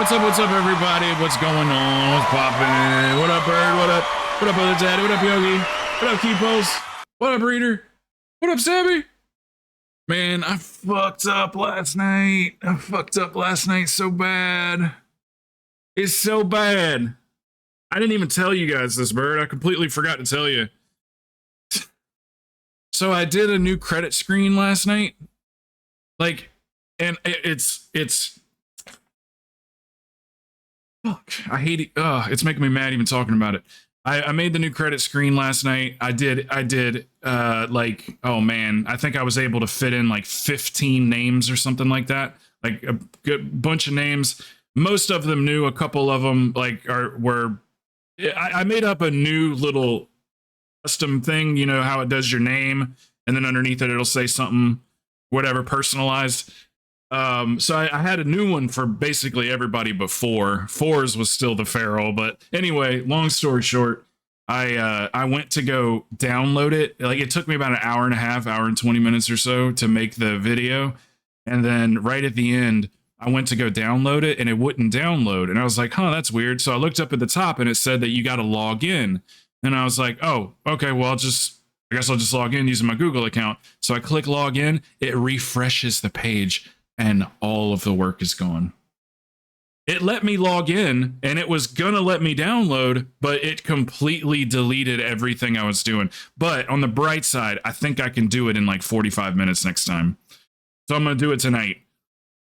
What's up, everybody? What's going on? What's poppin'? What up, Bird? What up? What up, Other Daddy? What up, Yogi? What up, Keepos? What up, Reader? What up, Sammy? Man, I fucked up last night. So bad. It's so bad. I didn't even tell you guys this, Bird. I completely forgot to tell you. So I did a new credit screen last night. Like, and it's fuck, I hate it. It's making me mad even talking about it. I made the new credit screen last night. I did like, oh man, I think I was able to fit in like 15 names or something like that. Like a good bunch of names. Most of them new, a couple of them like I made up a new little custom thing, you know how it does your name and then underneath it it'll say something whatever personalized. So I had a new one for basically everybody but fours was still the feral. But anyway, long story short, I went to go download it. Like it took me about an hour and a half, hour and 20 minutes or so to make the video. And then right at the end, I went to go download it and it wouldn't download. And I was like, huh, that's weird. So I looked up at the top and it said that you got to log in. And I was like, oh, okay, well, I guess I'll just log in using my Google account. So I click log in, it refreshes the page. And all of the work is gone. It let me log in and it was gonna let me download, but it completely deleted everything I was doing. But on the bright side, I think I can do it in like 45 minutes next time. So I'm gonna do it tonight.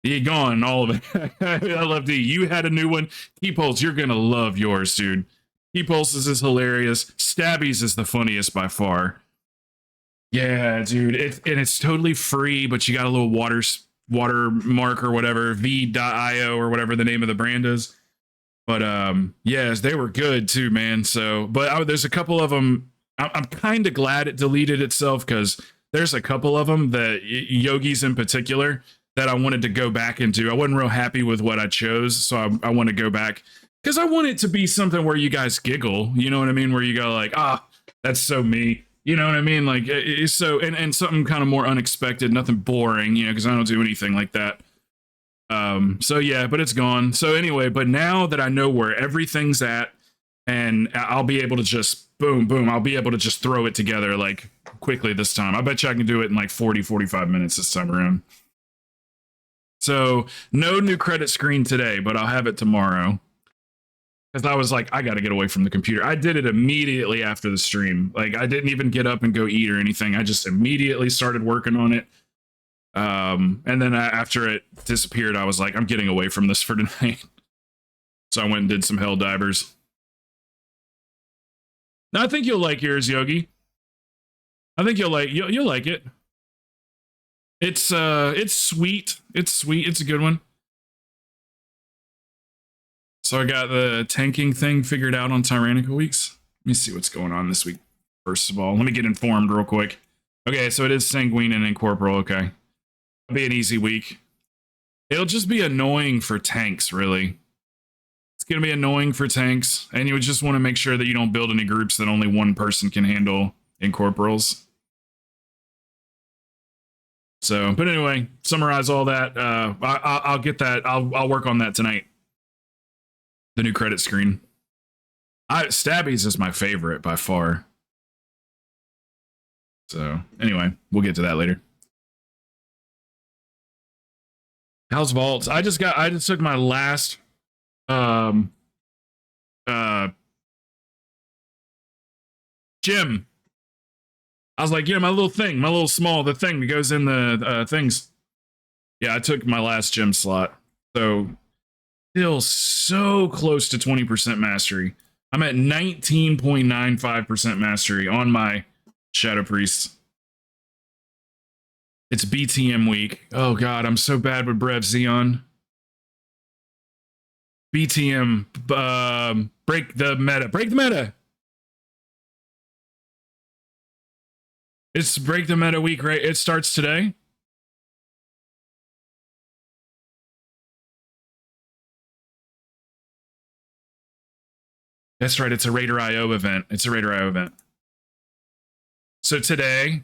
You gone, all of it. I love D. You had a new one. Keepulse, you're gonna love yours, dude. Keepulse's is hilarious. Stabby's is the funniest by far. Yeah, dude. It's totally free, but you got a little watermark or whatever, v.io or whatever the name of the brand is. But yes, they were good too, man. So but there's a couple of them. I'm kind of glad it deleted itself because there's a couple of them that Yogis in particular that I wanted to go back into. I wasn't real happy with what I chose, so I want to go back because I want it to be something where you guys giggle, you know what I mean, where you go like, that's so me. You know what I mean? Like, it's so, and something kind of more unexpected, nothing boring, you know, because I don't do anything like that. So yeah, but it's gone. So anyway, but now that I know where everything's at, and I'll be able to just boom, boom, I'll be able to just throw it together like quickly this time. I bet you I can do it in like 45 minutes this time around. So no new credit screen today, but I'll have it tomorrow. Because I was like, I got to get away from the computer. I did it immediately after the stream. Like, I didn't even get up and go eat or anything. I just immediately started working on it. And then after it disappeared, I was like, I'm getting away from this for tonight. So I went and did some Hell Divers. Now, I think you'll like yours, Yogi. I think you'll like it. It's sweet. It's sweet. It's a good one. So I got the tanking thing figured out on Tyrannical Weeks. Let me see what's going on this week. First of all, let me get informed real quick. Okay, so it is Sanguine and Incorporeal. Okay. It'll be an easy week. It'll just be annoying for tanks, really. It's going to be annoying for tanks, and you would just want to make sure that you don't build any groups that only one person can handle Incorporeals. So, but anyway, summarize all that. I'll get that. I'll work on that tonight. The new credit screen. Stabby's is my favorite by far. So anyway, we'll get to that later. How's Vaults? I just took my last gym. I was like, yeah, my little thing, the thing that goes in the things. Yeah, I took my last gym slot. So still so close to 20% mastery. I'm at 19.95% mastery on my Shadow Priest. It's BTM week. Oh god, I'm so bad with Brev Xeon. BTM, break the meta. Break the meta! It's break the meta week, right? It starts today. That's right, it's a Raider IO event. So today,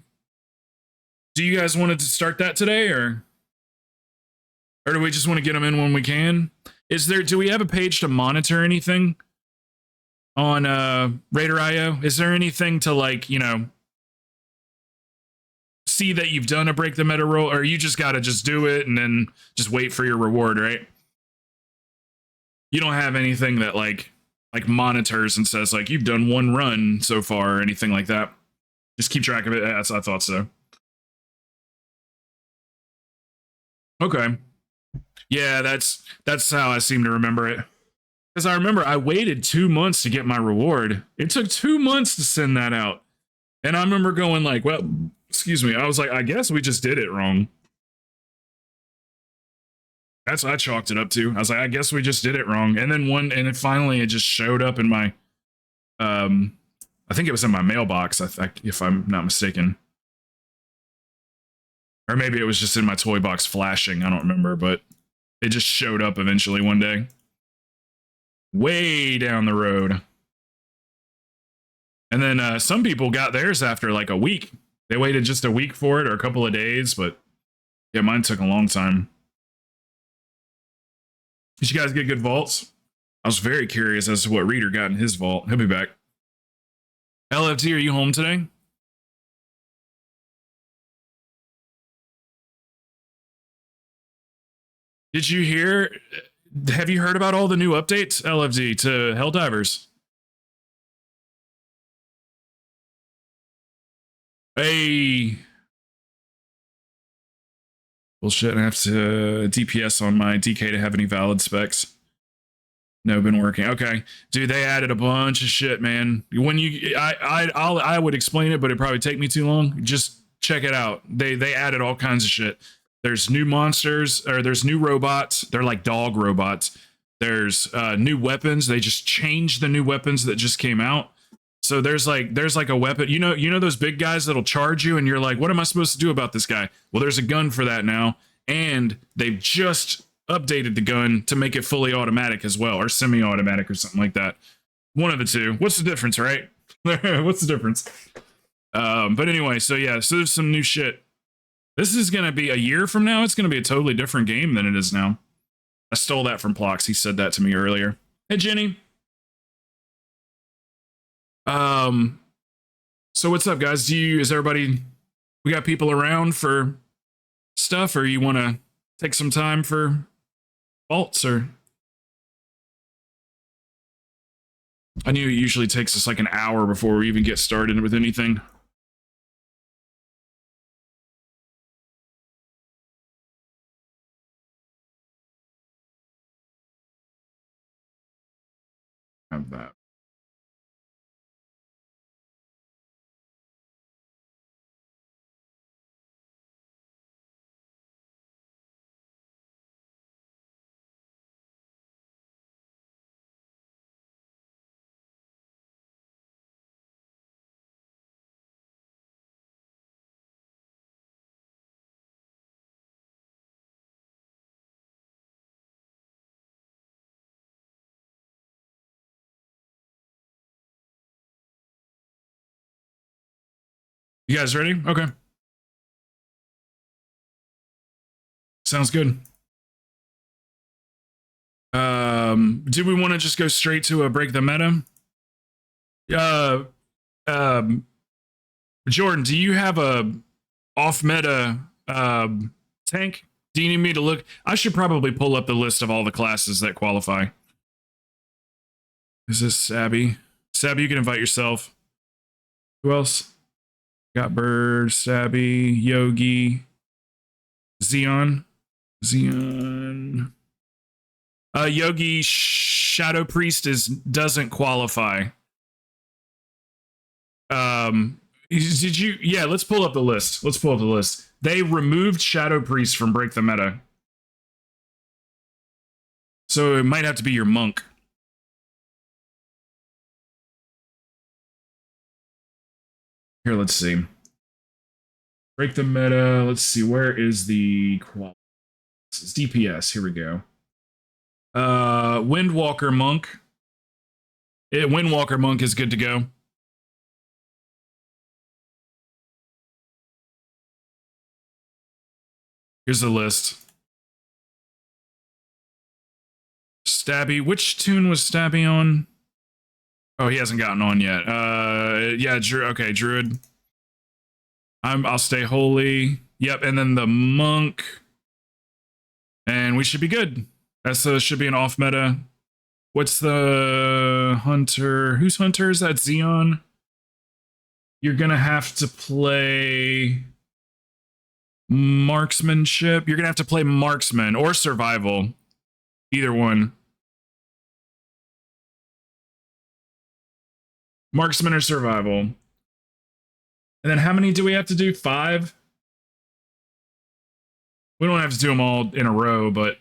do you guys want to start that today, or do we just want to get them in when we can? Do we have a page to monitor anything on Raider.io? Is there anything to like, you know, see that you've done a break the meta roll, or you just gotta just do it and then just wait for your reward, right? You don't have anything that like monitors and says like you've done one run so far or anything like that. Just keep track of it. I thought so. Okay. Yeah, that's how I seem to remember it. Because I remember I waited 2 months to get my reward. It took 2 months to send that out. And I remember going like, well, excuse me. I was like, I guess we just did it wrong. That's what I chalked it up to. I was like, I guess we just did it wrong. And then and then finally it just showed up in my, I think it was in my mailbox, if I'm not mistaken. Or maybe it was just in my toy box flashing. I don't remember, but it just showed up eventually one day. Way down the road. And then some people got theirs after like a week. They waited just a week for it or a couple of days, but yeah, mine took a long time. Did you guys get good vaults? I was very curious as to what Reader got in his vault. He'll be back. LFT, are you home today? Did you hear? Have you heard about all the new updates, LFD, to Helldivers? Hey. Bullshit, I have to DPS on my DK to have any valid specs. No, been working. Okay, dude, they added a bunch of shit, man. When I would explain it, but it'd probably take me too long. Just check it out. They added all kinds of shit. There's new monsters, or there's new robots. They're like dog robots. There's new weapons. They just changed the new weapons that just came out. So there's like a weapon. You know those big guys that'll charge you, and you're like, what am I supposed to do about this guy? Well, there's a gun for that now, and they've just updated the gun to make it fully automatic as well, or semi-automatic or something like that. One of the two. What's the difference, right? What's the difference? But anyway, so yeah, so there's some new shit. This is gonna be a year from now. It's gonna be a totally different game than it is now. I stole that from Plox. He said that to me earlier. Hey, Jenny. So what's up, guys? Is everybody? We got people around for stuff, or you want to take some time for vaults, or? I knew it usually takes us like an hour before we even get started with anything. Have that. You guys ready? Okay. Sounds good. Do we want to just go straight to a break the meta? Jordan, do you have a off meta tank? Do you need me to look? I should probably pull up the list of all the classes that qualify. Is this Sabby? Sabby, you can invite yourself. Who else? Got Bird, Sabby, Yogi, Xeon. Yogi Shadow Priest doesn't qualify. Did you? Yeah, let's pull up the list. They removed Shadow Priest from Break the Meta, so it might have to be your monk. Here, let's see. Break the meta. Let's see. Where is the quality? It's DPS. Here we go. Windwalker Monk. Windwalker Monk is good to go. Here's the list. Stabby. Which tune was Stabby on? Oh, he hasn't gotten on yet. Yeah, okay, Druid. I'll stay holy. Yep, and then the monk. And we should be good. That should be an off meta. What's the hunter? Who's hunter? Is that Xeon? You're gonna have to play marksmanship. You're gonna have to play marksman or survival. Either one. Marksman or survival. And then how many do we have to do? 5? We don't have to do them all in a row, but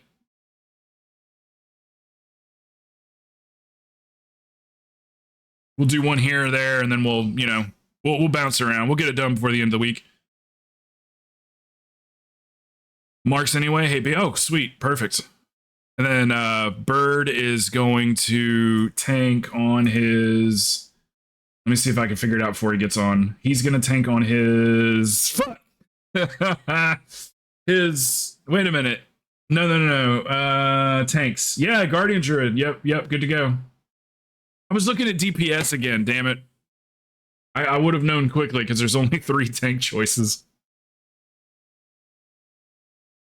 we'll do one here or there, and then we'll bounce around. We'll get it done before the end of the week. Marks anyway. Hey, oh, sweet. Perfect. And then Bird is going to tank on his... Let me see if I can figure it out before he gets on. He's going to tank on his... Fuck! Wait a minute. No. Tanks. Yeah, Guardian Druid. Yep. Good to go. I was looking at DPS again, damn it. I would have known quickly because there's only 3 tank choices.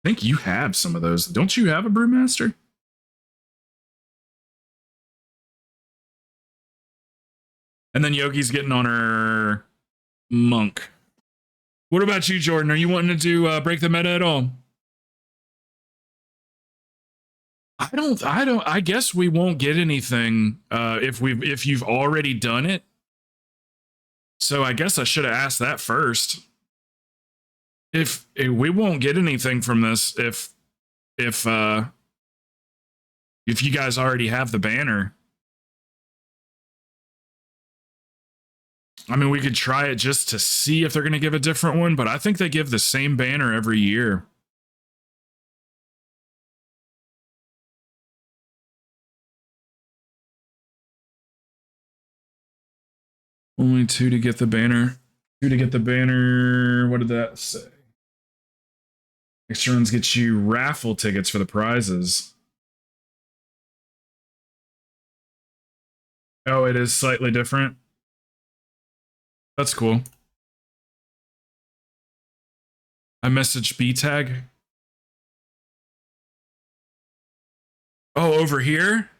I think you have some of those. Don't you have a Brewmaster? And then Yogi's getting on her monk. What about you, Jordan? Are you wanting to do break the meta at all? I guess we won't get anything if you've already done it. So I guess I should have asked that first. If we won't get anything from this if you guys already have the banner. I mean, we could try it just to see if they're going to give a different one, but I think they give the same banner every year. Only 2 to get the banner. 2 to get the banner. What did that say? Extra runs get you raffle tickets for the prizes. Oh, it is slightly different. That's cool. I messaged B-Tag. Oh, over here?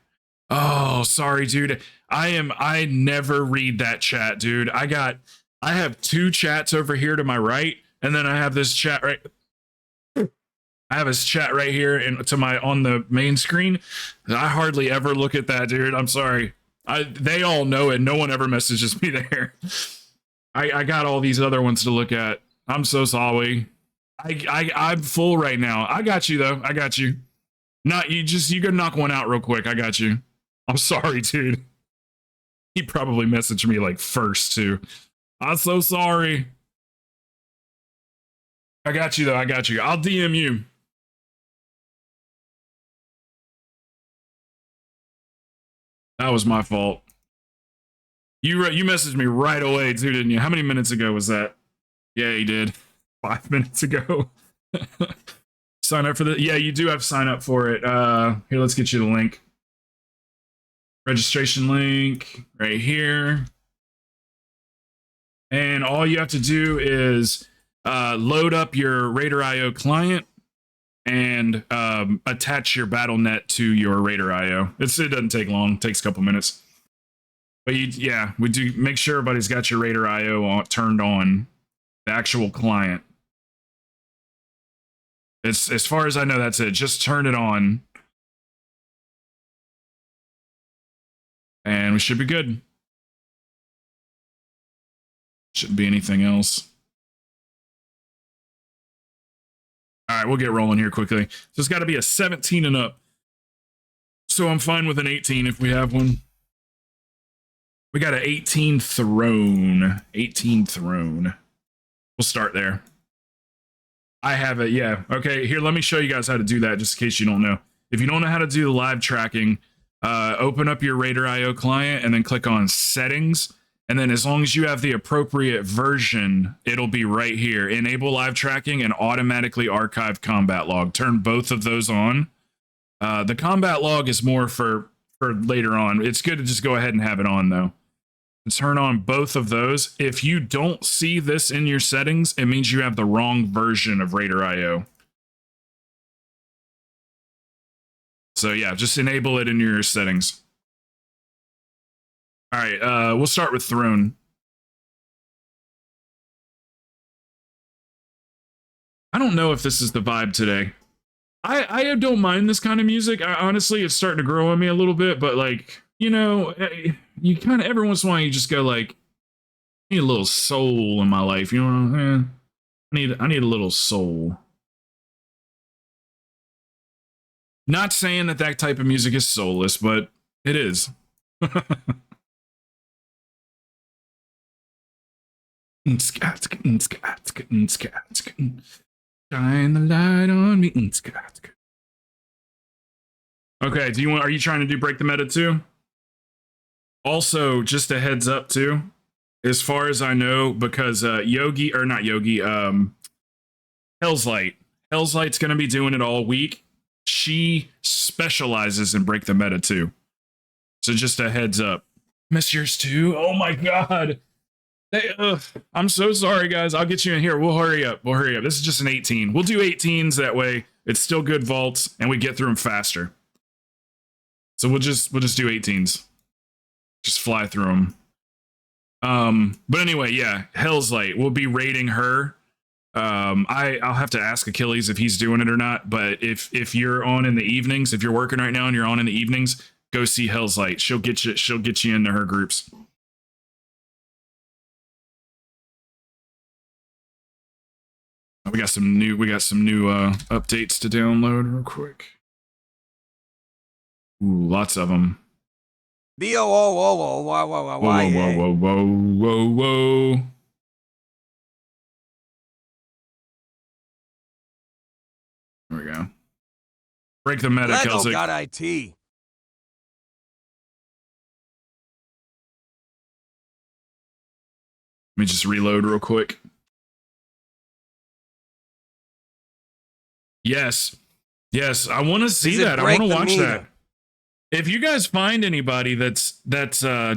Oh, sorry, dude. I never read that chat, dude. I have 2 chats over here to my right, and then I have this chat right. I have his chat right here on the main screen. I hardly ever look at that, dude. I'm sorry. They all know it. No one ever messages me there. I got all these other ones to look at. I'm so sorry. I'm full right now. I got you though. I got you. You can knock one out real quick. I got you. I'm sorry, dude. He probably messaged me like first too. I'm so sorry. I got you though. I got you. I'll DM you. That was my fault. You messaged me right away too, didn't you? How many minutes ago was that? Yeah, you did. 5 minutes ago. Sign up for the... Yeah, you do have to sign up for it. Here, let's get you the link. Registration link right here. And all you have to do is load up your Raider.io client and attach your BattleNet to your Raider.io. It doesn't take long. It takes a couple minutes. But we do make sure everybody's got your Raider.io turned on, the actual client. It's, as far as I know, that's it. Just turn it on. And we should be good. Shouldn't be anything else. All right, we'll get rolling here quickly. So it's got to be a 17 and up. So I'm fine with an 18 if we have one. We got an 18 throne. 18 throne. We'll start there. I have it, yeah. Okay, here, let me show you guys how to do that, just in case you don't know. If you don't know how to do the live tracking, open up your Raider.io client and then click on Settings. And then as long as you have the appropriate version, it'll be right here. Enable live tracking and automatically archive combat log. Turn both of those on. The combat log is more for later on. It's good to just go ahead and have it on though. Turn on both of those. If you don't see this in your settings, it means you have the wrong version of Raider IO. So yeah, just enable it in your settings. All right, we'll start with Throne. I don't know if this is the vibe today. I don't mind this kind of music. Honestly, it's starting to grow on me a little bit, but like, you know, you kind of every once in a while you just go like, I need a little soul in my life, you know? I need a little soul. Not saying that that type of music is soulless, but it is. Shine the light on me. Okay, are you trying to do break the meta too? Also, just a heads up too, as far as I know, because Hell's Light's gonna be doing it all week. She specializes in break the meta too. So just a heads up. Miss yours too? Oh my god. I'm so sorry, guys. I'll get you in here. We'll hurry up. This is just an 18. We'll do 18s that way. It's still good vaults, and we get through them faster. So we'll just do 18s. Just fly through them. But anyway, yeah, Hell's Light. We'll be rating her. I'll have to ask Achilles if he's doing it or not. But if you're on in the evenings, if you're working right now and you're on in the evenings, go see Hell's Light. She'll get you into her groups. We got some new updates to download real quick. Ooh, lots of them. Whoa. There we go. Break the meta, Kelsic. Lego.it. Let me just reload real quick. Yes, I want to see that. I want to watch that. If you guys find anybody that's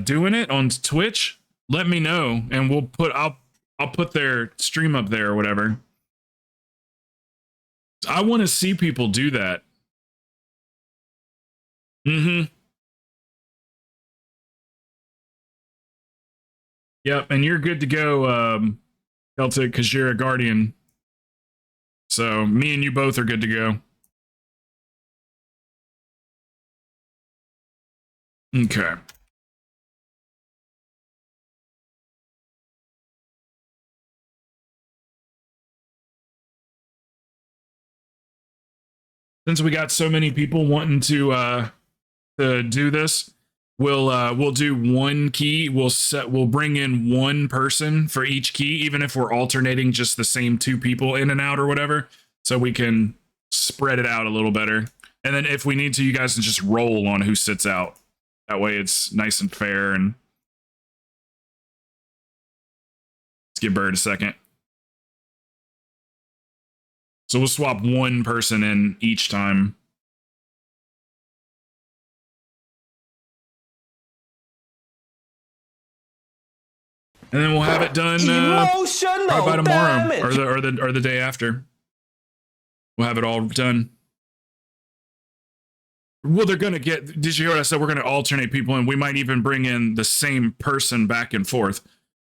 doing it on Twitch, let me know, and I'll put their stream up there or whatever. I want to see people do that. Yep, and you're good to go, Celtic, because you're a guardian. So me and you both are good to go. Okay. Since we got so many people wanting to do this, we'll do one key. We'll bring in one person for each key, even if we're alternating just the same two people in and out or whatever, so we can spread it out a little better. And then if we need to, you guys can just roll on who sits out. That way it's nice and fair. And let's give Bird a second. So we'll swap one person in each time. And then we'll have it done probably by tomorrow or the day after. We'll have it all done. Well, they're gonna get. Did you hear what I said? We're gonna alternate people, and we might even bring in the same person back and forth.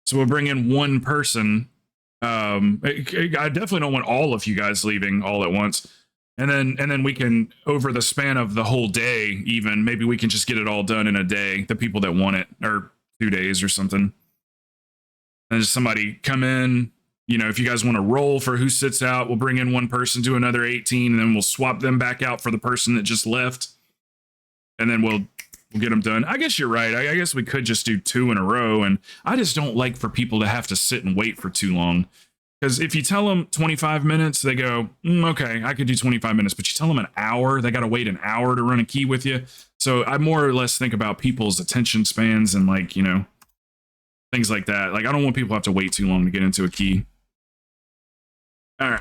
So we'll bring in one person. I definitely don't want all of you guys leaving all at once, and then we can, over the span of the whole day, even maybe we can just get it all done in a day. The people that want it, or 2 days or something. And just somebody come in. You know, if you guys want to roll for who sits out, we'll bring in one person, do another 18, and then we'll swap them back out for the person that just left. And then we'll get them done. I guess you're right. I guess we could just do 2 in a row. And I just don't like for people to have to sit and wait for too long. Because if you tell them 25 minutes, they go, okay, I could do 25 minutes. But you tell them an hour, they got to wait an hour to run a key with you. So I more or less think about people's attention spans and, like, you know, things like that. Like, I don't want people to have to wait too long to get into a key. All right.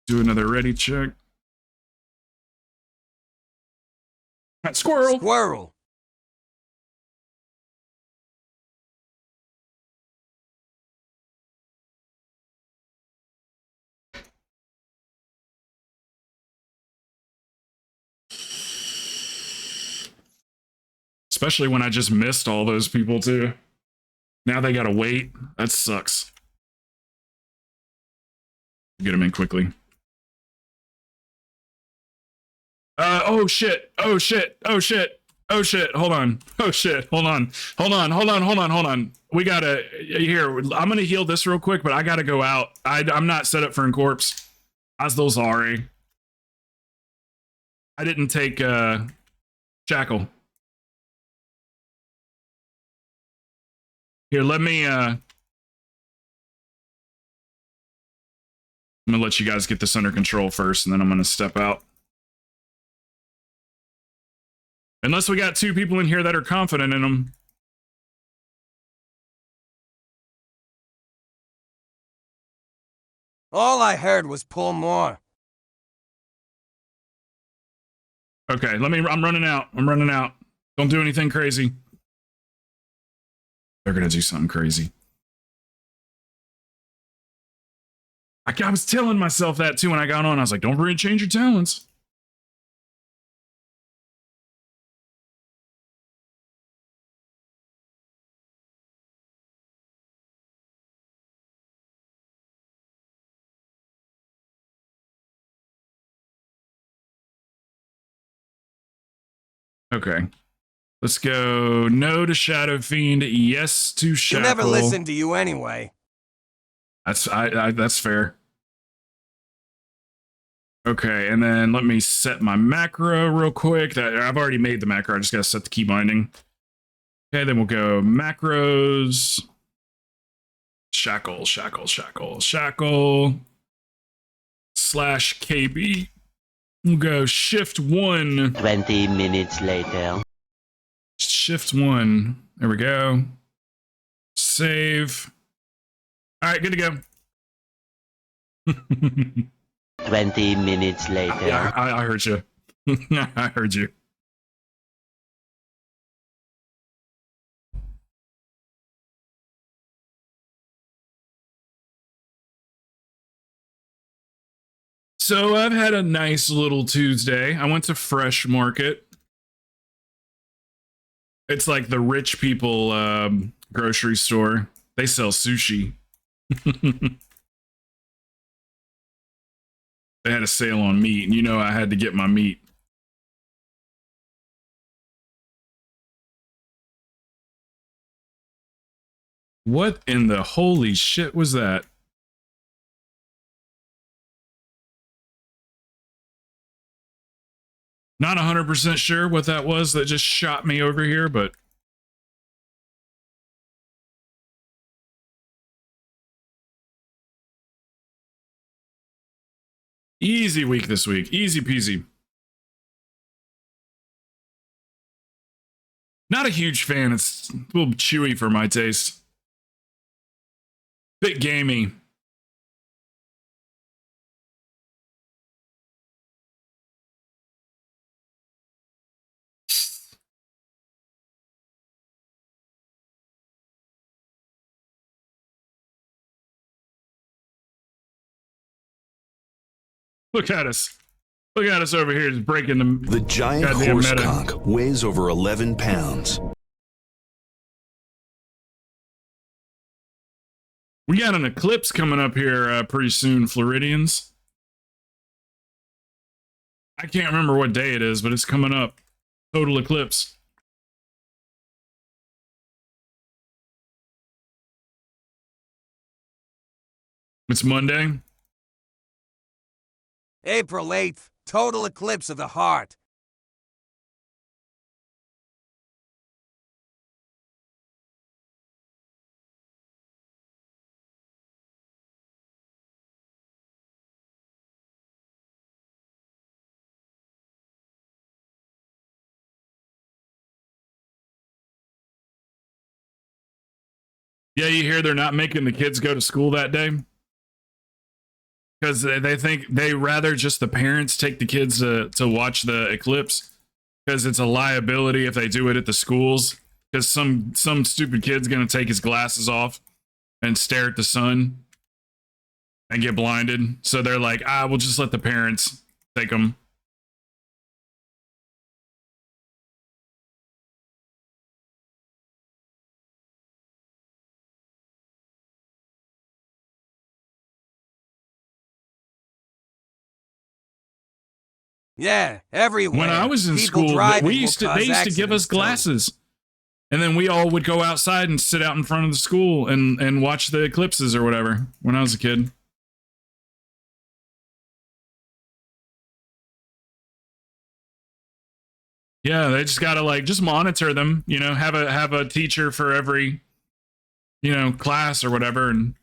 Do another ready check. Squirrel. Squirrel. Especially when I just missed all those people too. Now they gotta wait. That sucks. Get them in quickly. Oh shit. Oh shit. Oh shit. Oh shit. Hold on. Oh shit. Hold on. Hold on. Hold on. Hold on. Hold on. We gotta here. I'm gonna heal this real quick, but I gotta go out. I'm not set up for corpse. I'm so sorry. I didn't take Shackle. Here, let me I'm gonna let you guys get this under control first, and then I'm gonna step out. Unless we got two people in here that are confident in them. All I heard was pull more. Okay, I'm running out. I'm running out. Don't do anything crazy. They're gonna do something crazy. I was telling myself that too when I got on. I was like, don't really change your talents. Okay. Let's go no to Shadow Fiend, yes to Shackle. You never listened to you anyway. That's fair. Okay, and then let me set my macro real quick. I've already made the macro. I just gotta set the key binding. Okay, then we'll go macros. Shackle, shackle, shackle, shackle. /KB. We'll go shift 1. 20 minutes later. Shift 1. There we go. Save. All right, good to go. 20 minutes later. Yeah, I heard you. I heard you. So I've had a nice little Tuesday. I went to Fresh Market. It's like the rich people grocery store. They sell sushi. They had a sale on meat, and you know I had to get my meat. What in the holy shit was that? Not 100% sure what that was that just shot me over here, but easy week this week. Easy peasy. Not a huge fan. It's a little chewy for my taste. Bit gamey. Look at us. Look at us over here just breaking The giant horse conch weighs over 11 pounds. We got an eclipse coming up here pretty soon, Floridians. I can't remember what day it is, but it's coming up. Total eclipse. It's Monday. April 8th, total eclipse of the heart. Yeah, you hear they're not making the kids go to school that day? Because they think they rather just the parents take the kids to watch the eclipse. because it's a liability if they do it at the schools. Because some stupid kid's gonna take his glasses off and stare at the sun and get blinded. So they're like, we'll just let the parents take them. Yeah, everywhere. When I was in People school, driving they used to give us accidents, too. glasses. And then we all would go outside and sit out in front of the school and watch the eclipses or whatever when I was a kid. Yeah, they just gotta like just monitor them, you know, have a teacher for every, you know, class or whatever, and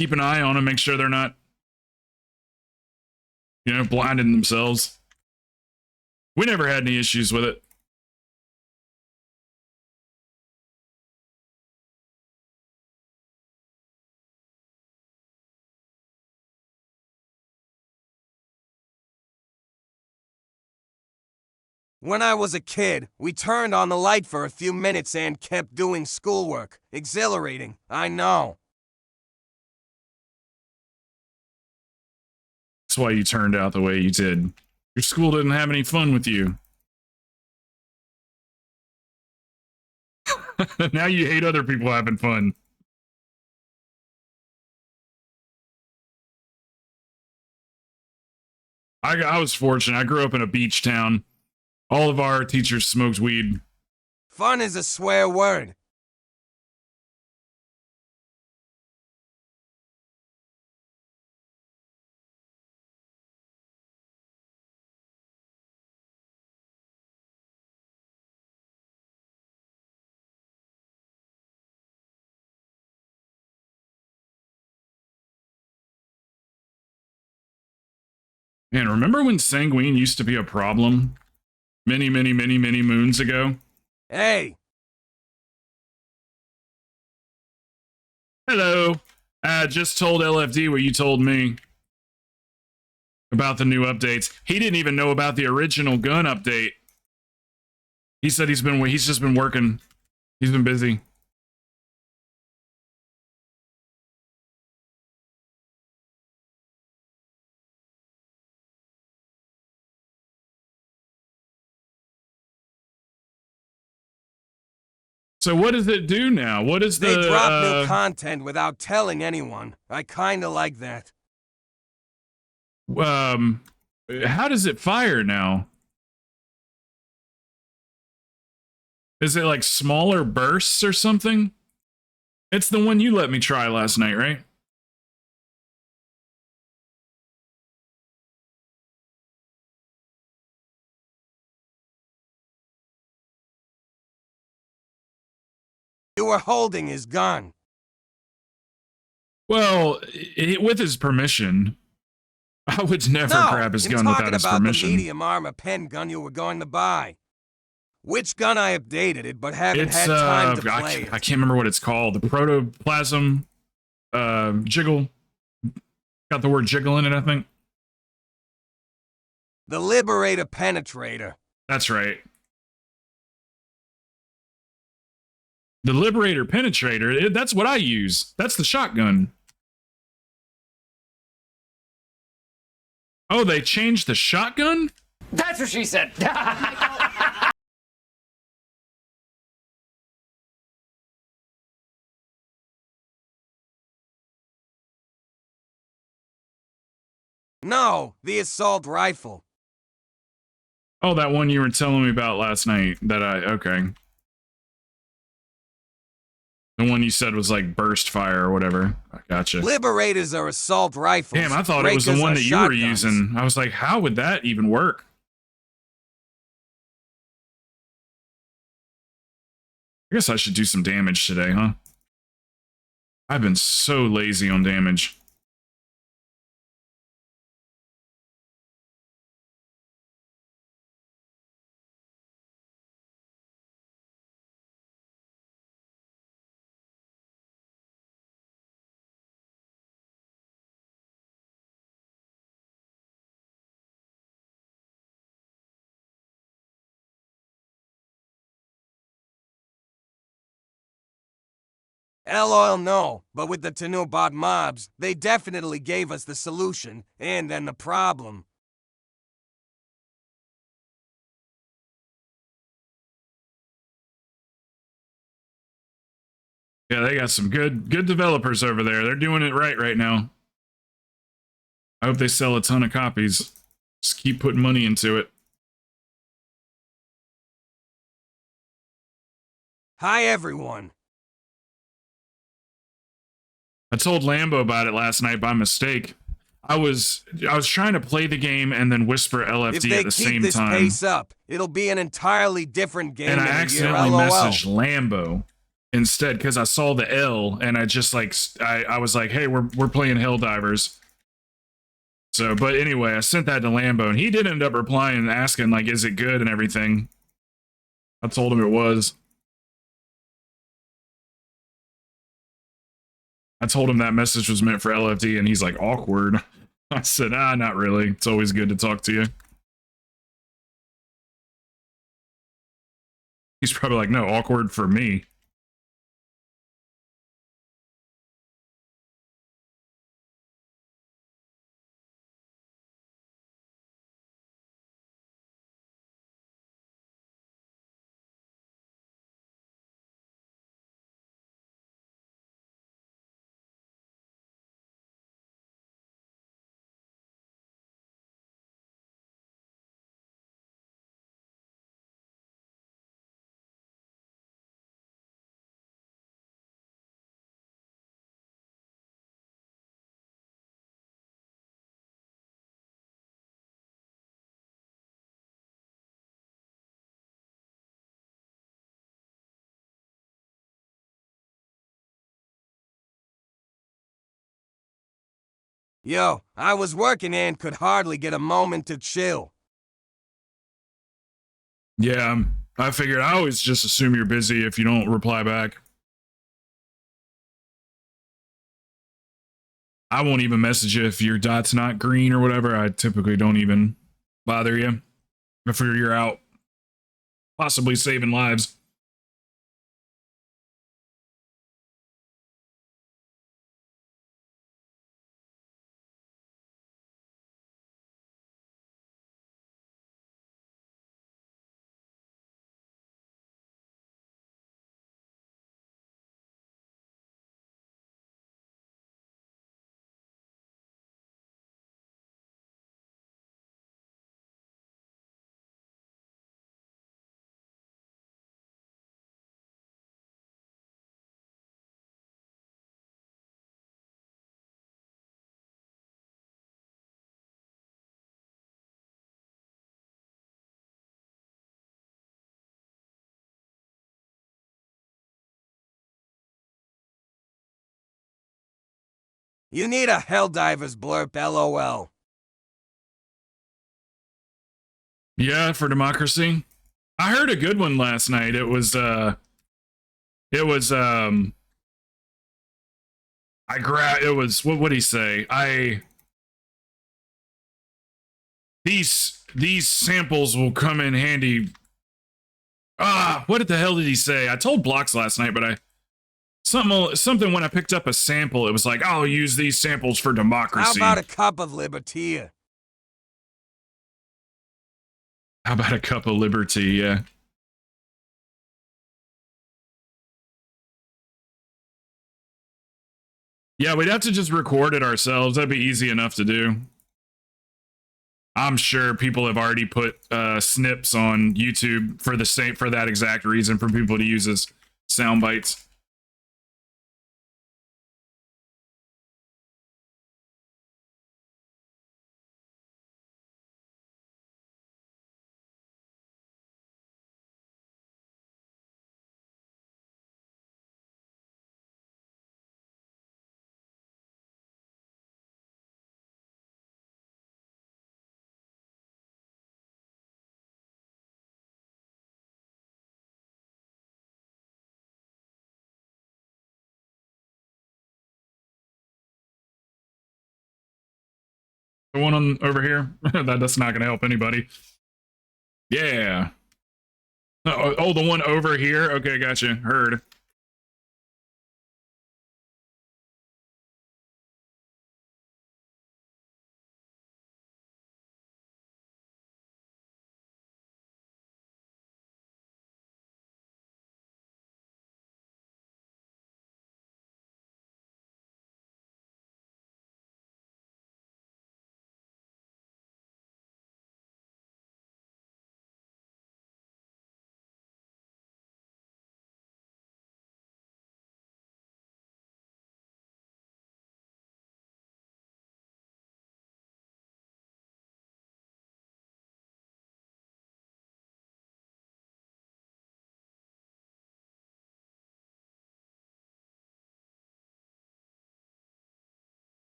keep an eye on them, make sure they're not, you know, blinding themselves. We never had any issues with it. When I was a kid, we turned on the light for a few minutes and kept doing schoolwork. Exhilarating, I know. That's why you turned out the way you did. Your school didn't have any fun with you. Now you hate other people having fun. I was fortunate. I grew up in a beach town. All of our teachers smoked weed. Fun is a swear word. Man, remember when sanguine used to be a problem? Many moons ago? Hey, Hello. I just told LFD what you told me about the new updates. He didn't even know about the original gun update. He said he's just been working. He's been busy. So what does it do now? What is they the drop new content without telling anyone. I kinda like that. how does it fire now? Is it like smaller bursts or something? It's the one you let me try last night, right? You were holding his gun. Well, with his permission. I would never grab his gun without his I'm talking about permission. the medium armor pen gun you were going to buy. Which gun I updated it, but haven't had time to play it. I can't remember what it's called. The protoplasm jiggle. Got the word jiggle in it, I think. The Liberator Penetrator. That's right. The Liberator Penetrator, that's what I use. That's the shotgun. Oh, they changed the shotgun? That's what she said. No, the assault rifle. Oh, that one you were telling me about last night. Okay. The one you said was like burst fire or whatever. I gotcha. Liberators are assault rifles. Damn, I thought it was the Breakers one are that you were shotguns. using. I was like, how would that even work? I guess I should do some damage today, huh? I've been so lazy on damage. LOL no, but with the Tanubot mobs, they definitely gave us the solution, and then the problem. Yeah, they got some good developers over there. They're doing it right now. I hope they sell a ton of copies. Just keep putting money into it. Hi everyone. I told Lambo about it last night by mistake. I was trying to play the game and then whisper LFD at the same time. If they keep this pace up, it'll be an entirely different game and in I a year, accidentally LOL. messaged Lambo instead because I saw the L and I just like I was like, hey, we're playing Helldivers. So, but anyway, I sent that to Lambo and he did end up replying and asking like, is it good and everything. I told him it was. I told him that message was meant for LFD and he's like, awkward. I said, not really. It's always good to talk to you. He's probably like, no, awkward for me. Yo, I was working and could hardly get a moment to chill. Yeah, I figured I always just assume you're busy if you don't reply back. I won't even message you if your dot's not green or whatever. I typically don't even bother you. I figure you're out possibly saving lives. You need a Helldivers blurb, LOL. Yeah, for democracy. I heard a good one last night. It was I what would he say? These samples will come in handy. What the hell did he say? I told Blocks last night, but something when I picked up a sample, it was like, I'll use these samples for democracy. How about a cup of liberty? How about a cup of liberty? Yeah. Yeah, we'd have to just record it ourselves. That'd be easy enough to do. I'm sure people have already put snips on YouTube for that exact reason, for people to use as sound bites. The one on over here, that's not going to help anybody. Yeah. Oh, the one over here. Okay, gotcha. Heard.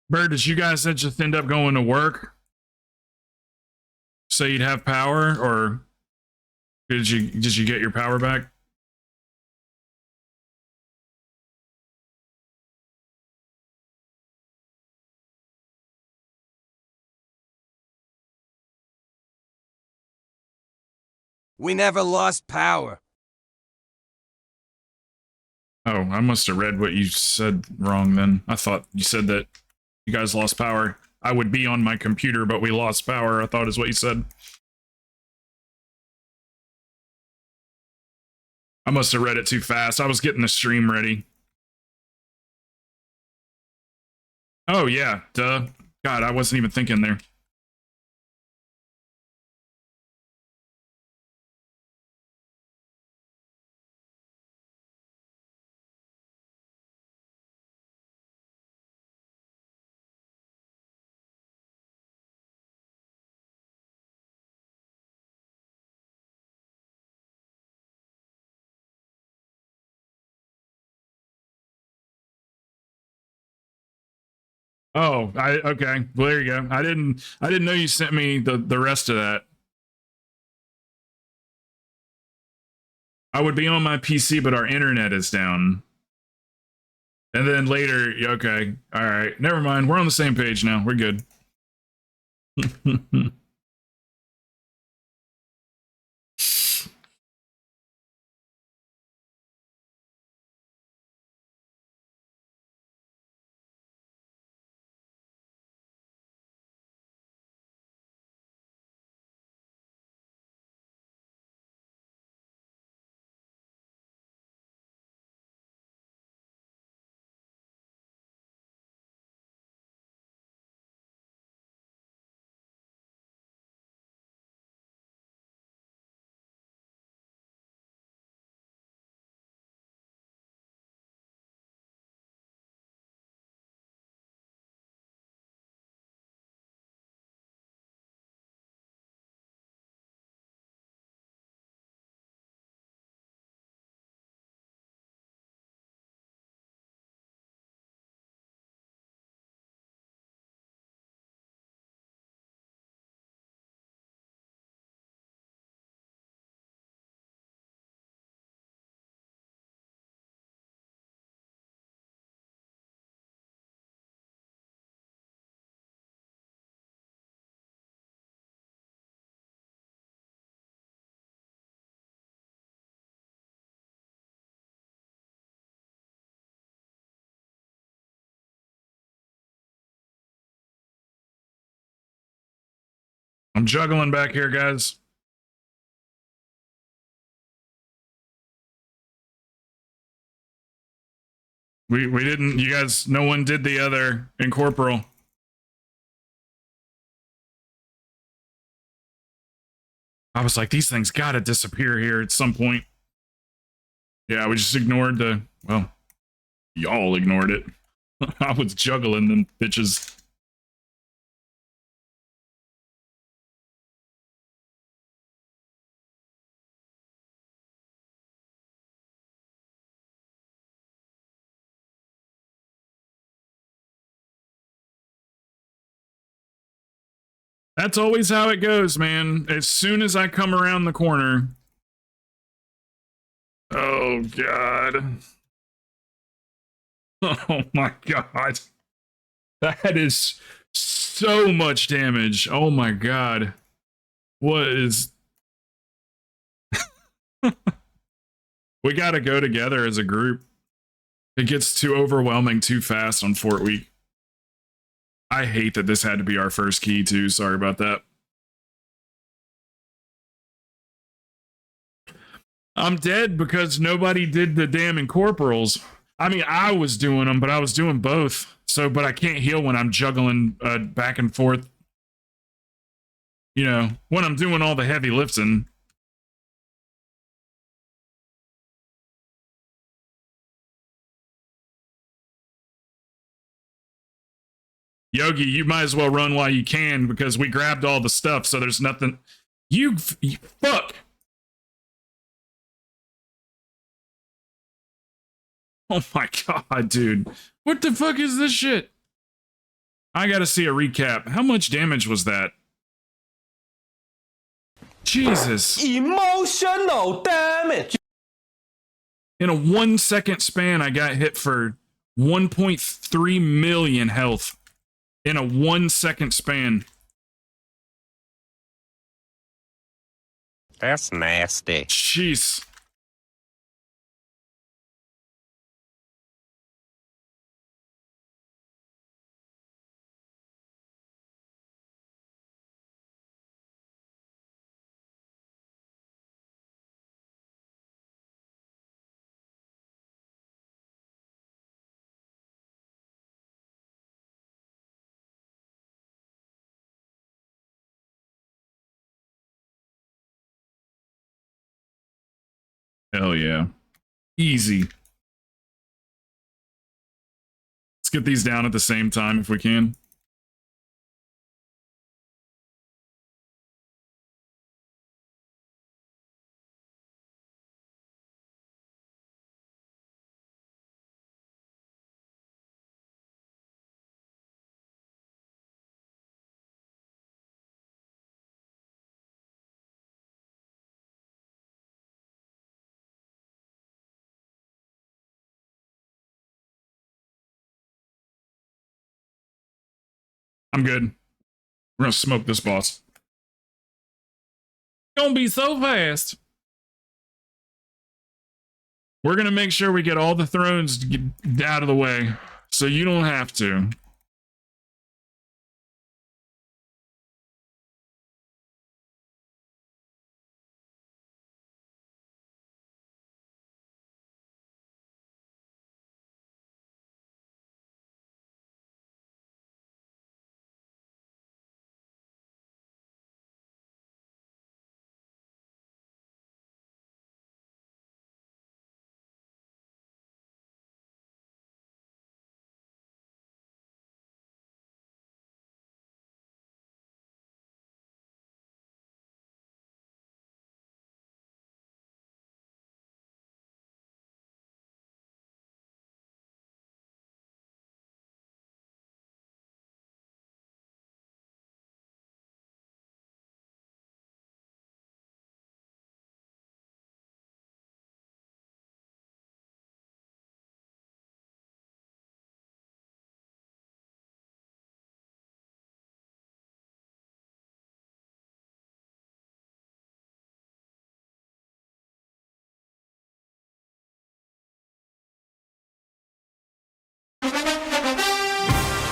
Bird, did you guys just end up going to work so you'd have power, or did you get your power back? We never lost power. Oh, I must have read what you said wrong then. I thought you said that you guys lost power. I would be on my computer, but we lost power, I thought is what you said. I must have read it too fast. I was getting the stream ready. Oh, yeah, duh. God, I wasn't even thinking there. Oh, okay. Well, there you go. I didn't know you sent me the rest of that. I would be on my PC, but our internet is down. And then later, okay, all right, never mind. We're on the same page now. We're good. I'm juggling back here, guys. We didn't, you guys, no one did the other incorporeal. I was like, these things gotta disappear here at some point. Yeah, we just ignored the, well, y'all ignored it. I was juggling them bitches. That's always how it goes, man. As soon as I come around the corner. Oh, God. Oh, my God. That is so much damage. Oh, my God. What is... We gotta go together as a group. It gets too overwhelming too fast on Fort Week. I hate that this had to be our first key, too. Sorry about that. I'm dead because nobody did the damn incorporals. I mean, I was doing them, but I was doing both. So, but I can't heal when I'm juggling back and forth. You know, when I'm doing all the heavy lifting. Yogi, you might as well run while you can because we grabbed all the stuff, so there's nothing. You fuck. Oh my God, dude. What the fuck is this shit? I gotta see a recap. How much damage was that? Jesus. Emotional damage. In a 1 second span, I got hit for 1.3 million health. In a 1 second span. That's nasty. Jeez. Hell yeah. Easy. Let's get these down at the same time if we can. I'm good. We're gonna smoke this boss. Gonna be so fast. We're gonna make sure we get all the thrones to get out of the way, so you don't have to.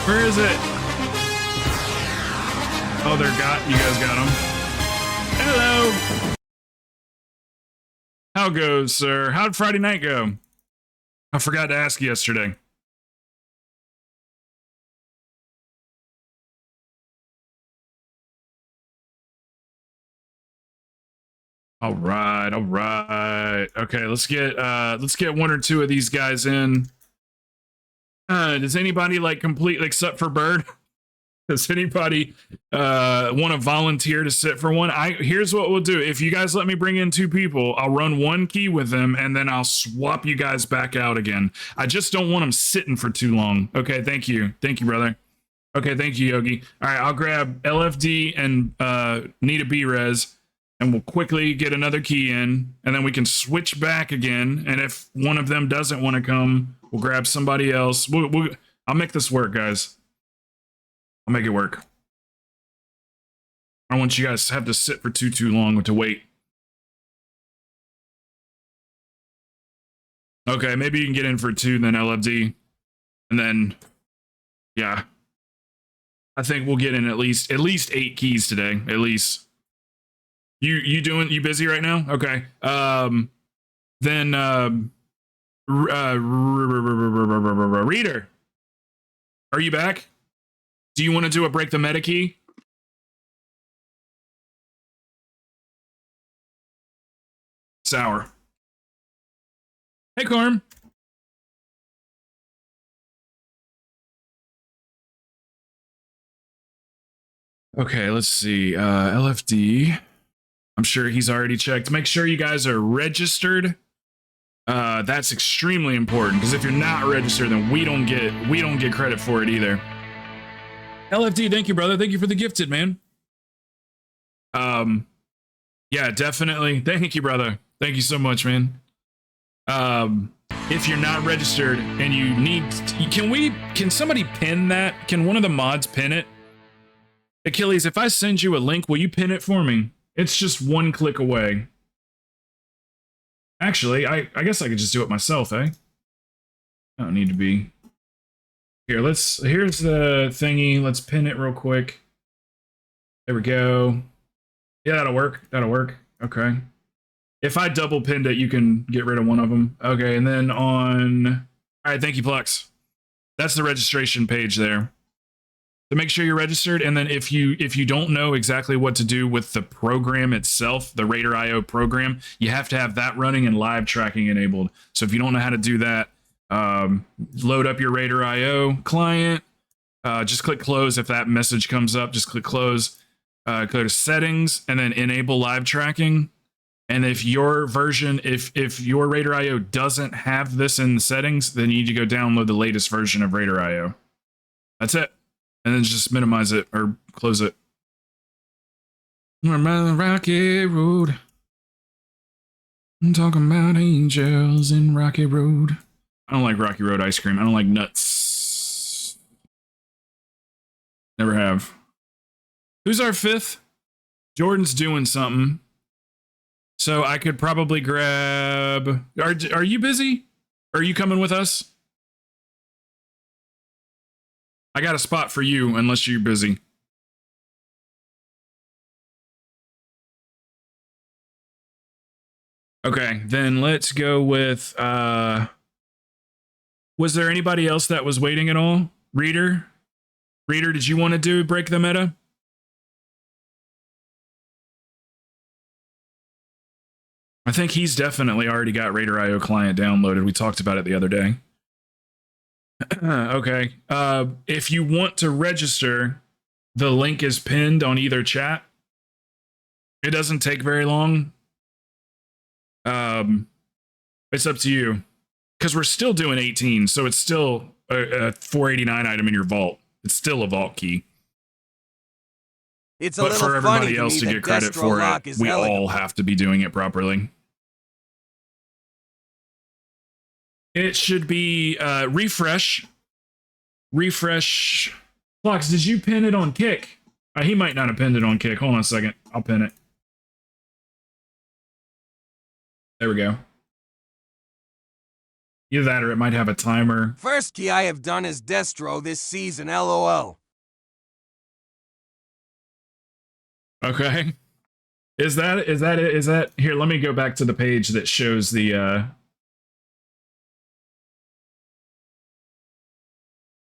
Where is it? Oh, you guys got them. Hello. How goes, sir? How'd Friday night go? I forgot to ask yesterday. All right. Okay, let's get one or two of these guys in. Does anybody like complete except for Bird? Does anybody want to volunteer to sit for one? Here's what we'll do. If you guys let me bring in 2 people, I'll run 1 key with them and then I'll swap you guys back out again. I just don't want them sitting for too long. Okay, thank you. Thank you, brother. Okay, thank you, Yogi. All right, I'll grab LFD and need a B-Res and we'll quickly get another key in and then we can switch back again. And if one of them doesn't want to come, we'll grab somebody else. I'll make this work, guys. I'll make it work. I don't want you guys to have to sit for too long to wait. Okay, maybe you can get in for 2, then LFD. And then, yeah. I think we'll get in at least 8 keys today, at least. You busy right now? Okay. Then Reader, are you back? Do you want to do a break the meta key? Sour. Hey, Corm. Okay, let's see. LFD. I'm sure he's already checked. Make sure you guys are registered. That's extremely important because if you're not registered, then we don't get credit for it either. LFD, thank you, brother. Thank you for the gifted, man. Yeah, definitely. Thank you, brother. Thank you so much, man. If you're not registered and you need, can somebody pin that? Can one of the mods pin it? Achilles, if I send you a link, will you pin it for me? It's just one click away. Actually, I guess I could just do it myself, eh? I don't need to be. Here, here's the thingy. Let's pin it real quick. There we go. Yeah, that'll work. That'll work. Okay. If I double pinned it, you can get rid of one of them. Okay, and then on... All right, thank you, Plex. That's the registration page there. So make sure you're registered, and then if you don't know exactly what to do with the program itself, the Raider.io program, you have to have that running and live tracking enabled. So if you don't know how to do that, load up your Raider.io client, just click close. If that message comes up, just click close. Go to settings, and then enable live tracking. And if your version, if your Raider.io doesn't have this in the settings, then you need to go download the latest version of Raider.io. That's it. And then just minimize it or close it. I'm on the Rocky Road. I'm talking about angels in Rocky Road. I don't like Rocky Road ice cream. I don't like nuts. Never have. Who's our fifth? Jordan's doing something. So I could probably grab... Are you busy? Are you coming with us? I got a spot for you, unless you're busy. Okay, then let's go with... Was there anybody else that was waiting at all? Reader? Reader, did you want to break the meta? I think he's definitely already got Raider.io client downloaded. We talked about it the other day. Okay. If you want to register, the link is pinned on either chat. It doesn't take very long. It's up to you. Because we're still doing 18, so it's still a 489 item in your vault. It's still a vault key. It's a but little for funny everybody else to me get that credit Destro for lock it, is we eligible. all have to be doing it properly. It should be refresh. Refresh. Fox, did you pin it on Kick? He might not have pinned it on Kick. Hold on a second. I'll pin it. There we go. Either that or it might have a timer. First key I have done is Destro this season, LOL. Okay. Is that here, let me go back to the page that shows the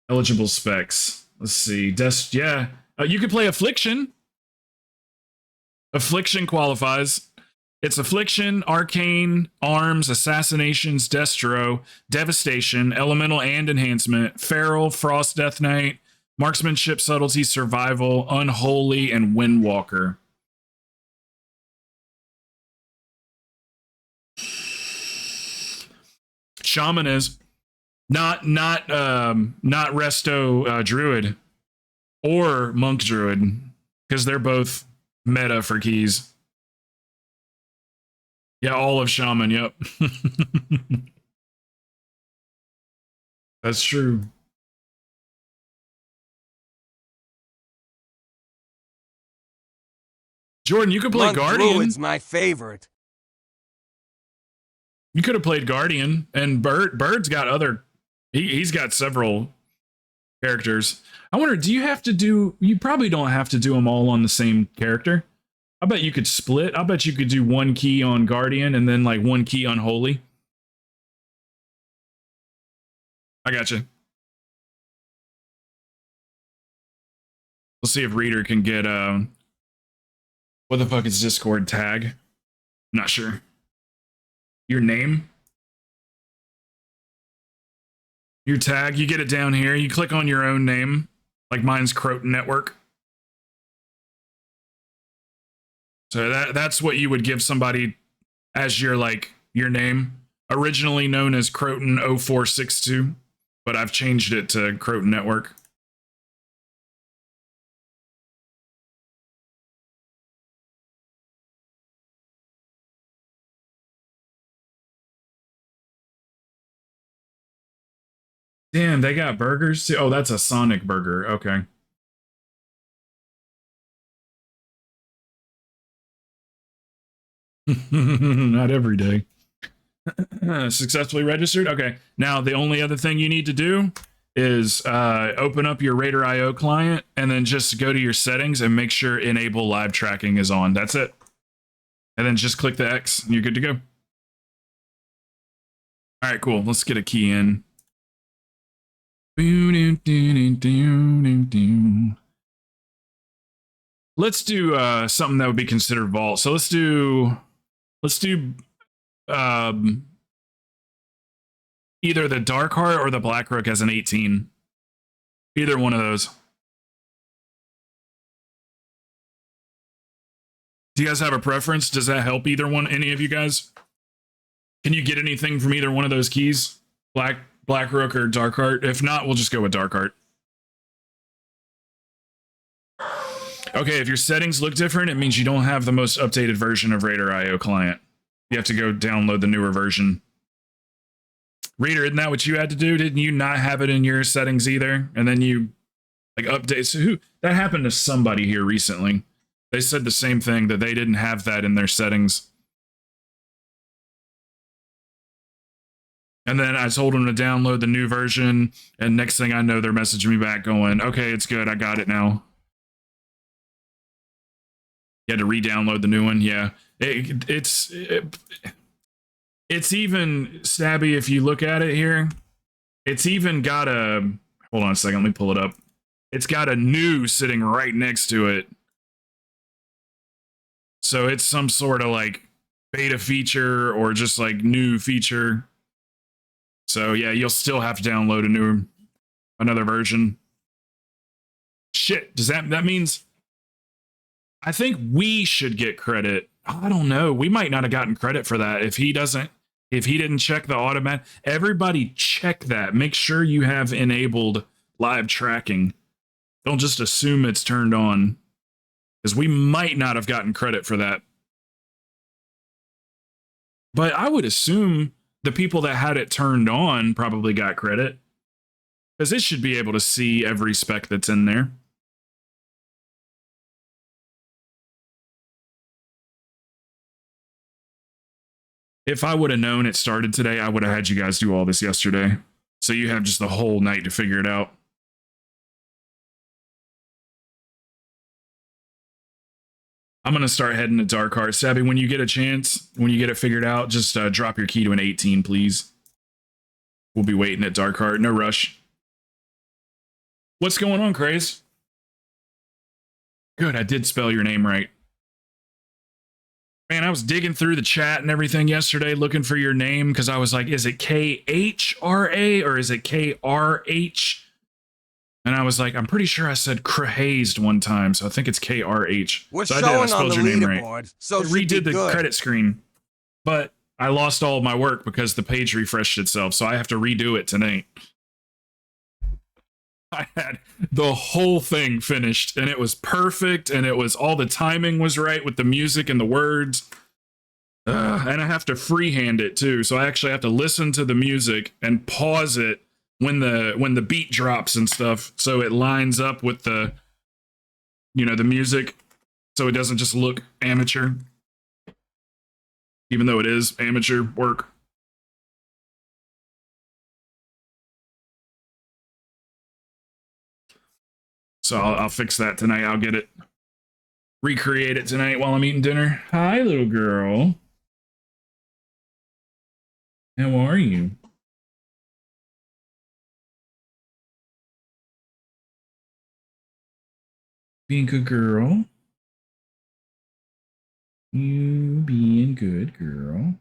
eligible specs. Let's see. Yeah. You could play Affliction. Affliction qualifies. It's Affliction, Arcane, Arms, Assassinations, Destro, Devastation, Elemental and Enhancement, Feral, Frost Death Knight, Marksmanship, Subtlety, Survival, Unholy, and Windwalker. Shaman is not Resto Druid or Monk Druid, because they're both meta for keys. Yeah, all of Shaman, yep. That's true. Jordan, you could play Monk Guardian. Druid's my favorite. You could have played Guardian, and Bird's got other... He's got several characters. I wonder, do you have to do... You probably don't have to do them all on the same character. I bet you could split. I bet you could do one key on Guardian and then like one key on Holy. I gotcha. We'll see if Reader can get what the fuck is Discord tag? Not sure. Your name? Your tag, you get it down here. You click on your own name. Like mine's Krowten Network. So that's what you would give somebody as your name. Originally known as Krowten 0462, but I've changed it to Krowten Network. Damn, they got burgers too. Oh, that's a Sonic burger. Okay. Not every day. Successfully registered. Okay. Now the only other thing you need to do is open up your Raider IO client and then just go to your settings and make sure enable live tracking is on. That's it. And then just click the X and you're good to go. All right, cool. Let's get a key in. Let's do something that would be considered vault. So let's do either the Dark Heart or the Black Rook as an 18. Either one of those. Do you guys have a preference? Does that help either one? Any of you guys? Can you get anything from either one of those keys? Black Rook or Dark Heart? If not, we'll just go with Dark Heart. Okay, if your settings look different, it means you don't have the most updated version of Raider IO client. You have to go download the newer version. Reader, isn't that what you had to do? Didn't you not have it in your settings either? And then you like update. So that happened to somebody here recently. They said the same thing, that they didn't have that in their settings. And then I told them to download the new version, and next thing I know, they're messaging me back going, okay, it's good, I got it now. You had to re-download the new one, yeah. It's even, Stabby, if you look at it here, it's even got a, hold on a second, let me pull it up. It's got a new sitting right next to it. So it's some sort of like beta feature or just like new feature. So yeah, you'll still have to download another version. Shit, does that means I think we should get credit. I don't know. We might not have gotten credit for that if he didn't check the automatic. Everybody check that. Make sure you have enabled live tracking. Don't just assume it's turned on, because we might not have gotten credit for that. But I would assume the people that had it turned on probably got credit, because it should be able to see every spec that's in there. If I would have known it started today, I would have had you guys do all this yesterday. So you have just the whole night to figure it out. I'm going to start heading to Dark Heart. Sabby, when you get a chance, when you get it figured out, just drop your key to an 18, please. We'll be waiting at Dark Heart. No rush. What's going on, Craze? Good, I did spell your name right. Man, I was digging through the chat and everything yesterday looking for your name because I was like, is it K-H-R-A or is it K-R-H? And I was like, I'm pretty sure I said Krahazed one time, so I think it's K-R-H. We're so showing on the leaderboard, so I redid the credit screen, but I lost all of my work because the page refreshed itself, so I have to redo it tonight. I had the whole thing finished and it was perfect and it was all the timing was right with the music and the words. And I have to freehand it too. So I actually have to listen to the music and pause it when the beat drops and stuff. So it lines up with the music. So it doesn't just look amateur, even though it is amateur work. So I'll fix that tonight. I'll get it, recreate it tonight while I'm eating dinner. Hi, little girl. How are you? Being a good girl. You being good girl.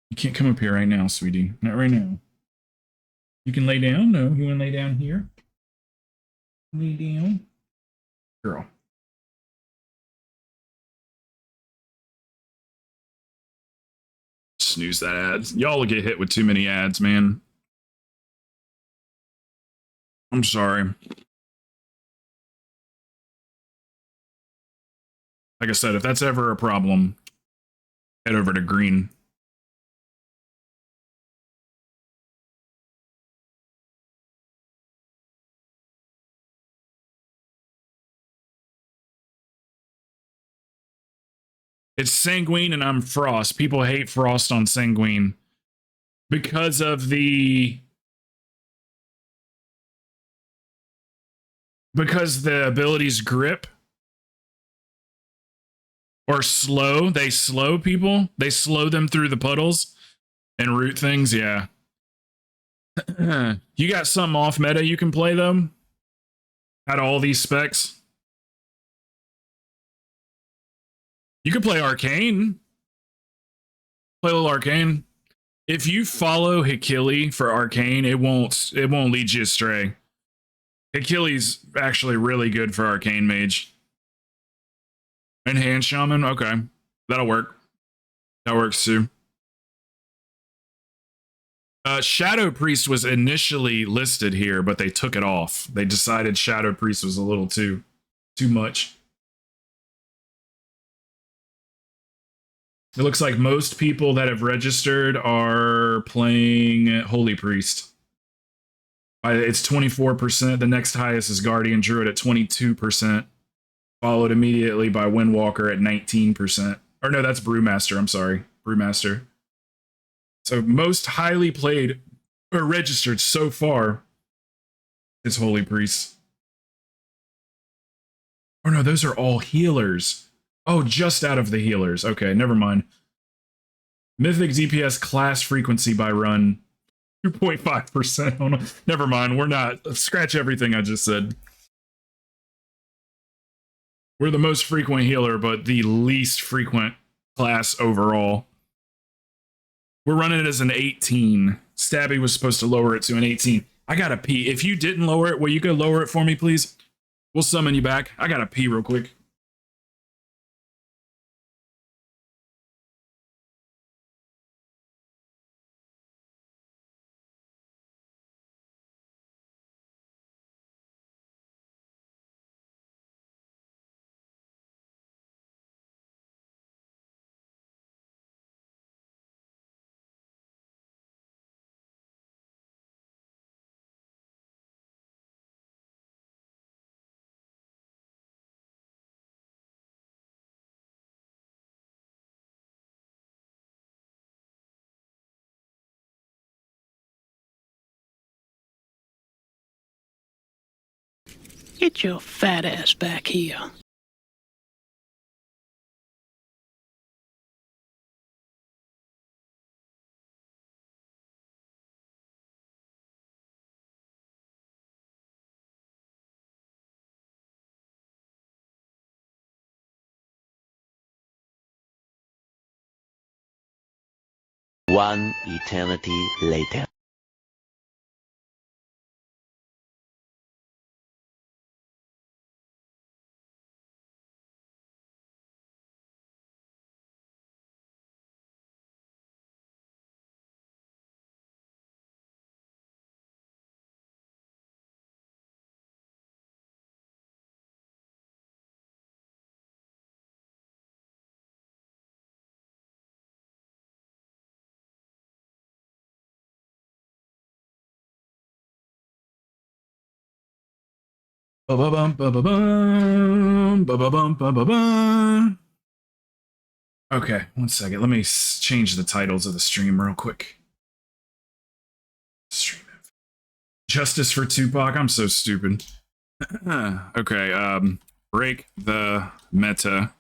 You can't come up here right now, sweetie. Not right now. You can lay down? No, you want to lay down here? Lay down. Girl. Snooze that ads. Y'all will get hit with too many ads, man. I'm sorry. Like I said, if that's ever a problem, head over to green. It's Sanguine and I'm Frost. People hate Frost on Sanguine because of the abilities grip or slow. They slow people. They slow them through the puddles and root things. Yeah. You got something off meta you can play though? Out of all these specs? You could play Arcane. Play a little Arcane. If you follow Hikili for Arcane, it won't lead you astray. Hikili's actually really good for Arcane Mage. Enhanced Shaman, okay. That'll work. That works too. Shadow Priest was initially listed here, but they took it off. They decided Shadow Priest was a little too much. It looks like most people that have registered are playing Holy Priest. It's 24%. The next highest is Guardian Druid at 22%, followed immediately by Windwalker at 19%. Or no, that's Brewmaster. I'm sorry, Brewmaster. So most highly played or registered so far is Holy Priest. Oh no, those are all healers. Oh, just out of the healers. Okay, never mind. Mythic DPS class frequency by run 2.5%. Oh, no. Never mind. We're not. Scratch everything I just said. We're the most frequent healer, but the least frequent class overall. We're running it as an 18. Stabby was supposed to lower it to an 18. I gotta pee. If you didn't lower it, will you go lower it for me, please? We'll summon you back. I gotta pee real quick. Get your fat ass back here. One eternity later. Ba-ba-bum, ba-ba-bum, ba-ba-bum, ba-ba-bum. Okay, one second. Let me change the titles of the stream real quick. Stream it. Justice for Tupac. I'm so stupid. Okay, break the meta.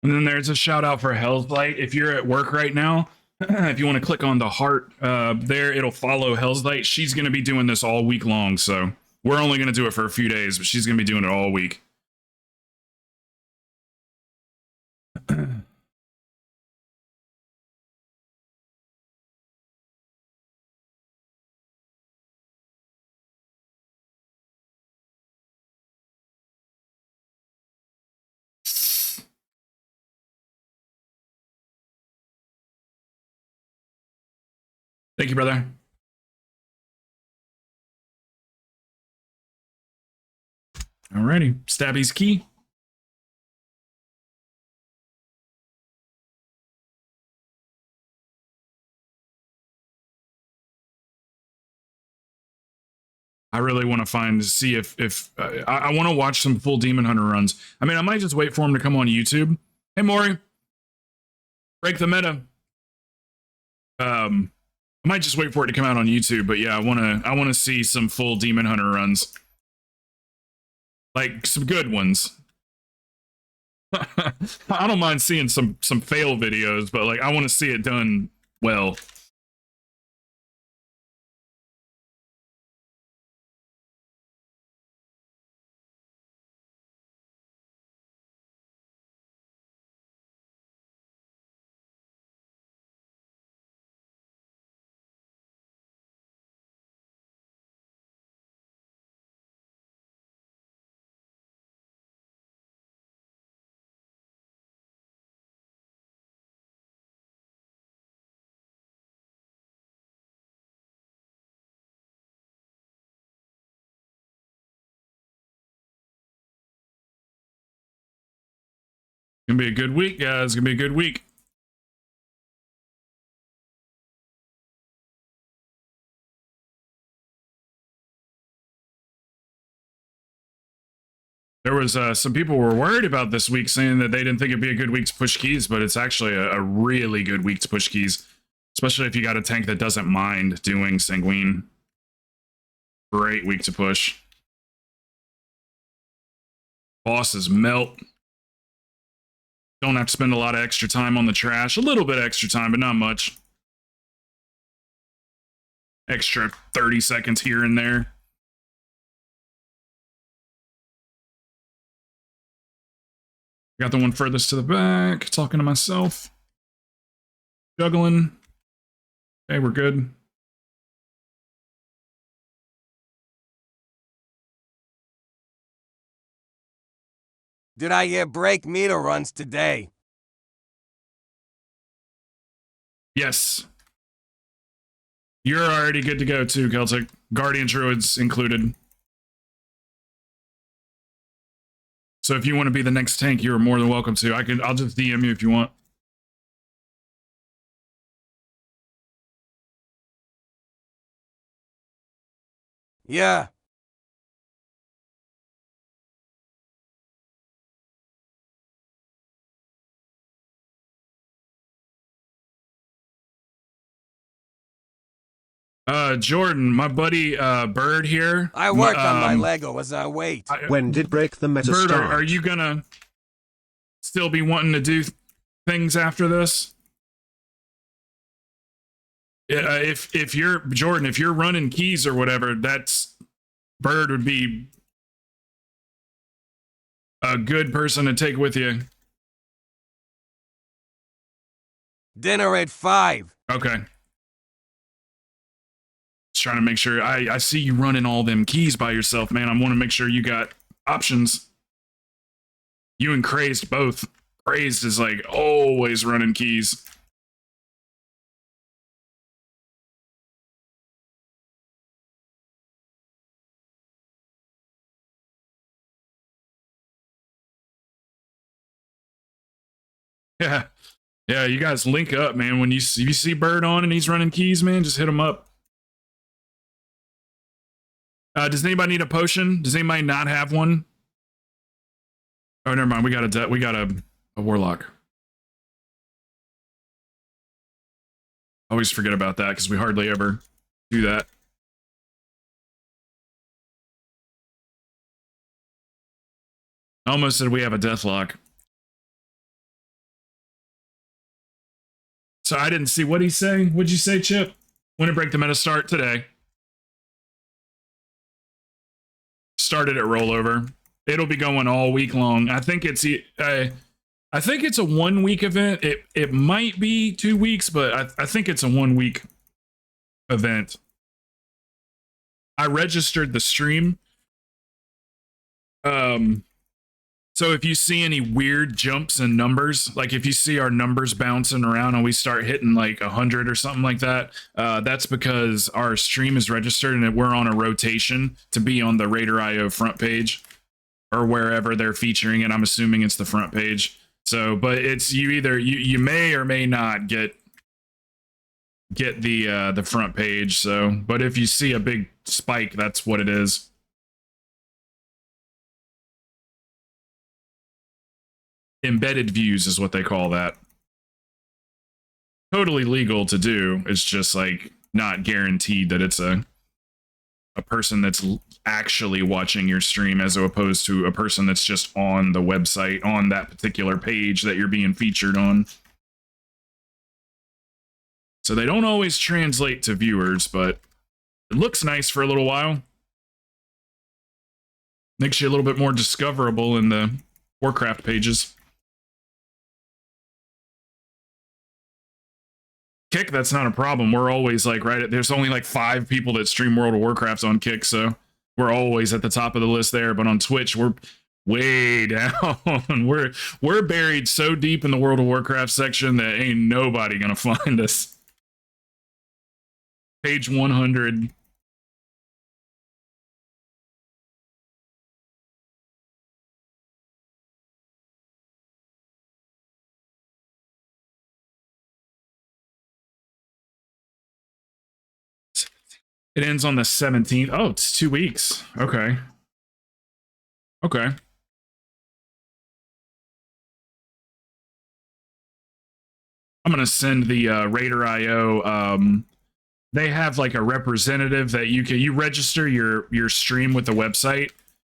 And then there's a shout out for Hell's Light. If you're at work right now, if you want to click on the heart there, it'll follow Hell's Light. She's going to be doing this all week long. So we're only going to do it for a few days, but she's going to be doing it all week. Thank you, brother. Alrighty, Stabby's key. I really want to see if I want to watch some full Demon Hunter runs. I mean, I might just wait for him to come on YouTube. Hey, Maury, break the meta. I might just wait for it to come out on YouTube, but yeah, I want to see some full Demon Hunter runs, like some good ones. I don't mind seeing some fail videos, but like I want to see it done well. Gonna be a good week, guys. Gonna be a good week. There was some people were worried about this week, saying that they didn't think it'd be a good week to push keys, but it's actually a really good week to push keys, especially if you got a tank that doesn't mind doing Sanguine. Great week to push. Bosses melt. Don't have to spend a lot of extra time on the trash. A little bit extra time, but not much. Extra 30 seconds here and there. Got the one furthest to the back. Talking to myself. Juggling. Okay, we're good. Did I hear break meter runs today? Yes. You're already good to go too, Celtic. Guardian Druids included. So if you want to be the next tank, you're more than welcome to. I'll just DM you if you want. Yeah. Jordan, my buddy Bird here. I worked on my Lego as I wait. When did break the meta Bird, start? are you gonna still be wanting to do things after this? If you're Jordan, if you're running keys or whatever, that's Bird would be a good person to take with you. Dinner at 5. Okay. Just trying to make sure. I see you running all them keys by yourself, man. I want to make sure you got options. You and Crazed both. Crazed is like always running keys. Yeah. Yeah, you guys link up, man. When you see Bird on and he's running keys, man, just hit him up. Does anybody need a potion? Does anybody not have one? Oh, never mind. We got a warlock. I always forget about that because we hardly ever do that. I almost said we have a deathlock. So I didn't see what he say. What'd you say, Chip? When did break the meta start? Today. Started at rollover. It'll be going all week long. I think it's a 1 week event. It might be 2 weeks, but I think it's a 1 week event. I registered the stream. So if you see any weird jumps in numbers, like if you see our numbers bouncing around and we start hitting like 100 or something like that, that's because our stream is registered and we're on a rotation to be on the Raider.io front page or wherever they're featuring it. I'm assuming it's the front page. So, but it's you may or may not get the front page. So, but if you see a big spike, that's what it is. Embedded views is what they call that. Totally legal to do. It's just like not guaranteed that it's a person that's actually watching your stream as opposed to a person that's just on the website on that particular page that you're being featured on. So they don't always translate to viewers, but it looks nice for a little while. Makes you a little bit more discoverable in the Warcraft pages. Kick, that's not a problem. We're always like there's only like 5 people that stream World of Warcraft on Kick, so we're always at the top of the list there. But on Twitch, we're way down. we're buried so deep in the World of Warcraft section that ain't nobody gonna find us. Page 100. It ends on the 17th. Oh, it's 2 weeks. Okay. Okay. I'm going to send the Raider.io. They have like a representative that you register your stream with the website.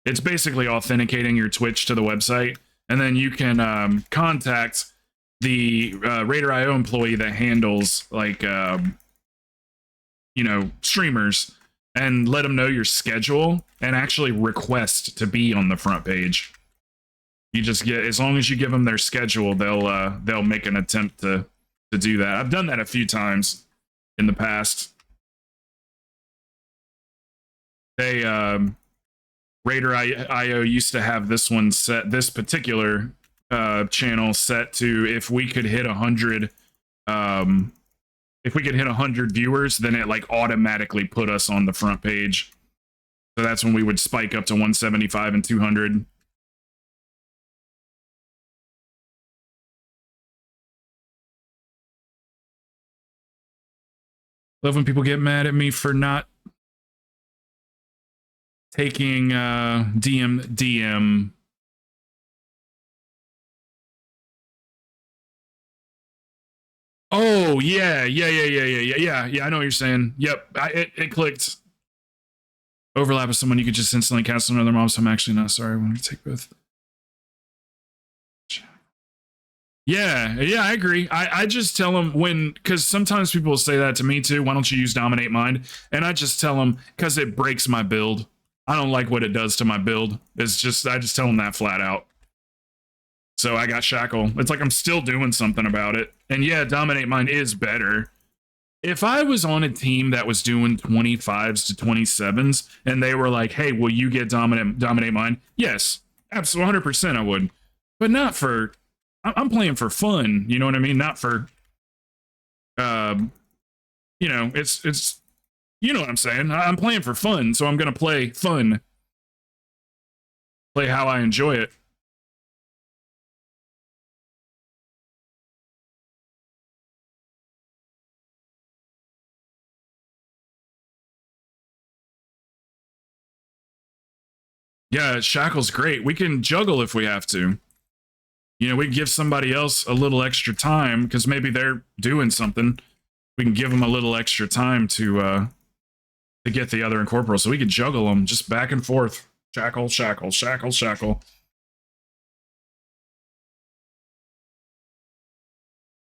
It's basically authenticating your Twitch to the website. And then you can contact the Raider.io employee that handles like, streamers and let them know your schedule and actually request to be on the front page. You just get, as long as you give them their schedule, they'll make an attempt to do that. I've done that a few times in the past. They Raider.io used to have this one set, this particular channel set to if we could hit 100 if we could hit 100 viewers, then it like automatically put us on the front page. So that's when we would spike up to 175 and 200. Love when people get mad at me for not taking DM. Oh, yeah. I know what you're saying. Yep, it clicked. Overlap with someone you could just instantly cancel another mom, so I'm actually not sorry. I want to take both. Yeah, I agree. I just tell them because sometimes people will say that to me too. Why don't you use Dominate Mind? And I just tell them because it breaks my build. I don't like what it does to my build. It's just, I just tell them that flat out. So I got Shackle. It's like I'm still doing something about it. And yeah, Dominate Mind is better. If I was on a team that was doing 25s to 27s and they were like, hey, will you get Dominate Mind? Yes, absolutely 100% I would. But not for, I'm playing for fun. You know what I mean? Not for, it's, you know what I'm saying? I'm playing for fun. So I'm going to play fun. Play how I enjoy it. Yeah, Shackle's great. We can juggle if we have to. You know, we can give somebody else a little extra time because maybe they're doing something. We can give them a little extra time to get the other incorporeal. So we can juggle them just back and forth. Shackle, shackle, shackle, shackle.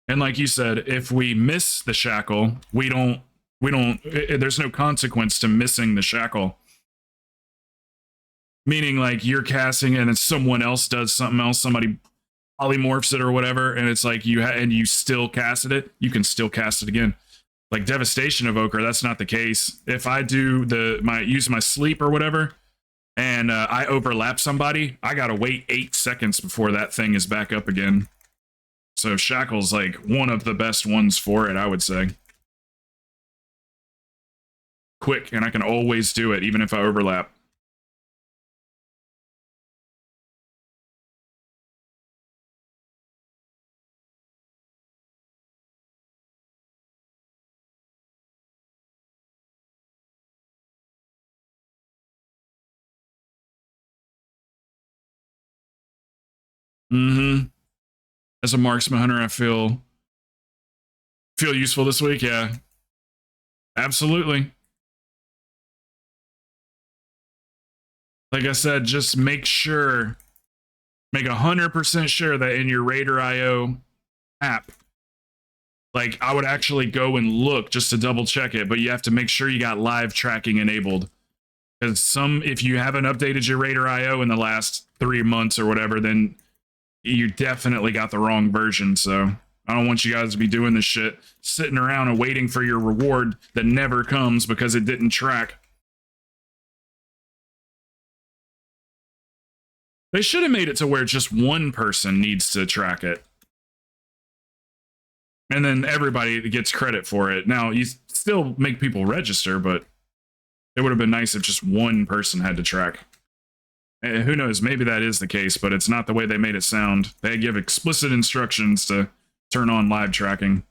And like you said, if we miss the shackle, there's no consequence to missing the shackle. Meaning like you're casting and then someone else does something else, somebody polymorphs it or whatever, and it's like you still casted it, you can still cast it again. Like Devastation Evoker, that's not the case. If I do use my sleep or whatever, and I overlap somebody, I gotta wait 8 seconds before that thing is back up again. So Shackle's like one of the best ones for it, I would say. Quick, and I can always do it, even if I overlap. Mm-hmm. As a marksman hunter, I feel useful this week. Yeah, absolutely. Like I said, just make 100% sure that in your Raider.io app, like I would actually go and look just to double check it, but you have to make sure you got live tracking enabled. Because if you haven't updated your Raider.io in the last 3 months or whatever, then you definitely got the wrong version. So I don't want you guys to be doing this shit, sitting around and waiting for your reward that never comes because it didn't track. They should have made it to where just one person needs to track it. And then everybody gets credit for it. Now, you still make people register, but it would have been nice if just one person had to track. And who knows, maybe that is the case, but it's not the way they made it sound. They give explicit instructions to turn on live tracking.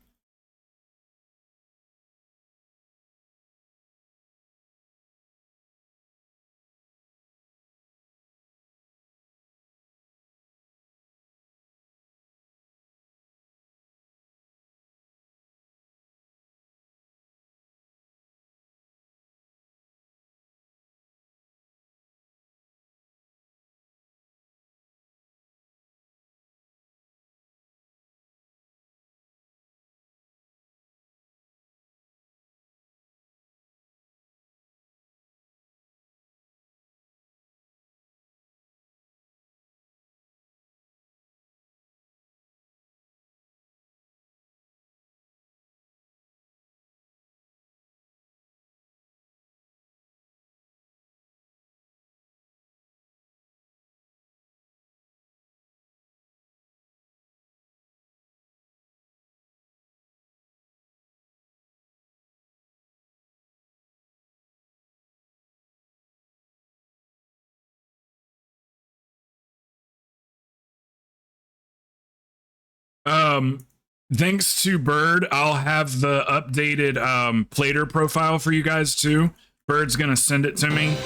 Thanks to Bird, I'll have the updated plater profile for you guys too. Bird's gonna send it to me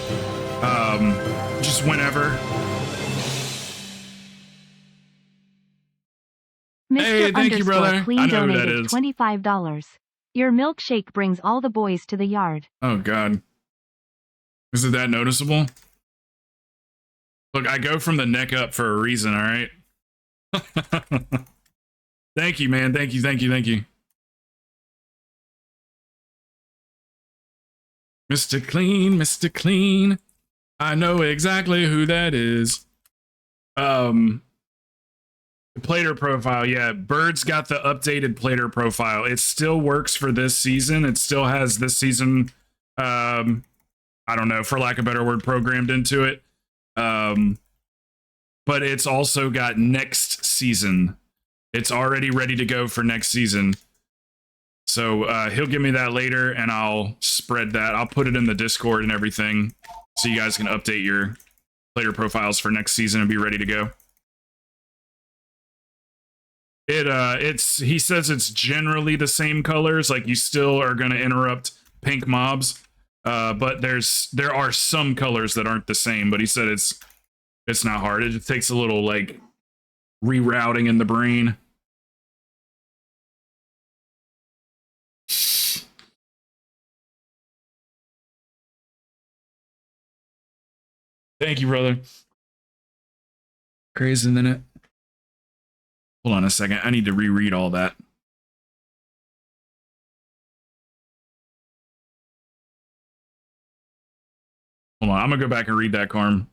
just whenever. Mr. Hey, thank you, brother. Clean I know who that donated is. $25. Your milkshake brings all the boys to the yard. Oh God, is it that noticeable? Look, I go from the neck up for a reason, all right? Thank you, man. Thank you. Mr. Clean, Mr. Clean. I know exactly who that is. The plater profile, yeah. Bird's got the updated plater profile. It still works for this season. It still has this season, I don't know, for lack of a better word, programmed into it. But it's also got next season. It's already ready to go for next season. So he'll give me that later, and I'll spread that. I'll put it in the Discord and everything, so you guys can update your player profiles for next season and be ready to go. He says it's generally the same colors. Like, you still are going to interrupt pink mobs, but there are some colors that aren't the same. But he said it's not hard. It just takes a little like rerouting in the brain. Thank you, brother. Crazy, isn't it? Hold on a second. I need to reread all that. Hold on. I'm going to go back and read that, Carm.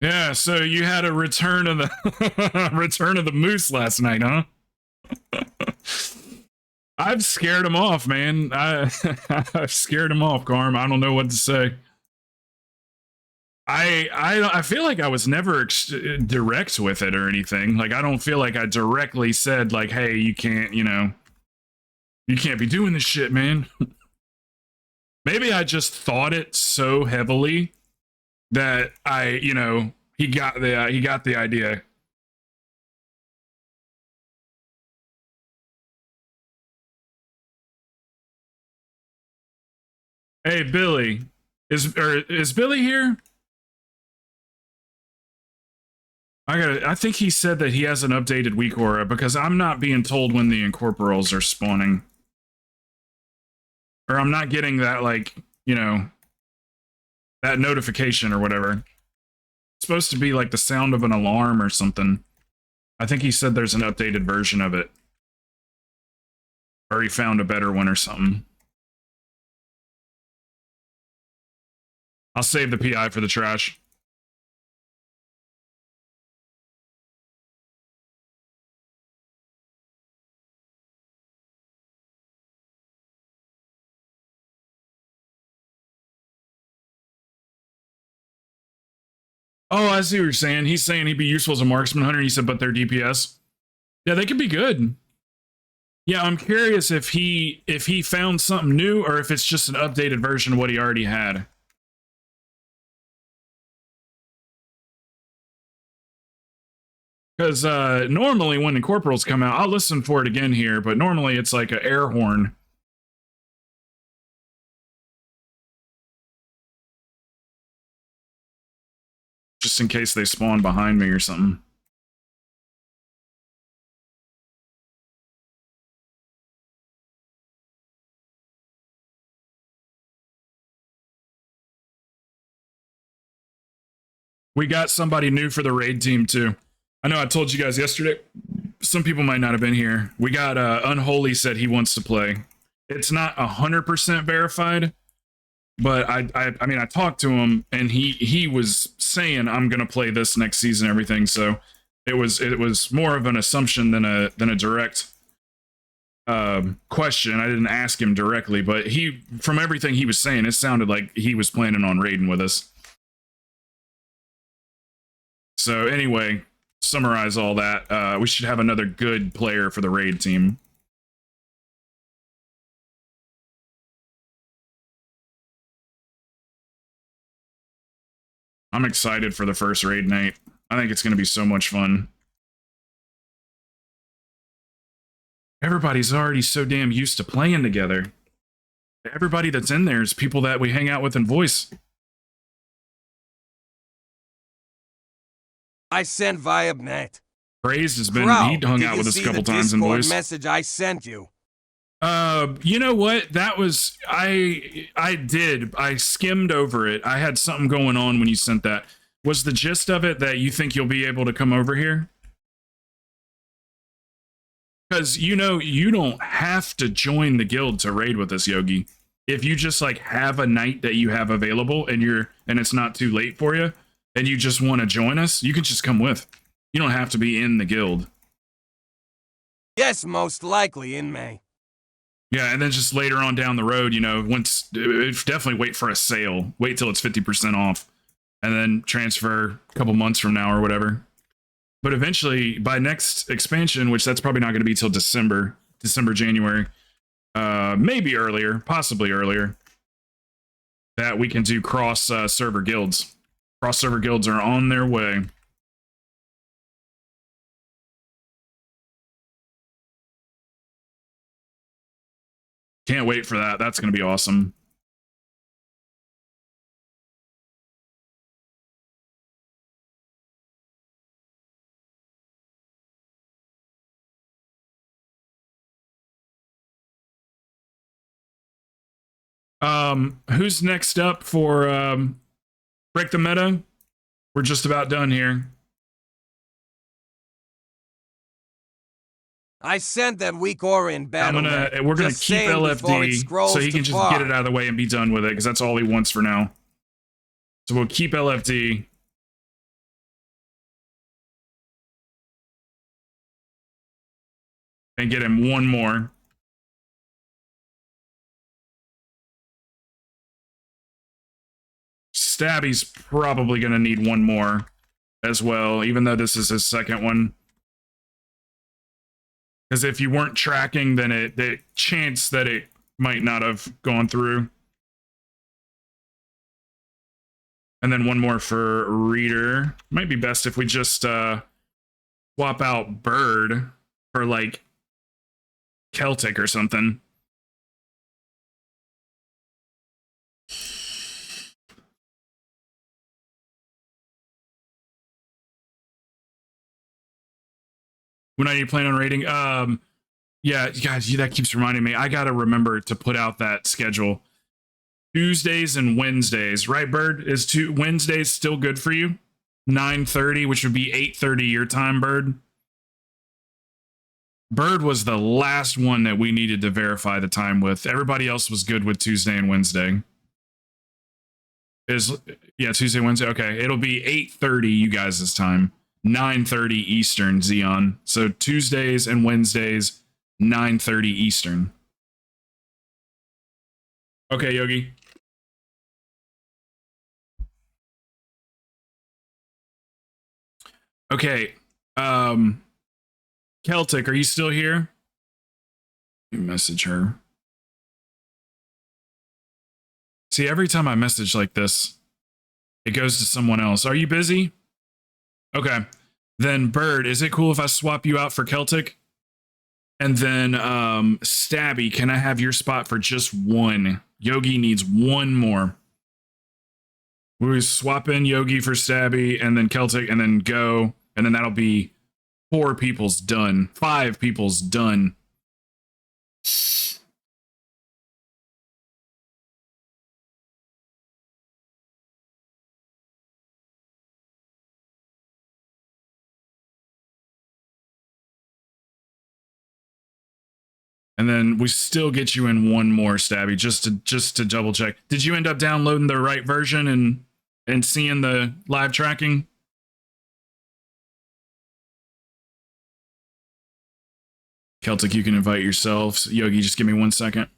Yeah, so you had a return of the return of the moose last night, huh? I've scared him off, man. I've scared him off, Carm. I don't know what to say. I feel like I was never direct with it or anything. Like, I don't feel like I directly said, like, hey, you can't, you know, you can't be doing this shit, man. Maybe I just thought it so heavily that you know, he got the idea. Hey, Billy, is Billy here? I think he said that he has an updated week aura because I'm not being told when the incorporals are spawning. Or I'm not getting that, like, you know, that notification or whatever. It's supposed to be like the sound of an alarm or something. I think he said there's an updated version of it. Or he found a better one or something. I'll save the PI for the trash. Oh, I see what you're saying. He's saying he'd be useful as a marksman hunter. He said, but they're DPS. Yeah, they could be good. Yeah, I'm curious if he found something new or if it's just an updated version of what he already had. Because normally when the corporals come out, I'll listen for it again here, but normally it's like an air horn. Just in case they spawn behind me or something. We got somebody new for the raid team too. I know I told you guys yesterday. Some people might not have been here. We got Unholy said he wants to play. It's not 100% verified, but I mean I talked to him and he was saying I'm gonna play this next season and everything. So it was more of an assumption than a direct question. I didn't ask him directly, but from everything he was saying, it sounded like he was planning on raiding with us. So anyway, summarize all that. We should have another good player for the raid team. I'm excited for the first raid night. I think it's going to be so much fun. Everybody's already so damn used to playing together. Everybody that's in there is people that we hang out with in voice. I sent via net. Praised has been, Crow, he hung out with us a couple times in voice. Message I sent you. You know what? That was, I skimmed over it. I had something going on when you sent that. Was the gist of it that you think you'll be able to come over here? Because, you know, you don't have to join the guild to raid with us, Yogi. If you just like have a night that you have available and it's not too late for you and you just want to join us, you can just come with. You don't have to be in the guild. Yes, most likely in May. Yeah, and then just later on down the road, you know, definitely wait for a sale. Wait till it's 50% off. And then transfer a couple months from now or whatever. But eventually, by next expansion, which that's probably not going to be till December, January, maybe earlier, possibly earlier, that we can do cross-server guilds. Cross-server guilds are on their way. Can't wait for that. That's going to be awesome. Who's next up for Break the Meta? We're just about done here. I sent that weak aura in battle. We're gonna keep LFD so he can just get it out of the way and be done with it, because that's all he wants for now. So we'll keep LFD. And get him one more. Stabby's probably going to need one more as well, even though this is his second one. Because if you weren't tracking, then the chance that it might not have gone through. And then one more for Reader. Might be best if we just swap out Bird for like Celtic or something. When are you planning on rating? Yeah, guys, that keeps reminding me. I gotta remember to put out that schedule. Tuesdays and Wednesdays, right, Bird? Is Wednesdays still good for you? 9:30, which would be 8:30 your time, Bird. Bird was the last one that we needed to verify the time with. Everybody else was good with Tuesday and Wednesday. Tuesday, Wednesday. Okay, it'll be 8:30 you guys' time. 9:30 Eastern, Xeon. So Tuesdays and Wednesdays, 9:30 Eastern. Okay, Yogi. Okay. Celtic, are you still here? Let me message her. See, every time I message like this, it goes to someone else. Are you busy? Okay. Then Bird, is it cool if I swap you out for Celtic? And then Stabby, can I have your spot for just one? Yogi needs one more. We swap in Yogi for Stabby and then Celtic and then go. And then that'll be 4 people's done. 5 people's done. And then we still get you in one more, Stabby, just to double check. Did you end up downloading the right version and seeing the live tracking? Celtic, you can invite yourselves. Yogi, just give me 1 second.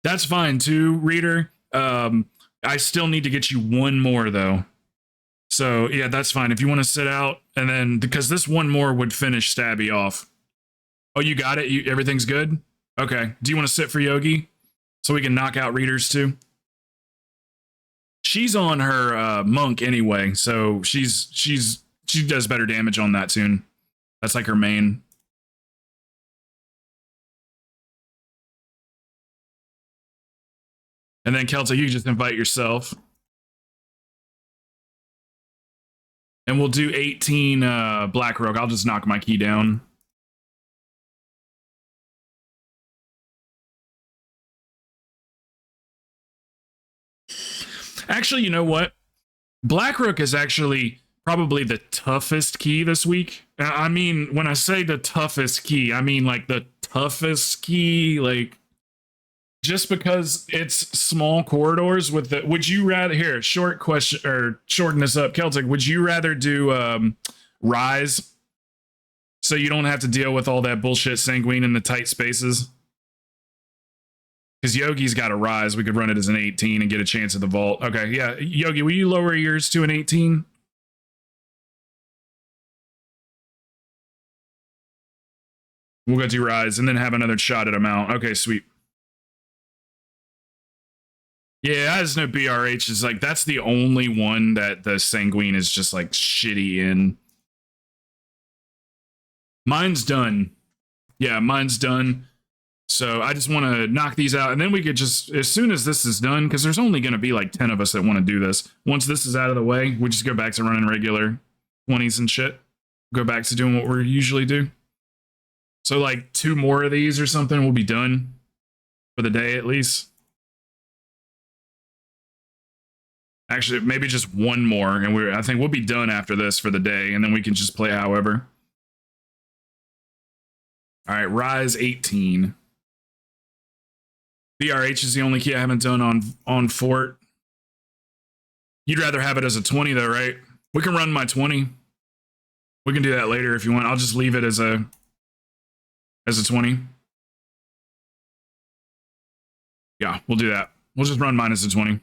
That's fine too, Reader. I still need to get you one more though. So yeah, that's fine. If you want to sit out and then, because this one more would finish Stabby off. Oh, you got it? Everything's good? Okay. Do you want to sit for Yogi? So we can knock out Readers too? She's on her monk anyway, so she does better damage on that tune. That's like her main. And then Celtic, you can just invite yourself. And we'll do 18 Black Rogue. I'll just knock my key down. Actually, you know what? Blackrook is actually probably the toughest key this week. I mean, when I say the toughest key, I mean like the toughest key, like just because it's small corridors with the, would you rather, here, short question, or shorten this up, Celtic, would you rather do Rise so you don't have to deal with all that bullshit Sanguine in the tight spaces? Because Yogi's got a Rise. We could run it as an 18 and get a chance at the vault. Okay, yeah. Yogi, will you lower yours to an 18? We'll go do Rise and then have another shot at a mount. Okay, sweet. Yeah, I just know BRH is like, that's the only one that the Sanguine is just like shitty in. Mine's done. Yeah, mine's done. So I just want to knock these out, and then we could just, as soon as this is done, because there's only going to be like 10 of us that want to do this. Once this is out of the way, we just go back to running regular 20s and shit. Go back to doing what we usually do. So like 2 more of these or something will be done for the day at least. Actually, maybe just 1 more, and I think we'll be done after this for the day, and then we can just play however. All right, Rise 18. BRH is the only key I haven't done on Fort. You'd rather have it as a 20 though, right? We can run my 20. We can do that later if you want. I'll just leave it as a 20. Yeah, we'll do that. We'll just run minus the 20. We'll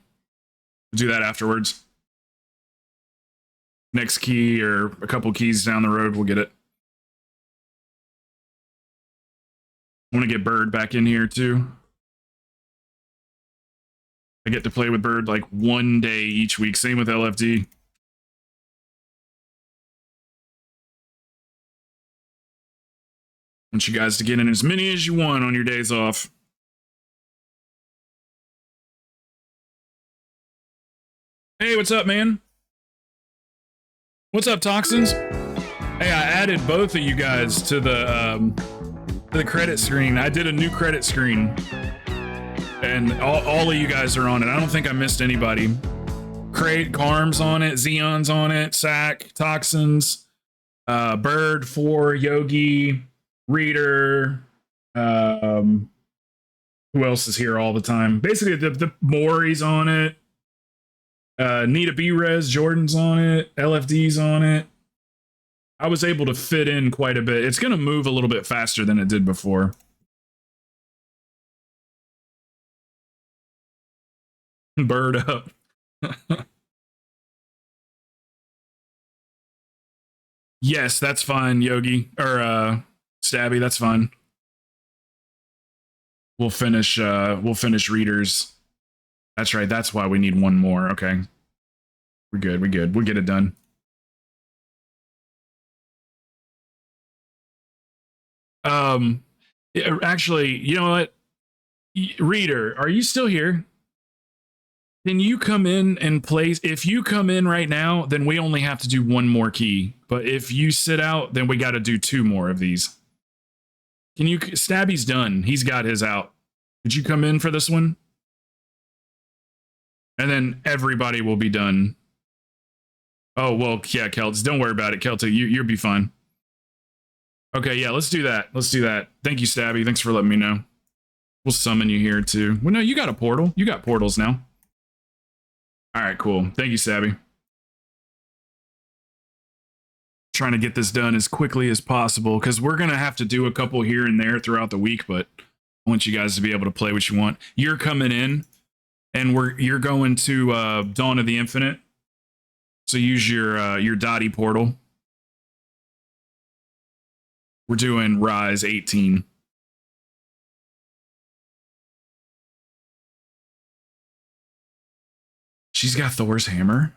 do that afterwards. Next key or a couple keys down the road, we'll get it. I want to get Bird back in here too. I get to play with Bird like one day each week. Same with LFD. I want you guys to get in as many as you want on your days off. Hey, what's up, man? What's up, Toxins? Hey, I added both of you guys to the credit screen. I did a new credit screen. And all of you guys are on it. I don't think I missed anybody. Crate, Carm's on it, Xeon's on it, Sack, Toxins, Bird, 4, Yogi, Reader. Who else is here all the time? Basically, the Maury's on it. Nita B-Res, Jordan's on it, LFD's on it. I was able to fit in quite a bit. It's going to move a little bit faster than it did before. Bird up. Yes, that's fine, Yogi. Or Stabby, that's fine. We'll finish readers. That's right, that's why we need one more. Okay. We're good, we're good. We'll get it done. Actually, you know what? Reader, are you still here? Can you come in and play? If you come in right now, then we only have to do one more key. But if you sit out, then we got to do 2 more of these. Can you? Stabby's done. He's got his out. Could you come in for this one? And then everybody will be done. Oh, well, yeah, Kelts. Don't worry about it, Kelta. You'll be fine. Okay, yeah, let's do that. Let's do that. Thank you, Stabby. Thanks for letting me know. We'll summon you here, too. Well, no, you got a portal. You got portals now. All right, cool. Thank you, Stabby. Trying to get this done as quickly as possible because we're going to have to do a couple here and there throughout the week, but I want you guys to be able to play what you want. You're coming in and you're going to Dawn of the Infinite. So use your Dottie portal. We're doing Rise 18. She's got Thor's hammer.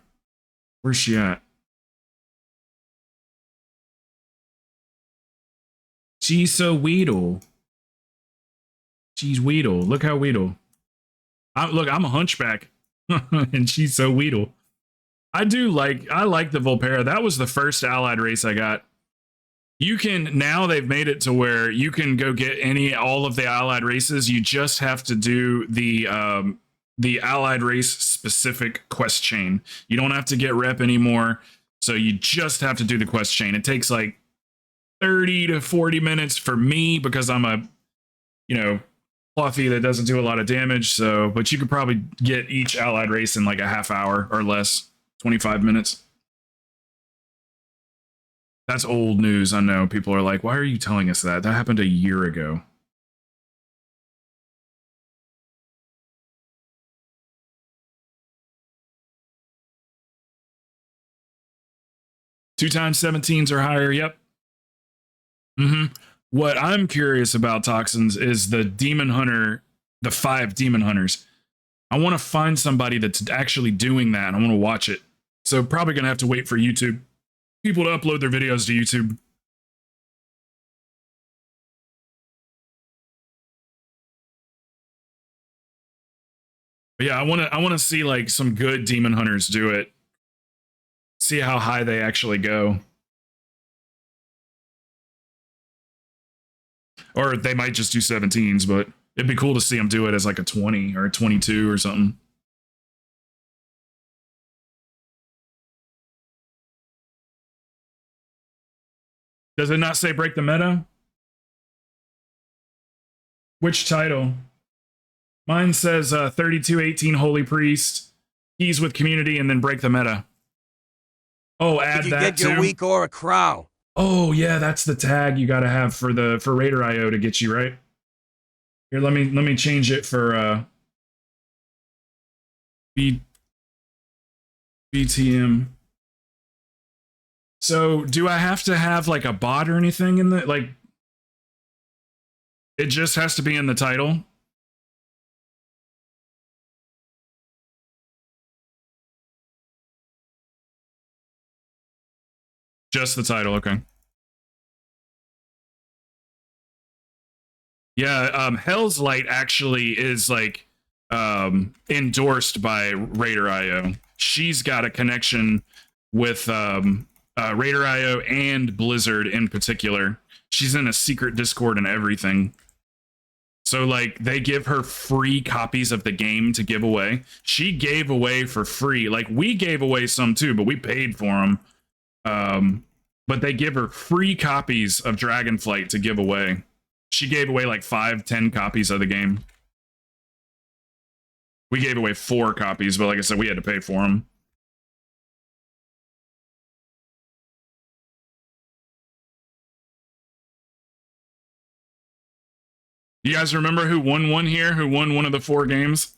Where's she at? She's so Weedle. She's Weedle. Look how Weedle. Look, I'm a hunchback. And she's so Weedle. I like the Volpera. That was the first allied race I got. You can, now they've made it to where you can go get all of the allied races. You just have to do the allied race specific quest chain. You don't have to get rep anymore. So you just have to do the quest chain. It takes like 30 to 40 minutes for me because I'm a, fluffy that doesn't do a lot of damage. So, but you could probably get each allied race in like a half hour or less, 25 minutes. That's old news. I know people are like, why are you telling us that? That happened a year ago. Two times 17s or higher. Yep. What I'm curious about, Toxins, is the Demon Hunter, the 5 Demon Hunters. I want to find somebody that's actually doing that. I want to watch it. So probably going to have to wait for YouTube. People to upload their videos to YouTube. But yeah, I want to see like some good Demon Hunters do it. See how high they actually go. Or they might just do 17s, but it'd be cool to see them do it as like a 20 or a 22 or something. Does it not say break the meta? Which title? Mine says 3218 Holy Priest, keys with community, and then break the meta. Oh, add Did you that get your too? weak aura crow? Oh yeah, that's the tag you gotta have for Raider IO to get you, right? Here, let me change it for B BTM. So do I have to have like a bot or anything in the like? It just has to be in the title. Just the title, okay. Yeah, Hell's Light actually is like endorsed by Raider.io. She's got a connection with Raider.io and Blizzard in particular. She's in a secret Discord and everything. So like they give her free copies of the game to give away. She gave away for free. Like we gave away some too, but we paid for them. But they give her free copies of Dragonflight to give away. She gave away like 5-10 copies of the game. We gave away 4 copies, but like I said, we had to pay for them. You guys remember who won one here? Who won one of the 4 games?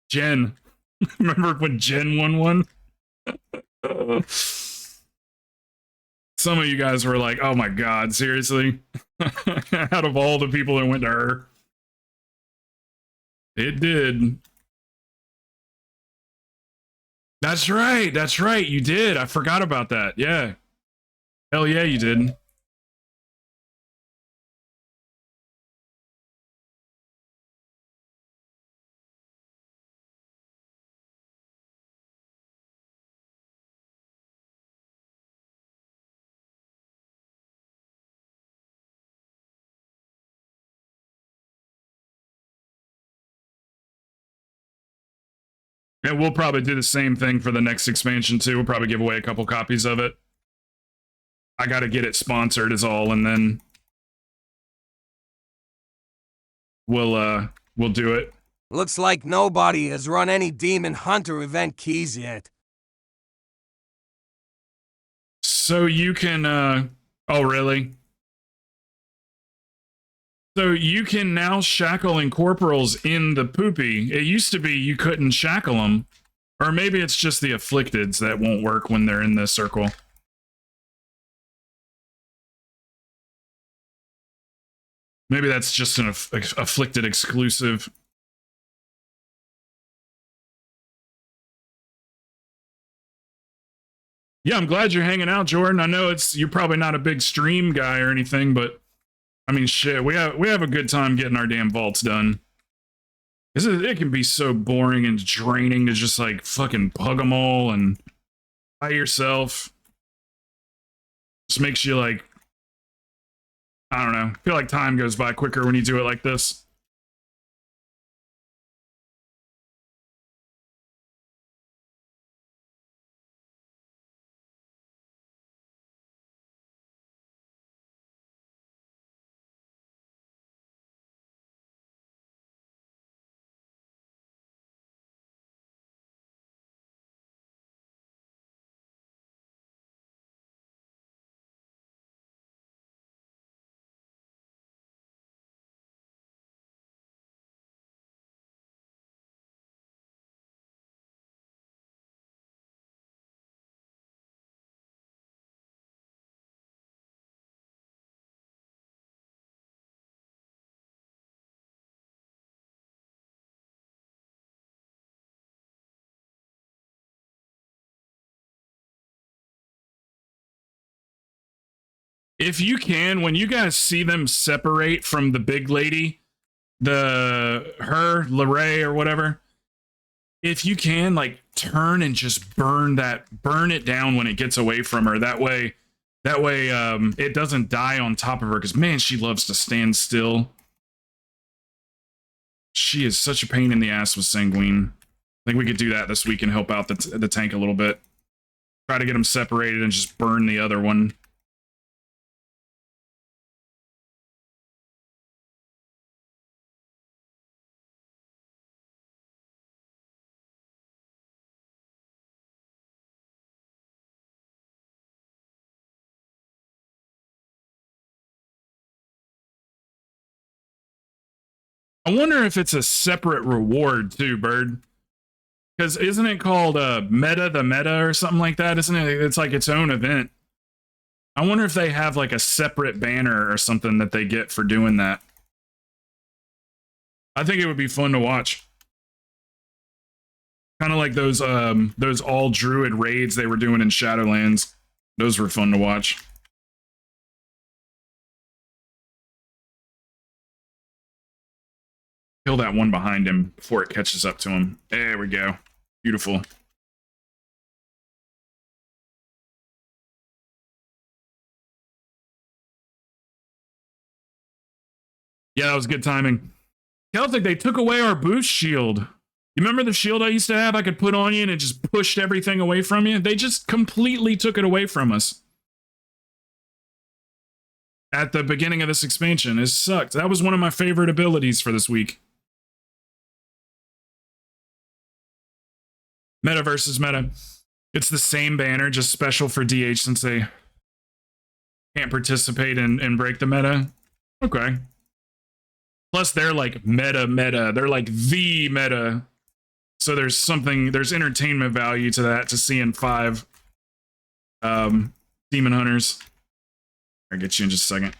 Jen. Remember when Jen won one? Some of you guys were like, oh my god, seriously? Out of all the people that went to her. It did. That's right, you did. I forgot about that, yeah. Hell yeah, you did. And we'll probably do the same thing for the next expansion too. We'll probably give away a couple copies of it. I gotta get it sponsored is all, and then we'll do it. Looks like nobody has run any Demon Hunter event keys yet. So you can oh really? So you can now shackle incorporals in the poopy. It used to be you couldn't shackle them. Or maybe it's just the afflicteds that won't work when they're in the circle. Maybe that's just an afflicted exclusive. Yeah, I'm glad you're hanging out, Jordan. I know you're probably not a big stream guy or anything, but I mean, shit, we have a good time getting our damn vaults done. It can be so boring and draining to just like fucking pug them all and by yourself. Just makes you like, I don't know, feel like time goes by quicker when you do it like this. If you can, when you guys see them separate from the big lady, Lorray or whatever, if you can, like, turn and just burn it down when it gets away from her. That way, it doesn't die on top of her, because, man, she loves to stand still. She is such a pain in the ass with Sanguine. I think we could do that this week and help out the tank a little bit. Try to get them separated and just burn the other one. I wonder if it's a separate reward too, Bird. Because isn't it called Meta the Meta or something like that? Isn't it? It's like its own event. I wonder if they have like a separate banner or something that they get for doing that. I think it would be fun to watch. Kind of like those all druid raids they were doing in Shadowlands. Those were fun to watch. Kill that one behind him before it catches up to him. There we go. Beautiful. Yeah, that was good timing. Celtic, they took away our boost shield. You remember the shield I used to have I could put on you and it just pushed everything away from you? They just completely took it away from us. At the beginning of this expansion. It sucked. That was one of my favorite abilities for this week. Meta versus meta. It's the same banner, just special for DH since they can't participate and break the meta. Okay. Plus, they're like meta. They're like the meta. So there's entertainment value to that, to seeing 5 demon hunters. I'll get you in just a second.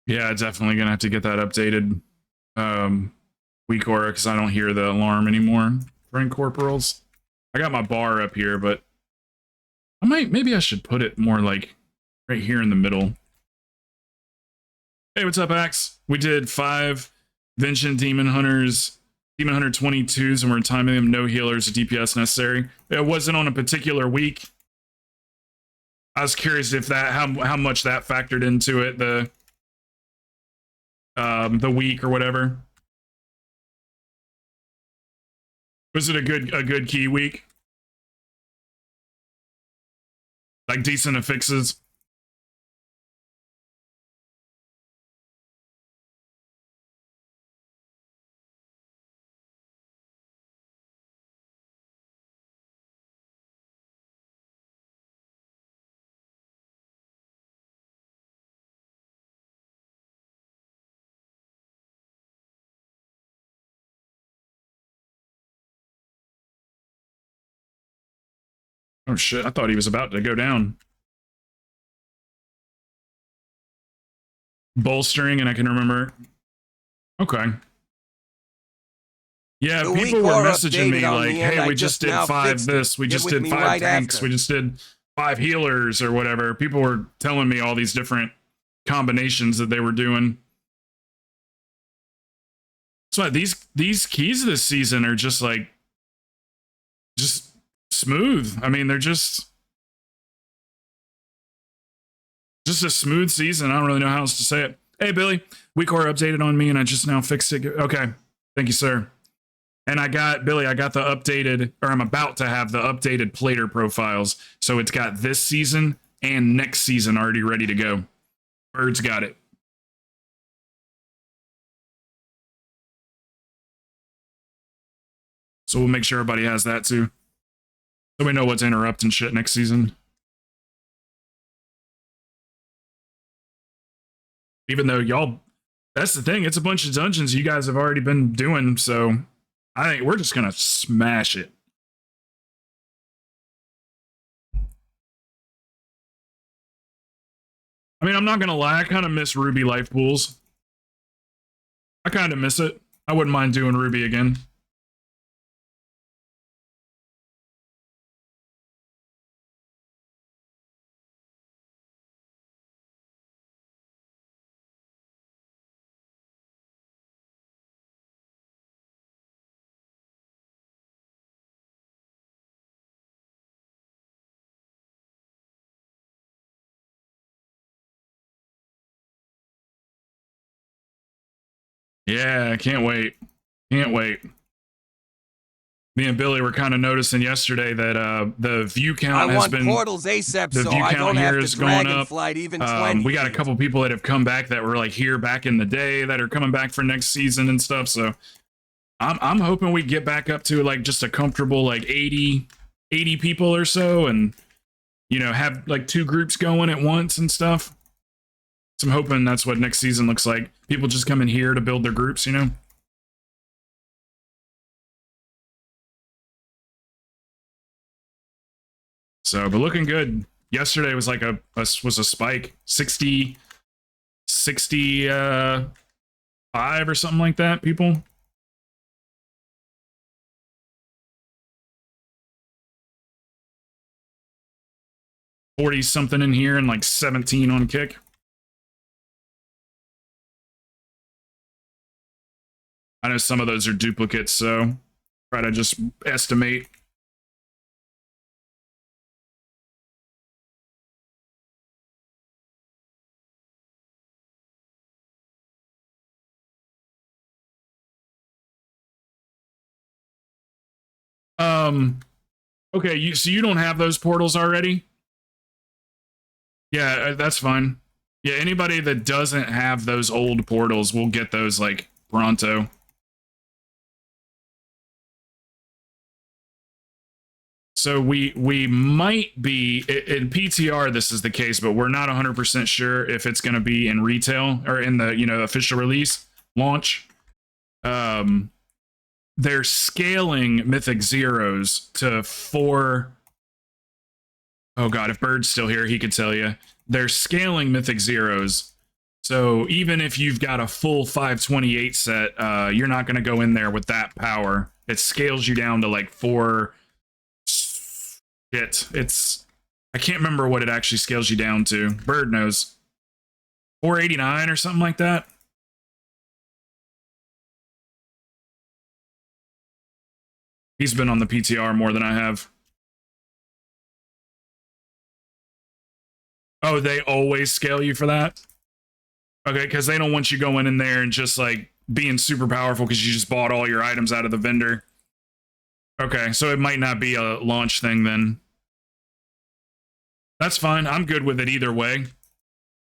Yeah, definitely gonna have to get that updated week aura because I don't hear the alarm anymore for incorporals. I got my bar up here, but maybe I should put it more like right here in the middle. Hey, what's up, Axe? We did 5 Vengeant Demon Hunters, Demon Hunter 22s, and we're timing them no healers or DPS necessary. It wasn't on a particular week. I was curious if that how much that factored into it, the week or whatever. Was it a good key week? Like decent affixes? Oh shit, I thought he was about to go down. Bolstering, and I can remember. Okay. Yeah, The people week were aura messaging me updated on like, the end. hey, I we just did now 5 fixed it. this, we Get just with did me 5 right tanks, after. we just did 5 healers or whatever. People were telling me all these different combinations that they were doing. So these keys this season are just like smooth. I mean, they're just a smooth season. I don't really know how else to say it. Hey, Billy, week aura updated on me, and I just now fixed it. Okay, thank you, sir. And I got the updated, or I'm about to have the updated plater profiles. So it's got this season and next season already ready to go. Bird's got it. So we'll make sure everybody has that too. So we know what to interrupt and shit next season. Even though y'all, that's the thing, it's a bunch of dungeons you guys have already been doing, so I think we're just gonna smash it. I mean, I'm not gonna lie, I kind of miss Ruby life pools. I kind of miss it. I wouldn't mind doing Ruby again. Yeah, can't wait. Can't wait. Me and Billy were kind of noticing yesterday that the view count has been portals ASAP, the so view I count don't have here to is going drag and up. flight even 20 We got a feet. couple people that have come back that were like here back in the day that are coming back for next season and stuff. So I'm hoping we get back up to like just a comfortable like 80 people or so, and you know, have like 2 groups going at once and stuff. So I'm hoping that's what next season looks like. People just come in here to build their groups, you know. So, but looking good. Yesterday was like a spike, 65 or something like that, people. $40 something in here and like 17 on kick. I know some of those are duplicates, so try to just estimate. Okay, so you don't have those portals already? Yeah, that's fine. Yeah, anybody that doesn't have those old portals will get those like pronto. So we might be in PTR. This is the case, but we're not 100% sure if it's going to be in retail or in the official release launch. They're scaling Mythic Zeros to 4. Oh god, if Bird's still here, he could tell you. They're scaling Mythic Zeros. So even if you've got a full 528 set, you're not going to go in there with that power. It scales you down to like 4. It's I can't remember what it actually scales you down to. Bird knows. 489 or something like that. He's been on the PTR more than I have. Oh, they always scale you for that? Okay, because they don't want you going in there and just like being super powerful because you just bought all your items out of the vendor. Okay, so it might not be a launch thing then. That's fine. I'm good with it either way.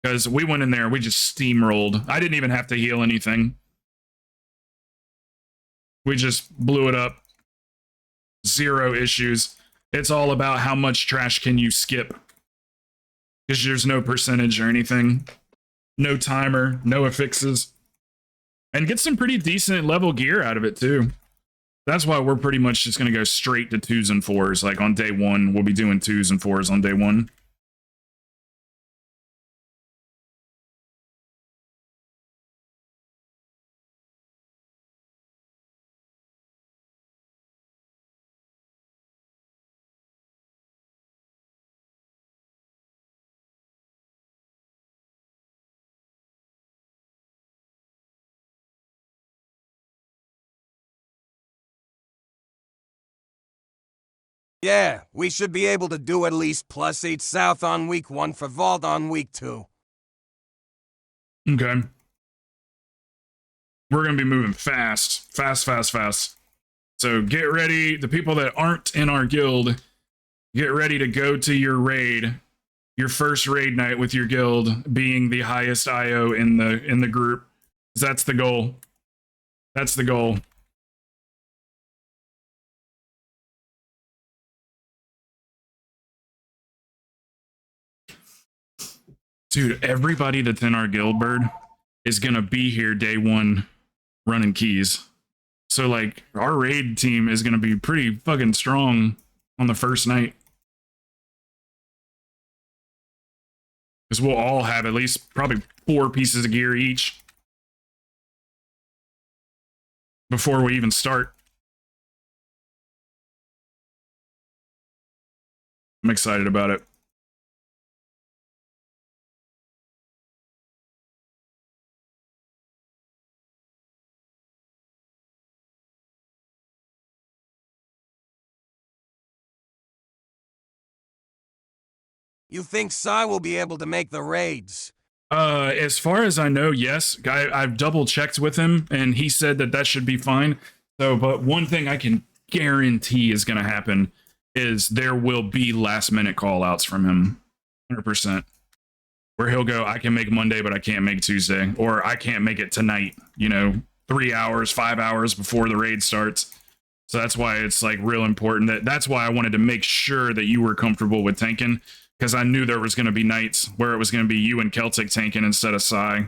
Because we went in there, we just steamrolled. I didn't even have to heal anything. We just blew it up. 0 issues. It's all about how much trash can you skip. Because there's no percentage or anything. No timer, no affixes. And get some pretty decent level gear out of it too. That's why we're pretty much just going to go straight to 2s and 4s. Like on day 1, we'll be doing 2s and 4s on day 1. Yeah, we should be able to do at least +8 south on week 1 for Vault on week 2. Okay. We're going to be moving fast. Fast. So get ready. The people that aren't in our guild, get ready to go to your raid. Your first raid night with your guild being the highest IO in the group. That's the goal. That's the goal. Dude, everybody that's in our guild, Bird, is going to be here day 1 running keys. So, like, our raid team is going to be pretty fucking strong on the first night. Because we'll all have at least probably 4 pieces of gear each before we even start. I'm excited about it. You think Sai will be able to make the raids? As far as I know, yes. I've double checked with him, and he said that that should be fine. So, but one thing I can guarantee is going to happen is there will be last minute call outs from him, 100%. Where he'll go, I can make Monday, but I can't make Tuesday, or I can't make it tonight. 3 hours, 5 hours before the raid starts. So that's why it's like real important that's why I wanted to make sure that you were comfortable with tanking. Because I knew there was going to be nights where it was going to be you and Celtic tanking instead of Psy.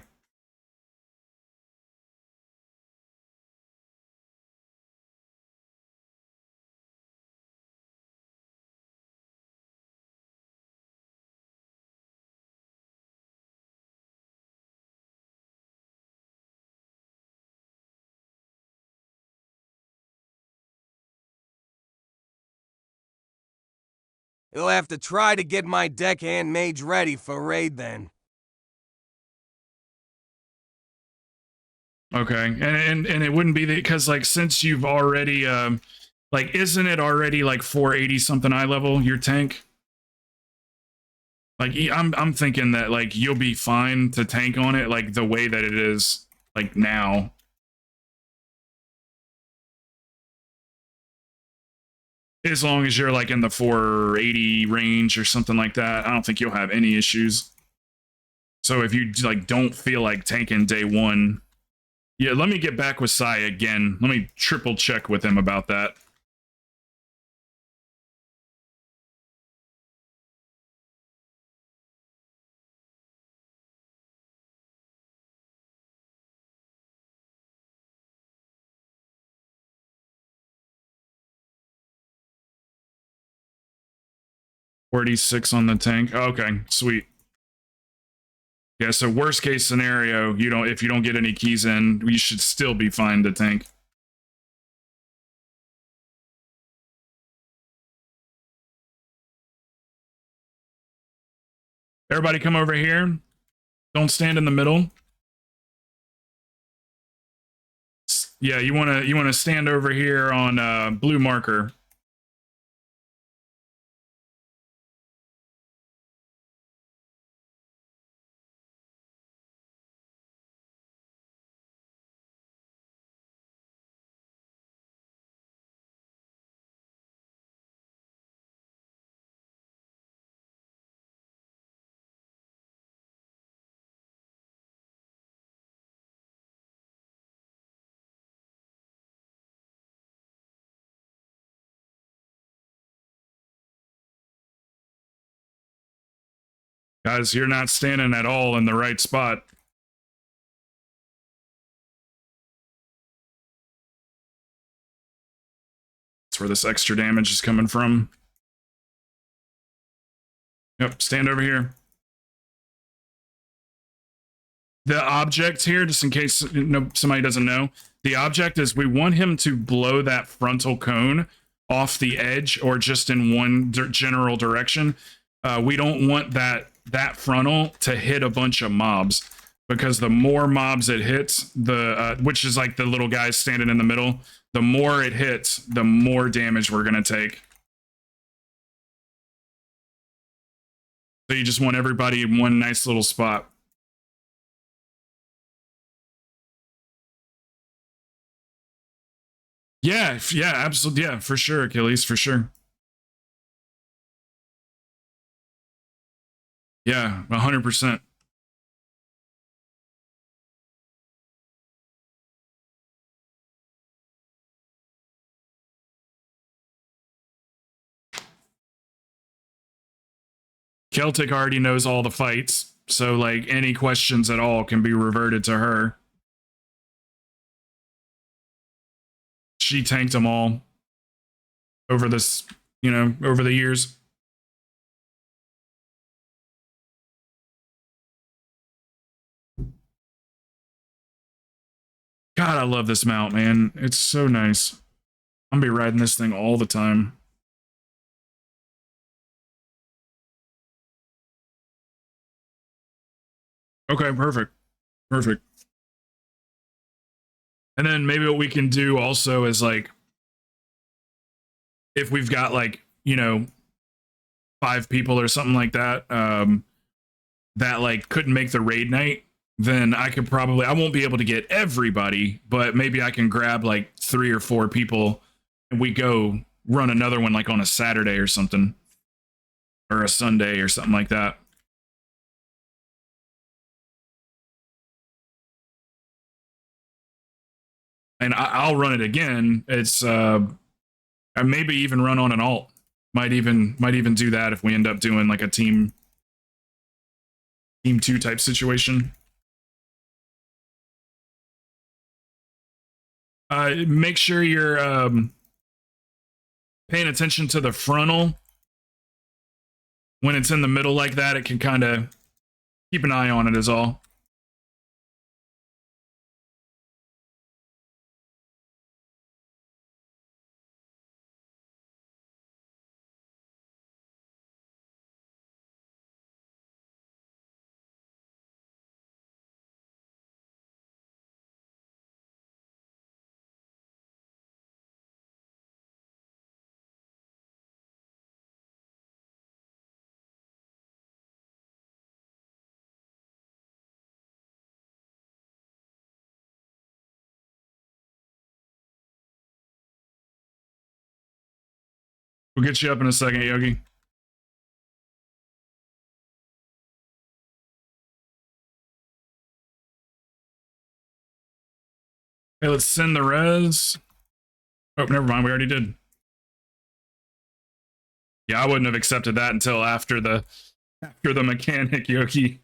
You'll have to try to get my deckhand mage ready for raid then. Okay, and it wouldn't be because like since you've already like isn't it already like 480 something eye level your tank? Like I'm thinking that like you'll be fine to tank on it like the way that it is like now. As long as you're like in the 480 range or something like that, I don't think you'll have any issues. So if you like don't feel like tanking day one, yeah, let me get back with Sai again. Let me triple check with him about that. $46 on the tank. Okay, sweet. Yeah, so worst case scenario, if you don't get any keys in, you should still be fine to tank. Everybody come over here. Don't stand in the middle. Yeah, you wanna stand over here on blue marker. Guys, you're not standing at all in the right spot. That's where this extra damage is coming from. Yep, stand over here. The object here, just in case somebody doesn't know, the object is we want him to blow that frontal cone off the edge or just in one general direction. We don't want that frontal to hit a bunch of mobs, because the more mobs it hits, which is like the little guys standing in the middle, the more it hits, the more damage we're going to take. So you just want everybody in one nice little spot. Yeah, absolutely. Yeah, for sure, Achilles, for sure. Yeah, 100%. Celtic already knows all the fights, so like any questions at all can be reverted to her. She tanked them all over this, over the years. God, I love this mount, man. It's so nice. I'm gonna be riding this thing all the time. Okay, perfect. Perfect. And then maybe what we can do also is like, if we've got like, 5 people or something like that, that like couldn't make the raid night, then I won't be able to get everybody, but maybe I can grab like 3 or 4 people and we go run another one like on a Saturday or something, or a Sunday or something like that. And I'll run it again. It's I maybe even run on an alt. Might even do that if we end up doing like a team 2 type situation. Make sure you're paying attention to the frontal. When it's in the middle like that, it can kind of keep an eye on it is all. We'll get you up in a second, Yogi. Hey, let's send the res. Oh, never mind. We already did. Yeah, I wouldn't have accepted that until after the mechanic, Yogi.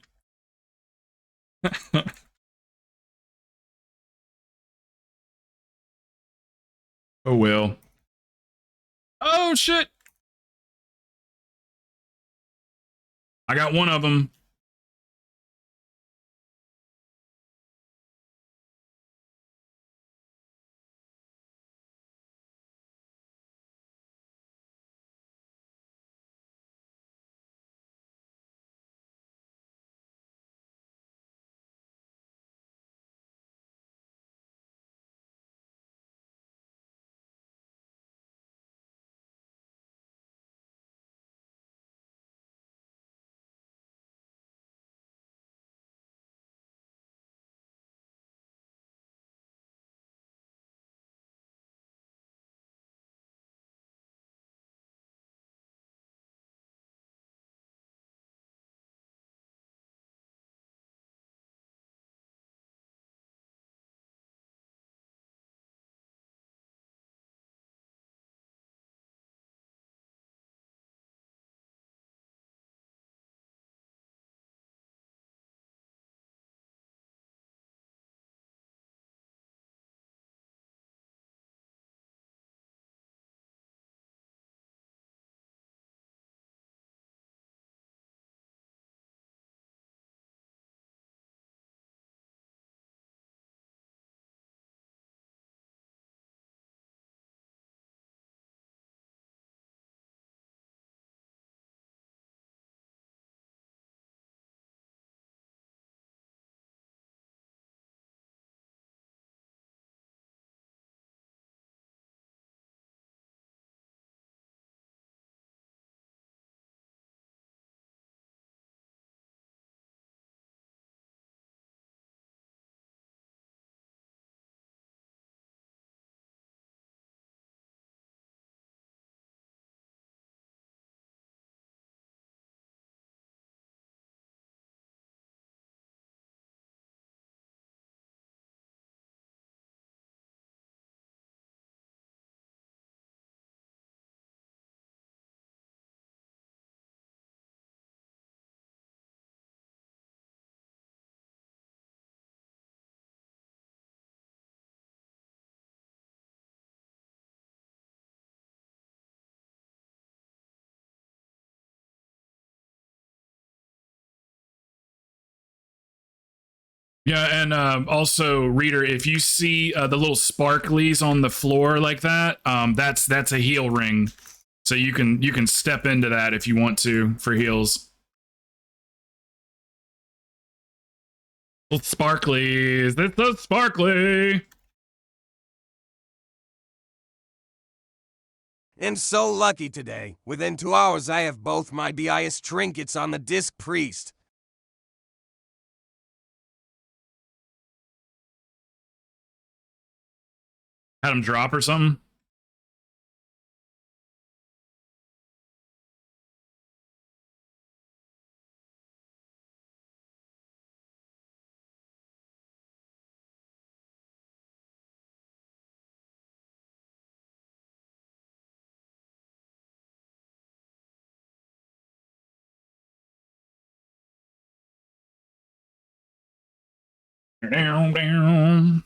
Oh, well. Oh, shit. I got one of them. Yeah, and also, reader, if you see the little sparklies on the floor like that, that's a heal ring. So you can step into that if you want to for heals. Little sparklies. It's so sparkly. I'm so lucky today. Within 2 hours, I have both my BIS trinkets on the Disc Priest. Had him drop or something. Down, down.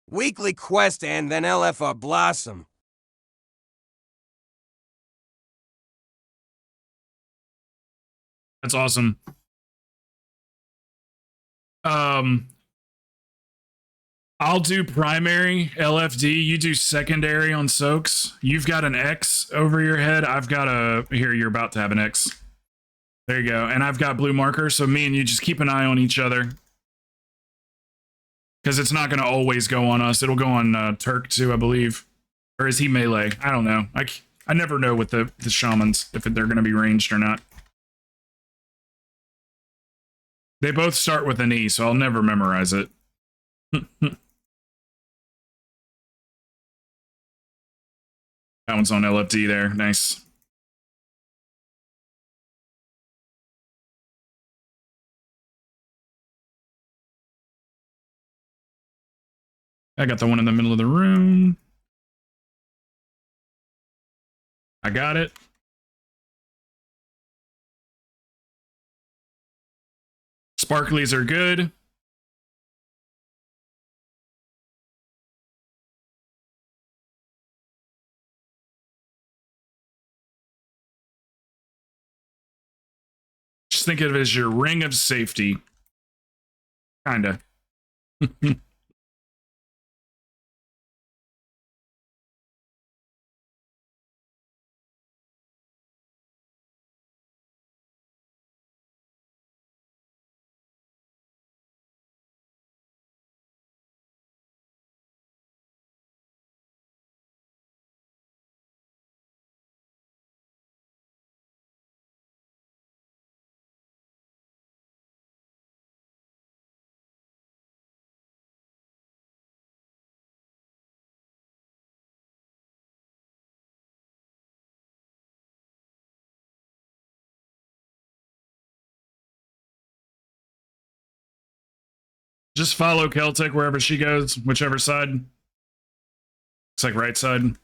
Weekly quest and then LFR Blossom. That's awesome. I'll do primary LFD. You do secondary on soaks. You've got an X over your head. I've got a here. You're about to have an X. There you go. And I've got blue marker. So me and you just keep an eye on each other, because it's not going to always go on us. It'll go on Turk too, I believe, or is he melee? I don't know. I never know with the shamans if they're going to be ranged or not. They both start with an E, so I'll never memorize it. That one's on LFD there. Nice. I got the one in the middle of the room. I got it. Sparklies are good. Just think of it as your ring of safety. Kinda. Just follow Celtic wherever she goes, whichever side. It's like right side.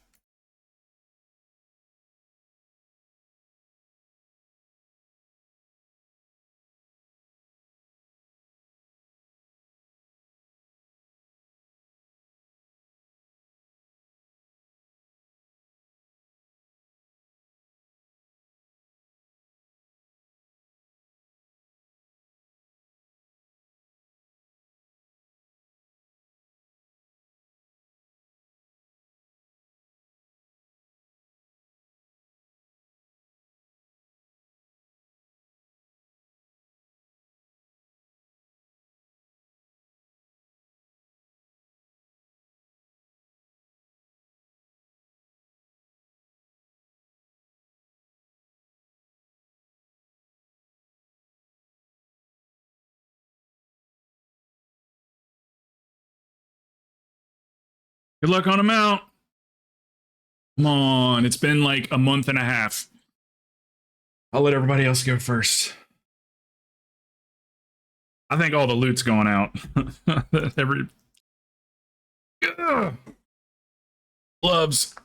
Good luck on a mount. Come on. It's been like a month and a half. I'll let everybody else go first. I think all the loot's going out. Ugh. Gloves.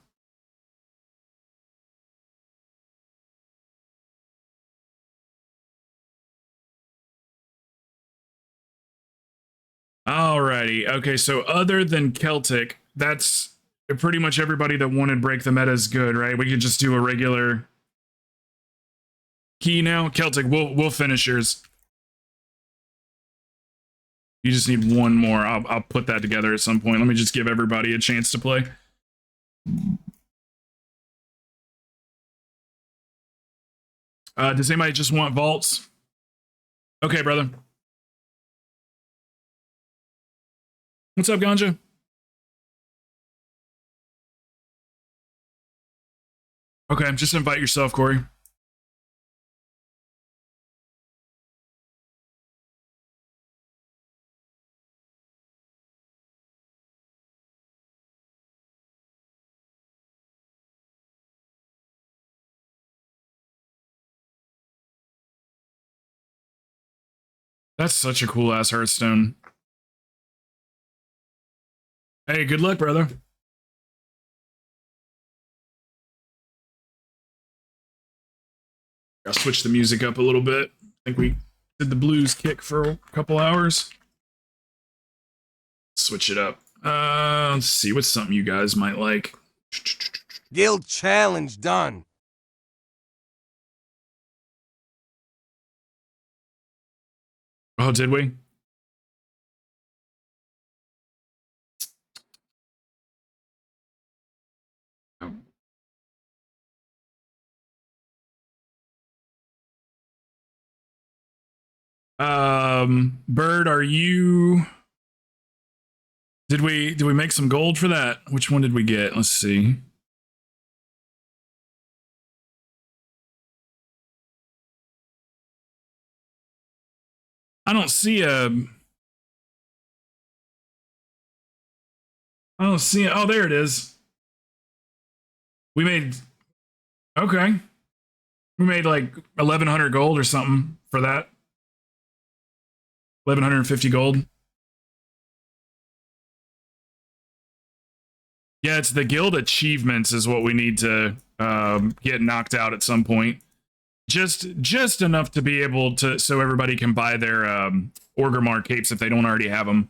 Alrighty. Okay, so other than Celtic, that's pretty much everybody that wanted Break the Meta is good, right? We could just do a regular key now? Celtic, we'll finish yours. You just need one more. I'll put that together at some point. Let me just give everybody a chance to play. Does anybody just want vaults? Okay, brother. What's up, Ganja? Okay, just invite yourself, Corey. That's such a cool ass Hearthstone. Hey, good luck, brother. I'll switch the music up a little bit. I think we did the blues kick for a couple hours. Switch it up. Let's see what's something you guys might like. Guild challenge done. Oh, did we? Bird, are you... Did we make some gold for that? Which one did we get? Let's see. I don't see a... I don't see it. Oh, there it is. We made... Okay. We made like 1,100 gold or something for that. 1,150 gold. Yeah, it's the guild achievements is what we need to get knocked out at some point. Just enough to be able to, so everybody can buy their Orgrimmar capes if they don't already have them.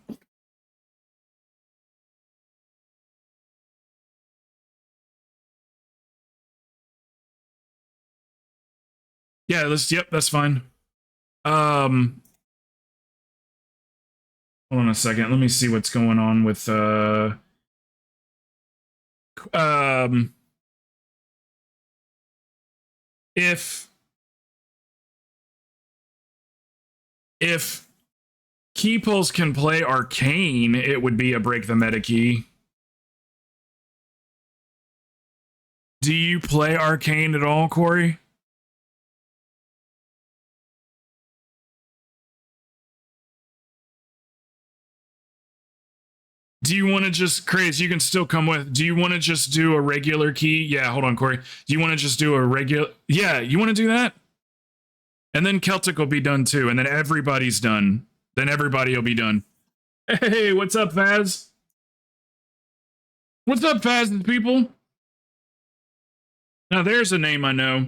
Yeah, yep, that's fine. Hold on a second. Let me see what's going on with if key pulls can play Arcane, it would be a break the meta key. Do you play Arcane at all, Corey? Do you want to just, Craze, you can still come with, do you want to just do a regular key? Yeah, hold on, Corey. Do you want to just do a regular, yeah, you want to do that? And then Celtic will be done too, and then everybody's done. Then everybody will be done. Hey, what's up, Faz? What's up, Faz, people? Now there's a name I know.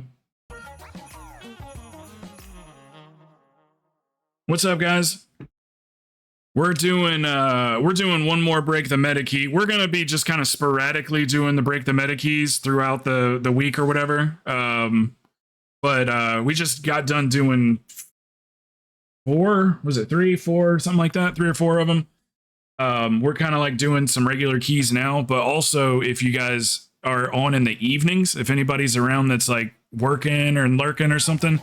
What's up, guys? We're doing one more break the meta key. We're gonna be just kind of sporadically doing the break the meta keys throughout the week or whatever. But we just got done doing 4, was it 3, 4, something like that, 3 or 4 of them. We're kind of like doing some regular keys now, but also if you guys are on in the evenings, if anybody's around that's like working or lurking or something,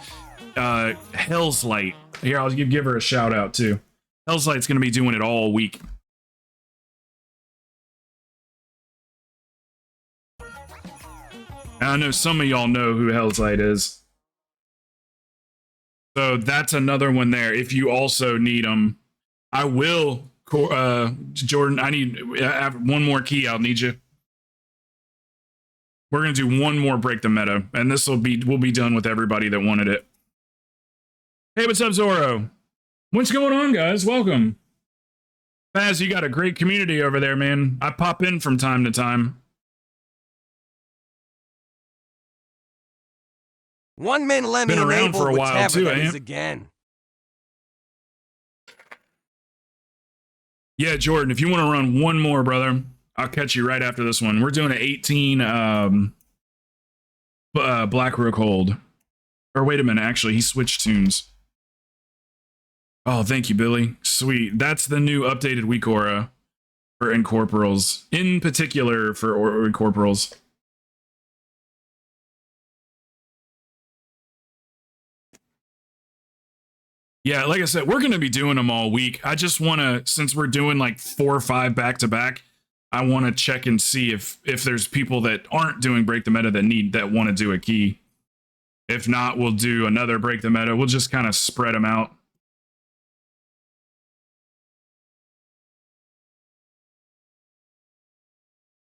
Hell's Light. Here, I'll give her a shout out too. Hell's Light's going to be doing it all week. I know some of y'all know who Hell's Light is. So that's another one there. If you also need them, I will, Jordan, I need one more key. I'll need you. We're going to do one more break the meta, and we'll be done with everybody that wanted it. Hey, what's up, Zorro? What's going on, guys? Welcome. Faz, you got a great community over there, man. I pop in from time to time. One man let me Been around enable for a while whichever too, that ain't is it? again. Yeah, Jordan, if you want to run one more, brother, I'll catch you right after this one. We're doing an 18 Black Rook hold. Or wait a minute, actually, he switched tunes. Oh, thank you, Billy. Sweet. That's the new updated weak aura for incorporals, in particular for incorporals. Yeah, like I said, we're going to be doing them all week. I just want to, since we're doing like 4 or 5 back to back, I want to check and see if there's people that aren't doing break the meta that want to do a key. If not, we'll do another break the meta. We'll just kind of spread them out.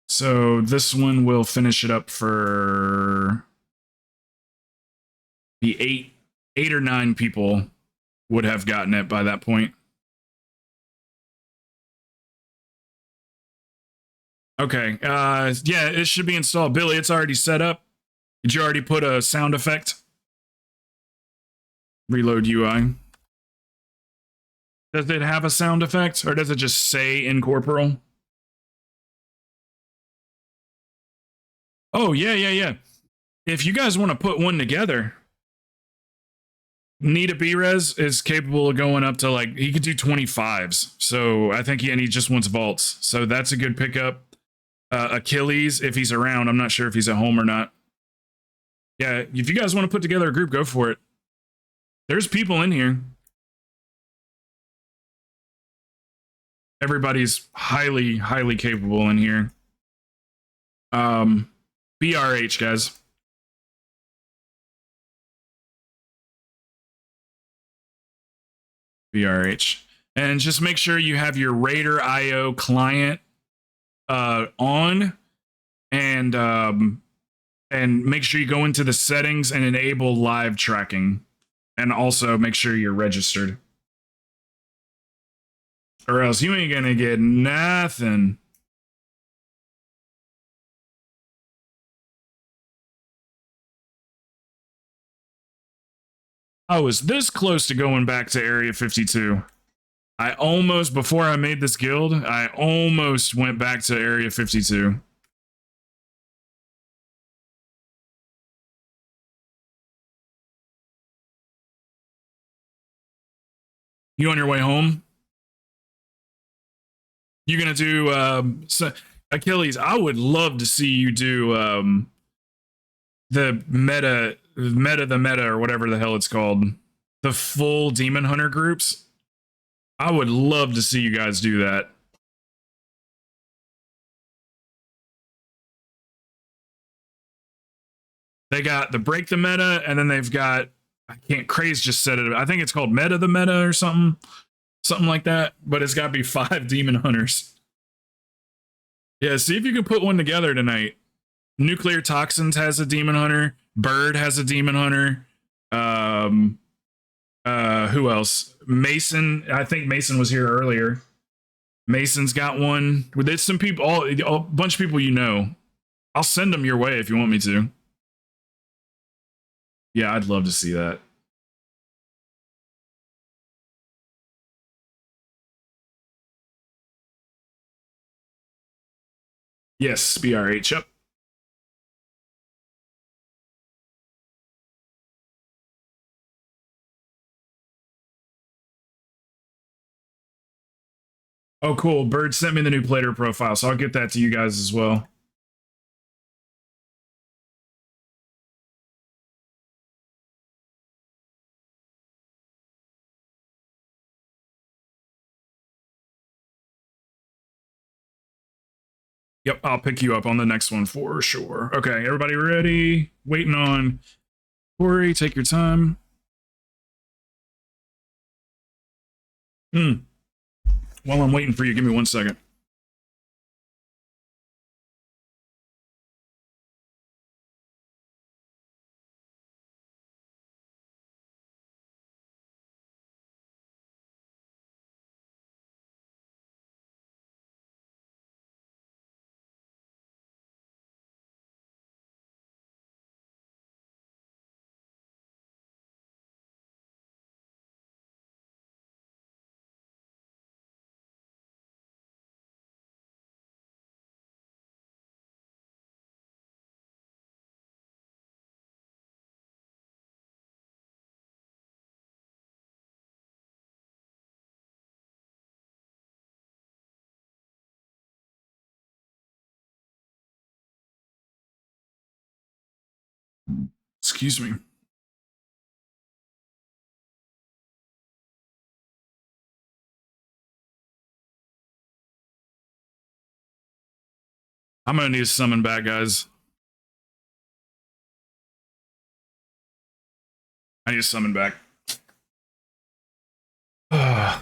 So this one will finish it up for the 8 or 9 people would have gotten it by that point. Okay. Yeah, it should be installed. Billy, it's already set up. Did you already put a sound effect? Reload UI. Does it have a sound effect, or does it just say incorporal? Oh, yeah. If you guys want to put one together, Nita B-Res is capable of going up to like, he could do 25s. So I think he just wants vaults. So that's a good pickup. Achilles, if he's around, I'm not sure if he's at home or not. Yeah, if you guys want to put together a group, go for it. There's people in here. Everybody's highly, highly capable in here. BRH, guys. BRH. And just make sure you have your Raider IO client on, and make sure you go into the settings and enable live tracking, and also make sure you're registered, or else you ain't gonna get nothing. I was this close to going back to Area 52. I almost, before I made this guild, I almost went back to Area 52. You on your way home? You gonna do Achilles? I would love to see you do the meta, or whatever the hell it's called, the full Demon Hunter groups. I would love to see you guys do that. They got the break the meta, and then they've got, I can't, Craze just said it, I think it's called meta the meta or something like that, but it's got to be 5 Demon Hunters. Yeah, see if you can put one together tonight. Nuclear Toxins has a Demon Hunter. Bird has a Demon Hunter. Who else? Mason. I think Mason was here earlier. Mason's got one. There's some people, a bunch of people you know. I'll send them your way if you want me to. Yeah, I'd love to see that. Yes, BRH. Yep. Oh, cool. Bird sent me the new player profile, so I'll get that to you guys as well. Yep, I'll pick you up on the next one for sure. Okay, everybody ready? Waiting on Corey. Take your time. While I'm waiting for you, give me 1 second. Excuse me. I'm gonna need to summon back, guys. I need to summon back. I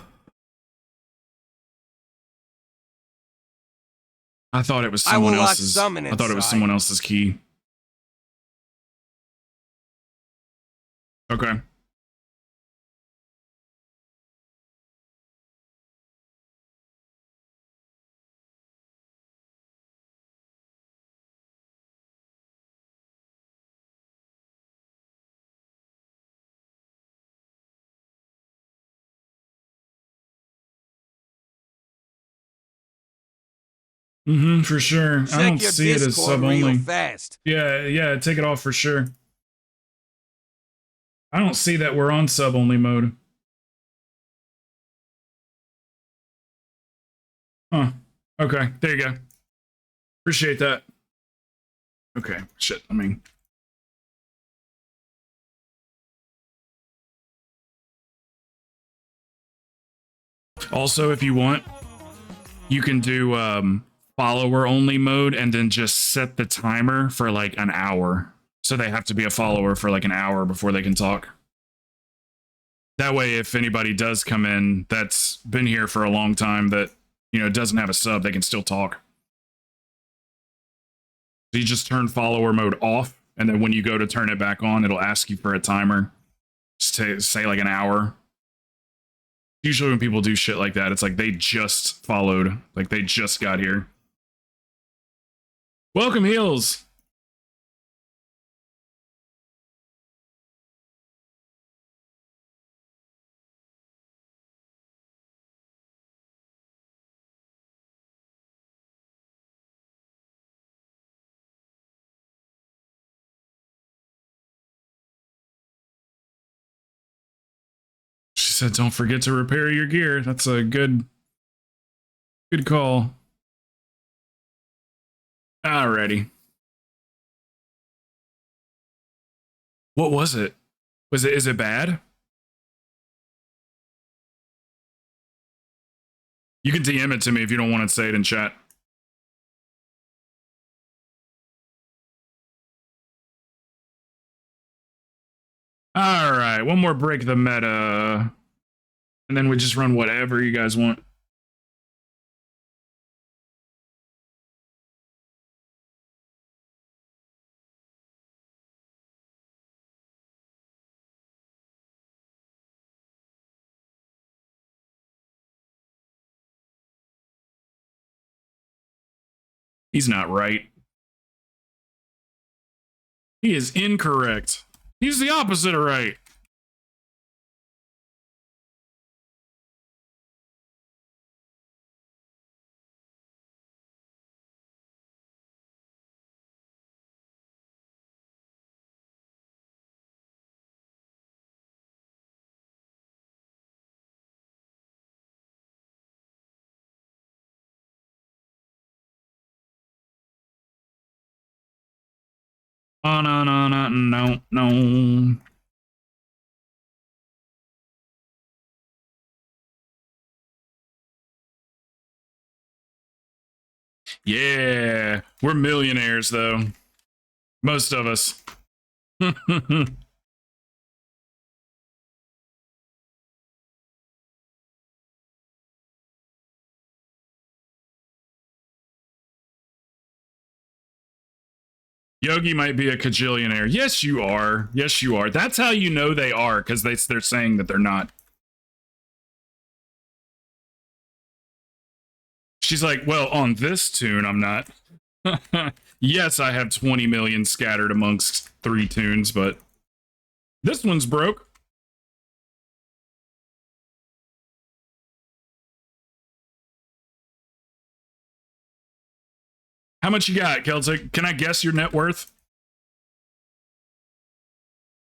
thought it was I will someone lock else's. summon I thought it was inside. someone else's key. Okay. For sure. I Check don't your see it as Discord sub real only. fast. Yeah, take it off for sure. I don't see that we're on sub only mode. Huh. Okay, there you go. Appreciate that. Okay, shit, I mean. Also, if you want, you can do follower only mode and then just set the timer for like an hour. So they have to be a follower for like an hour before they can talk. That way, if anybody does come in that's been here for a long time that, you know, doesn't have a sub, they can still talk. So you just turn follower mode off, and then when you go to turn it back on, it'll ask you for a timer. Just say like an hour. Usually when people do shit like that, it's like they just followed, like they just got here. Welcome, Heels. She said, don't forget to repair your gear. That's a good call. Alrighty. What was it? Is it bad? You can DM it to me if you don't want to say it in chat. Alright, one more break the meta. And then we just run whatever you guys want. He's not right. He is incorrect. He's the opposite of right. Oh, no. Yeah, we're millionaires, though. Most of us. Yogi might be a cajillionaire. Yes, you are. Yes, you are. That's how you know they are, because they're saying that they're not. She's like, well, on this tune, I'm not. Yes, I have 20 million scattered amongst 3 tunes, but this one's broke. How much you got, Celtic? Can I guess your net worth?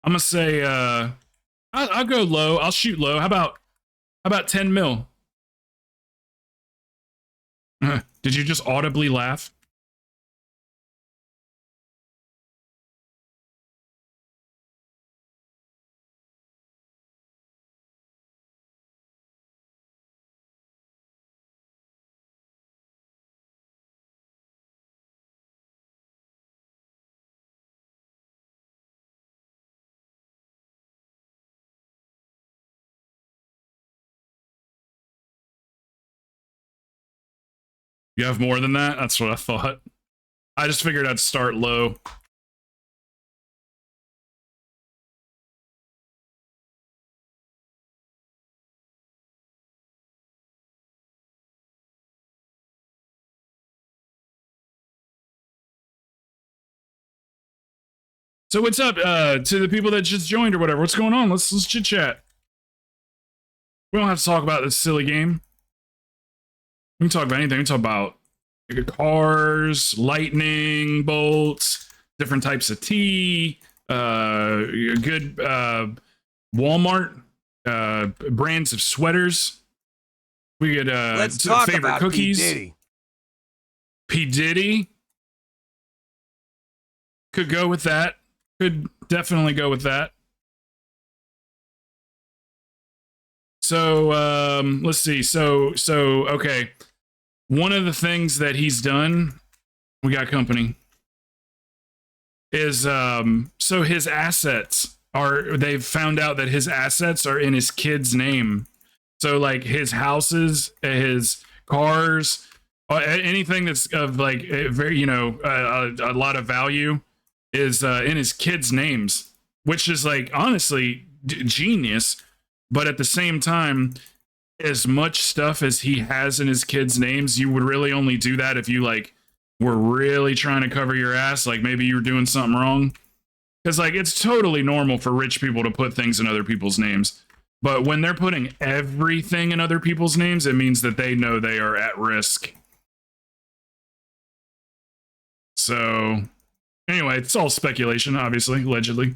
I'm gonna say, I'll go low. I'll shoot low. How about 10 mil? Did you just audibly laugh? You have more than that? That's what I thought. I just figured I'd start low. So what's up to the people that just joined or whatever? What's going on? Let's chit chat. We don't have to talk about this silly game. We can talk about anything. We can talk about cars, lightning bolts, different types of tea, good Walmart brands of sweaters. We get Let's talk favorite about cookies. P. Diddy. P. Diddy could go with that. Could definitely go with that. So let's see. So okay. One of the things that he's done, we got company, is so his assets are, they've found out that his assets are in his kid's name. So like his houses, his cars, anything that's of like very, you know, a lot of value is in his kids' names, which is like honestly genius. But at the same time, as much stuff as he has in his kids' names, you would really only do that if you like were really trying to cover your ass, like maybe you were doing something wrong. Because like it's totally normal for rich people to put things in other people's names. But when they're putting everything in other people's names, it means that they know they are at risk. So anyway, it's all speculation, obviously, allegedly.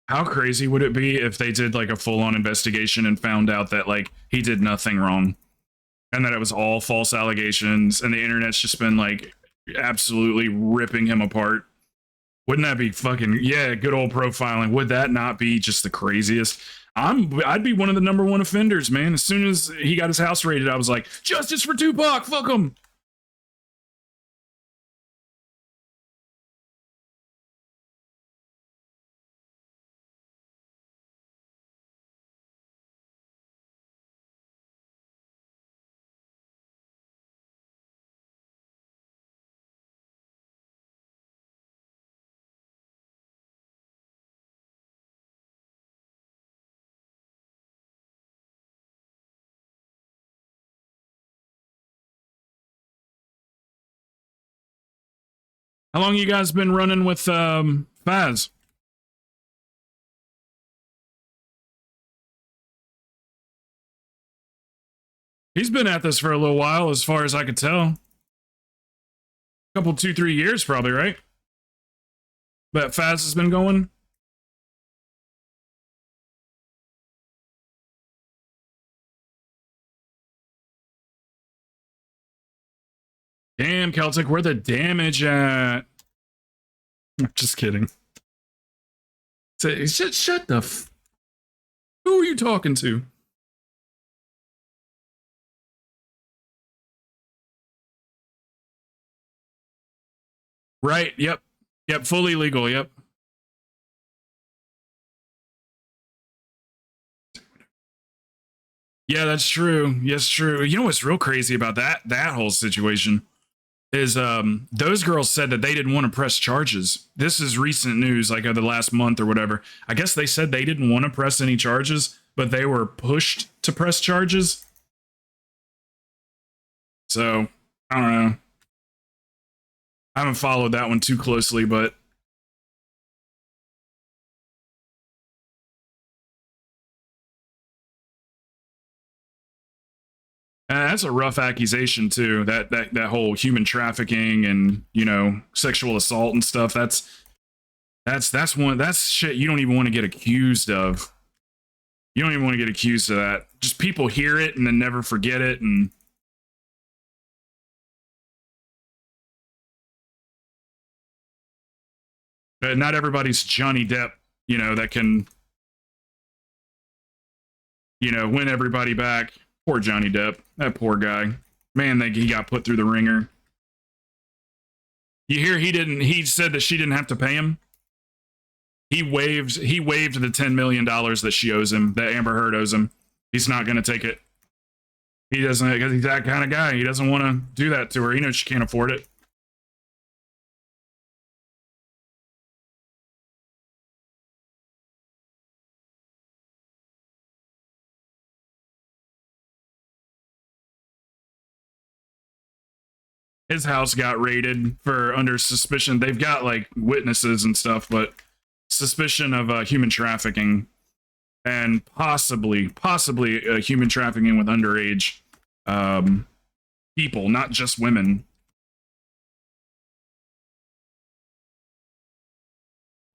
How crazy would it be if they did like a full-on investigation and found out that like he did nothing wrong and that it was all false allegations and the internet's just been like absolutely ripping him apart? Wouldn't that be fucking, yeah, good old profiling? Would that not be just the craziest? I'd be one of the #1 offenders, man. As soon as he got his house raided, I was like, justice for Tupac, fuck him. How long you guys been running with Faz? He's been at this for a little while, as far as I could tell. Couple, 2-3 years, probably, right? But Faz has been going. Damn, Celtic, where the damage at? Just kidding. Shut the who are you talking to? Right, yep. Yep, fully legal, yep. Yeah, that's true. Yes, true. You know what's real crazy about that whole situation is those girls said that they didn't want to press charges. This is recent news, like of the last month or whatever. I guess they said they didn't want to press any charges, but they were pushed to press charges. So, I don't know. I haven't followed that one too closely, but that's a rough accusation too. That whole human trafficking and, you know, sexual assault and stuff. That's shit you don't even want to get accused of. You don't even want to get accused of that. Just people hear it and then never forget it. And not everybody's Johnny Depp, you know, that can, you know, win everybody back. Poor Johnny Depp. That poor guy. Man, he got put through the ringer. You hear he said that she didn't have to pay him? He waved the $10 million that she owes him, that Amber Heard owes him. He's not going to take it. He doesn't, because he's that kind of guy. He doesn't want to do that to her. He knows she can't afford it. His house got raided for under suspicion. They've got like witnesses and stuff, but suspicion of human trafficking and possibly human trafficking with underage people, not just women.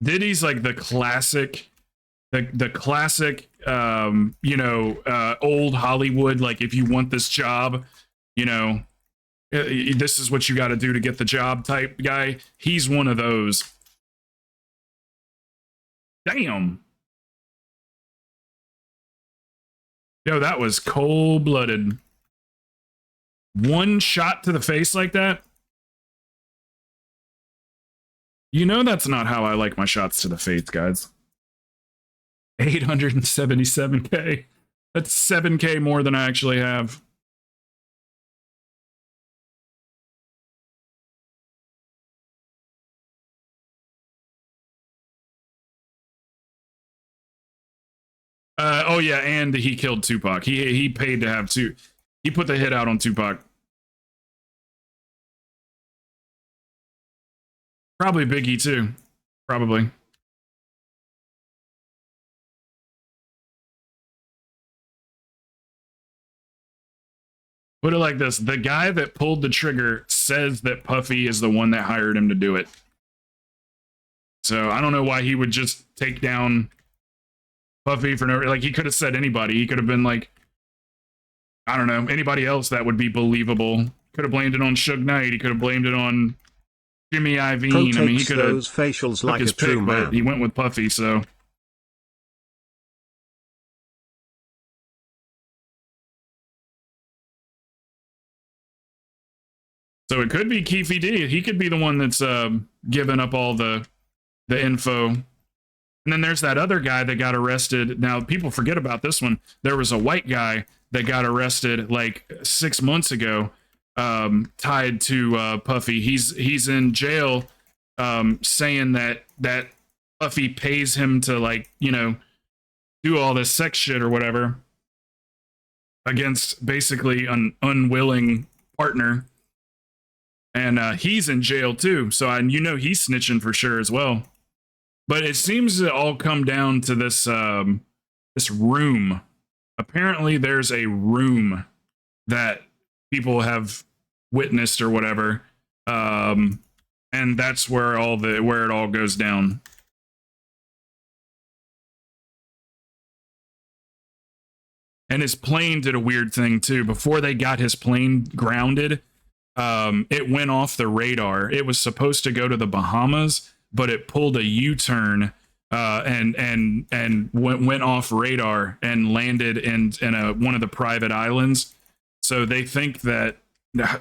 Diddy's like the classic, the classic, old Hollywood. Like, if you want this job, this is what you got to do to get the job type guy. He's one of those. Damn. Yo, that was cold-blooded. One shot to the face like that? You know that's not how I like my shots to the face, guys. 877K. That's 7K more than I actually have. Oh yeah, and he killed Tupac. He paid to have two. He put the hit out on Tupac. Probably Biggie too. Probably. Put it like this: the guy that pulled the trigger says that Puffy is the one that hired him to do it. So I don't know why he would just take down Puffy for no, like, he could have said anybody. He could have been like, I don't know, anybody else that would be believable. Could have blamed it on Suge Knight. He could have blamed it on Jimmy Iovine. I mean, he could have those facials took like his a true pick, man. but he went with Puffy, so. So it could be Keefy D. He could be the one that's giving up all the info. And then there's that other guy that got arrested. Now, people forget about this one. There was a white guy that got arrested like 6 months ago, tied to Puffy. He's in jail, saying that Puffy pays him to, like, do all this sex shit or whatever against basically an unwilling partner. And he's in jail too. So he's snitching for sure as well. But it seems to all come down to this this room. Apparently, there's a room that people have witnessed or whatever, and that's where it all goes down. And his plane did a weird thing too. Before they got his plane grounded, it went off the radar. It was supposed to go to the Bahamas, but it pulled a U-turn and went off radar and landed in one of the private islands. So they think that,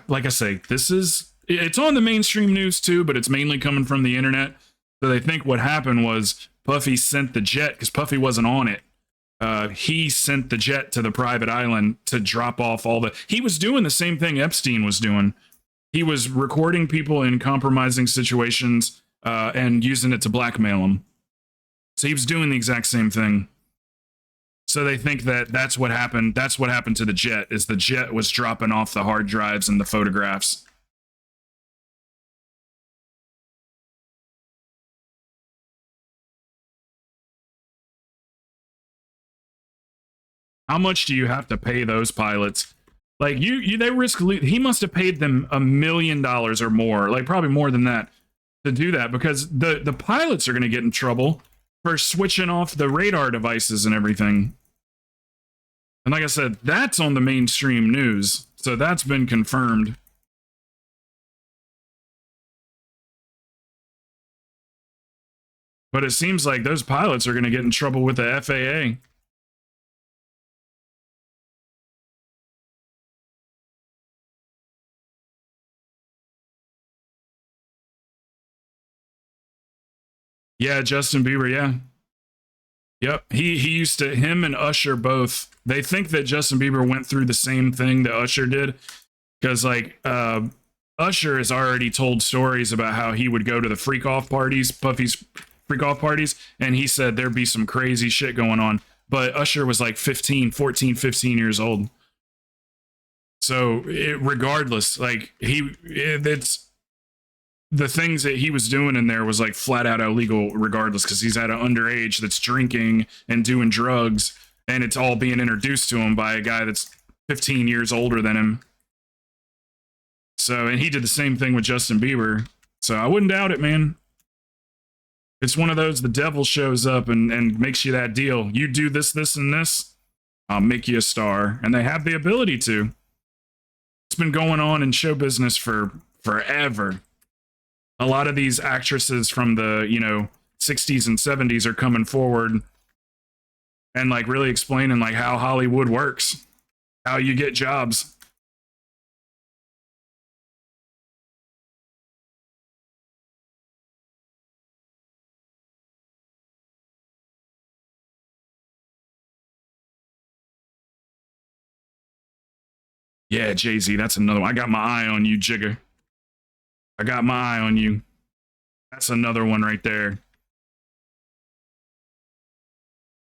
like I say, it's on the mainstream news too, but it's mainly coming from the internet. So they think what happened was Puffy sent the jet, because Puffy wasn't on it. He sent the jet to the private island to drop off he was doing the same thing Epstein was doing. He was recording people in compromising situations and using it to blackmail them. So he was doing the exact same thing. So they think that that's what happened. That's what happened to the jet, is the jet was dropping off the hard drives and the photographs. How much do you have to pay those pilots? Like, they risk, he must have paid them $1 million or more, like probably more than that, to do that, because the pilots are going to get in trouble for switching off the radar devices and everything. And like I said, that's on the mainstream news, so that's been confirmed. But it seems like those pilots are going to get in trouble with the FAA. Yeah, Justin Bieber, yeah. Yep. He used to, him and Usher both, they think that Justin Bieber went through the same thing that Usher did. Because like Usher has already told stories about how he would go to the freak off parties, Puffy's freak off parties, and he said there'd be some crazy shit going on. But Usher was like 15 years old. So regardless, like it's the things that he was doing in there was like flat out illegal regardless, because he's at an underage that's drinking and doing drugs, and it's all being introduced to him by a guy that's 15 years older than him. So, and he did the same thing with Justin Bieber. So I wouldn't doubt it, man. It's one of those, the devil shows up and makes you that deal. You do this, this, and this, I'll make you a star. And they have the ability to. It's been going on in show business for forever. A lot of these actresses from the, 60s and 70s are coming forward and like really explaining like how Hollywood works, how you get jobs. Yeah, Jay-Z, that's another one. I got my eye on you, Jigger. I got my eye on you. That's another one right there.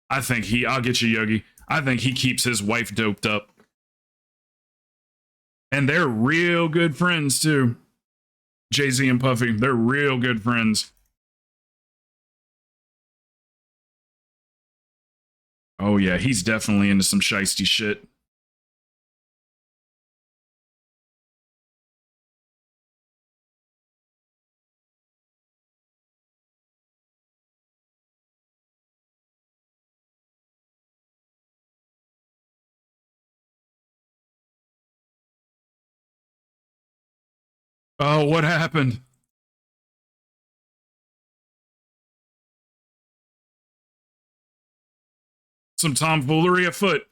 I'll get you, Yogi. I think he keeps his wife doped up. And they're real good friends, too. Jay-Z and Puffy, they're real good friends. Oh, yeah, he's definitely into some shiesty shit. Oh, what happened? Some tomfoolery afoot.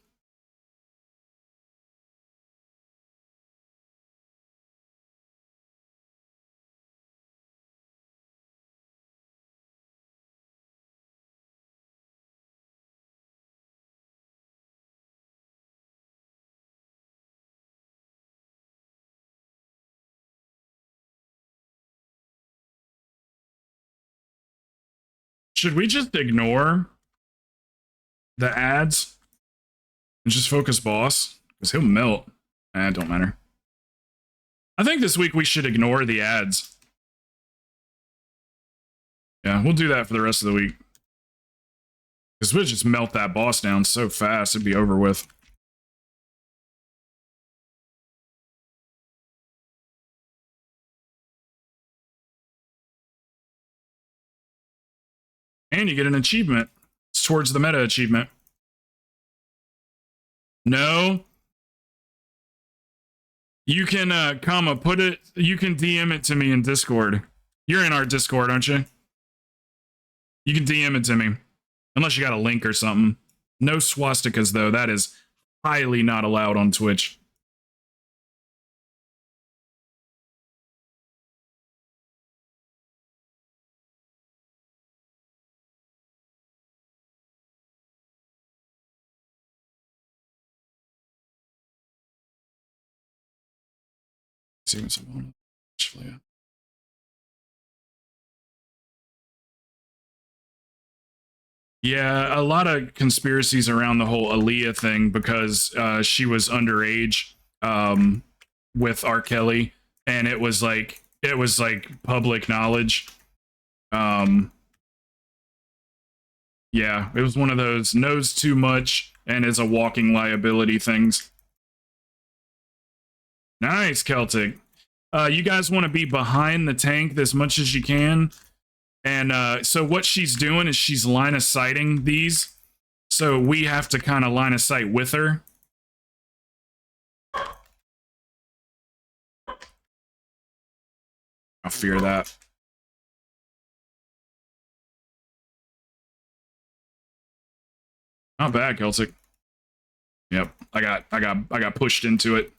Should we just ignore the ads and just focus boss? Because he'll melt. It don't matter. I think this week we should ignore the ads. Yeah, we'll do that for the rest of the week. Because we'll just melt that boss down so fast, it'd be over with. And you get an achievement. It's towards the meta achievement. No. You can, you can DM it to me in Discord. You're in our Discord, aren't you? You can DM it to me. Unless you got a link or something. No swastikas, though. That is highly not allowed on Twitch. See what's on. Yeah, a lot of conspiracies around the whole Aaliyah thing because she was underage with R. Kelly, and it was like public knowledge. Yeah, it was one of those knows too much and is a walking liability things. Nice, Celtic. You guys want to be behind the tank as much as you can. And so what she's doing is she's line of sighting these. So we have to kind of line of sight with her. I fear that. Not bad, Celtic. Yep, I got pushed into it.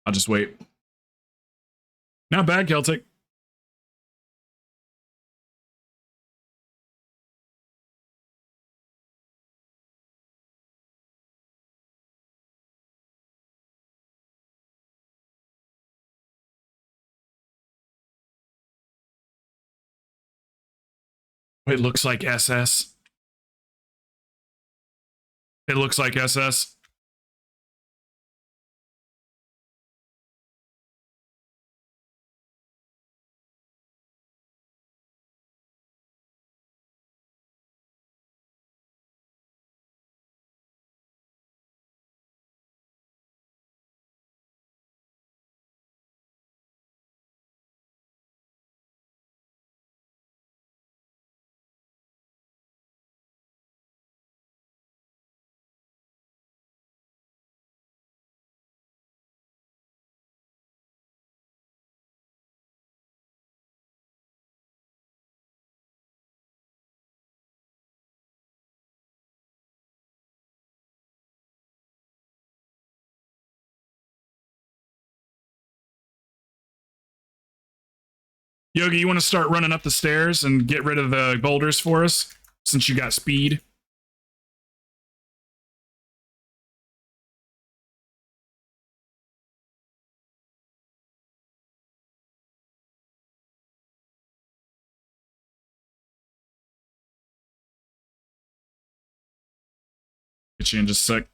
I'll just wait. Not bad, Celtic. It looks like SS. It looks like SS. Yogi, you want to start running up the stairs and get rid of the boulders for us, since you got speed? Get you in just a sec.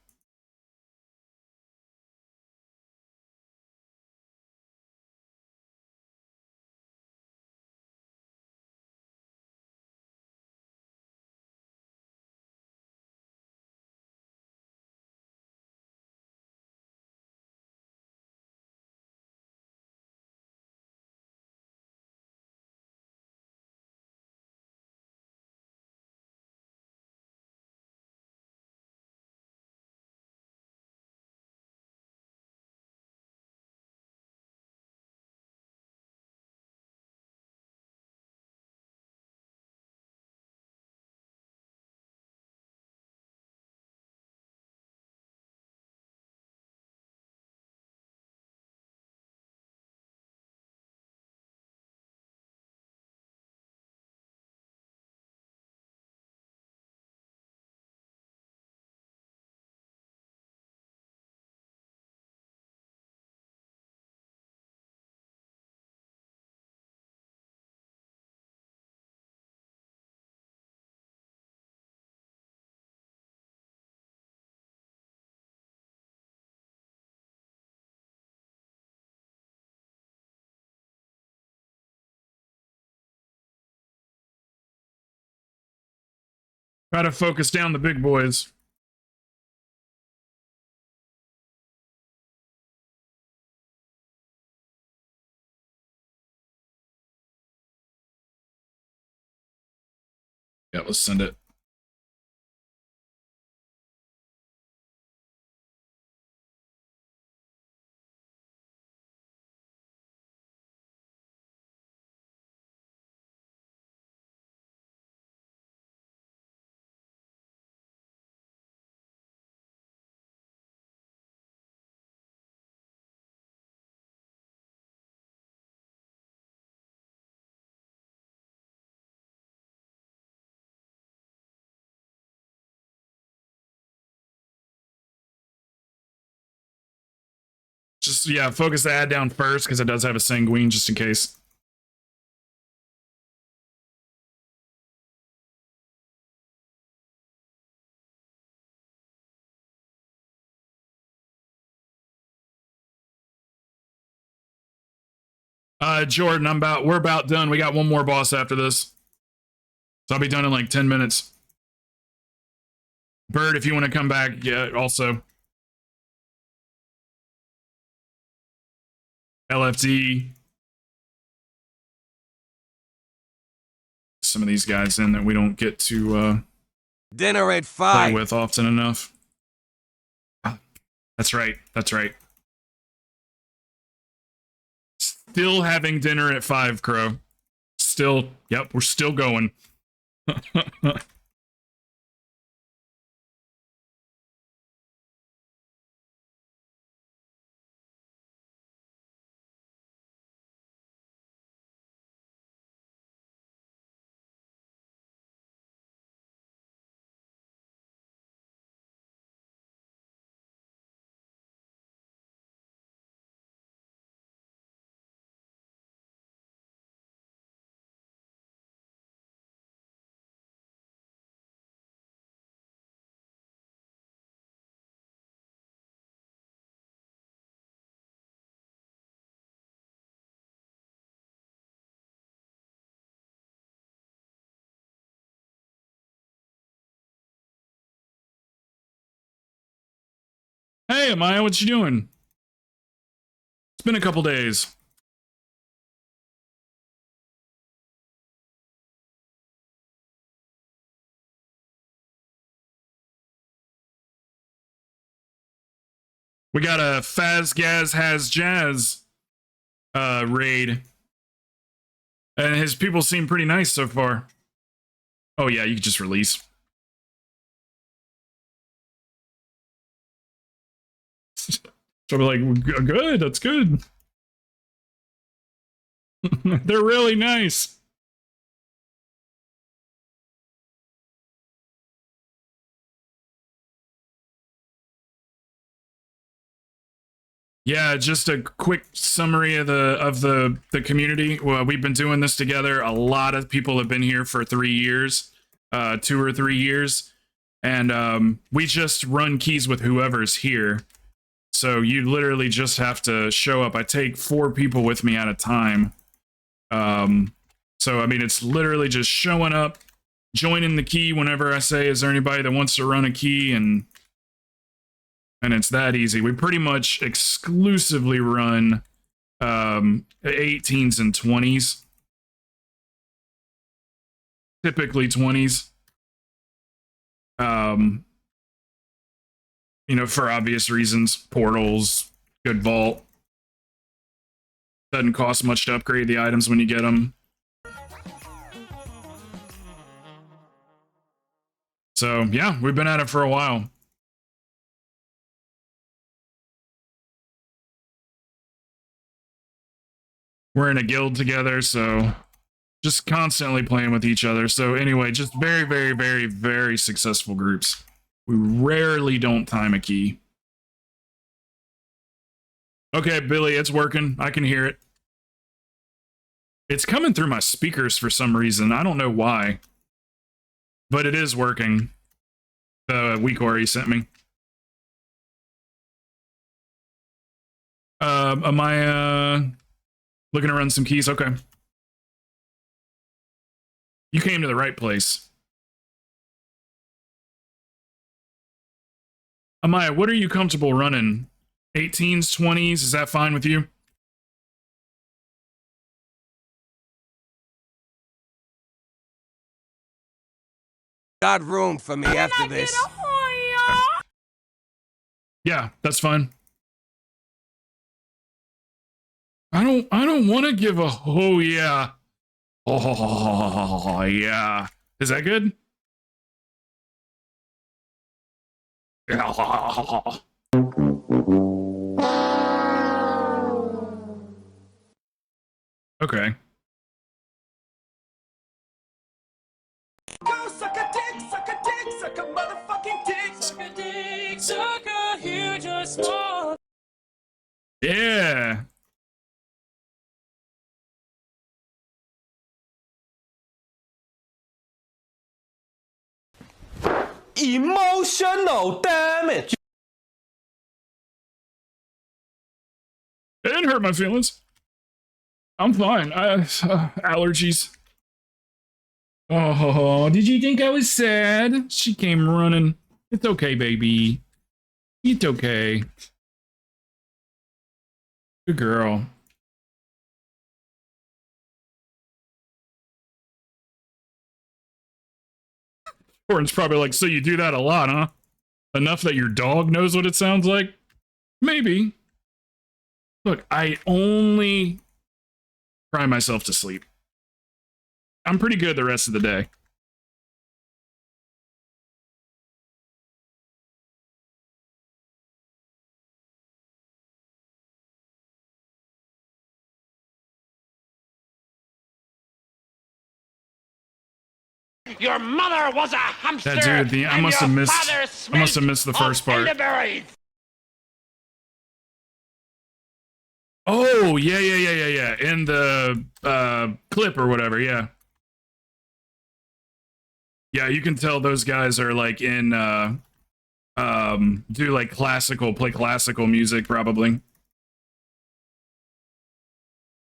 Try to focus down the big boys. Yeah, let's send it. Just, yeah, focus the ad down first, because it does have a sanguine, just in case. Jordan, we're about done. We got one more boss after this. So I'll be done in like 10 minutes. Bird, if you want to come back, yeah, also. LFD. Some of these guys in that we don't get to Dinner at play 5. with often enough. That's right. That's right. Still having dinner at 5, Crow. Still, yep, we're still going. Hey, Amaya, what you doing? It's been a couple days. We got a Faz Gaz Has Jazz raid. And his people seem pretty nice so far. Oh yeah, you can just release. So we're like, good, that's good. They're really nice. Yeah, just a quick summary of the community. Well, we've been doing this together. A lot of people have been here for 3 years, 2 or 3 years, and we just run keys with whoever's here. So you literally just have to show up. I take 4 people with me at a time. So I mean, it's literally just showing up, joining the key whenever I say, "Is there anybody that wants to run a key?" and it's that easy. We pretty much exclusively run 18s and 20s. Typically 20s. You know, for obvious reasons. Portals, good vault. Doesn't cost much to upgrade the items when you get them. So, yeah, we've been at it for a while. We're in a guild together, so just constantly playing with each other. So anyway, just very, very, very, very successful groups. We rarely don't time a key. Okay, Billy, it's working. I can hear it. It's coming through my speakers for some reason. I don't know why. But it is working. The WeCore he sent me. Am I looking to run some keys? Okay. You came to the right place. Amaya, what are you comfortable running? 18s, 20s? Is that fine with you? Got room for me after this. Yeah, that's fine. I don't want to give a oh yeah. Oh yeah. Is that good? Okay. Go suck a dick, suck a dick, suck a motherfucking dick, suck a dick, suck a huge or small. Yeah. Emotional damage. It didn't hurt my feelings. I'm fine. Allergies. Oh, did you think I was sad? She came running. It's okay, baby. It's okay. Good girl. Gordon's probably like, so you do that a lot, huh? Enough that your dog knows what it sounds like? Maybe. Look, I only cry myself to sleep. I'm pretty good the rest of the day. Your mother was a hamster. That dude, I must have missed the first part. Oh, yeah. In the clip or whatever, yeah. Yeah, you can tell those guys are like in do like play classical music probably.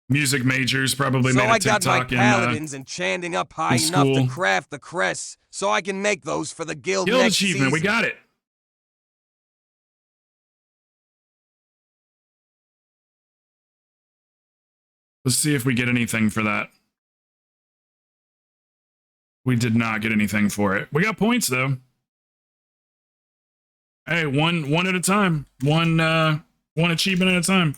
Music majors probably So made a I got my TikTok paladins enchanting up high enough to craft the crests, so I can make those for the guild Guild next achievement, season. we got it. Let's see if we get anything for that. We did not get anything for it. We got points though. Hey, one at a time. One achievement at a time.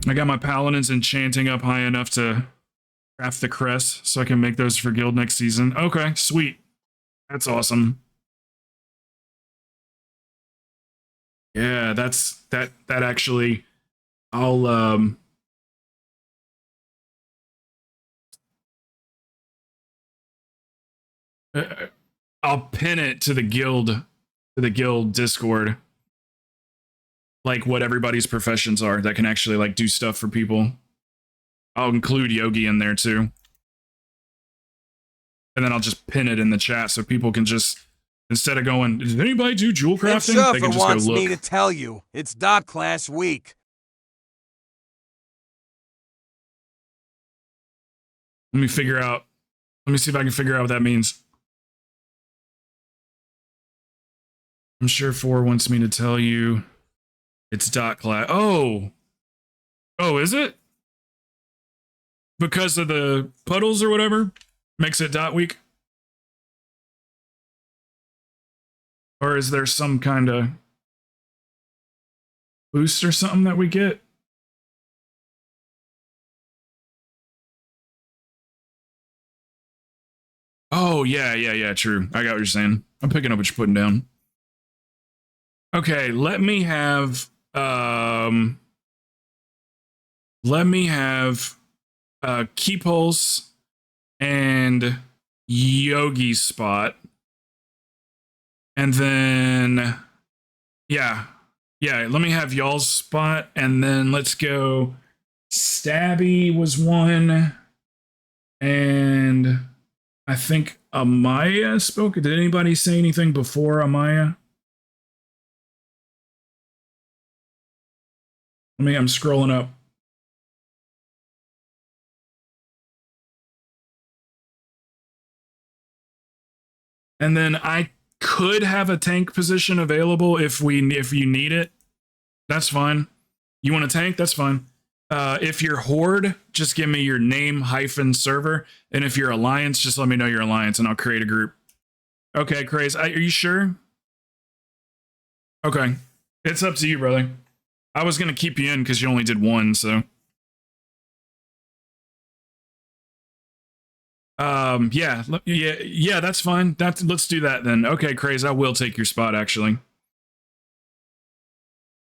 I got my paladins enchanting up high enough to craft the crest so I can make those for guild next season. Okay, sweet. That's awesome. Yeah, that actually I'll pin it to the guild Discord. Like what everybody's professions are that can actually like do stuff for people. I'll include Yogi in there too. And then I'll just pin it in the chat so people can just, instead of going, does anybody do jewel crafting? They can just wants go look. me to tell you, it's dot class week. Let me see if I can figure out what that means. I'm sure 4 wants me to tell you it's dot class. Oh, is it? Because of the puddles or whatever makes it dot week? Or is there some kind of boost or something that we get? Oh, yeah, true. I got what you're saying. I'm picking up what you're putting down. Okay, let me have Key Pulse and Yogi spot. And then yeah, let me have y'all's spot, and then let's go. Stabby was one, and I think Amaya spoke. Did anybody say anything before Amaya? I'm scrolling up. And then I could have a tank position available if you need it. That's fine. You want a tank? That's fine. If you're Horde, just give me your name -server. And if you're Alliance, just let me know your Alliance and I'll create a group. Okay, Craze. Are you sure? Okay. It's up to you, brother. I was going to keep you in because you only did one, so. Yeah, that's fine. Let's do that then. Okay, Craze, I will take your spot, actually.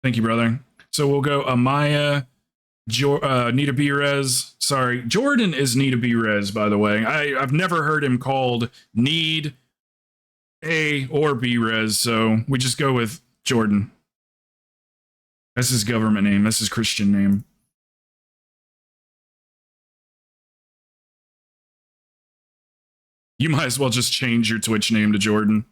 Thank you, brother. So we'll go Amaya, Nita B-Rez. Sorry, Jordan is Nita B-Rez, by the way. I've never heard him called Need A or B-Rez, so we just go with Jordan. That's his government name. That's his Christian name. You might as well just change your Twitch name to Jordan.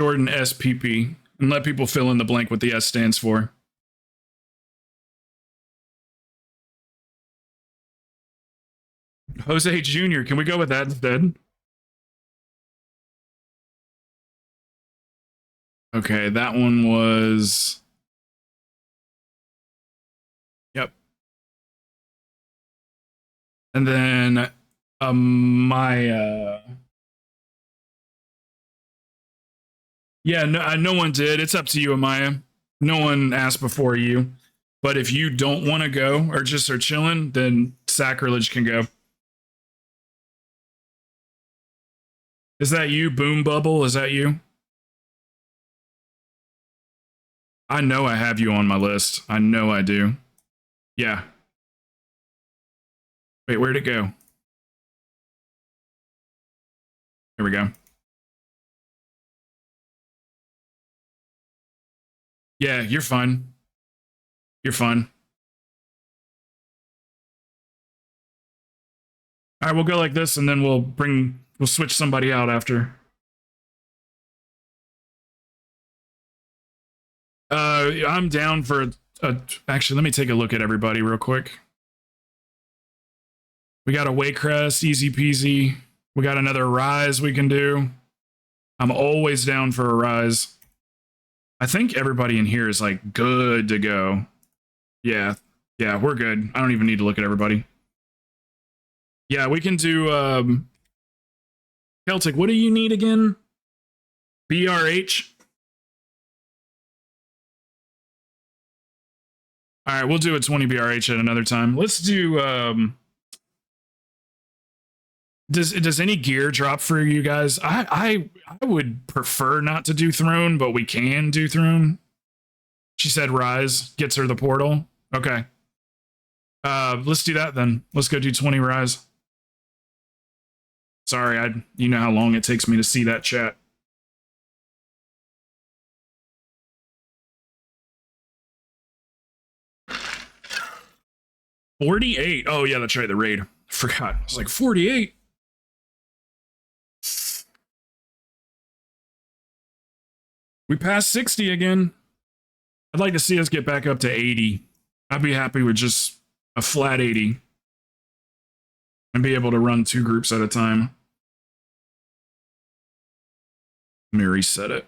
Jordan SPP. And let people fill in the blank what the S stands for. Jose Jr., can we go with that instead? Okay, that one was... Yep. And then Maya. Yeah, no one did. It's up to you, Amaya. No one asked before you. But if you don't want to go or just are chilling, then Sacrilege can go. Is that you, Boom Bubble? Is that you? I know I have you on my list. I know I do. Yeah. Wait, where'd it go? There we go. Yeah, you're fine. You're fine. All right, we'll go like this, and then we'll switch somebody out after. I'm down for actually, let me take a look at everybody real quick. We got a Waycrest, easy peasy. We got another rise we can do. I'm always down for a rise. I think everybody in here is like good to go. Yeah, we're good. I don't even need to look at everybody. Yeah, we can do Celtic, what do you need again? BRH? All right, we'll do a 20 BRH at another time. Let's do does any gear drop for you guys? I would prefer not to do throne, but we can do throne. She said rise gets her the portal. Okay. Let's do that then. Let's go do 20 rise. Sorry, you know how long it takes me to see that chat. $48. Oh yeah, that's right, the raid. Forgot. I was like 48. We passed 60 again. I'd like to see us get back up to 80. I'd be happy with just a flat 80 and be able to run 2 groups at a time. Let me reset it.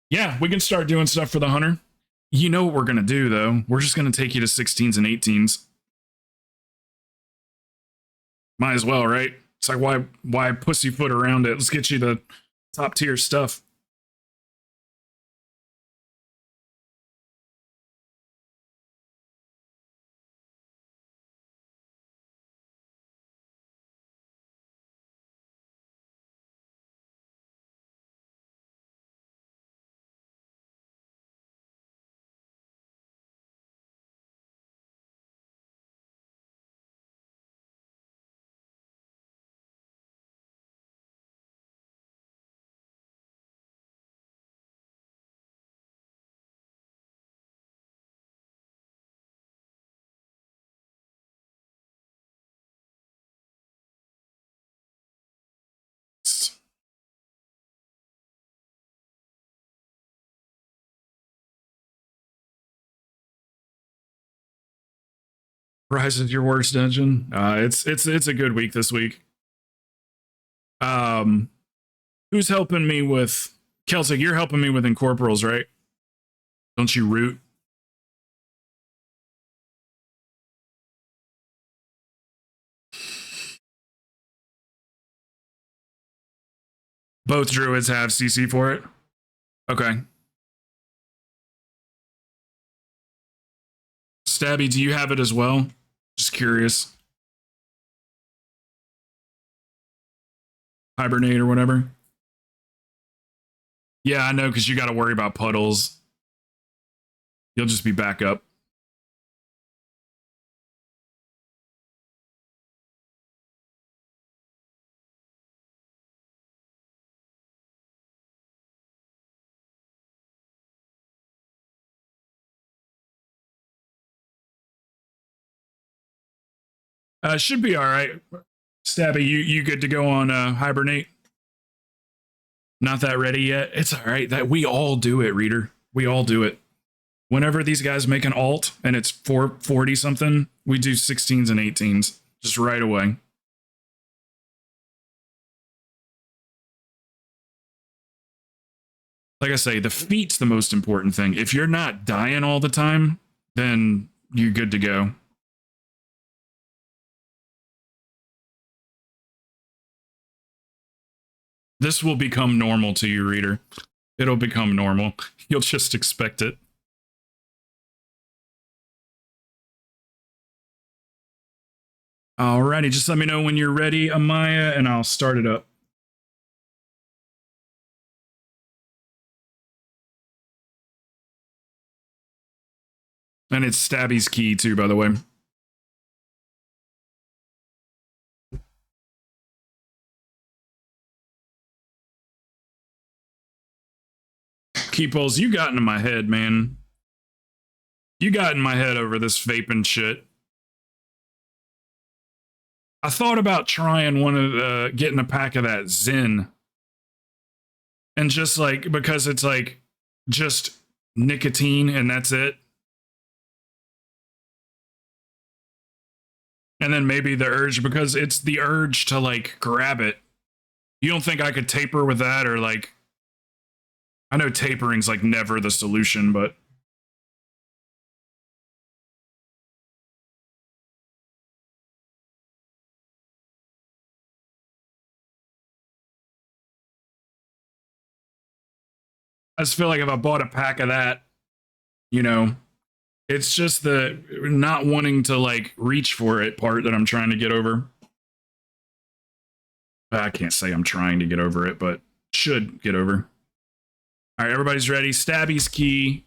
Yeah, we can start doing stuff for the hunter. You know what we're going to do, though. We're just going to take you to 16s and 18s. Might as well, right? It's like, why pussyfoot around it? Let's get you the top tier stuff. Rise is your worst dungeon. It's a good week this week. Who's helping me with Celtic? You're helping me with incorporals, right? Don't you root? Both druids have CC for it. Okay. Stabby, do you have it as well? Just curious. Hibernate or whatever. Yeah, I know, because you got to worry about puddles. You'll just be back up. Should be all right. Stabby, you good to go on hibernate? Not that ready yet. It's all right. That we all do it, reader. We all do it. Whenever these guys make an alt and it's 440 something, we do 16s and 18s just right away. Like I say, the feat's the most important thing. If you're not dying all the time, then you're good to go. This will become normal to you, reader. It'll become normal. You'll just expect it. Alrighty, just let me know when you're ready, Amaya, and I'll start it up. And it's Stabby's key too, by the way. Keeples, you got into my head, man. You got in my head over this vaping shit. I thought about trying one of the, getting a pack of that Zen. And just like, because it's like, just nicotine and that's it. and then maybe the urge, because it's the urge to like grab it. You don't think I could taper with that, or like, I know tapering's like never the solution, but I just feel like if I bought a pack of that, you know, it's just the not wanting to like reach for it part that I'm trying to get over. I can't say I'm trying to get over it, but should get over. All right, everybody's ready. Stabby's key.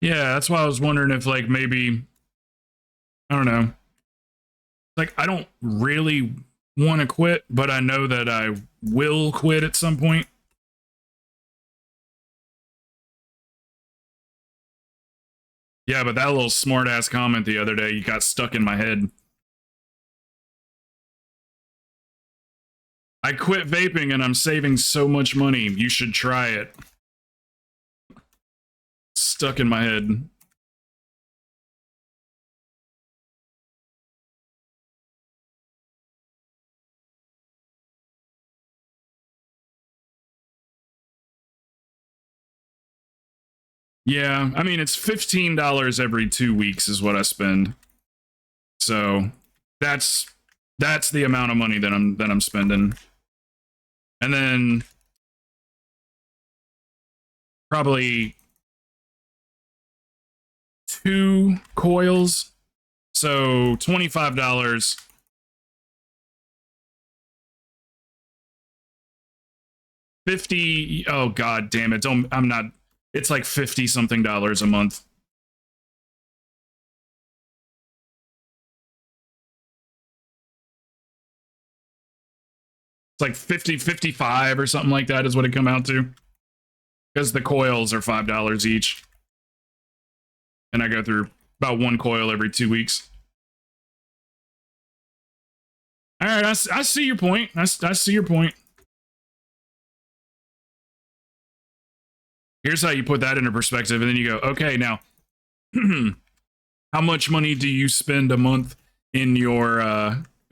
Yeah, that's why I was wondering if like maybe, I don't know. Like, I don't really want to quit, but I know that I will quit at some point. Yeah, but that little smart ass comment the other day, you got stuck in my head. I quit vaping and I'm saving so much money. You should try it. Stuck in my head. Yeah, I mean, it's $15 every 2 weeks is what I spend. So that's the amount of money that I'm spending. And then probably 2 coils. So $25. $50. Oh god damn it. I'm not, it's like $50 something a month. It's like 50, 55 or something like that is what it come out to. Because the coils are $5 each. And I go through about 1 coil every 2 weeks. All right, I see your point. I see your point. Here's how you put that into perspective, and then you go, okay, now, how much money do you spend a month in your,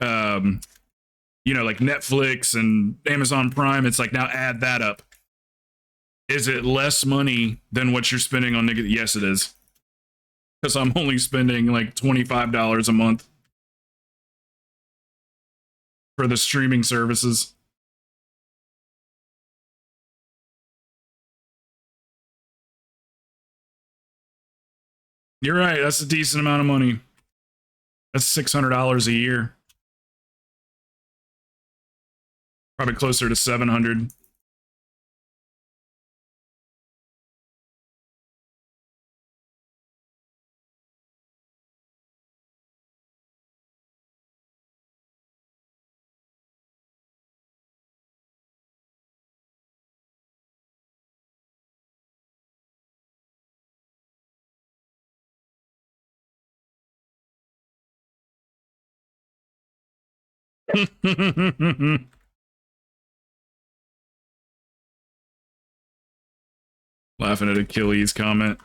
you know, like Netflix and Amazon Prime? It's like, now add that up. Is it less money than what you're spending on nigga? Yes, it is. Because I'm only spending like $25 a month for the streaming services. You're right. That's a decent amount of money. That's $600 a year. Probably closer to $700. Laughing at Achilles' comment.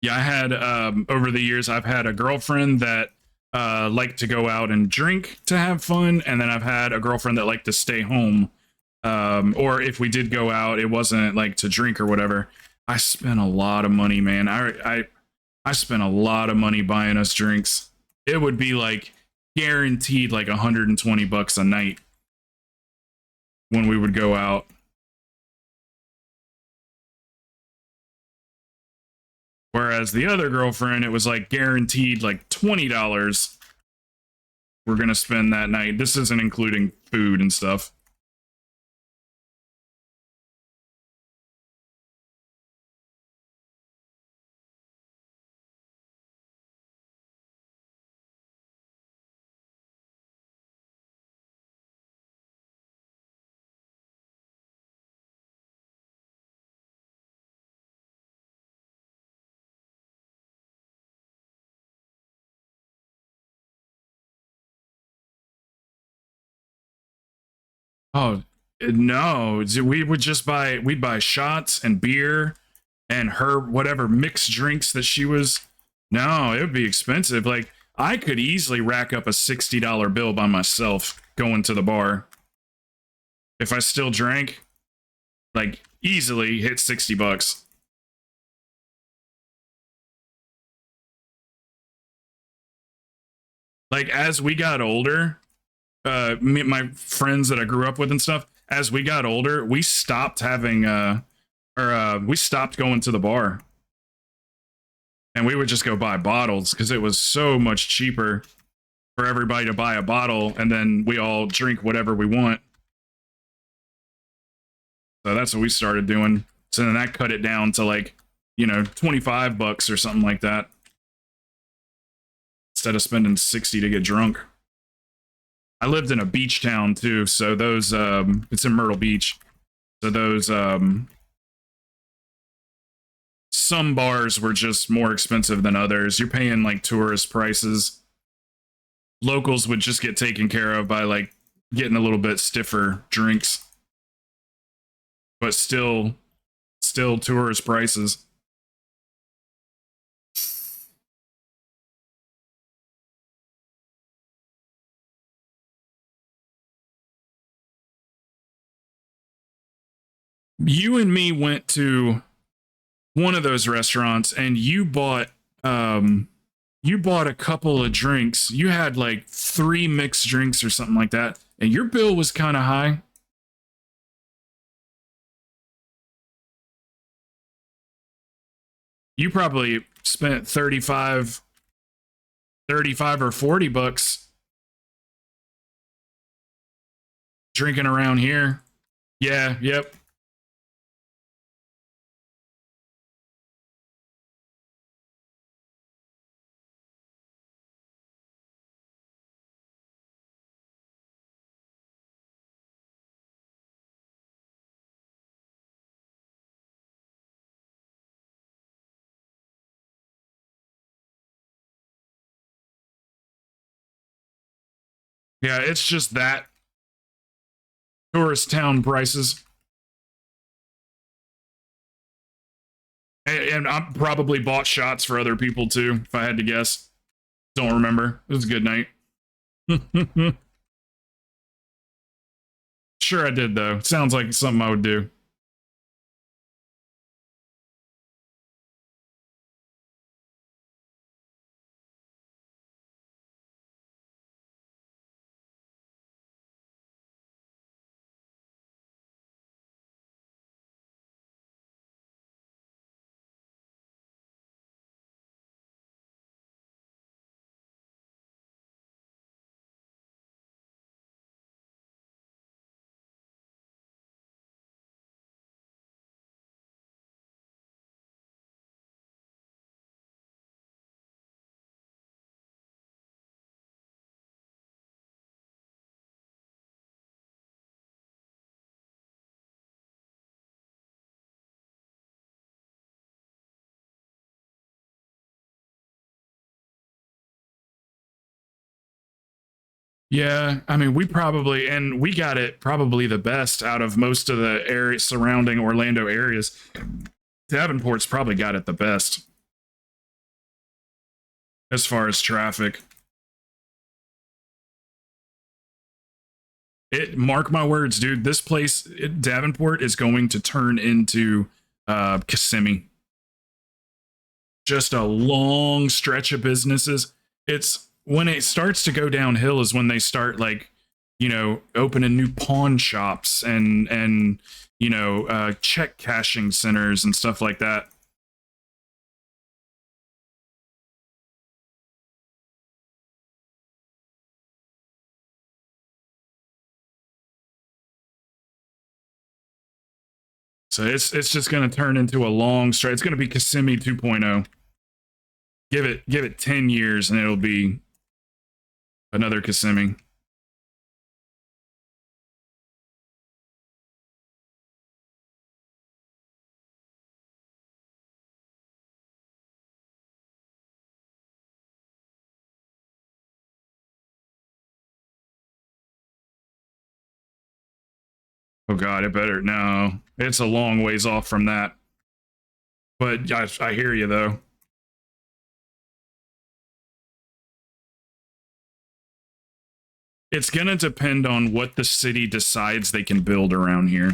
Yeah, I had over the years, I've had a girlfriend that liked to go out and drink to have fun, and then I've had a girlfriend that liked to stay home. Or if we did go out, it wasn't like to drink or whatever. I spent a lot of money, man. I spent a lot of money buying us drinks. It would be like guaranteed like $120 a night when we would go out. Whereas the other girlfriend, it was like guaranteed like $20 we're going to spend that night. This isn't including food and stuff. Oh no, we'd buy shots and beer and her whatever mixed drinks that she was. No, it would be expensive. Like I could easily rack up a $60 bill by myself going to the bar if I still drank. Like easily hit $60. Like as we got older, my friends that I grew up with and stuff, as we got older, we stopped having we stopped going to the bar. And we would just go buy bottles because it was so much cheaper for everybody to buy a bottle and then we all drink whatever we want. So that's what we started doing. So then that cut it down to like, $25 or something like that. Instead of spending 60 to get drunk. I lived in a beach town too, so those it's in Myrtle Beach. So those some bars were just more expensive than others. You're paying like tourist prices. Locals would just get taken care of by like getting a little bit stiffer drinks. But still tourist prices. You and me went to one of those restaurants and you bought a couple of drinks. You had like 3 mixed drinks or something like that, and your bill was kind of high. You probably spent 35 or $40 drinking around here. Yeah, yep. Yeah, it's just that tourist town prices. And I probably bought shots for other people too, if I had to guess. Don't remember. It was a good night. Sure I did though. Sounds like something I would do. Yeah, I mean, we got it probably the best out of most of the area surrounding Orlando areas. Davenport's probably got it the best as far as traffic. Mark my words, dude. This place, Davenport, is going to turn into Kissimmee. Just a long stretch of businesses. It's when it starts to go downhill is when they start like, opening new pawn shops and check cashing centers and stuff like that. So it's just going to turn into a long stretch. It's going to be Kissimmee 2.0. Give it 10 years and it'll be another Kissimmee. Oh God, it better. No, it's a long ways off from that. But I hear you though. It's gonna depend on what the city decides they can build around here.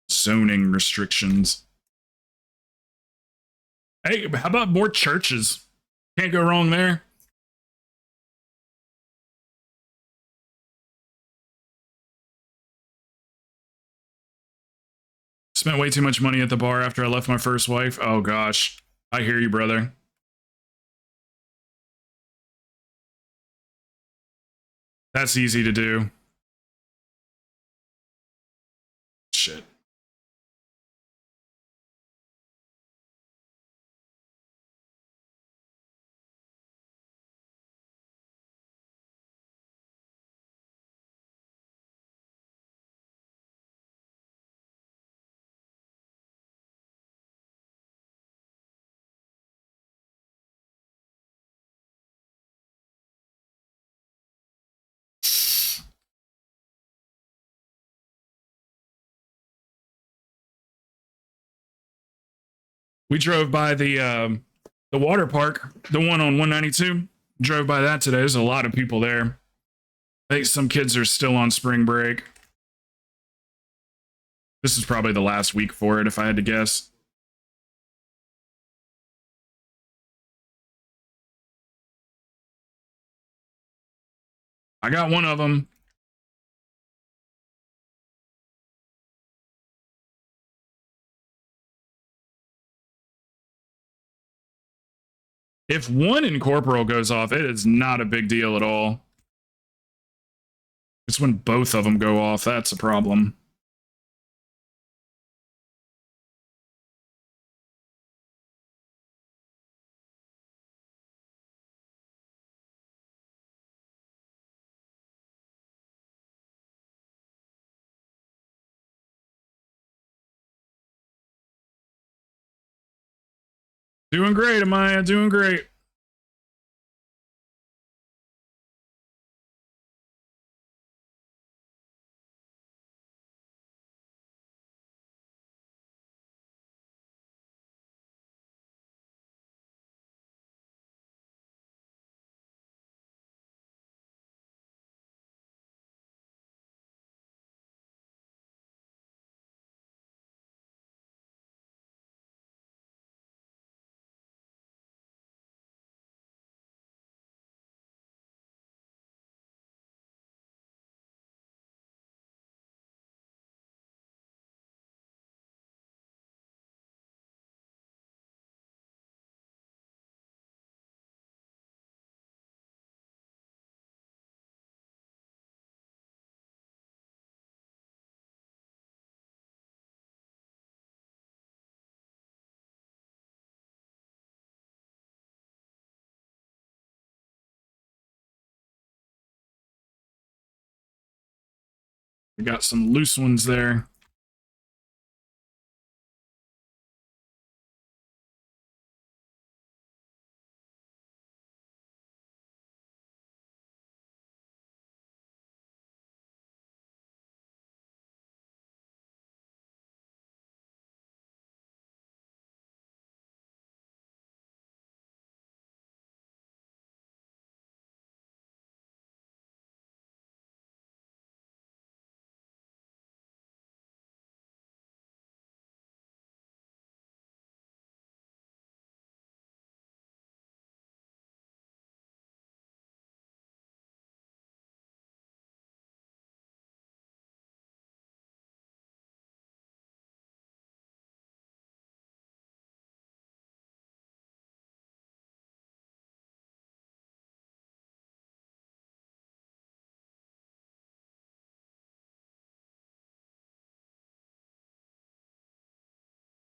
Zoning restrictions. Hey, how about more churches? Can't go wrong there. Spent way too much money at the bar after I left my first wife. Oh gosh. I hear you, brother. That's easy to do. Shit. We drove by the water park, the one on 192. Drove by that today. There's a lot of people there. I think some kids are still on spring break. This is probably the last week for it, if I had to guess. I got one of them. If one in corporal goes off, it is not a big deal at all. It's when both of them go off that's a problem. Doing great, Amaya. Doing great. We got some loose ones there.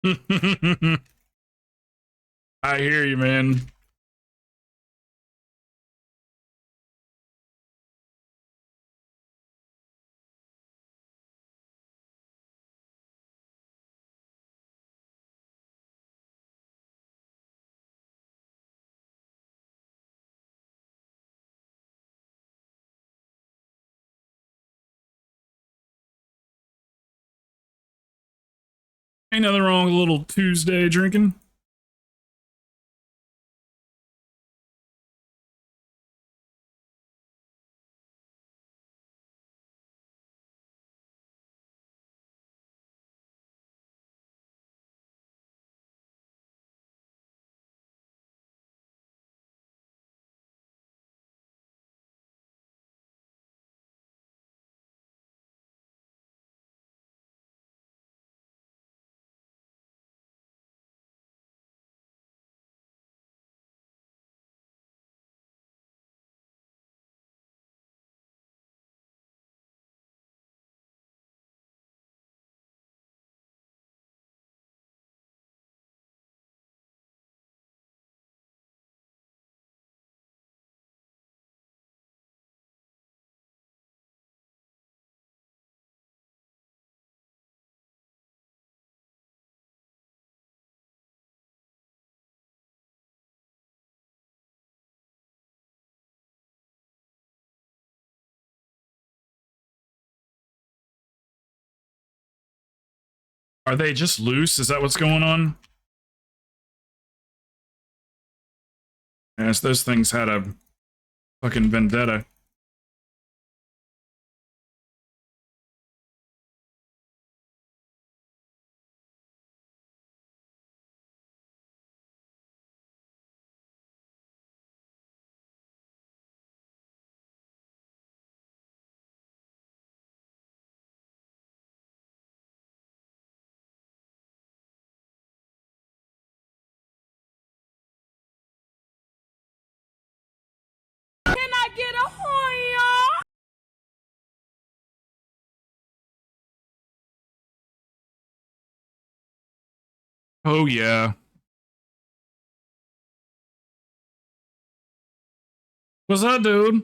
I hear you, man. Ain't nothing wrong with a little Tuesday drinking. Are they just loose? Is that what's going on? Yes, those things had a fucking vendetta. Can I get a horn, Oh yeah. What's that, dude?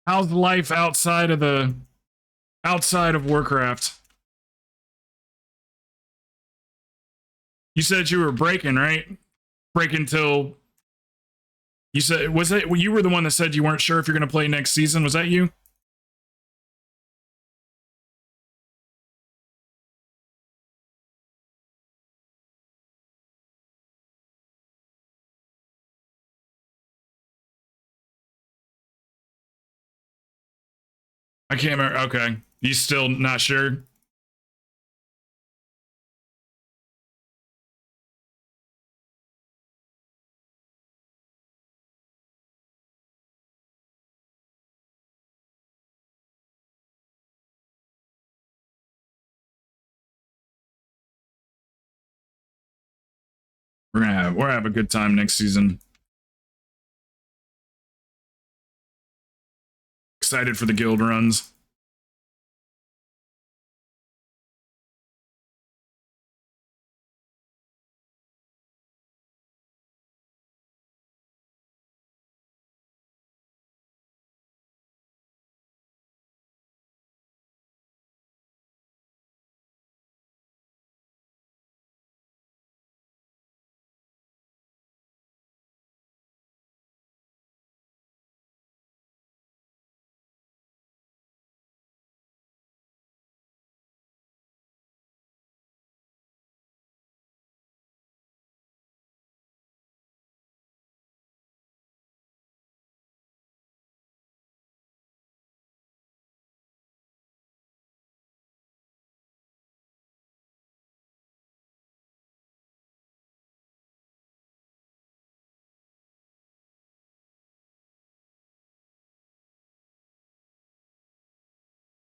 How's life outside of Warcraft? You said you were breaking, right? Breaking till you said, was it, well, you were the one that said you weren't sure if you're going to play next season. Was that you? I can't remember. Okay. You still not sure? We're gonna have a good time next season. Excited for the guild runs.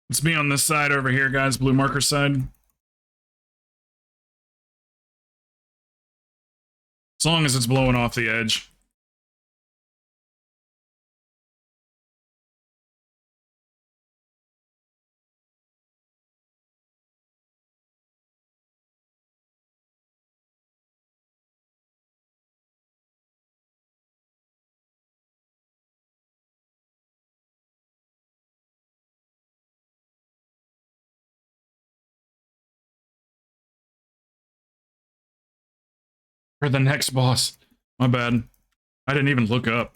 Let's be on this side over here, guys. Blue marker side. As long as it's blowing off the edge. For the next boss. My bad. I didn't even look up.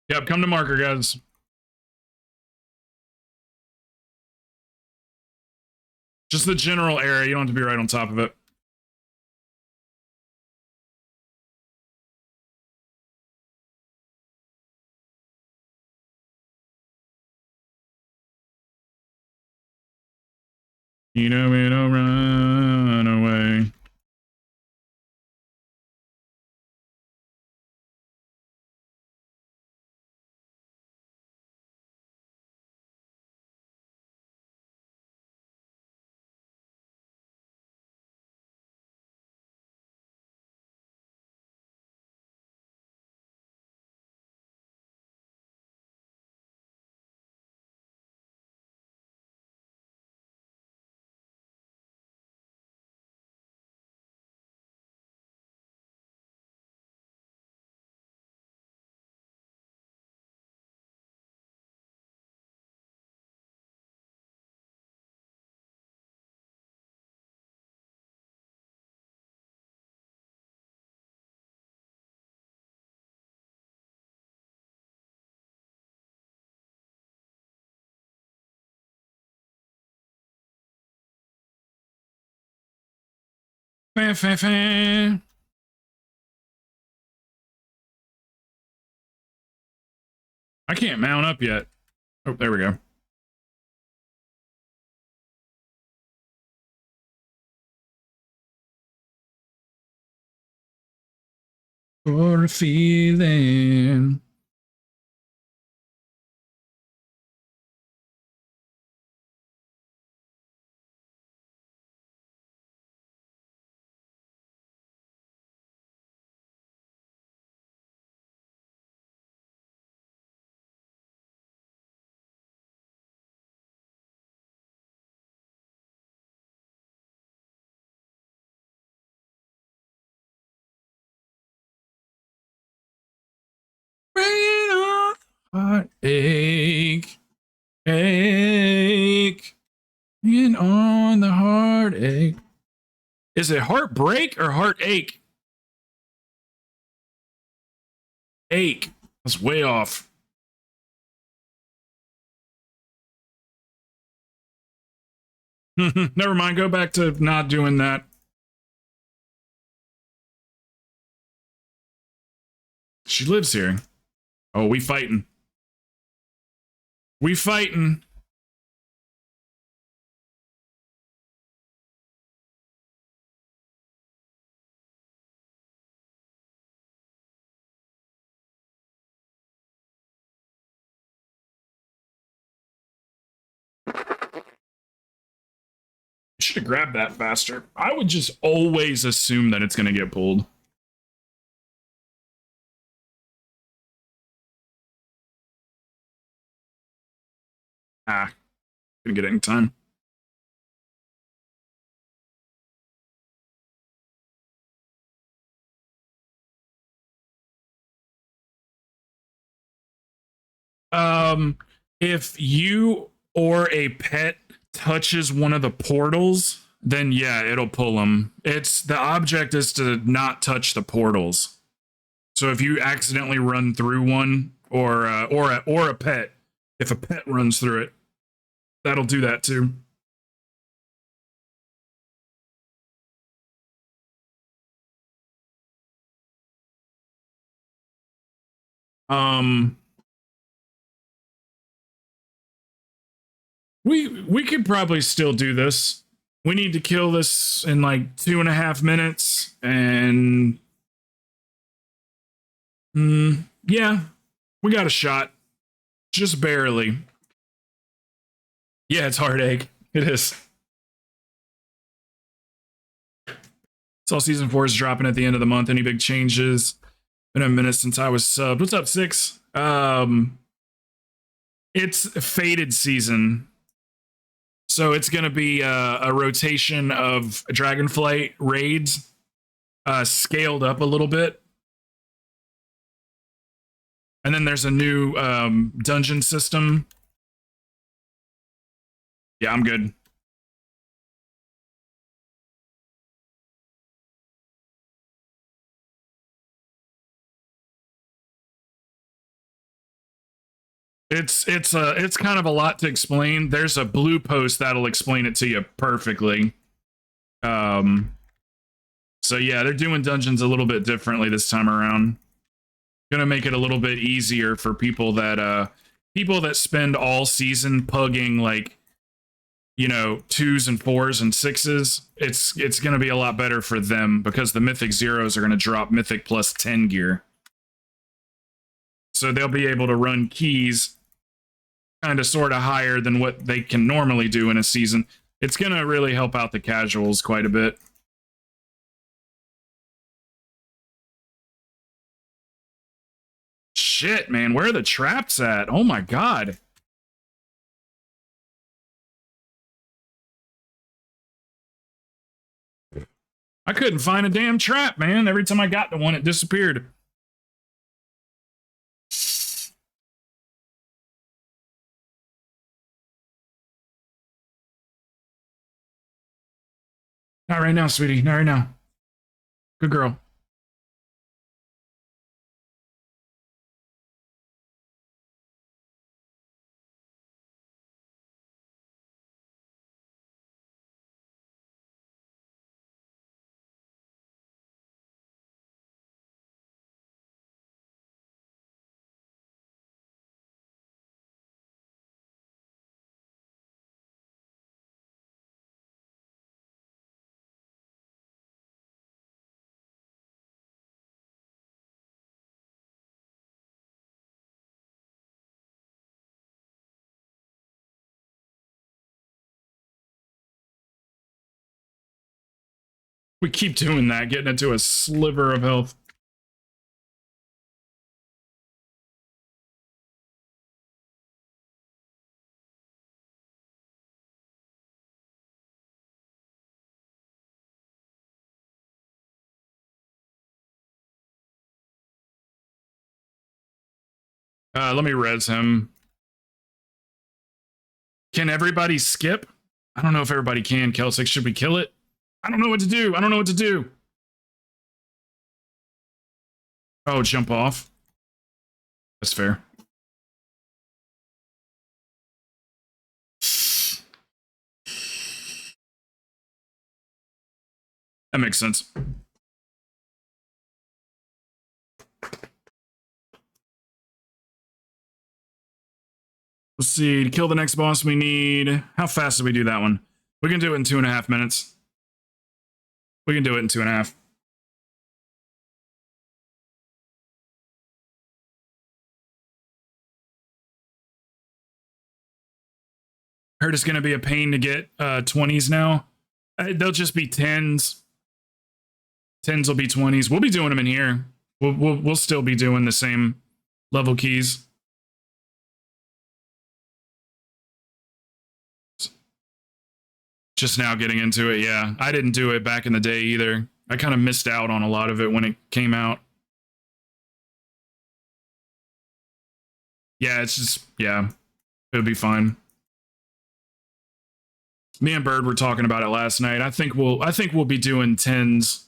Yep, come to marker, guys. Just the general area. You don't have to be right on top of it. You know me, don't run away. Fan, fan, fan. I can't mount up yet. Oh, there we go. For a feeling. Bring it on. Heartache. Ache. Bring it on the heartache. Is it heartbreak or heartache? Ache. That's way off. Never mind. Go back to not doing that. She lives here. Oh, we fighting. We fighting. Should have grabbed that faster. I would just always assume that it's going to get pulled. Ah, gonna get it in time. If you or a pet touches one of the portals, then yeah, it'll pull them. It's the object is to not touch the portals. So if you accidentally run through one, or a pet, if a pet runs through it, that'll do that too. Um, we could probably still do this. We need to kill this in like 2.5 minutes, and yeah, we got a shot, just barely. Yeah, it's heartache. It is. Saw season 4 is dropping at the end of the month. Any big changes? Been a minute since I was subbed. What's up, Six? It's faded season. So it's going to be a rotation of Dragonflight raids, scaled up a little bit. And then there's a new dungeon system. Yeah, I'm good. It's kind of a lot to explain. There's a blue post that'll explain it to you perfectly. So yeah, they're doing dungeons a little bit differently this time around. Gonna make it a little bit easier for people that spend all season pugging like, you know, 2s and 4s and 6s. It's gonna be a lot better for them because the Mythic Zeros are gonna drop Mythic plus 10 gear. So they'll be able to run keys kind of sort of higher than what they can normally do in a season. It's gonna really help out the casuals quite a bit. Shit, man, where are the traps at? Oh my god. I couldn't find a damn trap, man. Every time I got to one, it disappeared. Not right now, sweetie. Not right now. Good girl. We keep doing that, getting into a sliver of health. Let me res him. Can everybody skip? I don't know if everybody can, Kelsic. Should we kill it? I don't know what to do. I don't know what to do. Oh, jump off. That's fair. That makes sense. Let's see. To kill the next boss, we need... How fast did we do that one? We can do it in 2.5 minutes. We can do it in 2.5. Heard it's going to be a pain to get 20s now. They'll just be 10s. 10s will be 20s. We'll be doing them in here. We'll still be doing the same level keys. Just now getting into it, yeah. I didn't do it back in the day either. I kind of missed out on a lot of it when it came out. Yeah, it's just, yeah, it would be fine. Me and Bird were talking about it last night. I think we'll be doing 10s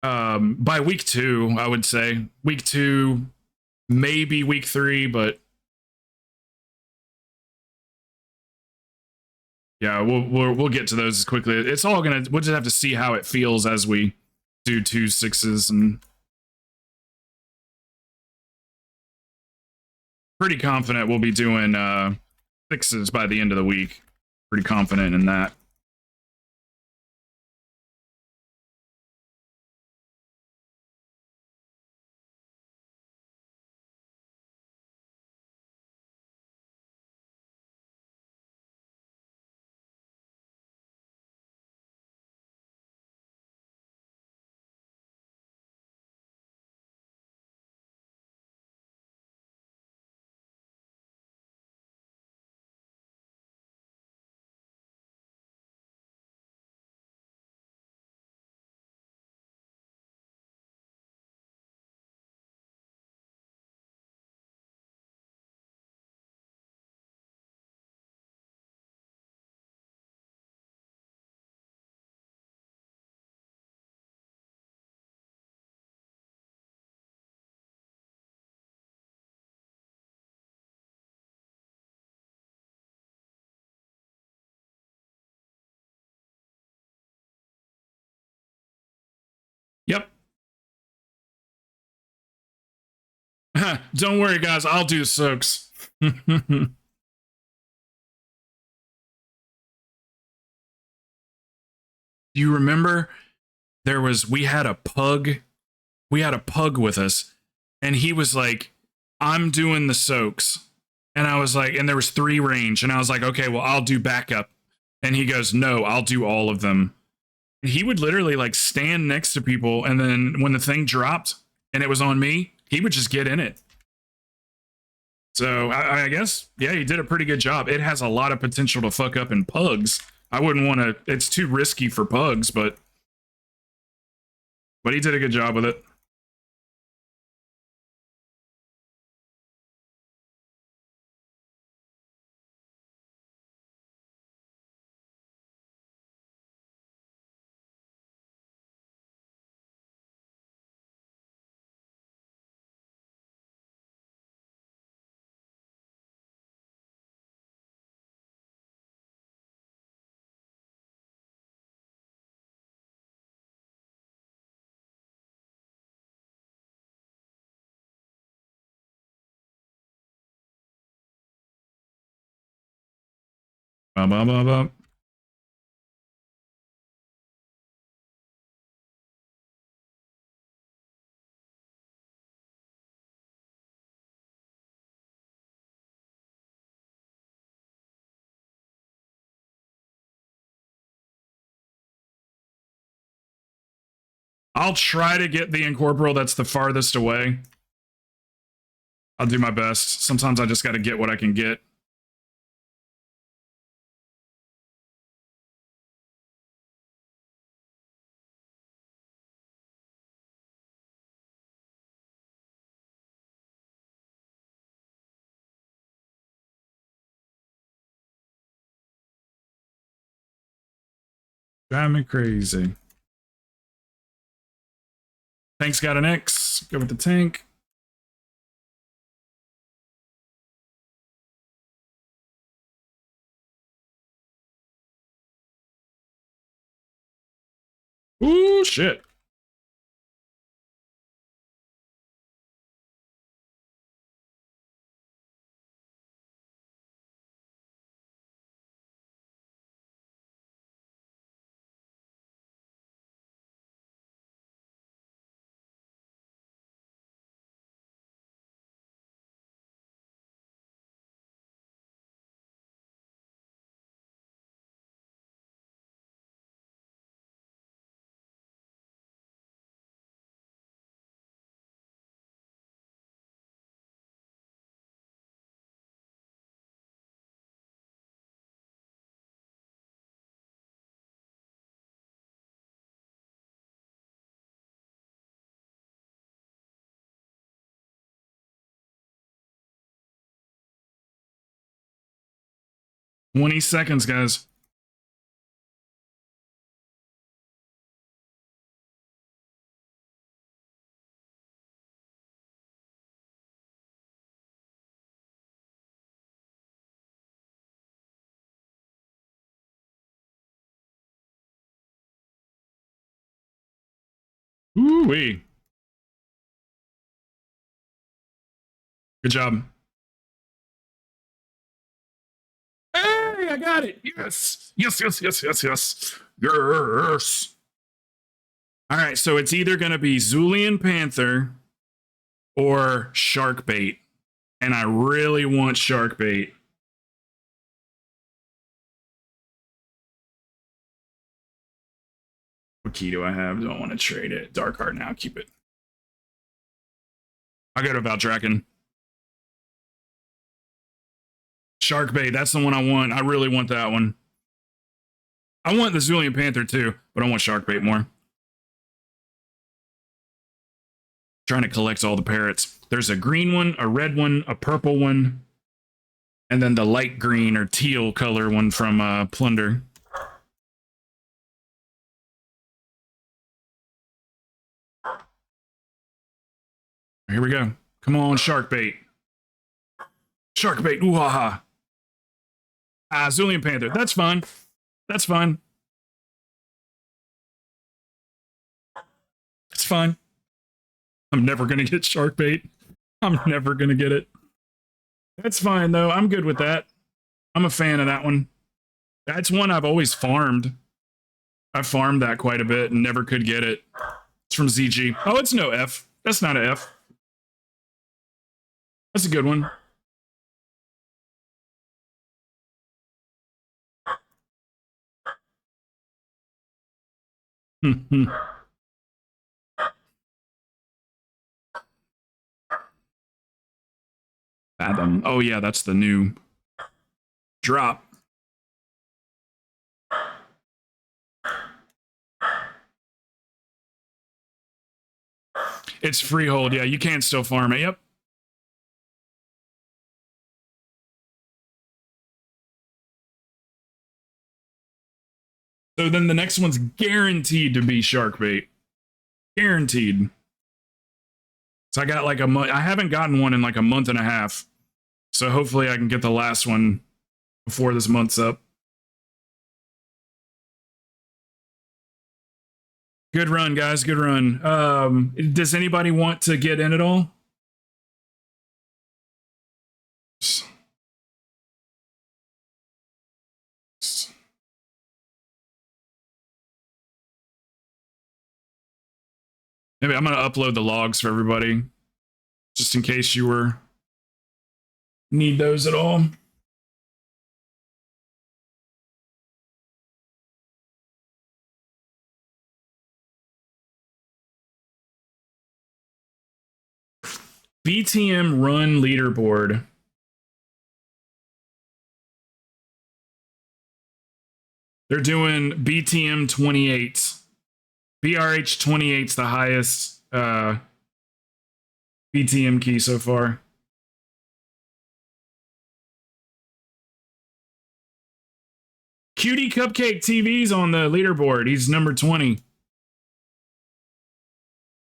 by week 2, I would say. Week 2, maybe week 3, but yeah, we'll get to those as quickly. It's all gonna, we'll just have to see how it feels as we do 2 6s, and pretty confident we'll be doing 6s by the end of the week. Pretty confident in that. Don't worry, guys. I'll do soaks. Do you remember we had a pug with us, and he was like, I'm doing the soaks. And I was like, and there was 3 range, and I was like, okay, well, I'll do backup. And he goes, no, I'll do all of them. And he would literally like stand next to people, and then when the thing dropped and it was on me, he would just get in it. So I guess, yeah, he did a pretty good job. It has a lot of potential to fuck up in pugs. I wouldn't want to, it's too risky for pugs, but he did a good job with it. Bum, bum, bum, bum. I'll try to get the incorporeal that's the farthest away. I'll do my best. Sometimes I just got to get what I can get. Drive me crazy. Tank's got an X. Go with the tank. Ooh, shit. "20 seconds, guys." Ooh-wee. Good job. Hey, I got it. Yes. Yes, yes, yes, yes, yes. Yes. All right, so it's either going to be Zulian Panther or Sharkbait. And I really want Sharkbait. What key do I have? Don't want to trade it. Dark Heart now. Keep it. I go to Valdraken. Sharkbait. That's the one I want. I really want that one. I want the Zulian Panther too, but I want Sharkbait more. Trying to collect all the parrots. There's a green one, a red one, a purple one, and then the light green or teal color one from Plunder. Here we go. Come on, Sharkbait. Sharkbait, ooh-ha-ha. Ah, Zulian Panther. That's fine. That's fine. It's fine. I'm never going to get Sharkbait. I'm never gonna get it. That's fine though. I'm good with that. I'm a fan of that one. That's one I've always farmed. I farmed that quite a bit and never could get it. It's from ZG. Oh, it's no F. That's not an F. That's a good one. Fathom. Oh yeah, that's the new drop. It's freehold. Yeah, you can still farm it. Yep. So then the next one's guaranteed to be shark bait. Guaranteed. So I got like a month. I haven't gotten one in like a month and a half. So hopefully I can get the last one before this month's up. Good run, guys. Good run. Does anybody want to get in at all? Maybe I'm going to upload the logs for everybody, just in case you need those at all. BTM run leaderboard. They're doing BTM 28. BRH 28's the highest BTM key so far. Cutie Cupcake TV's on the leaderboard. He's number 20.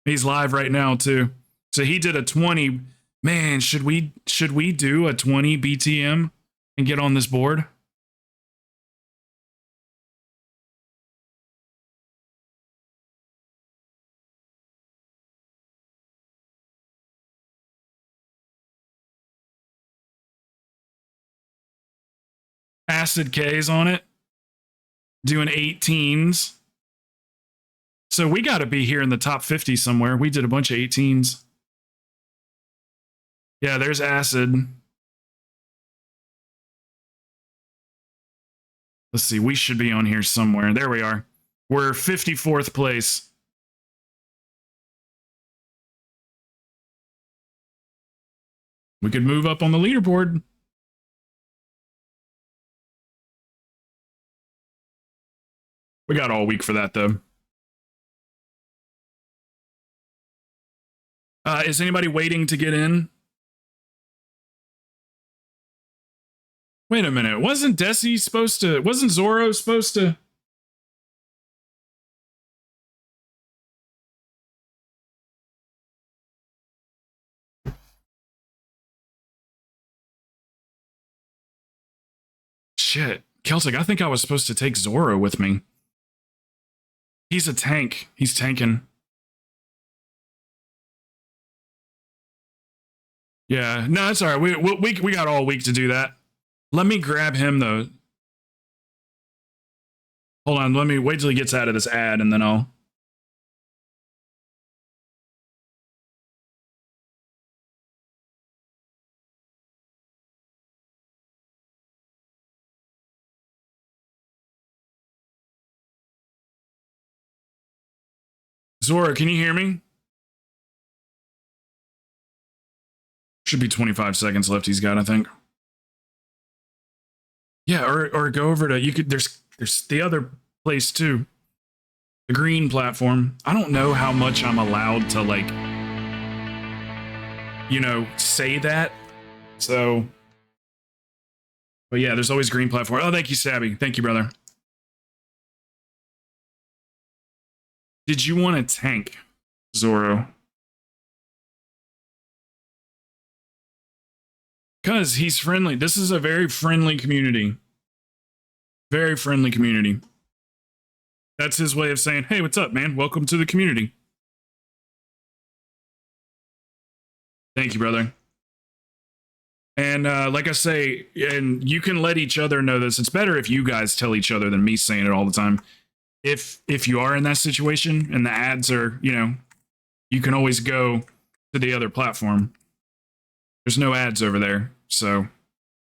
He's live right now too. So he did a 20. Man, should we do a 20 BTM and get on this board? Acid K's on it. Doing 18s. So we got to be here in the top 50 somewhere. We did a bunch of 18s. Yeah, there's Acid. Let's see. We should be on here somewhere. There we are. We're 54th place. We could move up on the leaderboard. We got all week for that, though. Is anybody waiting to get in? Wait a minute. Wasn't Desi supposed to... Wasn't Zoro supposed to... Shit. Celtic, I think I was supposed to take Zoro with me. He's a tank. He's tanking. Yeah, no, it's all right. We got all week to do that. Let me grab him, though. Hold on, let me wait till he gets out of this ad, and then I'll... Zora, can you hear me? Should be 25 seconds left he's got, I think. Yeah, or go over to... You could... There's the other place, too. The green platform. I don't know how much I'm allowed to, like... You know, say that. So... But yeah, there's always green platform. Oh, thank you, Sabby. Thank you, brother. Did you want a tank, Zoro? Because he's friendly. This is a very friendly community. Very friendly community. That's his way of saying, hey, what's up, man? Welcome to the community. Thank you, brother. And like I say, and you can let each other know this. It's better if you guys tell each other than me saying it all the time. If you are in that situation and the ads are, you know, you can always go to the other platform. There's no ads over there, so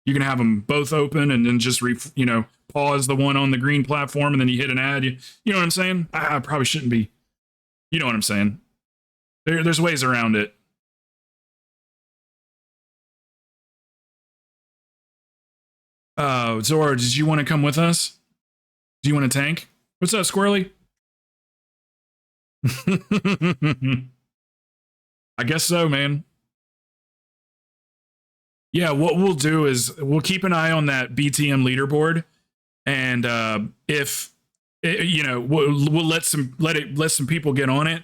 you can have them both open and then just pause the one on the green platform and then you hit an ad. You know what I'm saying? I probably shouldn't be. You know what I'm saying? There's ways around it. Zora, did you want to come with us? Do you want to tank? What's up, Squirrely? I guess so, man. Yeah, what we'll do is we'll keep an eye on that BTM leaderboard, and if we'll let some people get on it,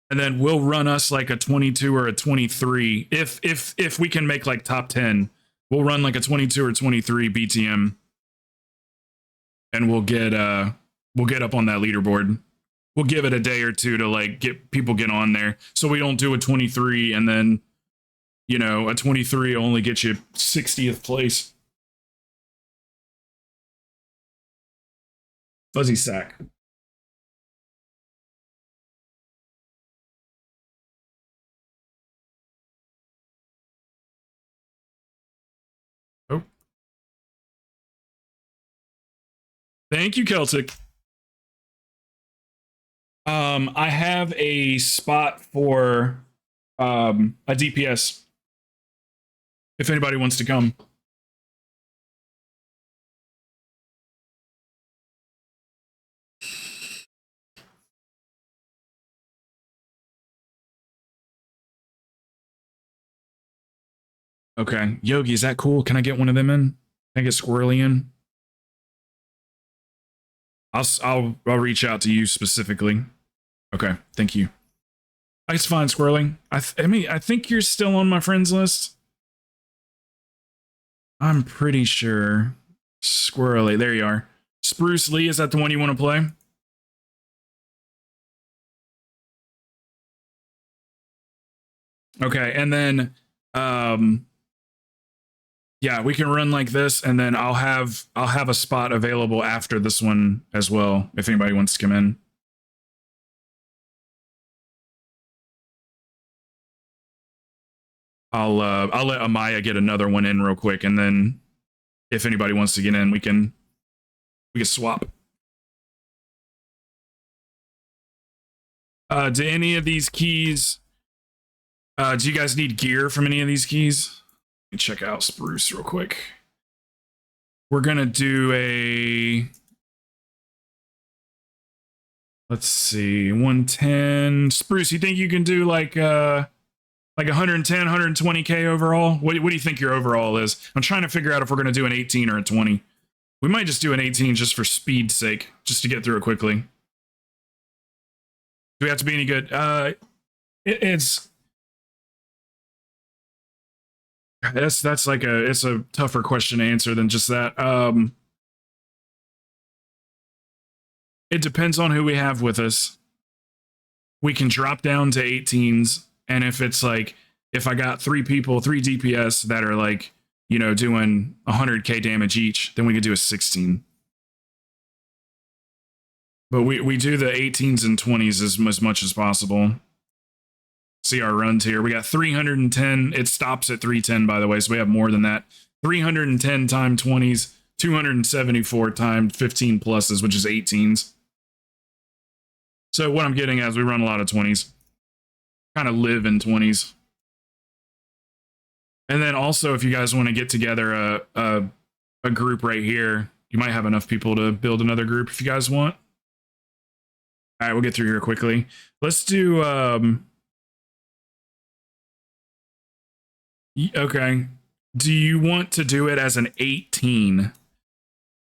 and then we'll run us like a 22 or a 23. If we can make like top 10, we'll run like a 22 or 23 BTM, and we'll get up on that leaderboard. We'll give it a day or two to like get on there, so we don't do a 23 and then, you know, a 23 only gets you 60th place. Fuzzy sack. Oh. Thank you, Celtic. I have a spot for a DPS. If anybody wants to come. Okay. Yogi, is that cool? Can I get one of them in? Can I get Squirrely in? I'll reach out to you specifically. Okay, thank you. It's fine, Squirrely. I think you're still on my friends list. I'm pretty sure. Squirrely, there you are. Spruce Lee, is that the one you want to play? Okay, and then yeah, we can run like this, and then I'll have a spot available after this one as well, if anybody wants to come in. I'll let Amaya get another one in real quick, and then if anybody wants to get in, we can swap. Do any of these keys? Do you guys need gear from any of these keys? Let me check out Spruce real quick. We're gonna do a. Let's see, 110. Spruce, you think you can do like 110, 120k overall? What do you think your overall is? I'm trying to figure out if we're going to do an 18 or a 20. We might just do an 18 just for speed's sake, just to get through it quickly. Do we have to be any good? It's like it's a tougher question to answer than just that. It depends on who we have with us. We can drop down to 18s. And if it's like, if I got 3 people, 3 DPS that are like, you know, doing 100k damage each, then we could do a 16. But we do the 18s and 20s as much as possible. See our runs here. We got 310. It stops at 310, by the way, so we have more than that. 310 times 20s, 274 times 15 pluses, which is 18s. So what I'm getting at is we run a lot of 20s. Kind of live in 20s. And then also, if you guys want to get together a group right here, you might have enough people to build another group if you guys want. All right, we'll get through here quickly. Let's do okay. Do you want to do it as an 18?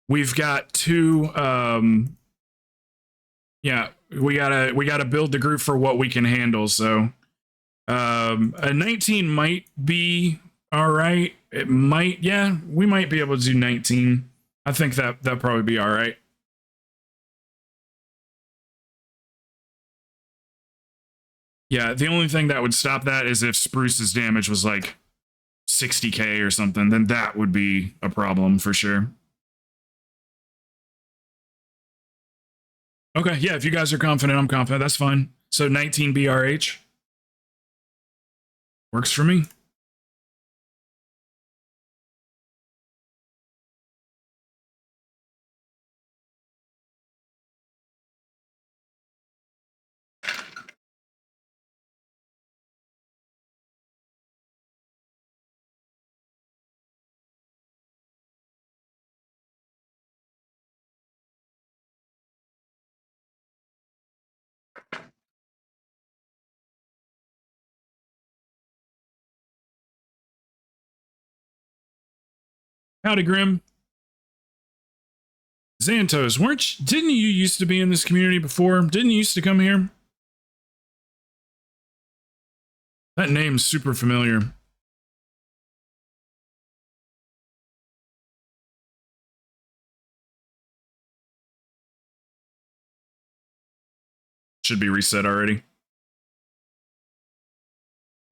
We've got 2 yeah, we gotta build the group for what we can handle, so a 19 might be all right. It might, yeah, we might be able to do 19. I think that'll probably be all right. Yeah, the only thing that would stop that is if Spruce's damage was like 60k or something, then that would be a problem for sure. Okay, yeah, if you guys are confident, I'm confident. That's fine. So 19 BRH works for me. Howdy, Grim. Xantos, didn't you used to be in this community before? Didn't you used to come here? That name's super familiar. Should be reset already.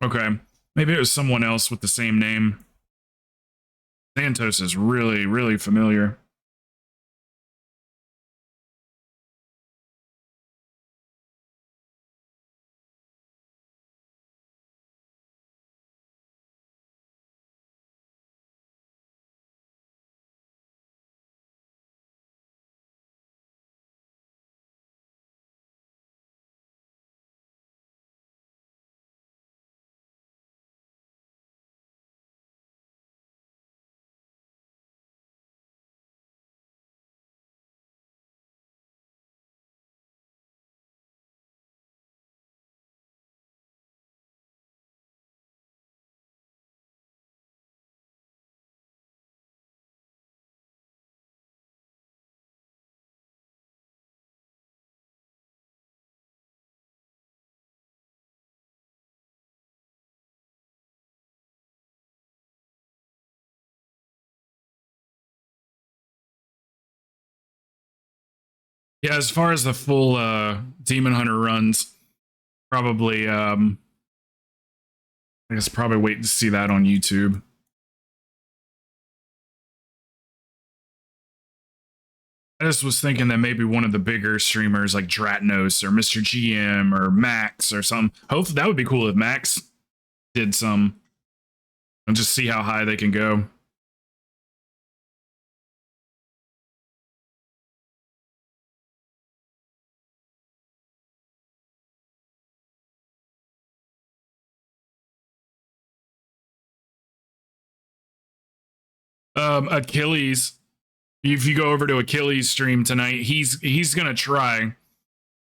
Okay. Maybe it was someone else with the same name. Xantos is really, really familiar. Yeah, as far as the full Demon Hunter runs, probably I guess probably wait to see that on YouTube. I just was thinking that maybe one of the bigger streamers like Dratnos or Mr. GM or Max or something. Hopefully that would be cool if Max did some and just see how high they can go. Achilles, if you go over to Achilles' stream tonight, he's gonna try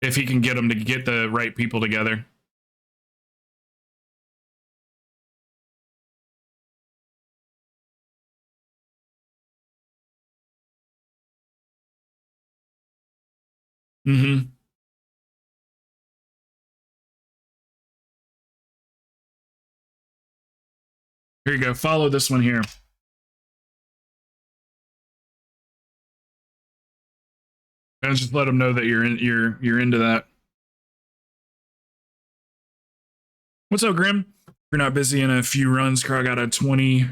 if he can get them to get the right people together. Mm-hmm. Here you go. Follow this one here. And just let them know that you're into that. What's up, Grim? You're not busy in a few runs. Krog got a 20.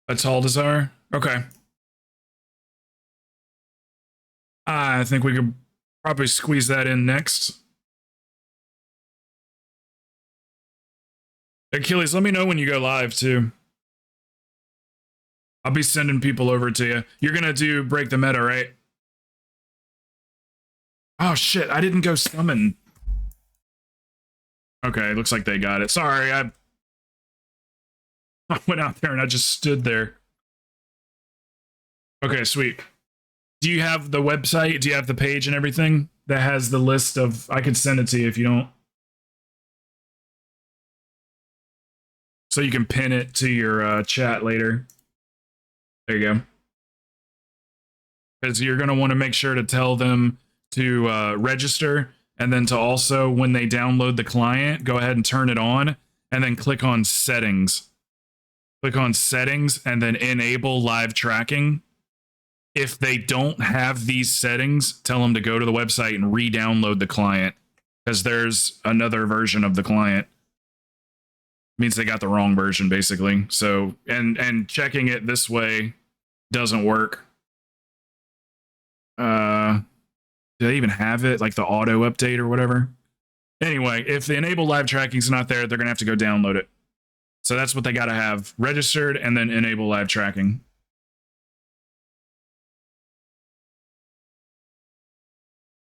A tall desire. Okay. I think we could probably squeeze that in next. Achilles, let me know when you go live too. I'll be sending people over to you. You're gonna do break the meta, right? Oh shit, I didn't go summon. Okay, looks like they got it. Sorry, I went out there and I just stood there. Okay, sweet. Do you have the website? Do you have the page and everything that has the list of... I could send it to you if you don't. So you can pin it to your chat later. There you go. Because you're going to want to make sure to tell them to register, and then to also, when they download the client, go ahead and turn it on, and then click on settings. Click on settings, and then enable live tracking. If they don't have these settings, tell them to go to the website and re-download the client. because there's another version of the client. Means they got the wrong version basically. So and checking it this way doesn't work. Do they even have it, like the auto update or whatever? Anyway, if the enable live tracking is not there, they're gonna have to go download it. So that's what they got to have registered and then enable live tracking.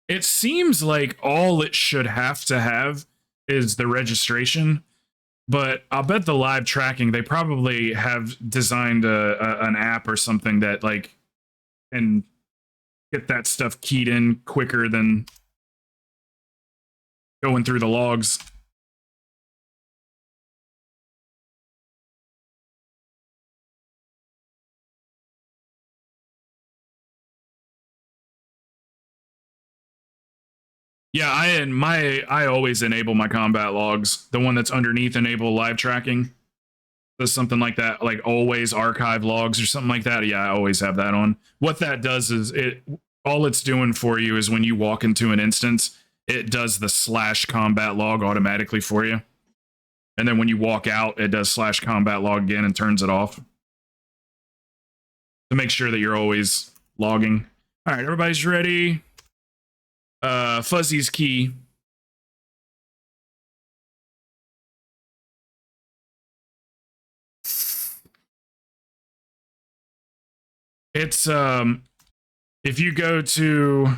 It seems like all it should have to have is the registration, but I'll bet the live tracking, they probably have designed an app or something that like can get that stuff keyed in quicker than going through the logs. Yeah, I always enable my combat logs. The one that's underneath enable live tracking. Does something like that, like always archive logs or something like that. Yeah, I always have that on. What that does is all it's doing for you is when you walk into an instance, it does the /combat log automatically for you. And then when you walk out, it does /combat log again and turns it off. To make sure that you're always logging. All right, everybody's ready. Fuzzy's key. It's if you go to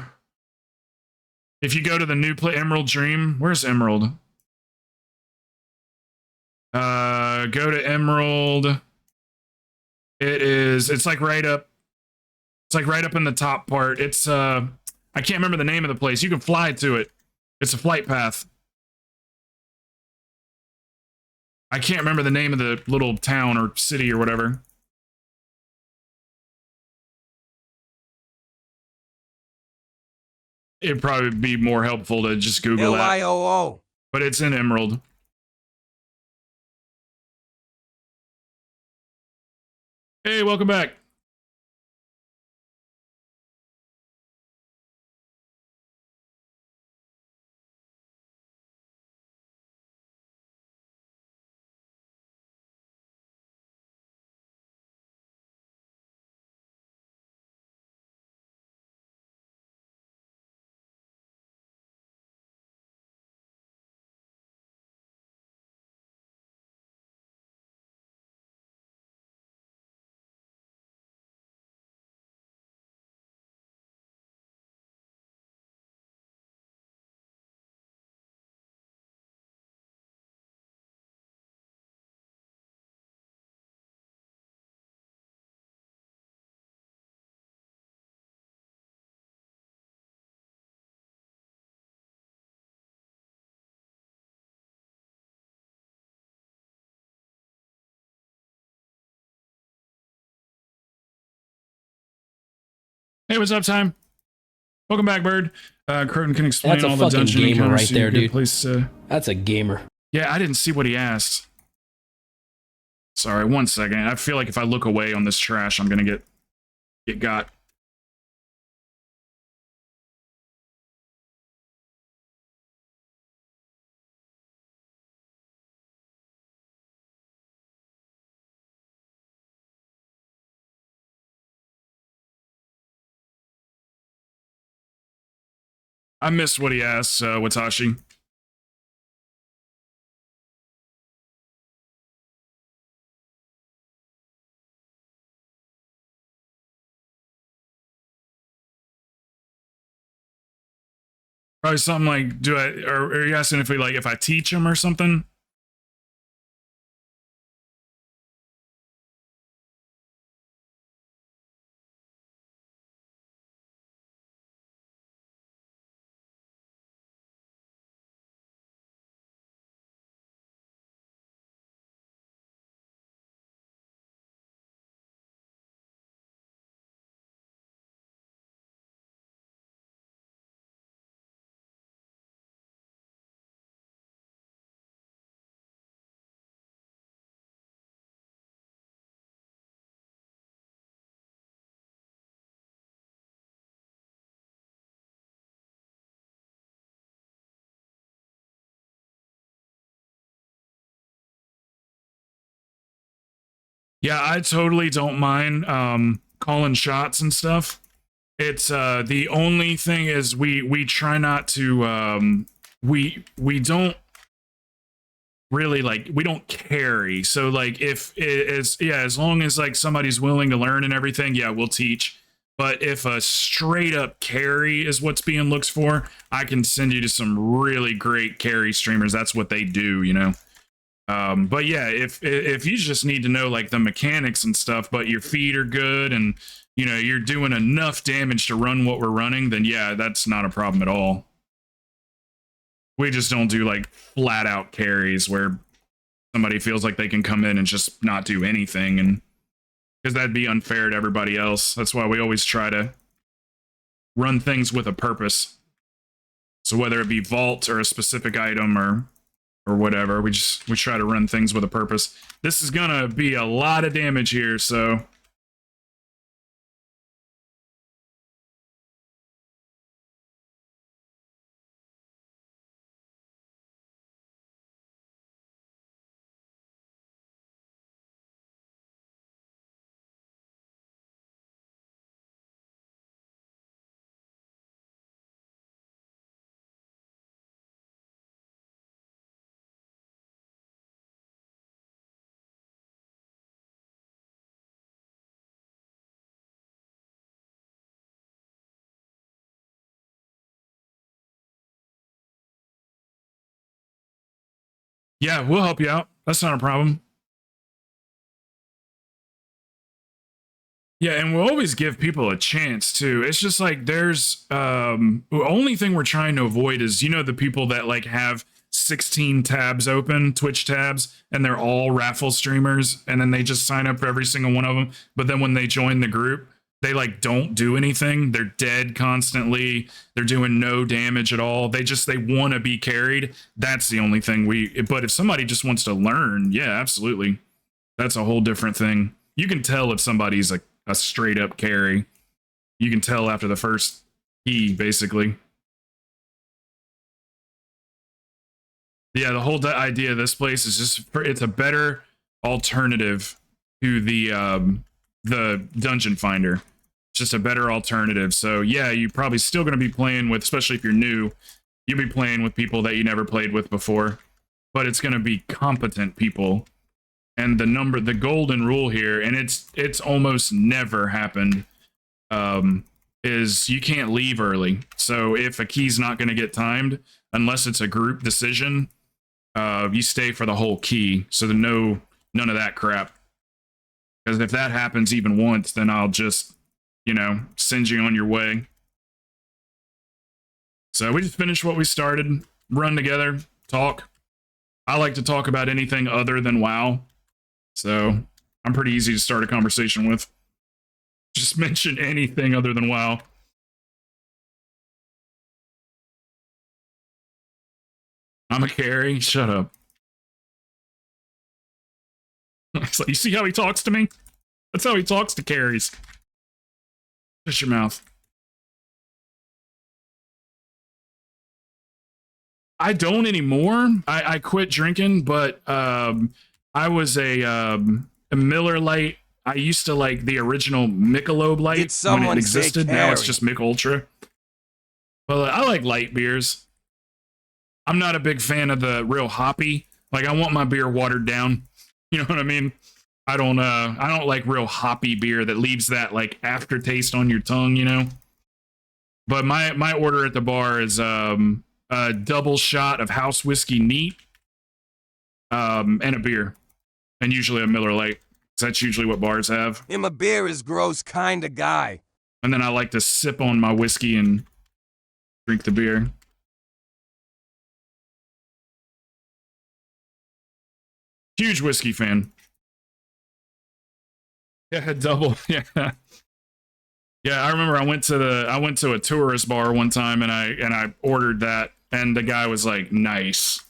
the new play Emerald Dream, where's Emerald? Go to Emerald. It's like right up in the top part. It's I can't remember the name of the place. You can fly to it. It's a flight path. I can't remember the name of the little town or city or whatever. It'd probably be more helpful to just Google that. L-I-O-O. But it's in Emerald. Hey, welcome back. Hey, what's up, Time? Welcome back, Bird. Krowten can explain That's a all the fucking dungeon gamer encounters right to there, a good dude. place. That's a gamer. Yeah, I didn't see what he asked. Sorry, 1 second. I feel like if I look away on this trash, I'm gonna get got. I missed what he asked, Watashi. Probably something like, or are you asking if I teach him or something? Yeah, I totally don't mind calling shots and stuff. It's the only thing is we try not to we don't really like we don't carry. So like if it is yeah, as long as like somebody's willing to learn and everything, yeah, we'll teach. But if a straight up carry is what's being looked for, I can send you to some really great carry streamers. That's what they do, you know. But yeah, if you just need to know like the mechanics and stuff, but your feet are good and you know you're doing enough damage to run what we're running, then yeah, that's not a problem at all. We just don't do like flat out carries where somebody feels like they can come in and just not do anything, and because that'd be unfair to everybody else. That's why we always try to run things with a purpose. So whether it be vault or a specific item or whatever, we try to run things with a purpose. This is gonna be a lot of damage here, so yeah, we'll help you out. That's not a problem. Yeah, and we'll always give people a chance too. It's just like there's the only thing we're trying to avoid is you know the people that like have 16 tabs open, Twitch tabs, and they're all raffle streamers, and then they just sign up for every single one of them. But then when they join the group, they like don't do anything. They're dead constantly. They're doing no damage at all. They want to be carried. That's the only thing but if somebody just wants to learn, yeah, absolutely. That's a whole different thing. You can tell if somebody's a straight up carry. You can tell after the first key, basically. Yeah, the whole idea of this place is just it's a better alternative to the dungeon finder. Just a better alternative. So yeah, you're probably still going to be playing with, especially if you're new, you'll be playing with people that you never played with before, but it's going to be competent people. And the golden rule here, and it's almost never happened, is you can't leave early. So if a key's not going to get timed, unless it's a group decision, you stay for the whole key. So none of that crap. Because if that happens even once, then I'll just, send you on your way. So we just finished what we started, run together, talk. I like to talk about anything other than WoW. So I'm pretty easy to start a conversation with. Just mention anything other than WoW. I'm a carry. Shut up. It's like, you see how he talks to me? That's how he talks to carries. Shut your mouth. I don't anymore. I quit drinking, but I was a Miller Lite. I used to like the original Michelob Light when it existed. Now it's just Mick Ultra. Well, I like light beers. I'm not a big fan of the real hoppy. Like I want my beer watered down. You know what I mean? I don't like real hoppy beer that leaves that like aftertaste on your tongue, But my order at the bar is a double shot of house whiskey neat, and a beer, and usually a Miller Lite. That's usually what bars have. Him a beer is gross kind of guy. And then I like to sip on my whiskey and drink the beer. Huge whiskey fan. Yeah, double. Yeah. Yeah, I remember I went to a tourist bar one time and I ordered that, and the guy was like, "Nice."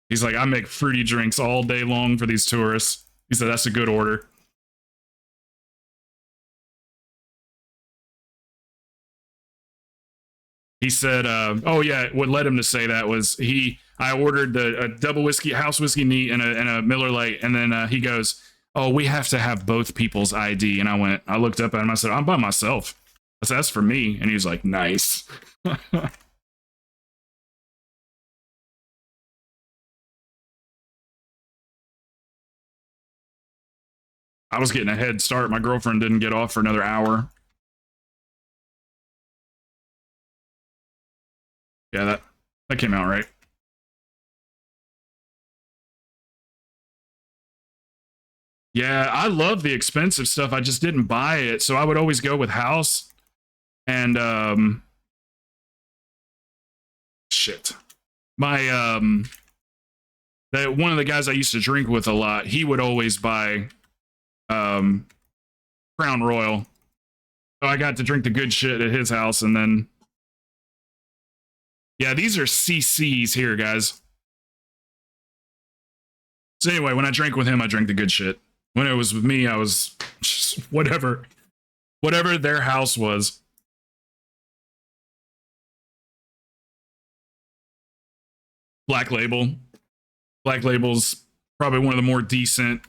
He's like, "I make fruity drinks all day long for these tourists." He said, "That's a good order." He said, "Oh yeah, what led him to say that was I ordered a double whiskey, house whiskey neat, and a Miller Lite, and then he goes, oh, we have to have both people's ID. And I looked up at him. I said, I'm by myself. I said, that's for me. And he was like, nice. I was getting a head start. My girlfriend didn't get off for another hour. Yeah, that came out right. Yeah, I love the expensive stuff. I just didn't buy it. So I would always go with house. And shit. My one of the guys I used to drink with a lot, he would always buy Crown Royal. So I got to drink the good shit at his house, and then yeah, these are CCs here, guys. So anyway, when I drank with him, I drank the good shit. When it was with me, I was just whatever their house was. Black Label. Black Label's probably one of the more decent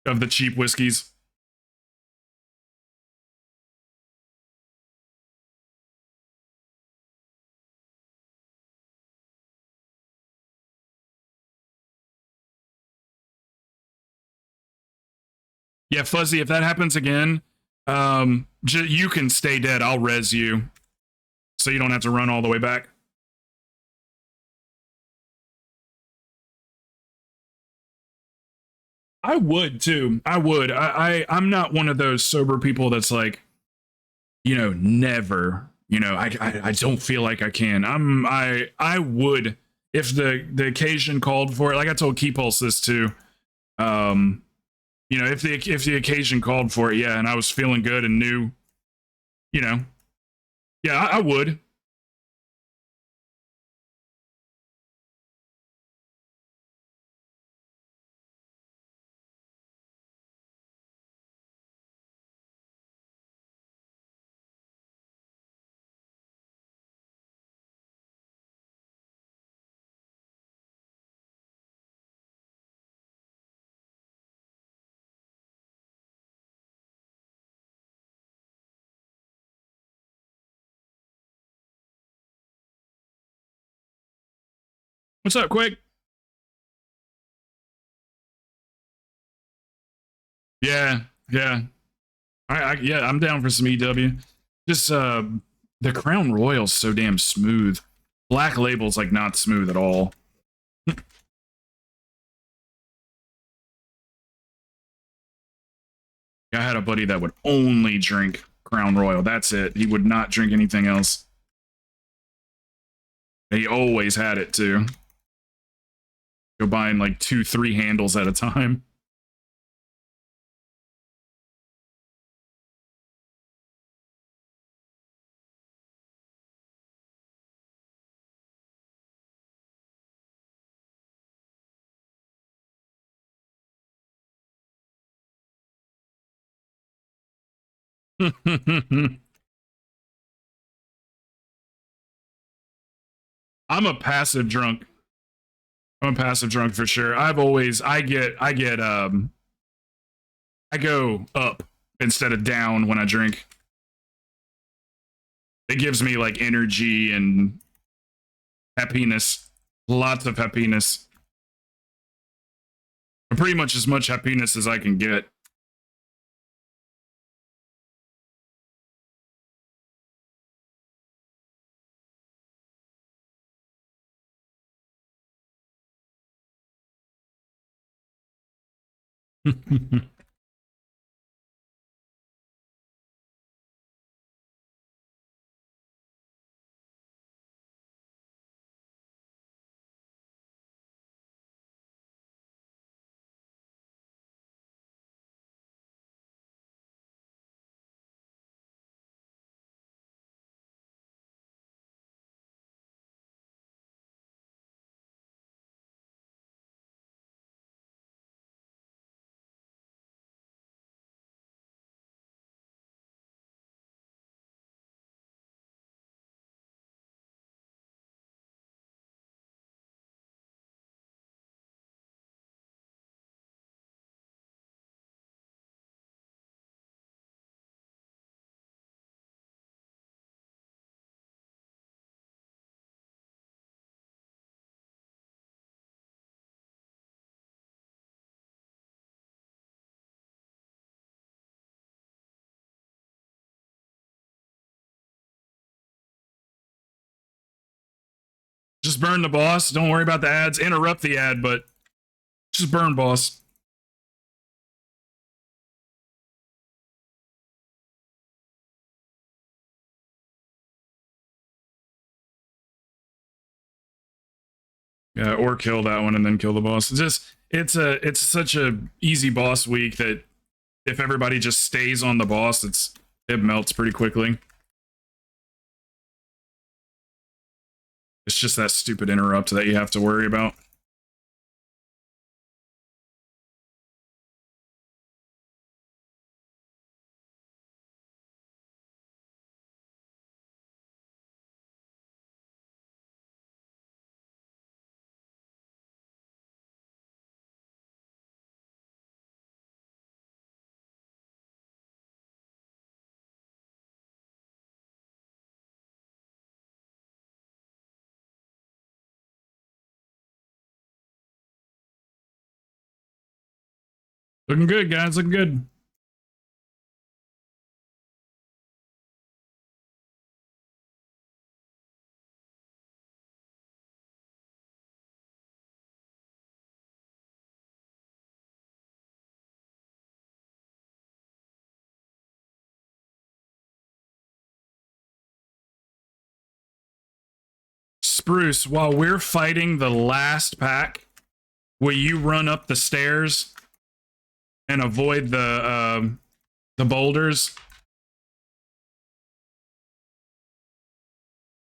of the cheap whiskeys. Yeah, Fuzzy, if that happens again, you can stay dead. I'll res you, so you don't have to run all the way back. I would too. I would. I'm not one of those sober people that's like, never. I don't feel like I can. I would if the occasion called for it. Like I told Key Pulse this too. If the occasion called for it, yeah, and I was feeling good and knew, yeah, I would. What's up, Quick? Yeah, yeah. Yeah, I'm down for some EW. Just the Crown Royal's so damn smooth. Black Label's like not smooth at all. I had a buddy that would only drink Crown Royal. That's it. He would not drink anything else. He always had it too. Go buying like 2-3 handles at a time. I'm a passive drunk. I'm a passive drunk for sure. I go up instead of down when I drink. It gives me like energy and happiness. Lots of happiness. Pretty much as much happiness as I can get. Just burn the boss. Don't worry about the ads. Interrupt the ad, but just burn boss. Yeah, or kill that one and then kill the boss. It's such a easy boss week that if everybody just stays on the boss, it melts pretty quickly. It's just that stupid interrupt that you have to worry about. Looking good, guys. Looking good. Spruce, while we're fighting the last pack, will you run up the stairs and avoid the boulders?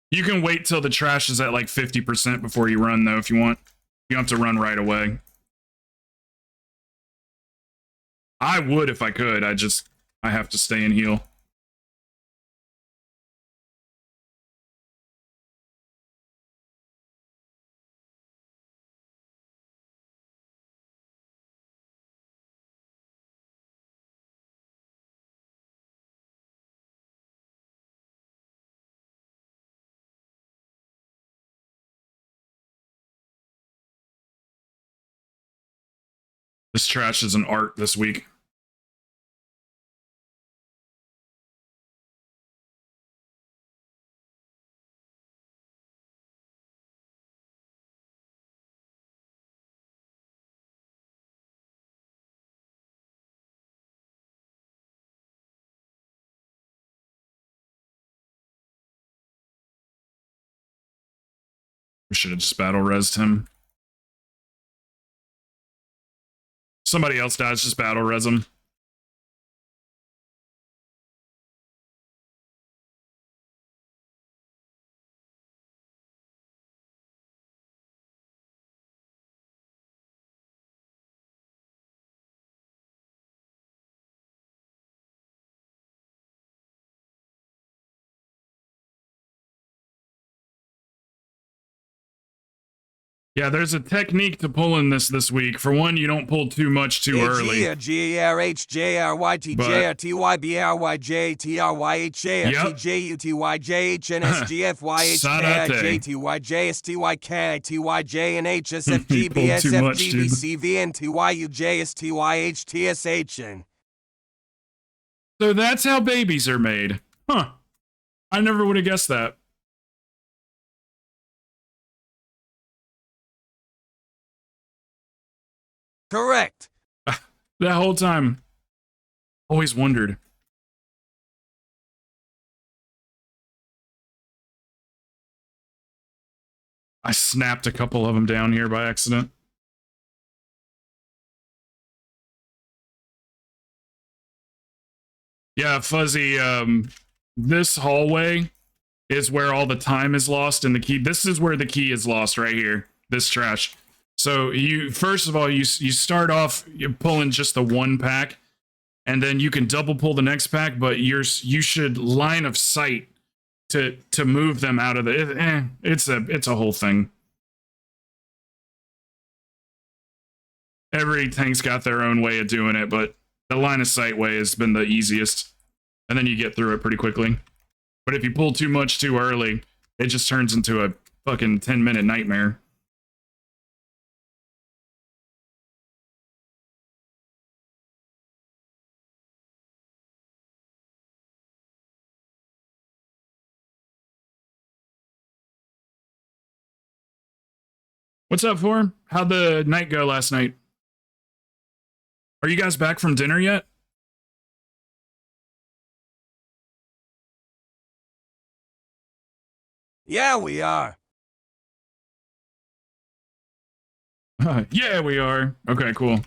You can wait till the trash is at like 50% before you run, though, if you want. You don't have to run right away. I would if I could. I have to stay and heal. This trash is an art this week. We should have just battle resed him. Somebody else dies, just battle res him. Yeah, there's a technique to pulling this week. For one, you don't pull too much too early. So that's how babies are made. Huh. I never would have guessed that. Correct. That whole time. Always wondered. I snapped a couple of them down here by accident. Yeah, Fuzzy, this hallway is where all the time is lost and the key. This is where the key is lost right here. This trash. So you, first of all, you start off you're pulling just the one pack, and then you can double pull the next pack, but you should line of sight to move them out of the. It's a whole thing. Every tank's got their own way of doing it, but the line of sight way has been the easiest, and then you get through it pretty quickly. But if you pull too much too early, it just turns into a fucking 10-minute nightmare. What's up, Form? How'd the night go last night? Are you guys back from dinner yet? Yeah, we are. Yeah, we are. Okay, cool.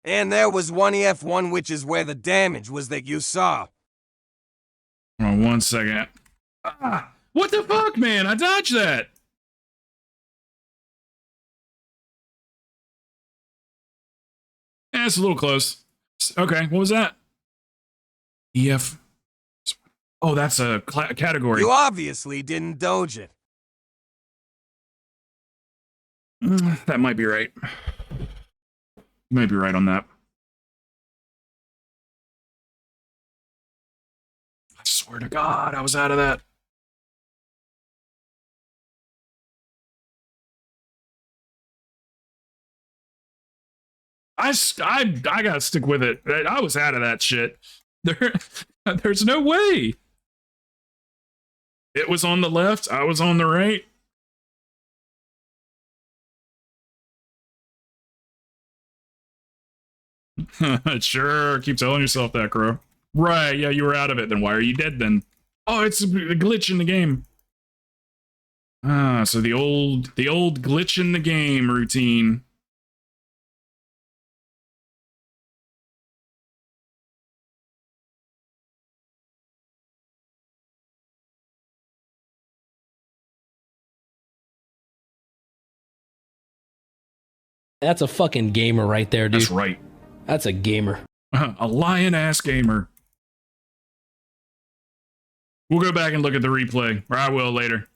And there was one EF1, which is where the damage was that you saw. Hold on 1 second. Ah, what the fuck, man? I dodged that. It's a little close. Okay, what was that? EF. Oh, that's a category. You obviously didn't doge it. That might be right. You might be right on that. I swear to God, I was out of that. I gotta stick with it. I was out of that shit. There's no way. It was on the left. I was on the right. Sure, keep telling yourself that, Crow. Right, yeah, you were out of it. Then why are you dead then? Oh, it's a glitch in the game. Ah, so the old glitch in the game routine. That's a fucking gamer right there, dude. That's right. That's a gamer. A lion-ass gamer. We'll go back and look at the replay, or I will later.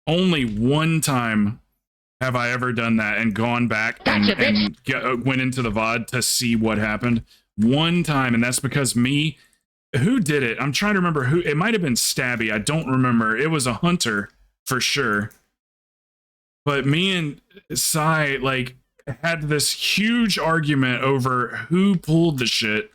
Only one time have I ever done that and gone back and went into the VOD to see what happened. One time, and that's because me... Who did it? I'm trying to remember who... It might have been Stabby. I don't remember. It was a hunter, for sure. But me and Sai, like, had this huge argument over who pulled the shit.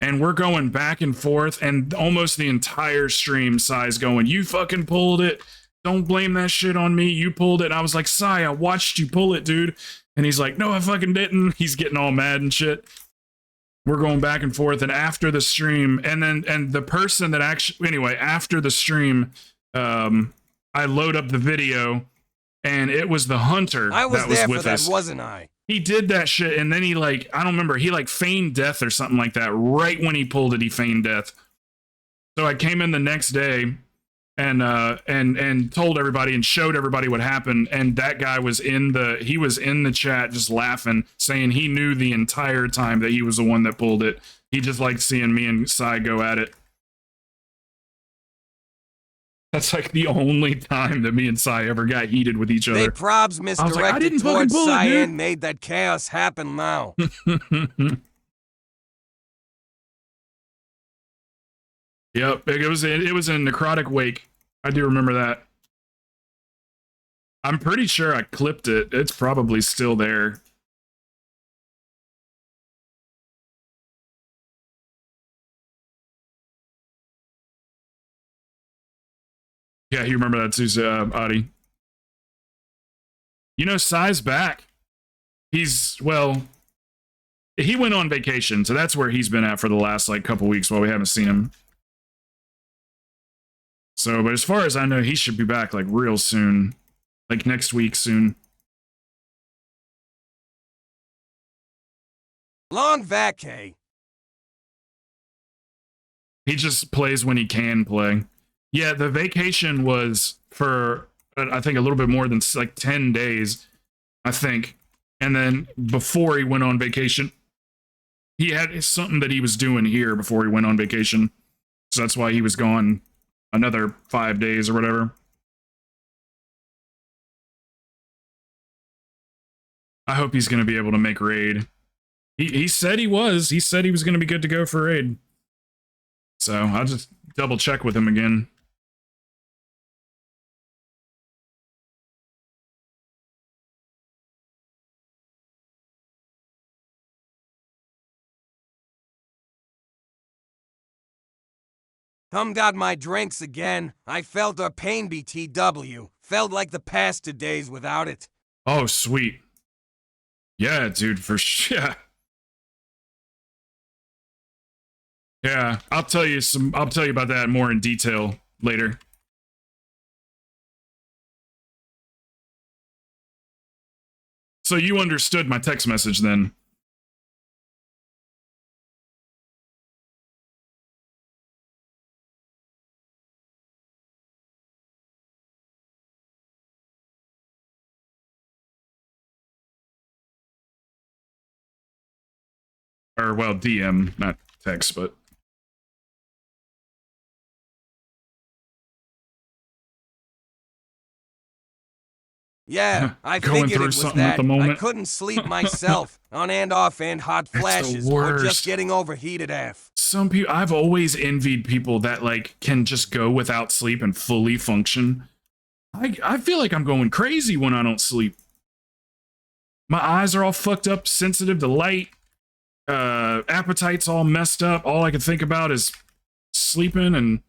And we're going back and forth, and almost the entire stream, Sai's going, you fucking pulled it. Don't blame that shit on me. You pulled it. And I was like, Sai, I watched you pull it, dude. And he's like, no, I fucking didn't. He's getting all mad and shit. We're going back and forth, and after the stream, and the person that actually, anyway, after the stream, I load up the video, and it was the hunter I was that was there with for that, us. wasn't I? He did that shit, and then he, like, I don't remember, he, like, feigned death or something like that. Right when he pulled it, he feigned death. So I came in the next day and told everybody and showed everybody what happened, and that guy was in the chat just laughing, saying he knew the entire time that he was the one that pulled it. He just liked seeing me and Sai go at it. That's like the only time that me and Sai ever got heated with each other. They probs misdirected like, towards pull it, Cyan, made that chaos happen now. Yep, it was in Necrotic Wake. I do remember that. I'm pretty sure I clipped it. It's probably still there. Yeah, you remember that too, Adi. You know, Sai's back. Well, he went on vacation, so that's where he's been at for the last, like, couple weeks while we haven't seen him. So, but as far as I know, he should be back, like, real soon. Like, next week soon. Long vacay. He just plays when he can play. Yeah, the vacation was for, I think, a little bit more than, like, 10 days, I think. And then before he went on vacation, he had something that he was doing here before he went on vacation. So that's why he was gone another 5 days or whatever. I hope he's going to be able to make raid. He said he was. He said he was going to be good to go for raid. So I'll just double check with him again. Come got my drinks again. I felt our pain BTW. Felt like the past 2 days without it. Oh, sweet. Yeah, dude, for sure. Yeah. Yeah, I'll tell you about that more in detail later. So you understood my text message then? Or, well, DM, not text, but... Yeah, I Going figured through it was something at that. the moment. I couldn't sleep myself. On and off and hot That's the flashes. Or just worst. getting overheated af. Some people, I've always envied people that, like, can just go without sleep and fully function. I feel like I'm going crazy when I don't sleep. My eyes are all fucked up, sensitive to light. Appetite's all messed up. All I can think about is sleeping and...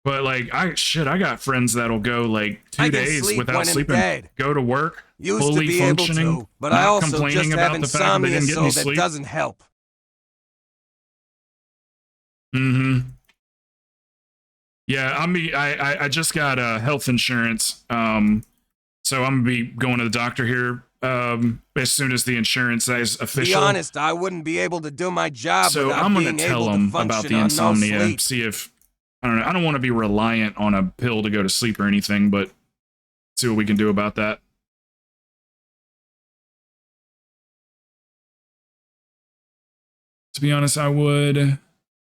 But, like, I got friends that'll go, like, 2 days without sleeping. Go to work, Used fully to be able functioning, to, but not I also complaining just about have the fact that they insomnia, didn't get so any that sleep. doesn't help. Mm-hmm. Yeah, I just got health insurance. So I'm gonna be going to the doctor here as soon as the insurance is To official. be honest, I wouldn't be able to do my job So without I'm gonna being tell able to them function about the on no insomnia. sleep. See if I don't know. I don't want to be reliant on a pill to go to sleep or anything, but see what we can do about that. To be honest, I wouldn't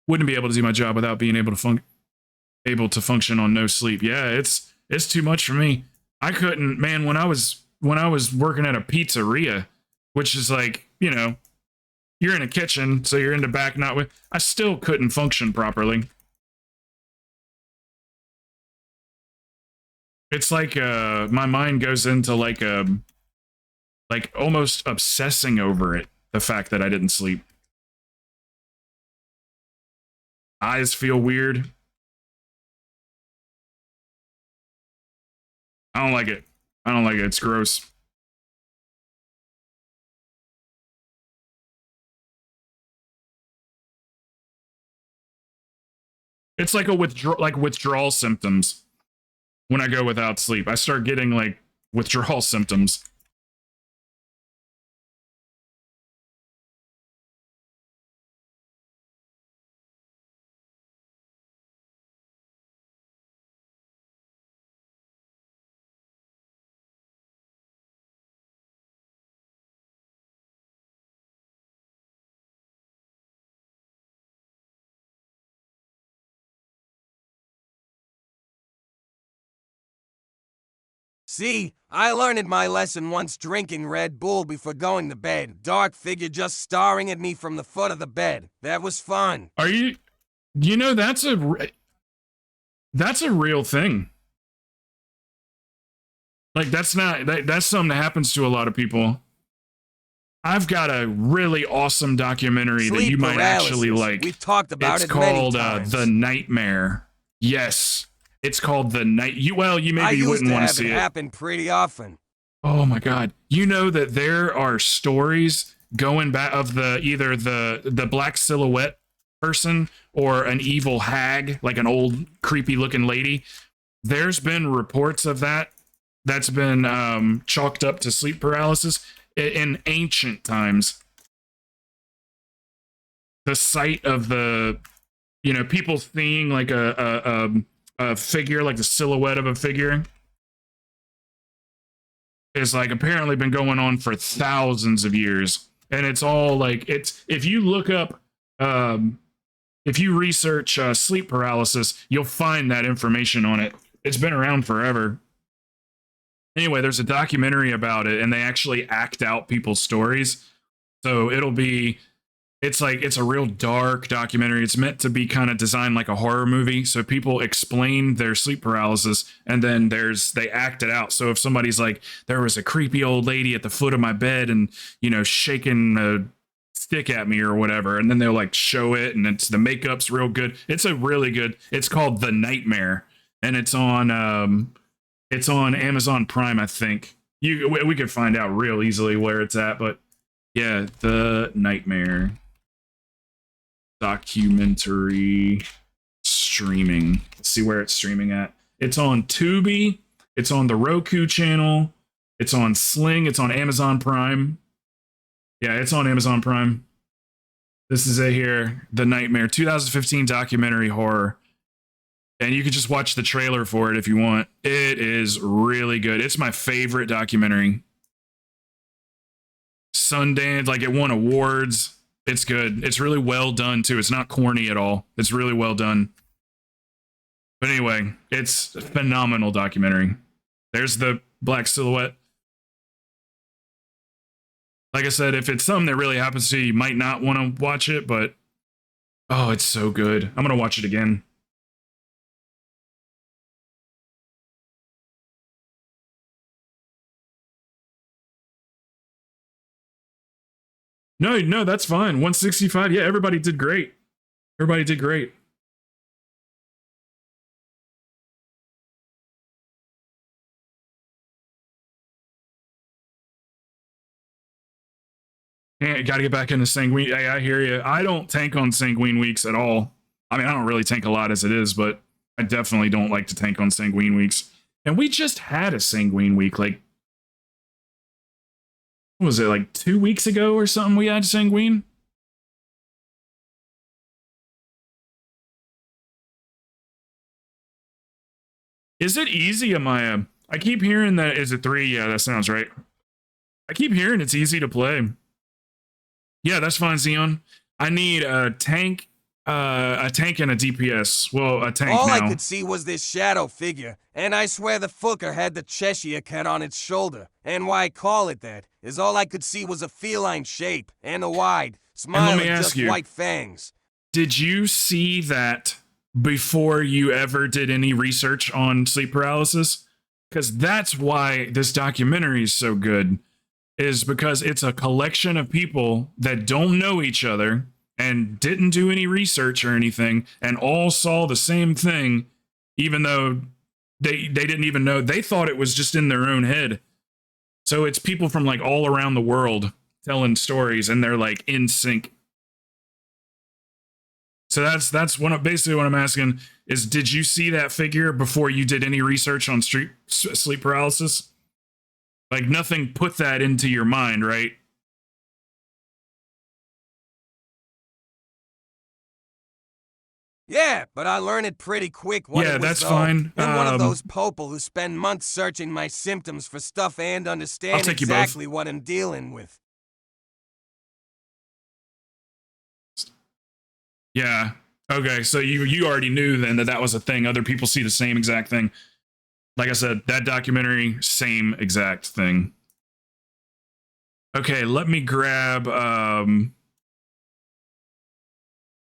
be able to do my job without being able to function on no sleep. Yeah, it's too much for me. I couldn't, man, when I was working at a pizzeria, which is like, you know, you're in a kitchen, so you're in the back, not with, I still couldn't function properly. It's like my mind goes into like almost obsessing over it, the fact that I didn't sleep. Eyes feel weird. I don't like it. I don't like it. It's gross. It's like withdrawal symptoms. When I go without sleep, I start getting like withdrawal symptoms. See, I learned my lesson once drinking Red Bull before going to bed. Dark figure just staring at me from the foot of the bed. That was fun. Are you? You know, that's a real thing. Like that's something that happens to a lot of people. I've got a really awesome documentary that you might actually like. We've talked about it's it many called times. The Nightmare. Yes, it's called The Night. You maybe you wouldn't want to see it. Happen pretty often. Oh my God! You know that there are stories going back of either the black silhouette person or an evil hag, like an old creepy looking lady. There's been reports of that. That's been chalked up to sleep paralysis in ancient times. The sight of people seeing like a figure, like the silhouette of a figure, is like apparently been going on for thousands of years. And it's all like, if you look up, if you research sleep paralysis, you'll find that information on it. It's been around forever. Anyway, there's a documentary about it, and they actually act out people's stories. So it's a real dark documentary. It's meant to be kind of designed like a horror movie. So people explain their sleep paralysis, and then they act it out. So if somebody's like, there was a creepy old lady at the foot of my bed and, shaking a stick at me or whatever, and then they'll like show it, and the makeup's real good. It's called The Nightmare, and it's on Amazon Prime, I think. We could find out real easily where it's at, but yeah, The Nightmare documentary streaming. Let's see where it's streaming at. It's on Tubi, it's on the Roku channel, it's on Sling, it's on Amazon Prime. Yeah, it's on Amazon Prime. This is it here, The Nightmare, 2015 documentary horror. And you can just watch the trailer for it if you want. It is really good. It's my favorite documentary. Sundance, like it won awards. It's good. It's really well done too. It's not corny at all. It's really well done. But anyway, it's a phenomenal documentary. There's the black silhouette. Like I said, if it's something that really happens to you, you might not want to watch it, but oh, it's so good. I'm going to watch it again. No, that's fine. 165. Yeah, everybody did great. Everybody did great. Yeah, got to get back into sanguine. Hey, I hear you. I don't tank on sanguine weeks at all. I mean, I don't really tank a lot as it is, but I definitely don't like to tank on sanguine weeks. And we just had a sanguine week, like, what was it, like 2 weeks ago or something we had sanguine? Is it easy, Amaya? I keep hearing that. Is it 3? Yeah, that sounds right. I keep hearing it's easy to play. Yeah, that's fine, Xeon. I need a tank and a DPS. Well, a tank All now. I could see was this shadow figure, and I swear the fucker had the Cheshire cat on its shoulder. And why I call it that is all I could see was a feline shape and a wide smile and just white fangs. Did you see that before you ever did any research on sleep paralysis? Because that's why this documentary is so good, is because it's a collection of people that don't know each other and didn't do any research or anything and all saw the same thing, even though they didn't even know. They thought it was just in their own head. So it's people from like all around the world telling stories, and they're like in sync. So that's basically what I'm asking is, did you see that figure before you did any research on sleep paralysis? Like nothing put that into your mind, right? Yeah, but I learned it pretty quick what it was. That's though. fine. I'm one of those people who spend months searching my symptoms for stuff and understand exactly what I'm dealing with. Yeah. Okay, so you already knew then that was a thing. Other people see the same exact thing. Like I said, that documentary, same exact thing. Okay, let me grab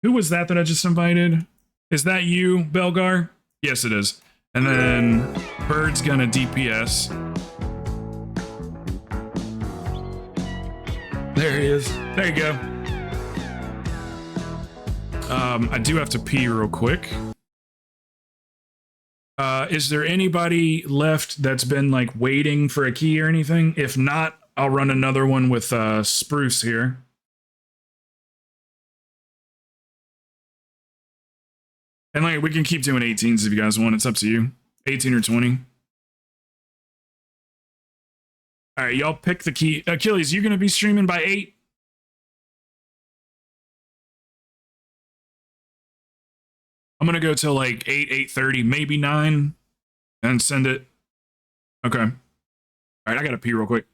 who was that I just invited? Is that you, Belgar? Yes, it is. And then Bird's gonna DPS. There he is. There you go. I do have to pee real quick. Is there anybody left that's been like waiting for a key or anything? If not, I'll run another one with Spruce here. And like we can keep doing 18s if you guys want. It's up to you. 18 or 20. All right, y'all pick the key. Achilles, you gonna be streaming by 8? I'm gonna go till like 8:30, maybe 9, and send it. Okay. All right, I gotta pee real quick.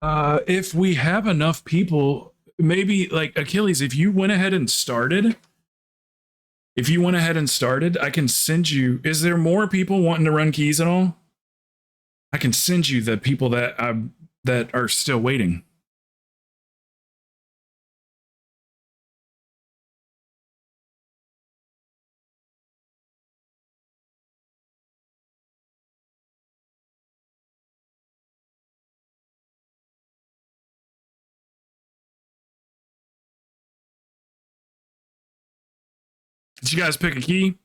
If we have enough people, maybe like Achilles, if you went ahead and started, I can send you. Is there more people wanting to run keys at all? I can send you the people that are still waiting. Did you guys pick a key?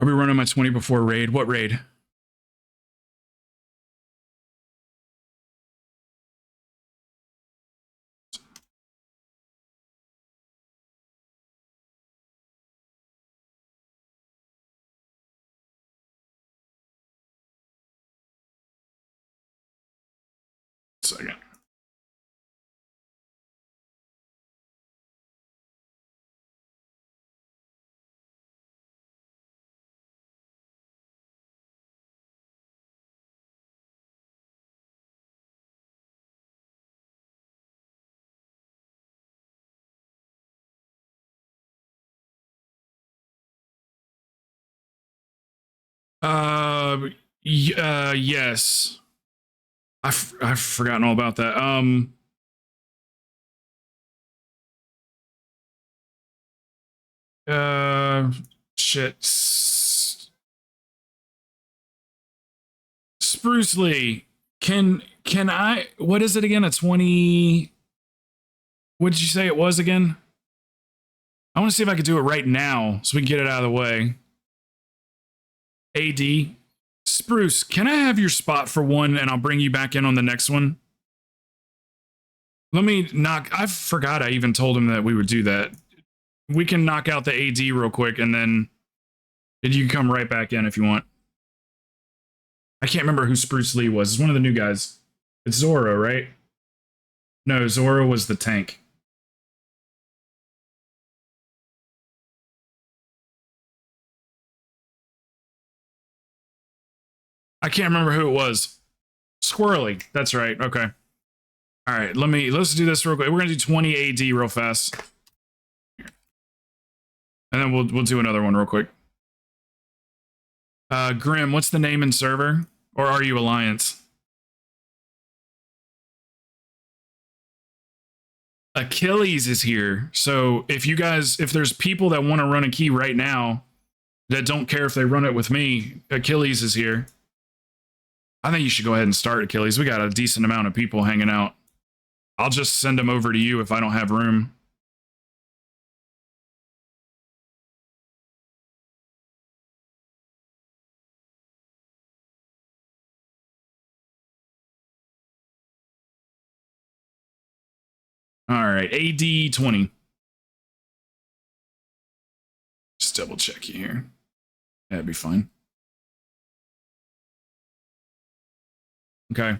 Are we running my 20 before raid? What raid? Second. Yes. I've forgotten all about that. Shit. Spruce Lee, can I? What is it again? A 20? What did you say it was again? I want to see if I could do it right now so we can get it out of the way. AD. Spruce, can I have your spot for one and I'll bring you back in on the next one? Let me knock. I forgot I even told him that we would do that. We can knock out the AD real quick and then you can come right back in if you want. I can't remember who Spruce Lee was. It's one of the new guys. It's Zoro, right? No, Zoro was the tank. I can't remember who it was. Squirrely. That's right. Okay. All right. Let's do this real quick. We're gonna do 20 AD real fast, and then we'll do another one real quick. Grim, what's the name and server, or are you Alliance? Achilles is here. So if there's people that want to run a key right now that don't care if they run it with me, Achilles is here. I think you should go ahead and start, Achilles. We got a decent amount of people hanging out. I'll just send them over to you if I don't have room. All right, AD 20. Just double check you here. That'd be fine. Okay.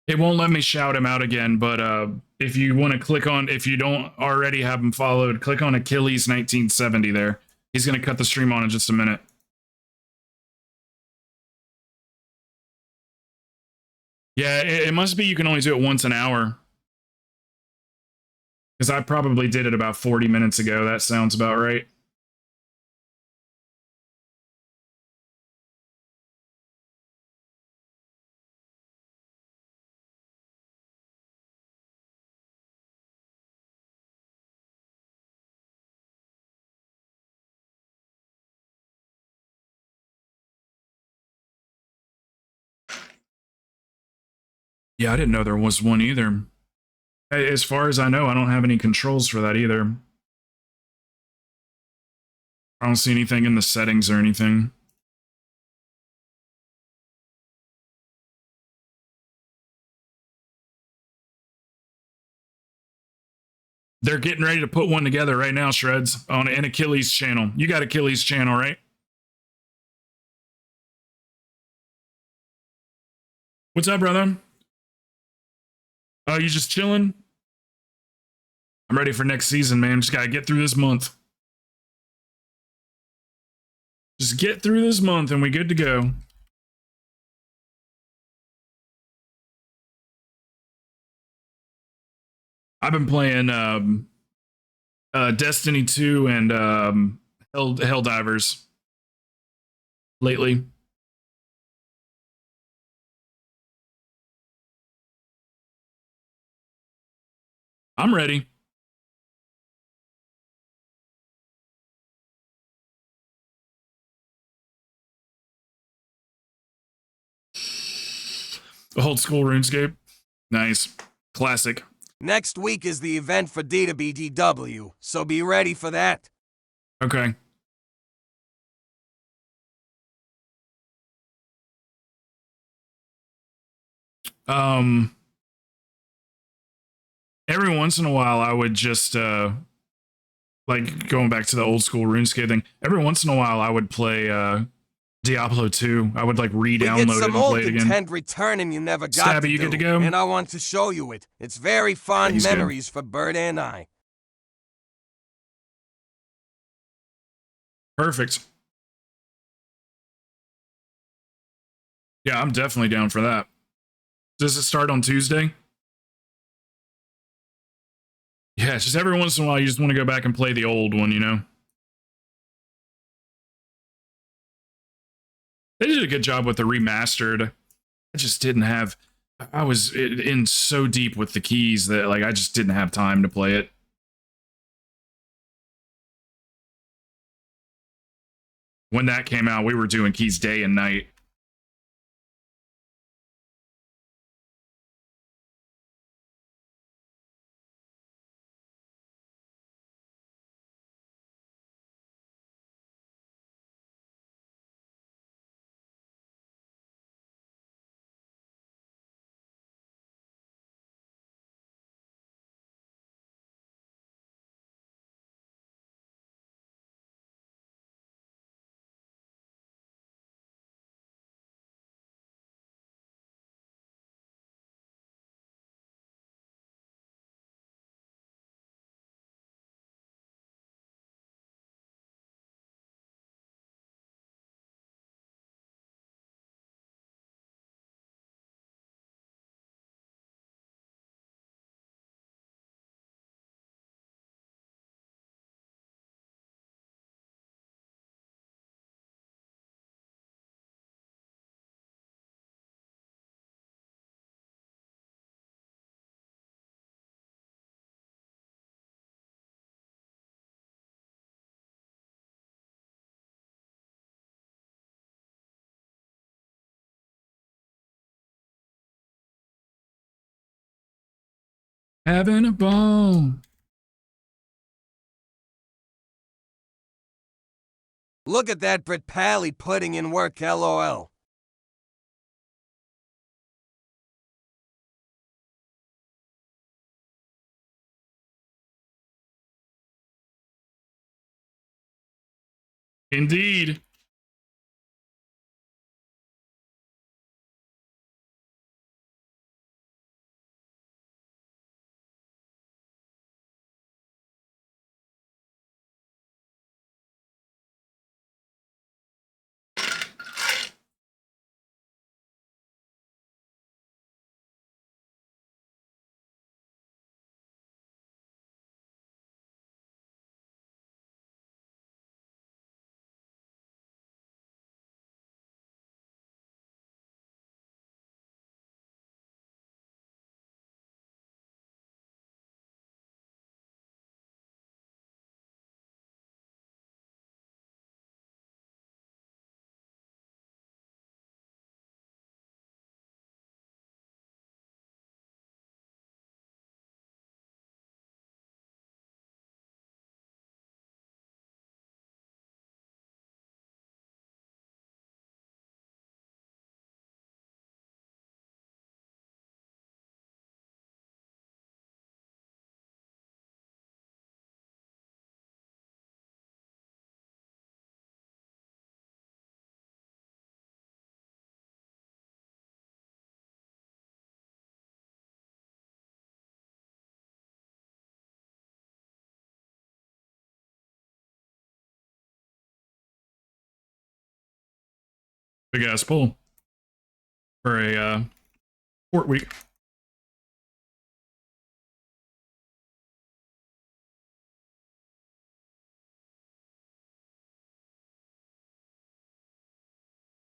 It won't let me shout him out again, but if you want to click on, if you don't already have him followed, click on Achilles 1970 there. He's going to cut the stream on in just a minute. Yeah, it must be you can only do it once an hour. Because I probably did it about 40 minutes ago. That sounds about right. Yeah, I didn't know there was one either. As far as I know, I don't have any controls for that either. I don't see anything in the settings or anything. They're getting ready to put one together right now, Shreds, on an Achilles channel. You got Achilles channel, right? What's up, brother? Oh, you just chilling? I'm ready for next season, man. Just gotta get through this month. Just get through this month and we good to go. I've been playing Destiny 2 and Helldivers lately. I'm ready. Old school RuneScape. Nice. Classic. Next week is the event for DWBDW, so be ready for that. Okay. Every once in a while I would just like going back to the old school RuneScape thing. Every once in a while I would play Diablo 2. I would like re-download it and play it again. Content returning you never got Stabby, to you do, good to go? and I want to show you it. It's very fond He's memories for Bert and I. Perfect. Yeah, I'm definitely down for that. Does it start on Tuesday? Yeah, it's just every once in a while you just want to go back and play the old one, you know? They did a good job with the remastered. I just didn't have... I was in so deep with the keys that like I just didn't have time to play it. When that came out, we were doing keys day and night. Having a ball. Look at that Brit Pally putting in work, LOL. Indeed. Big ass pull for a sport week.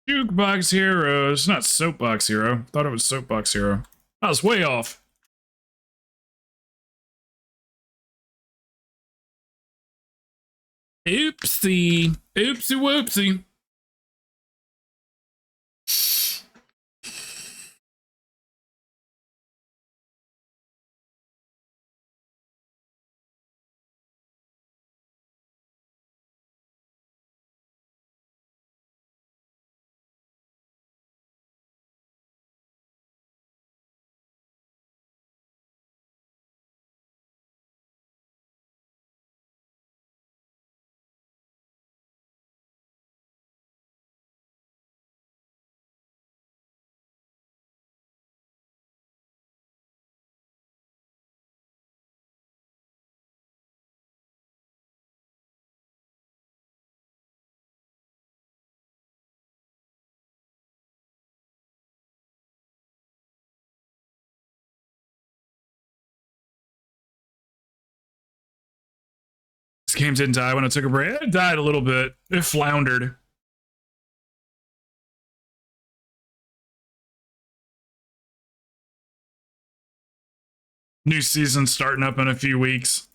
Jukebox Hero. It's not Soapbox Hero. Thought it was Soapbox Hero. I was way off. Oopsie. Oopsie whoopsie. This game didn't die when I took a break. It died a little bit. It floundered. New season starting up in a few weeks.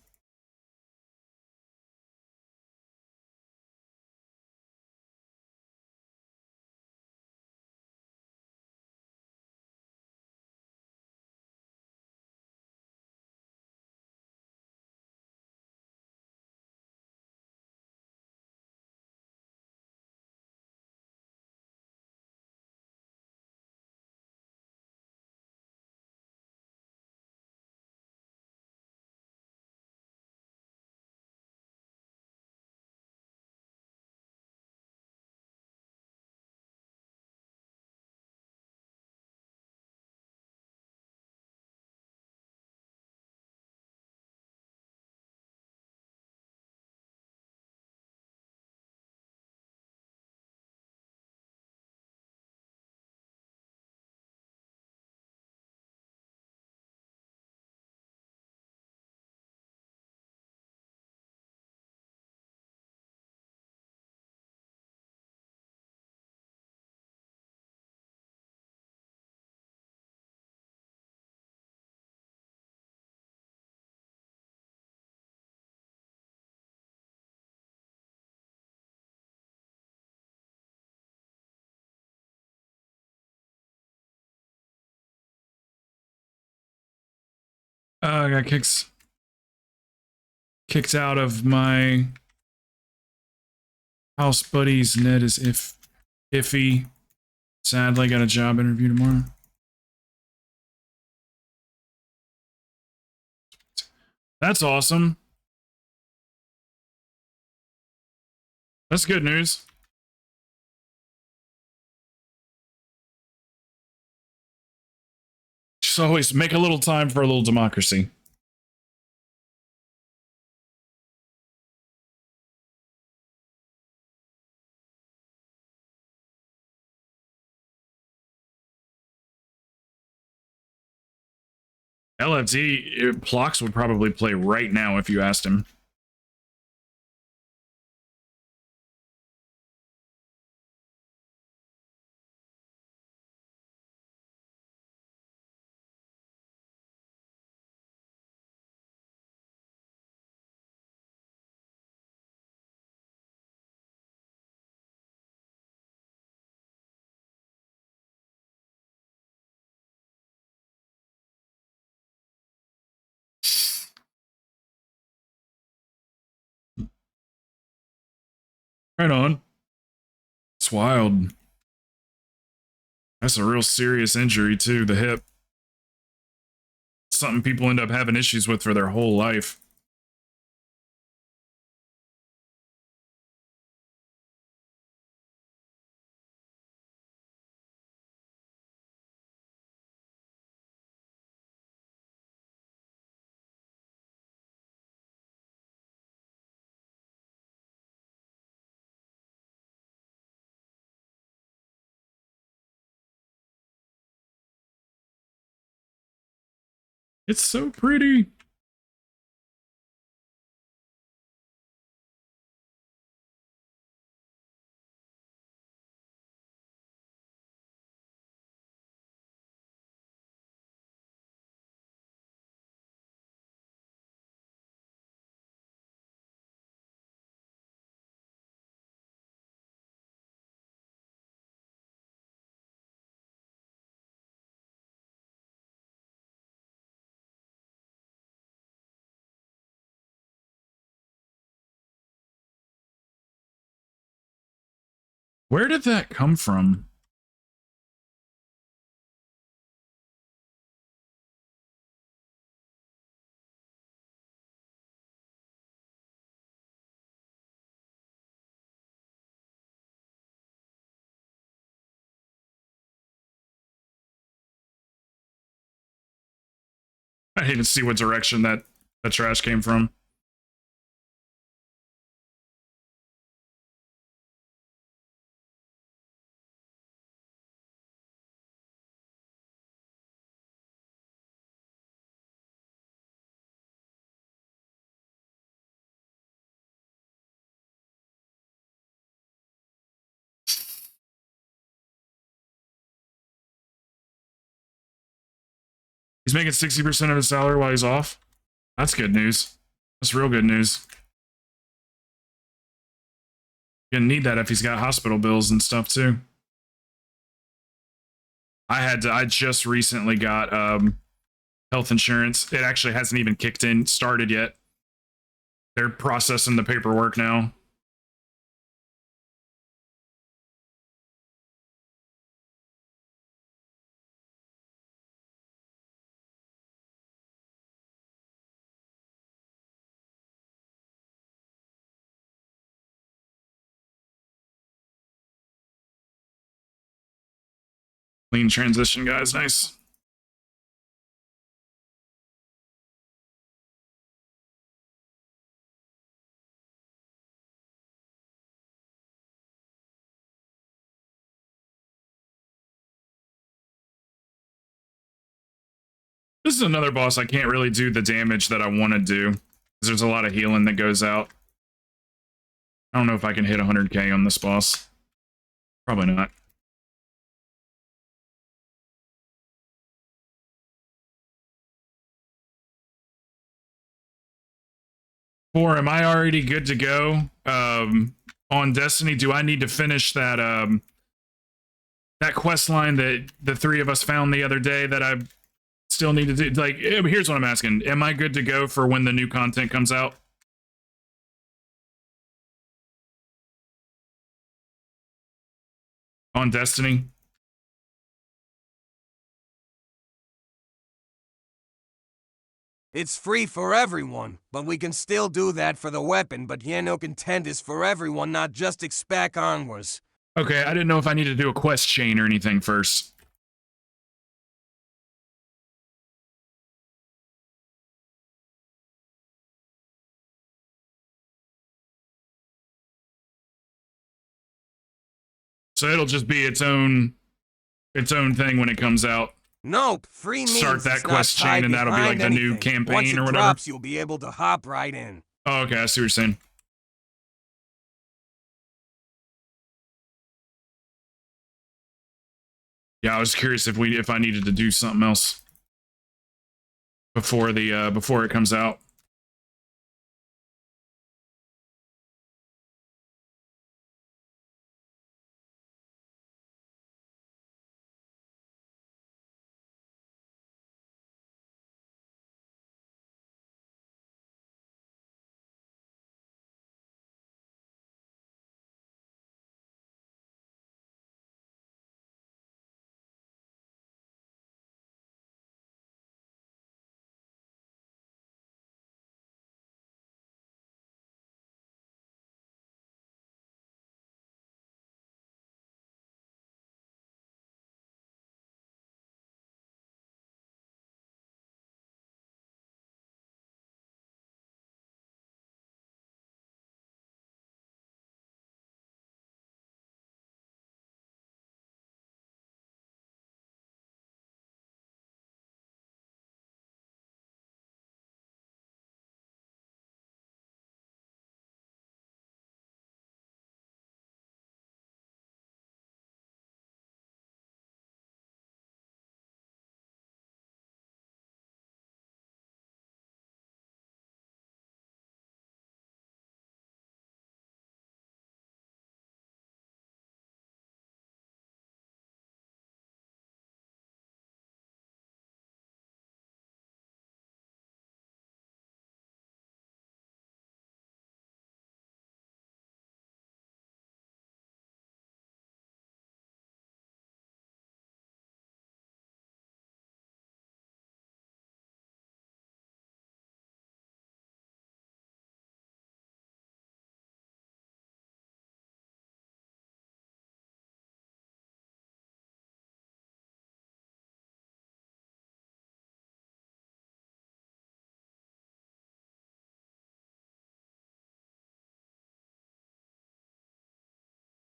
I got kicked out of my house buddy's net is iffy. Sadly, got a job interview tomorrow. That's awesome. That's good news. Just always make a little time for a little democracy. LFT, Plox would probably play right now if you asked him. Right on. It's wild. That's a real serious injury too, the hip. Something people end up having issues with for their whole life. It's so pretty. Where did that come from? I didn't even see what direction that trash came from. He's making 60% of his salary while he's off. That's good news. That's real good news. Gonna need that if he's got hospital bills and stuff too. I just recently got health insurance. It actually hasn't even started yet. They're processing the paperwork now. Clean transition, guys. Nice. This is another boss I can't really do the damage that I want to do, because there's a lot of healing that goes out. I don't know if I can hit 100k on this boss. Probably not. Or am I already good to go on Destiny? Do I need to finish that that quest line that the three of us found the other day that I still need to do? Like, here's what I'm asking. Am I good to go for when the new content comes out? On Destiny? It's free for everyone, but we can still do that for the weapon, but no content is for everyone, not just expect onwards. Okay, I didn't know if I needed to do a quest chain or anything first. So it'll just be its own thing when it comes out. Nope, free means start that quest chain, and that'll be like the new campaign Once it or whatever. drops, you'll be able to hop right in. Oh, okay, I see what you're saying. Yeah, I was curious if I needed to do something else before it comes out.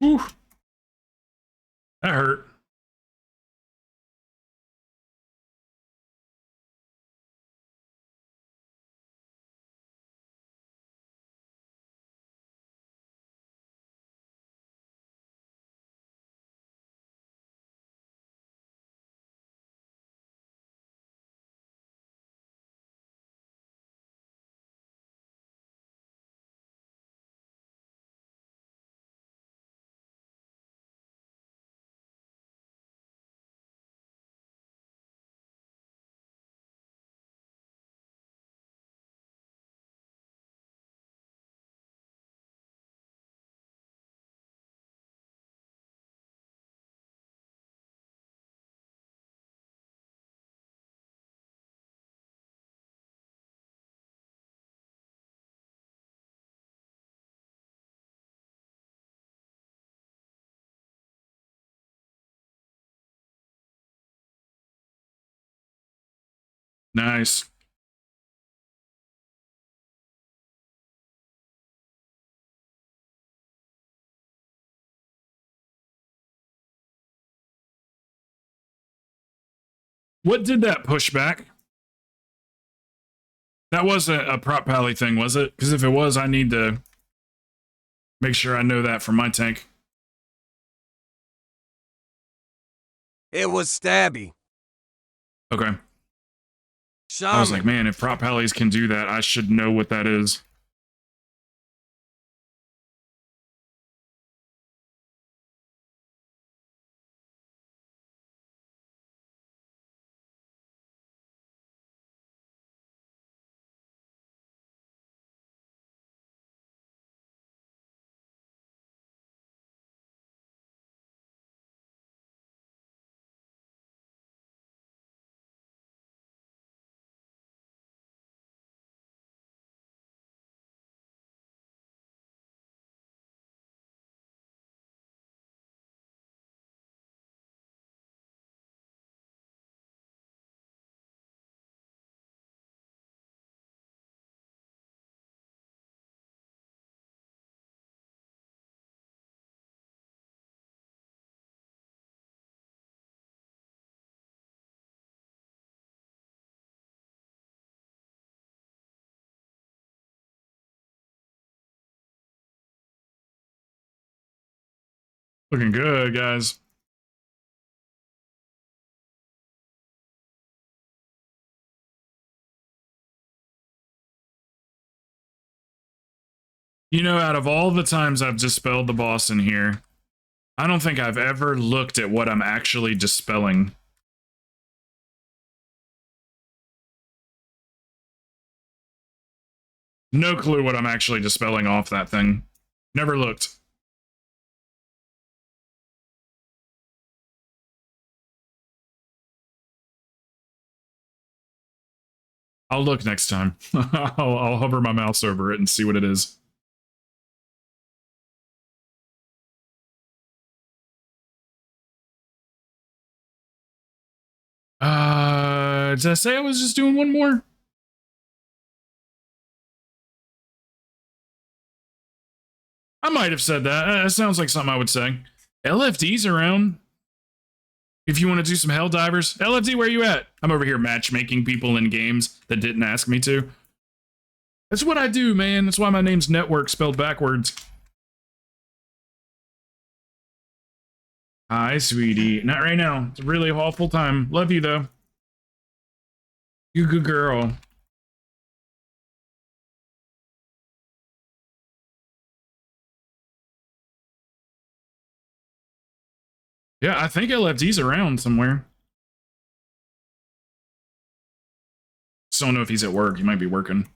Whew. That hurt. Nice. What did that pushback? That wasn't a prop pally thing, was it? Because if it was, I need to make sure I know that for my tank. It was stabby. Okay. Shaman. I was like, man, if prop pallies can do that, I should know what that is. Looking good, guys. You know, out of all the times I've dispelled the boss in here, I don't think I've ever looked at what I'm actually dispelling. No clue what I'm actually dispelling off that thing. Never looked. I'll look next time. I'll hover my mouse over it and see what it is. Did I say I was just doing one more? I might have said that. That sounds like something I would say. LFD's around. If you want to do some hell divers. LFD, where you at? I'm over here matchmaking people in games that didn't ask me to. That's what I do, man. That's why my name's Network spelled backwards. Hi, sweetie. Not right now. It's a really awful time. Love you, though. You good girl. Yeah, I think LFD's around somewhere. Just don't know if he's at work. He might be working.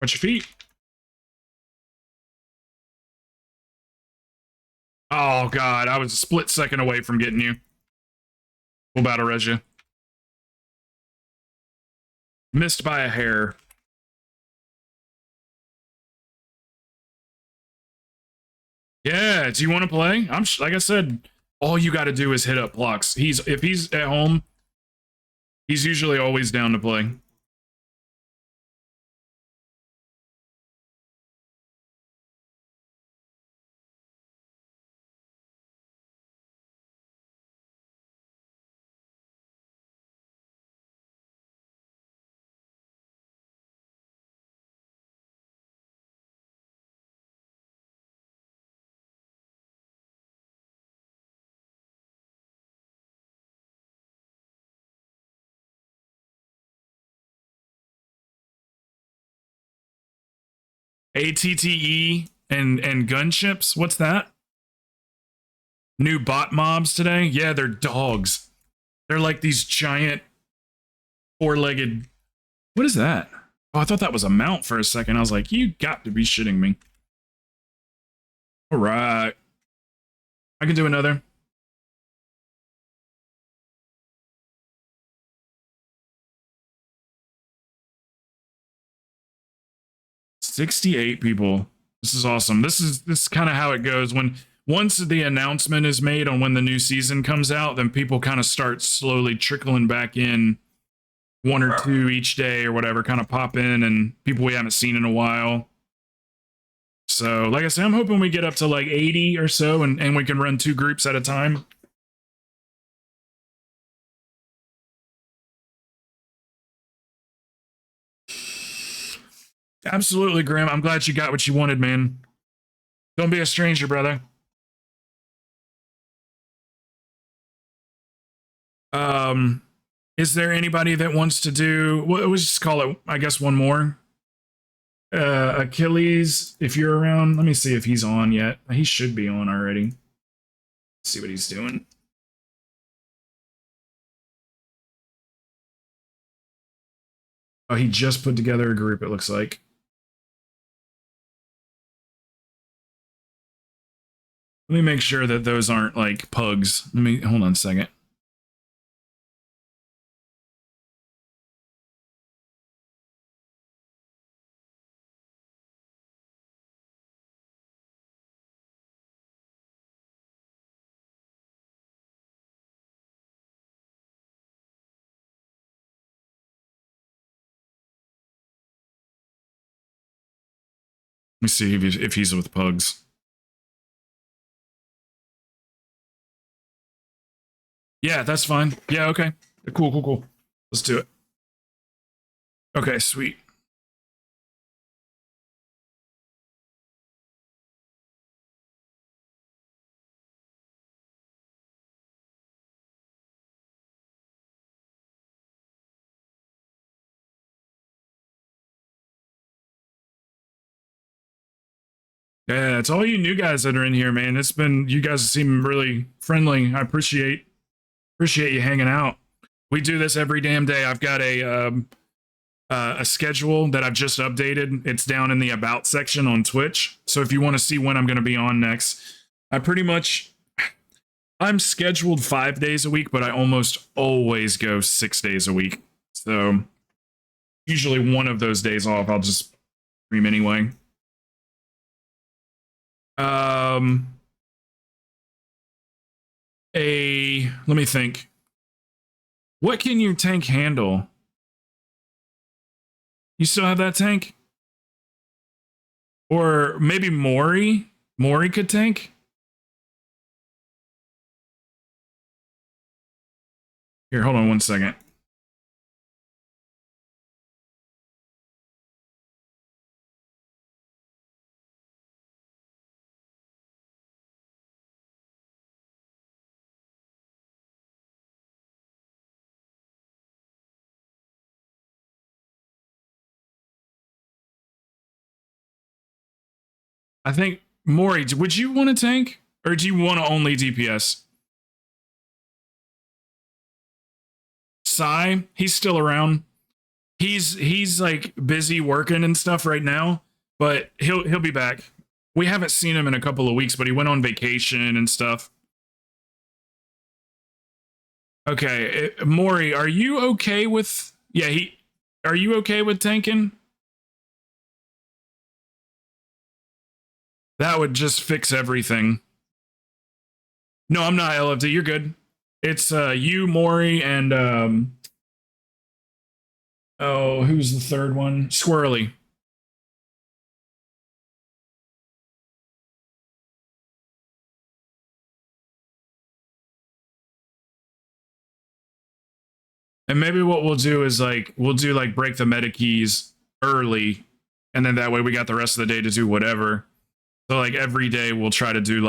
Watch your feet. Oh, God. I was a split second away from getting you. We'll battle res you. Missed by a hair. Yeah, do you want to play? Like I said, all you got to do is hit up Plux. If he's at home, he's usually always down to play. ATTE and gunships? What's that? New bot mobs today? Yeah, they're dogs. They're like these giant four-legged... What is that? Oh, I thought that was a mount for a second. I was like, you got to be shitting me. All right. I can do another. $68 people. This is awesome. This is kind of how it goes. Once the announcement is made on when the new season comes out, then people kind of start slowly trickling back in, one or two each day or whatever, kind of pop in, and people we haven't seen in a while. So, like I said, I'm hoping we get up to like 80 or so, and we can run 2 groups at a time. Absolutely, Graham. I'm glad you got what you wanted, man. Don't be a stranger, brother. Is there anybody that wants to do, we'll just call it, I guess, one more? Achilles, if you're around, let me see if he's on yet. He should be on already. Let's see what he's doing. Oh, he just put together a group, it looks like. Let me make sure that those aren't like pugs. Hold on a second. Let me see if he's with pugs. Yeah, that's fine. Yeah, okay. Cool. Let's do it. Okay, sweet. Yeah, it's all you new guys that are in here, man. You guys seem really friendly. I appreciate you hanging out. We do this every damn day. I've got a schedule that I've just updated. It's down in the about section on Twitch. So if you want to see when I'm going to be on next, I'm scheduled 5 days a week, but I almost always go 6 days a week. So usually one of those days off, I'll just stream anyway. Let me think. What can your tank handle? You still have that tank? Or maybe Mori? Mori could tank? Here, hold on one second. I think, Maury, would you want a tank? Or do you want to only DPS? Sai, he's still around. He's like busy working and stuff right now, but he'll be back. We haven't seen him in a couple of weeks, but he went on vacation and stuff. Okay, Maury, are you okay with? Yeah, are you okay with tanking? That would just fix everything. No, I'm not LFD. You're good. It's you, Maury, and oh, who's the third one? Squirrely. And maybe what we'll do is we'll do break the meta keys early, and then that way we got the rest of the day to do whatever. So every day we'll try to do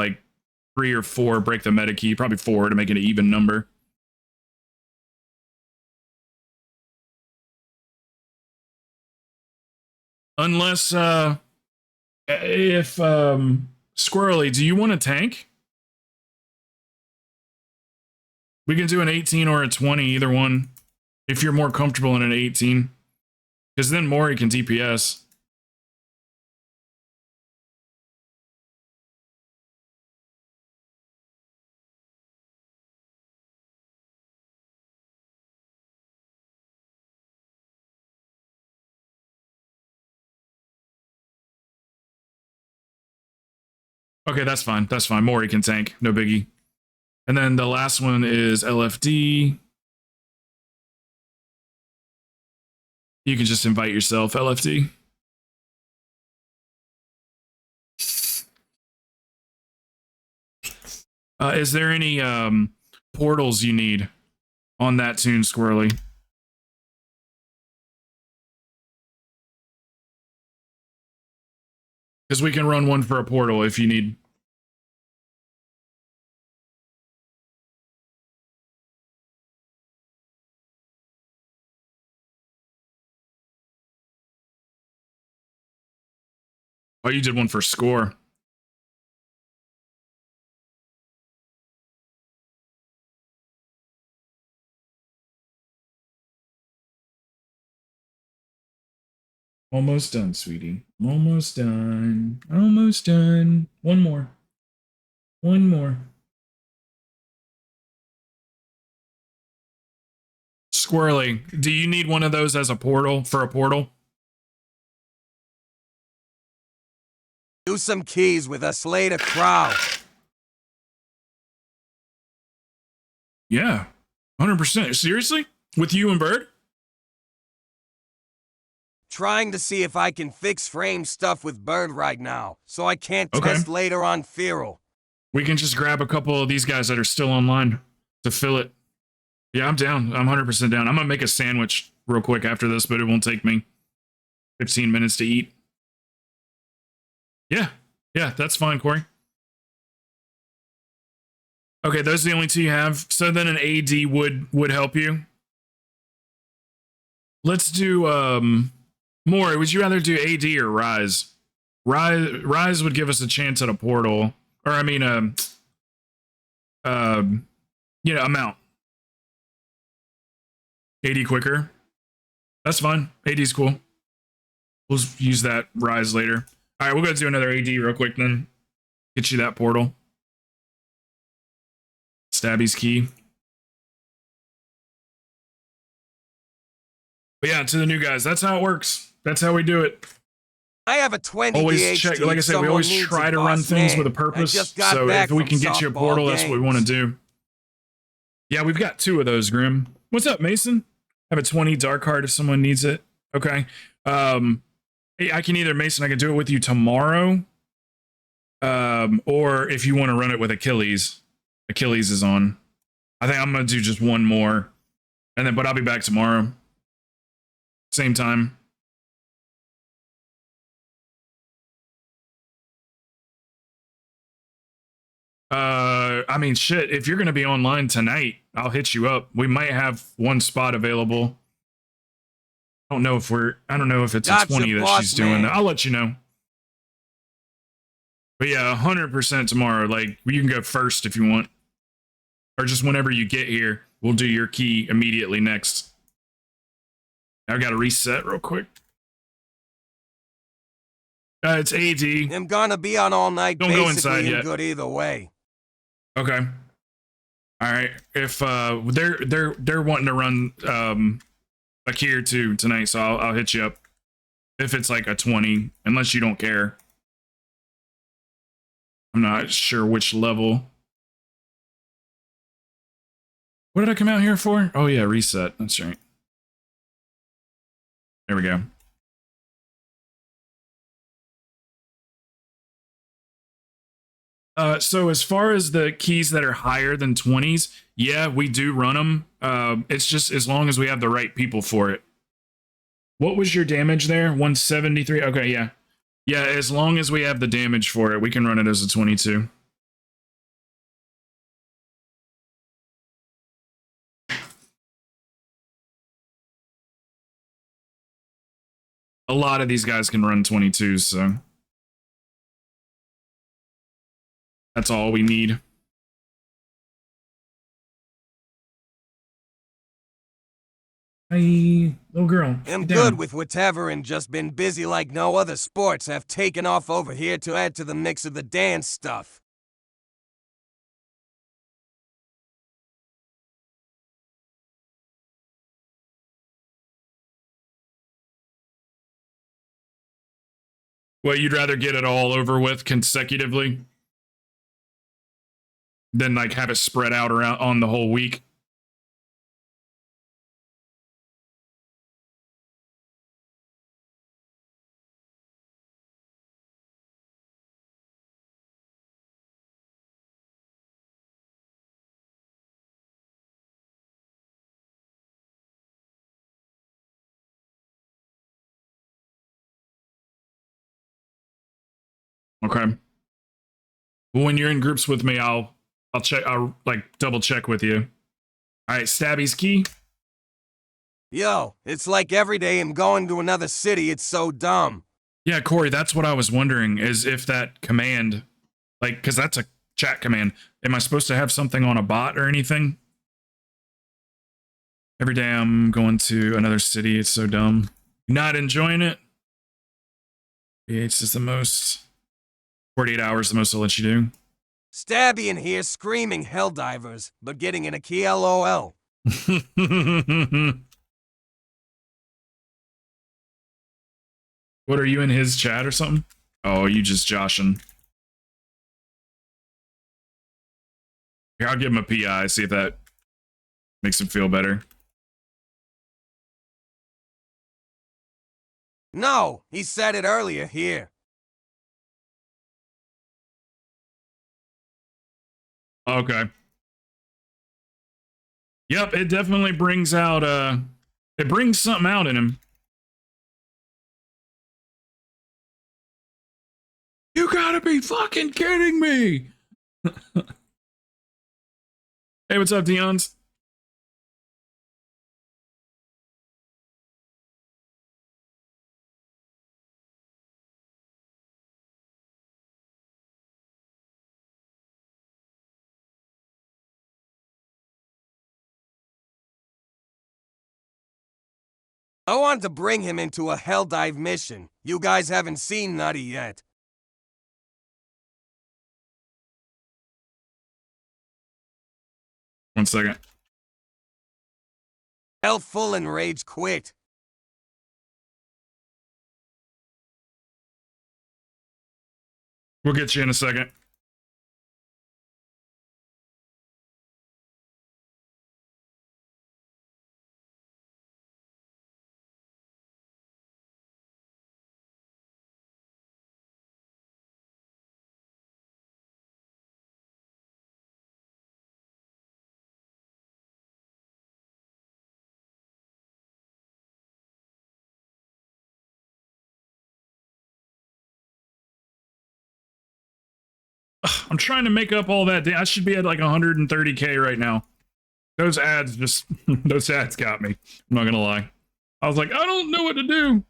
3 or 4 break the meta key, probably 4 to make it an even number. Unless if Squirrely, do you want a tank? We can do an 18 or a 20, either one. If you're more comfortable in an 18. Because then Maury can DPS. Okay, that's fine. That's fine. Maury can tank. No biggie. And then the last one is LFD. You can just invite yourself, LFD. Is there any portals you need on that tune, Squirrely? Because we can run one for a portal if you need. Oh, you did one for score. Almost done, sweetie. Almost done. Almost done. One more. One more. Squirrely, do you need one of those as a portal for a portal? Do some keys with a Slater Crow. Yeah, 100%. Seriously? With you and Bird? Trying to see if I can fix frame stuff with Bird right now, so I can't test later on Feral. We can just grab a couple of these guys that are still online to fill it. Yeah, I'm down. I'm 100% down. I'm going to make a sandwich real quick after this, but it won't take me 15 minutes to eat. Yeah, that's fine, Corey. Okay, those are the only 2 you have. So then an AD would help you. Let's do Maury, would you rather do AD or Rise? Rise would give us a chance at a portal. Or I mean a mount. AD quicker. That's fine. AD's cool. We'll use that Rise later. All right, we'll go do another AD real quick then. Get you that portal. Stabby's key. But yeah, to the new guys, that's how it works. That's how we do it. I have a 20 always DHD check, like I said, we always try to run things with a purpose. So if we can get you a portal, that's what we want to do. Yeah, we've got 2 of those, Grim. What's up, Mason? I have a 20 dark heart if someone needs it. Okay. I can either, Mason, I can do it with you tomorrow. Or if you want to run it with Achilles. Achilles is on. I think I'm going to do just one more. And then, but I'll be back tomorrow. Same time. I mean, shit, if you're going to be online tonight, I'll hit you up. We might have one spot available. I don't know if it's a 20 that she's doing. I'll let you know. But yeah, 100% tomorrow. You can go first if you want. Or just whenever you get here, we'll do your key immediately next. I've got to reset real quick. It's AD. I'm gonna be on all night. Don't go inside yet. Good either way. Okay. All right. If they're wanting to run a key or two tonight, so I'll hit you up if it's like a 20, unless you don't care. I'm not sure which level. What did I come out here for? Oh yeah, reset. That's right. There we go. So as far as the keys that are higher than 20s, yeah, we do run them. It's just as long as we have the right people for it. What was your damage there? 173? Okay, yeah. Yeah, as long as we have the damage for it, we can run it as a 22. A lot of these guys can run 22s, so that's all we need. Hey, little girl. I'm good with whatever and just been busy like no other sports have taken off over here to add to the mix of the dance stuff. Well, you'd rather get it all over with consecutively than like have it spread out around on the whole week. Okay. When you're in groups with me, I'll check. I'll like double check with you. All right, Stabby's key. Yo, it's like every day I'm going to another city. It's so dumb. Yeah, Corey, that's what I was wondering, is if that command, like, because that's a chat command. Am I supposed to have something on a bot or anything? Every day I'm going to another city. It's so dumb. Not enjoying it? It's just the most. 48 hours, the most they'll let you do. Stabby in here screaming Helldivers, but getting in a key LOL. What, are you in his chat or something? Oh, you just joshing. Here, I'll give him a PI, see if that makes him feel better. No, he said it earlier here. Okay. Yep, it definitely brings out it brings something out in him. You gotta be fucking kidding me. Hey, what's up, Dion's? I want to bring him into a Helldive mission. You guys haven't seen Nutty yet. One second. Hellful and Rage quit. We'll get you in a second. I'm trying to make up all that. I should be at like 130K right now. Those ads just, those ads got me. I'm not gonna lie. I was like, I don't know what to do.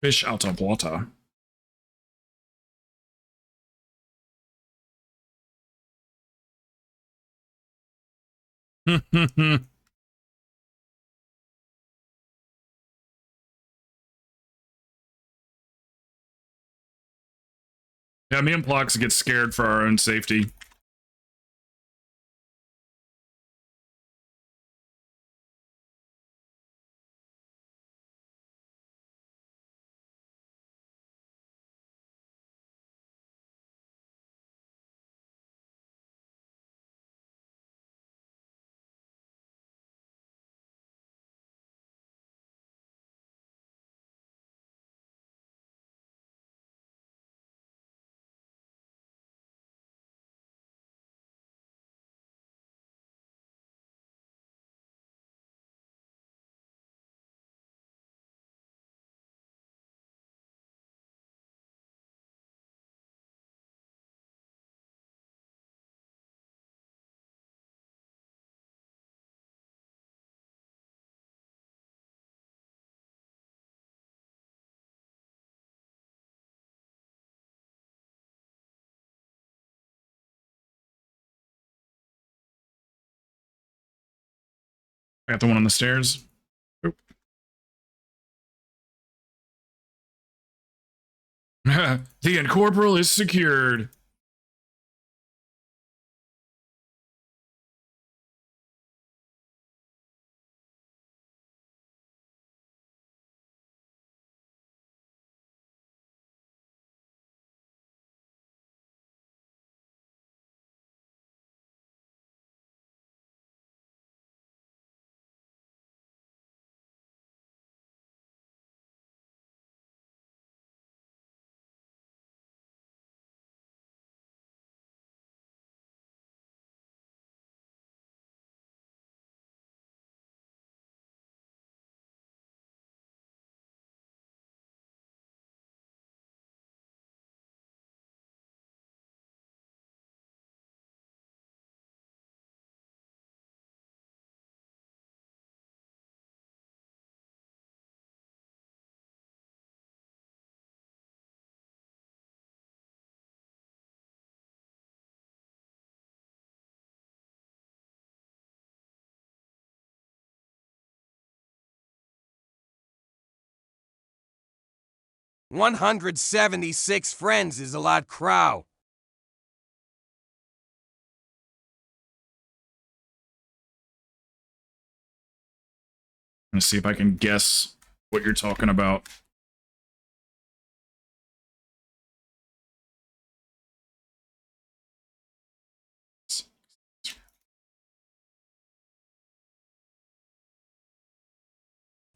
Fish out of water. Yeah, me and Plox get scared for our own safety. Got the one on the stairs. Oop. The incorporeal is secured. "176 friends is a lot, Crow." Let's see if I can guess what you're talking about.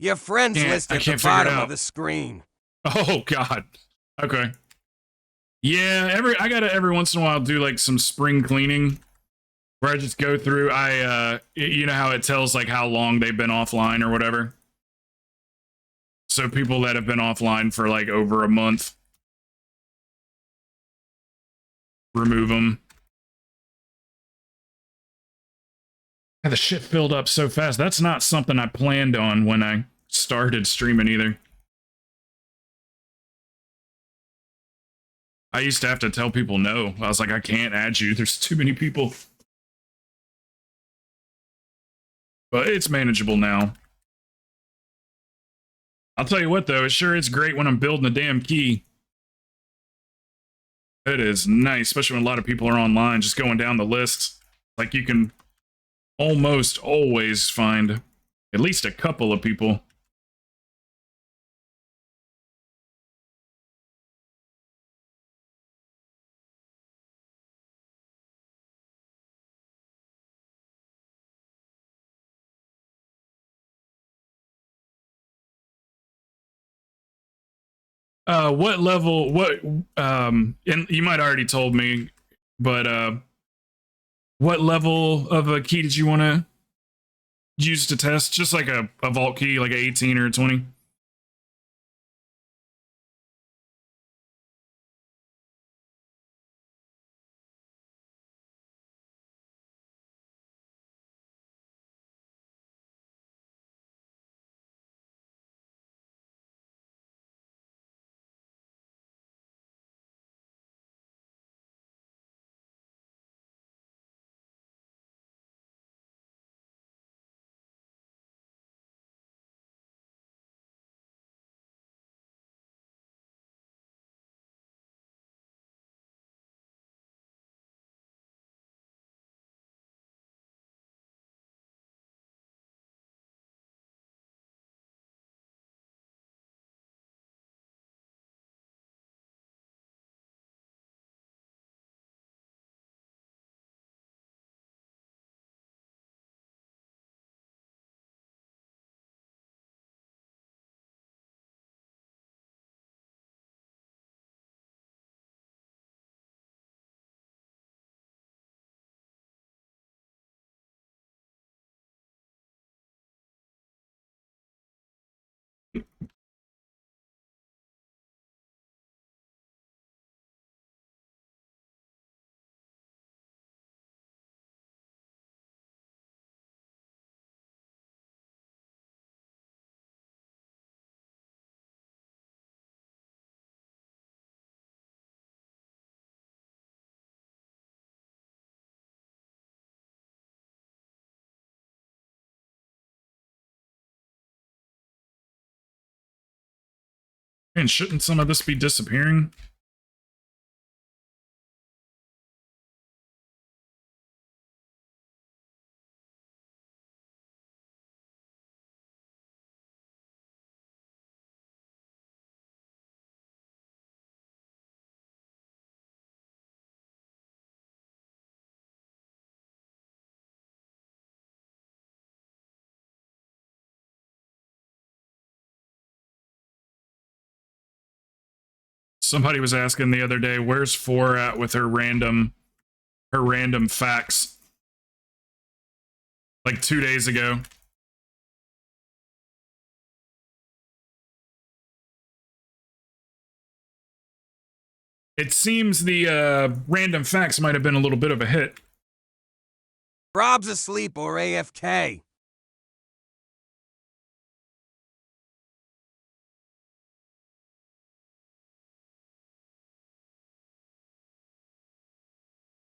Your friends list at the bottom of the screen. Oh God. Okay. Yeah, I gotta every once in a while do like some spring cleaning where I just go through. You know how it tells like how long they've been offline or whatever. So people that have been offline for like over a month, remove them. The shit filled up so fast. That's not something I planned on when I started streaming either. I used to have to tell people no. I was like, I can't add you. There's too many people. But it's manageable now. I'll tell you what, though. It sure is great when I'm building a damn key. It is nice, especially when a lot of people are online, just going down the list. Like, you can almost always find at least a couple of people. What level, and you might already told me, but, what level of a key did you want to use to test? Just like a vault key, like an 18 or a 20? And shouldn't some of this be disappearing? Somebody was asking the other day, where's 4 at with her random facts? Like 2 days ago. It seems the random facts might have been a little bit of a hit. Rob's asleep or AFK.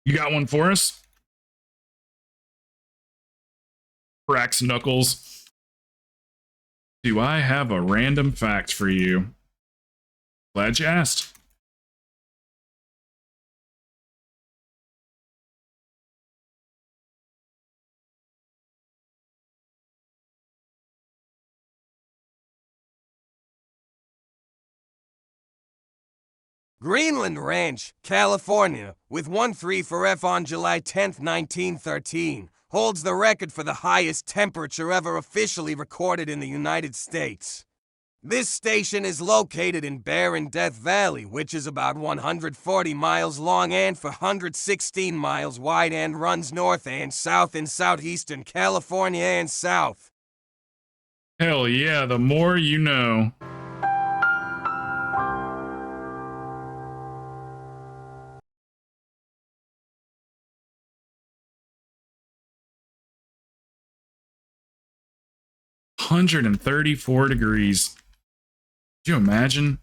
You got one for us? Cracks knuckles. Do I have a random fact for you? Glad you asked. Greenland Ranch, California, with 1-3 for F on July 10, 1913, holds the record for the highest temperature ever officially recorded in the United States. This station is located in barren Death Valley, which is about 140 miles long and 416 miles wide and runs north and south in southeastern California and south. Hell yeah, the more you know. $134 degrees. Could you imagine?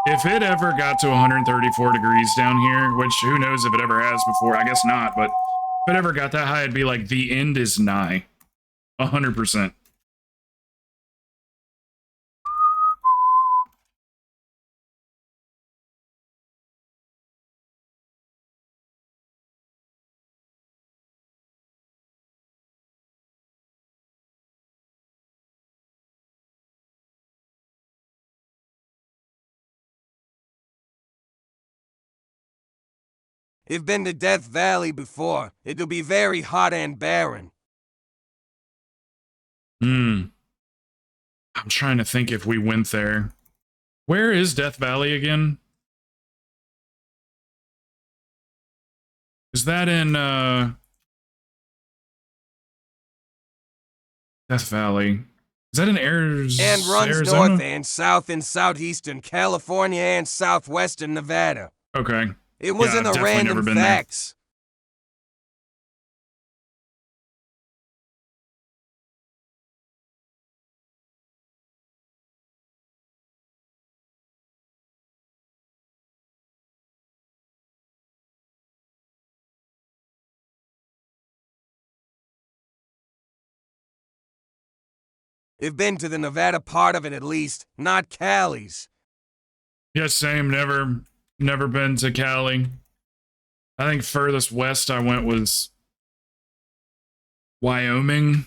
If it ever got to 134 degrees down here, which who knows if it ever has before, I guess not, but if it ever got that high, it'd be like the end is nigh. 100%. I've been to Death Valley before. It'll be very hot and barren. I'm trying to think if we went there. Where is Death Valley again? Is that in Death Valley? Is that in Arizona? And runs north and south in southeastern California and southwestern Nevada. Okay. It was in the random facts. I've been to the Nevada part of it at least, not Cali's. Yeah, same. Never been to Cali. I think furthest west I went was Wyoming,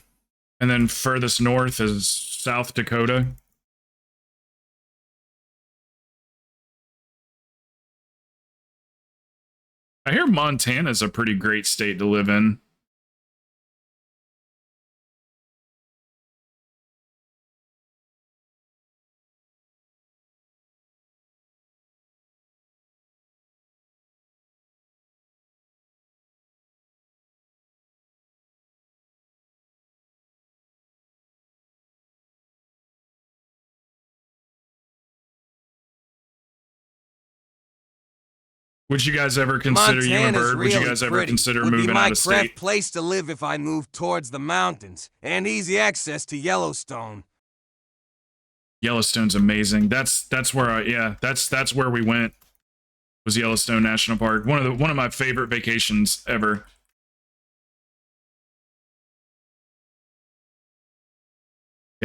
and then furthest north is South Dakota. I hear Montana's a pretty great state to live in. Would you guys ever consider, Montana's you and Bird, would you really guys ever pretty. consider Would moving be my out of state? craft place to live if I moved towards the mountains, and easy access to Yellowstone. Yellowstone's amazing. That's where that's where we went. Was Yellowstone National Park. One of my favorite vacations ever.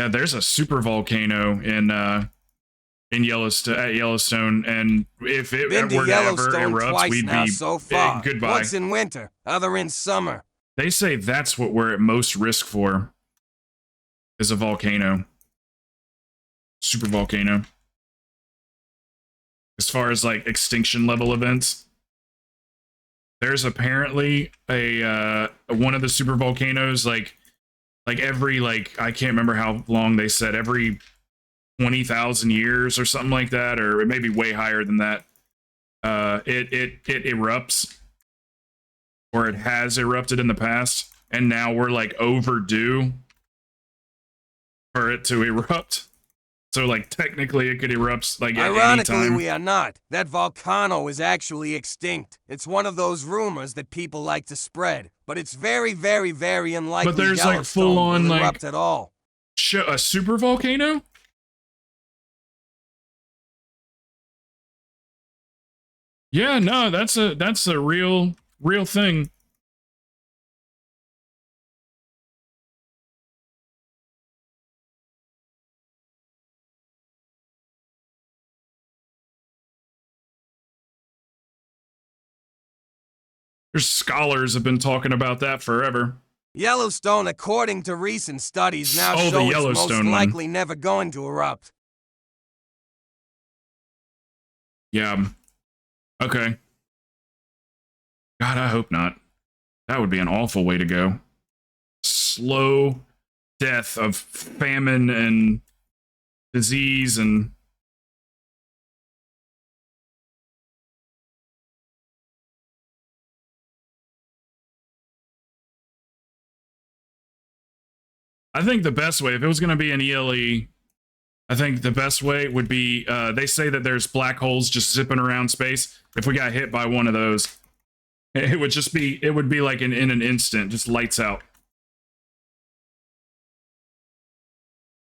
Yeah, there's a super volcano in Yellowstone, at Yellowstone, and if it Been to were to ever Yellowstone erupt, twice we'd now be so far. goodbye. Once in winter, other in summer. They say that's what we're at most risk for, is a volcano. Super volcano. As far as like extinction level events, there's apparently a one of the super volcanoes like every like I can't remember how long they said, every 20,000 years or something like that, or it may be way higher than that. It erupts, or it has erupted in the past, and now we're like overdue for it to erupt. So like technically it could erupt like at any time. Ironically, we are not. That volcano is actually extinct. It's one of those rumors that people like to spread, but it's very, very, very unlikely. But there's like Yellowstone full on will like erupt at all. A super volcano. Yeah, no, that's a real thing. There's scholars have been talking about that forever. Yellowstone, according to recent studies, now the show it's Yellowstone most likely never going to erupt. Yeah. Okay. God, I hope not. That would be an awful way to go. Slow death of famine and disease and... I think the best way, if it was going to be an ELE, I think the best way would be, they say that there's black holes just zipping around space. If we got hit by one of those, it would be like in an instant, just lights out.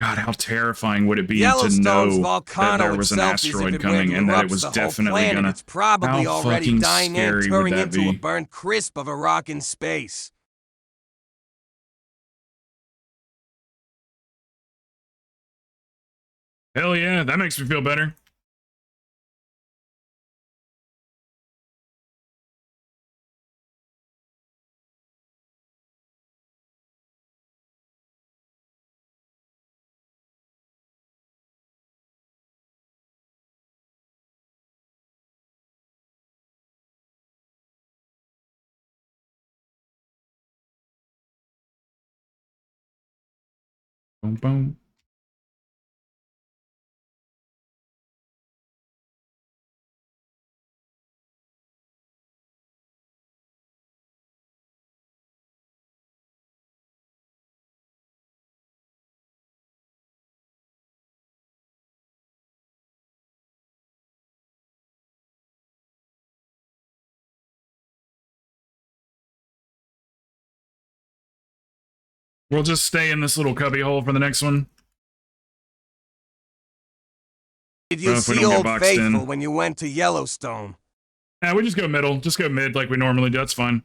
God, how terrifying would it be to know that there was an asteroid coming and that it was definitely gonna... It's probably already dying and turning into be? a burnt crisp of a rock in space. Hell yeah, that makes me feel better. Boom, boom. We'll just stay in this little cubby hole for the next one. Did you see Old Faithful when you went to Yellowstone? Yeah, we just go middle. Just go mid like we normally do. That's fine.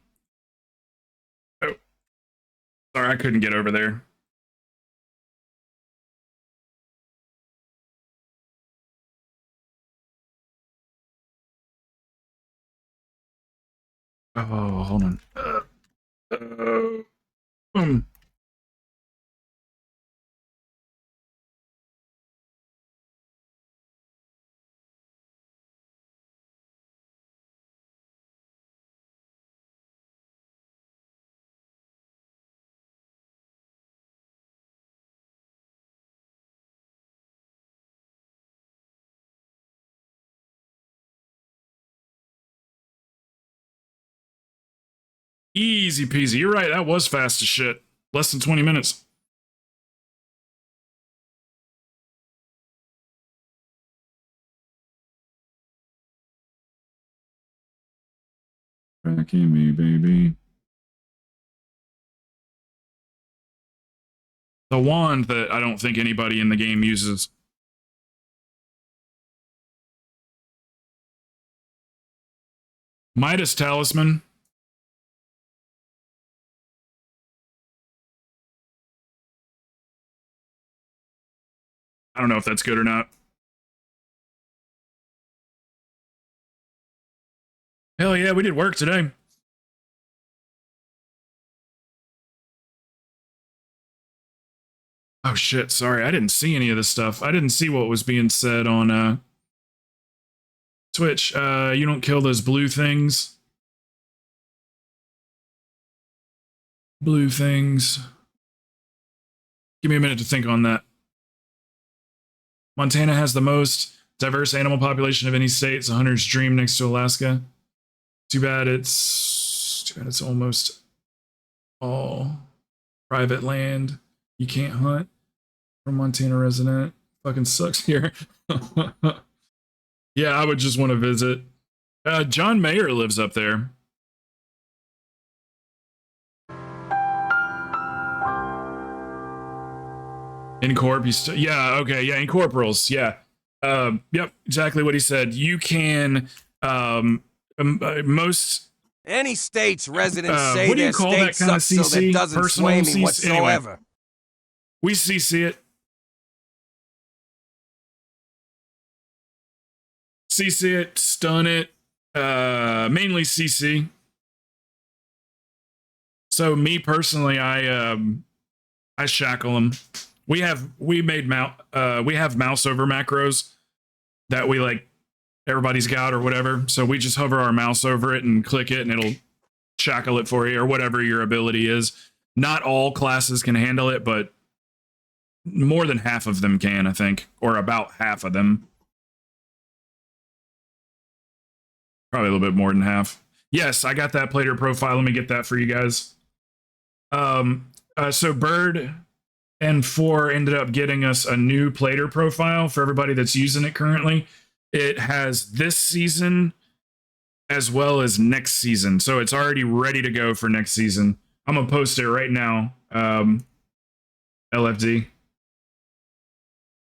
Oh. Sorry, I couldn't get over there. Oh, hold on. Boom. Easy peasy. You're right. That was fast as shit. Less than 20 minutes. Back in me, baby. The wand that I don't think anybody in the game uses. Midas Talisman. I don't know if that's good or not. Hell yeah, we did work today. Oh shit, sorry. I didn't see any of this stuff. I didn't see what was being said on Twitch. You don't kill those blue things. Blue things. Give me a minute to think on that. Montana has the most diverse animal population of any state. It's a hunter's dream next to Alaska. Too bad it's almost all private land. You can't hunt from Montana resident. Fucking sucks here. Yeah, I would just want to visit. John Mayer lives up there. Incorp, yeah, okay, yeah, incorporals, yeah. Yep, exactly what he said. You can, most... Any state's residents say what do you their call state that kind of sucks, so that CC? doesn't Personal sway me CC? whatsoever. Anyway, we CC it. CC it, stun it, mainly CC. So me personally, I shackle them. We have mouse over macros that we like everybody's got or whatever. So we just hover our mouse over it and click it and it'll shackle it for you or whatever your ability is. Not all classes can handle it, but more than half of them can, I think, or about half of them. Probably a little bit more than half. Yes, I got that player profile. Let me get that for you guys. So Bird and 4 ended up getting us a new player profile for everybody that's using it currently. It has this season as well as next season. So it's already ready to go for next season. I'm going to post it right now. LFD.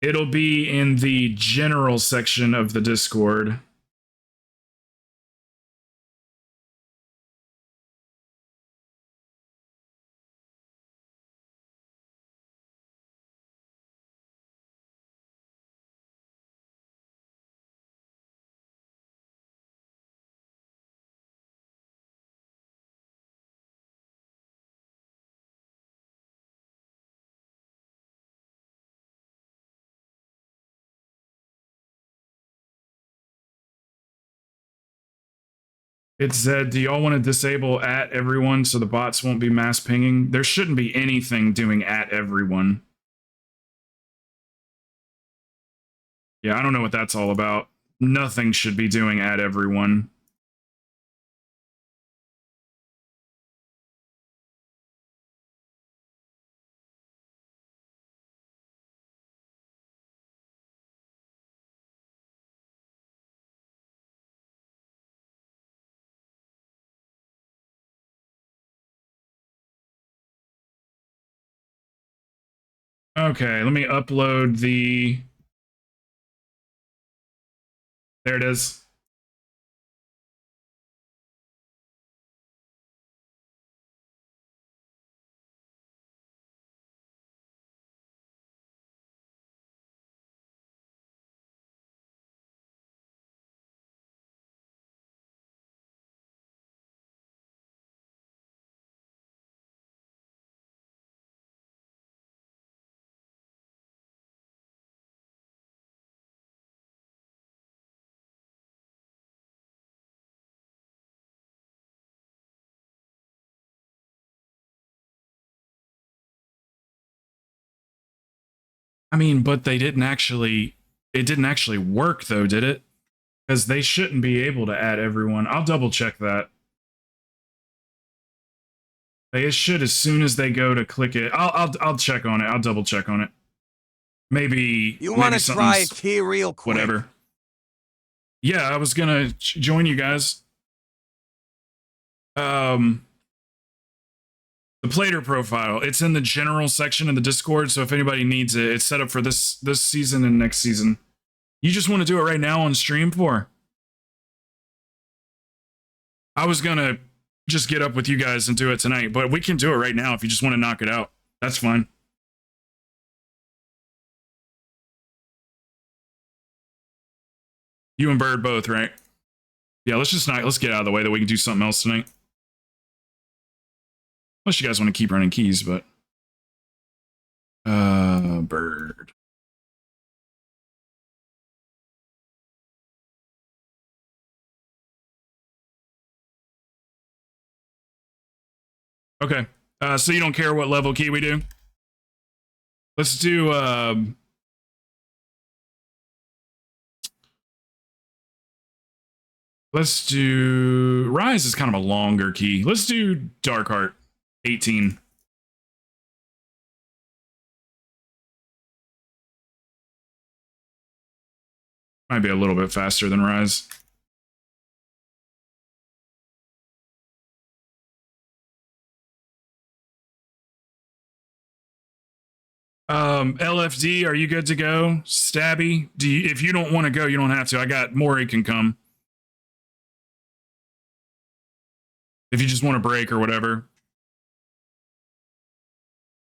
It'll be in the general section of the Discord. It said, do y'all want to disable at everyone so the bots won't be mass pinging? There shouldn't be anything doing at everyone. Yeah, I don't know what that's all about. Nothing should be doing at everyone. Okay, let me upload the... There it is. I mean, but they didn't actually... It didn't actually work, though, did it? Because they shouldn't be able to add everyone. I'll double check that. They should as soon as they go to click it. I'll check on it. I'll double check on it. Maybe you want to try a key real quick? Whatever. Yeah, I was gonna join you guys. The player profile. It's in the general section of the Discord, so if anybody needs it, it's set up for this season and next season. You just want to do it right now on stream for? I was gonna just get up with you guys and do it tonight, but we can do it right now if you just want to knock it out. That's fine. You and Bird both, right? Yeah, let's get out of the way that we can do something else tonight. Unless you guys want to keep running keys, but Bird. Okay. So you don't care what level key we do? Let's do Rise is kind of a longer key. Let's do Darkheart 18. Might be a little bit faster than Rise. LFD, are you good to go? Stabby, if you don't want to go, you don't have to. I got Maury can come. If you just want to break or whatever.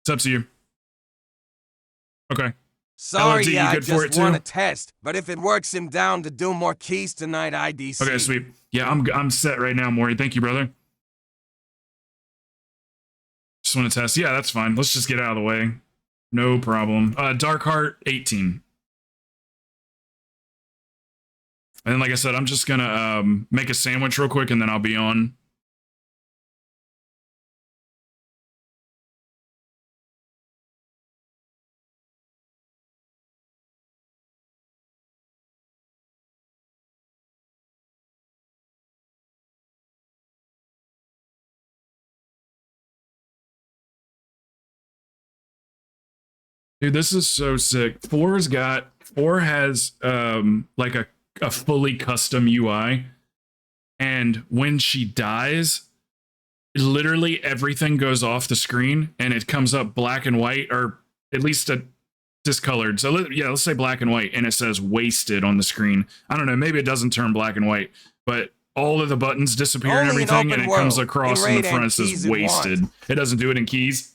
It's up to you. Okay. Sorry, LFD, I you good for it just want to too? test, but if it works him down to do more keys tonight, IDC. Okay, sweet. Yeah, I'm set right now, Maury. Thank you, brother. Just want to test. Yeah, that's fine. Let's just get out of the way. No problem. Darkheart 18. And then, like I said, I'm just gonna make a sandwich real quick, and then I'll be on. Dude, this is so sick. 4 has like a fully custom UI, and when she dies, literally everything goes off the screen and it comes up black and white, or at least discolored. So let's say black and white, and it says wasted on the screen. I don't know, maybe it doesn't turn black and white, but all of the buttons disappear and everything, and it comes across in the front, it says wasted. It doesn't do it in keys.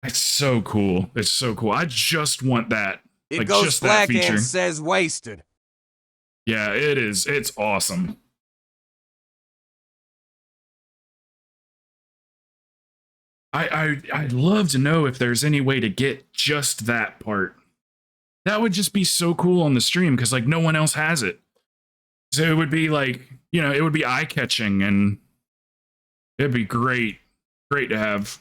It's so cool. It's so cool. I just want that. It like, goes just black that feature. and says wasted. Yeah, it is. It's awesome. I'd love to know if there's any way to get just that part. That would just be so cool on the stream, because like no one else has it. So it would be like, you know, it would be eye-catching, and it'd be great. Great to have.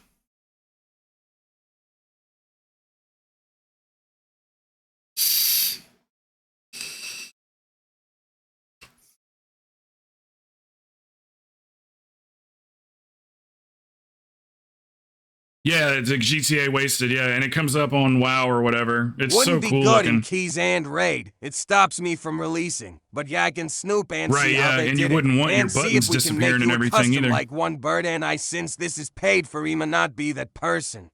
Yeah, it's like GTA Wasted, yeah, and it comes up on WoW or whatever. It's Wouldn't so be cool good looking. in keys and raid. It stops me from releasing, but yeah, I can snoop and right, see yeah, how they and did you wouldn't it, want your and see buttons if we can make disappearing you and a everything custom either. like one bird. And I, since this is paid for, Ema not be that person.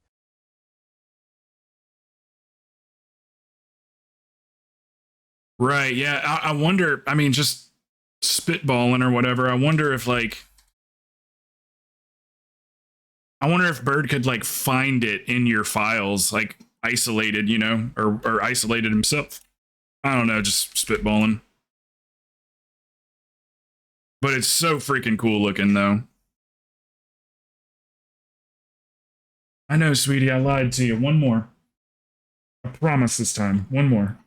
Right, yeah. I wonder, I mean, just spitballing or whatever. I wonder if Bird could like find it in your files, like isolated, you know, or isolated himself. I don't know, just spitballing. But it's so freaking cool looking though. I know, sweetie, I lied to you. One more. I promise this time. One more.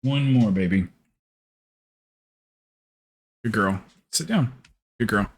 One more, baby. Good girl. Sit down. Good girl.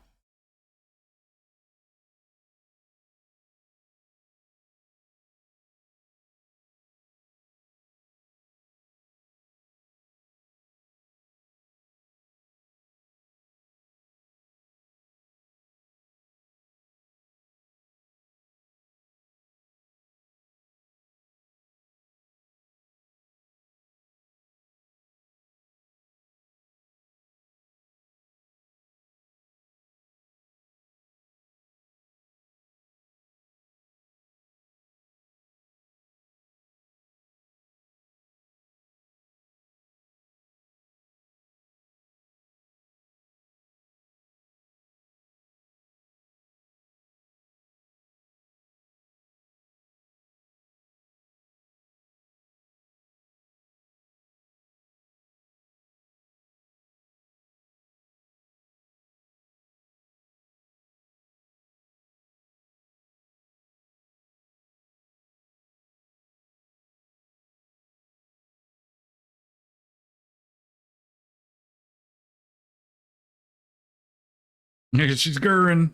She's gurring.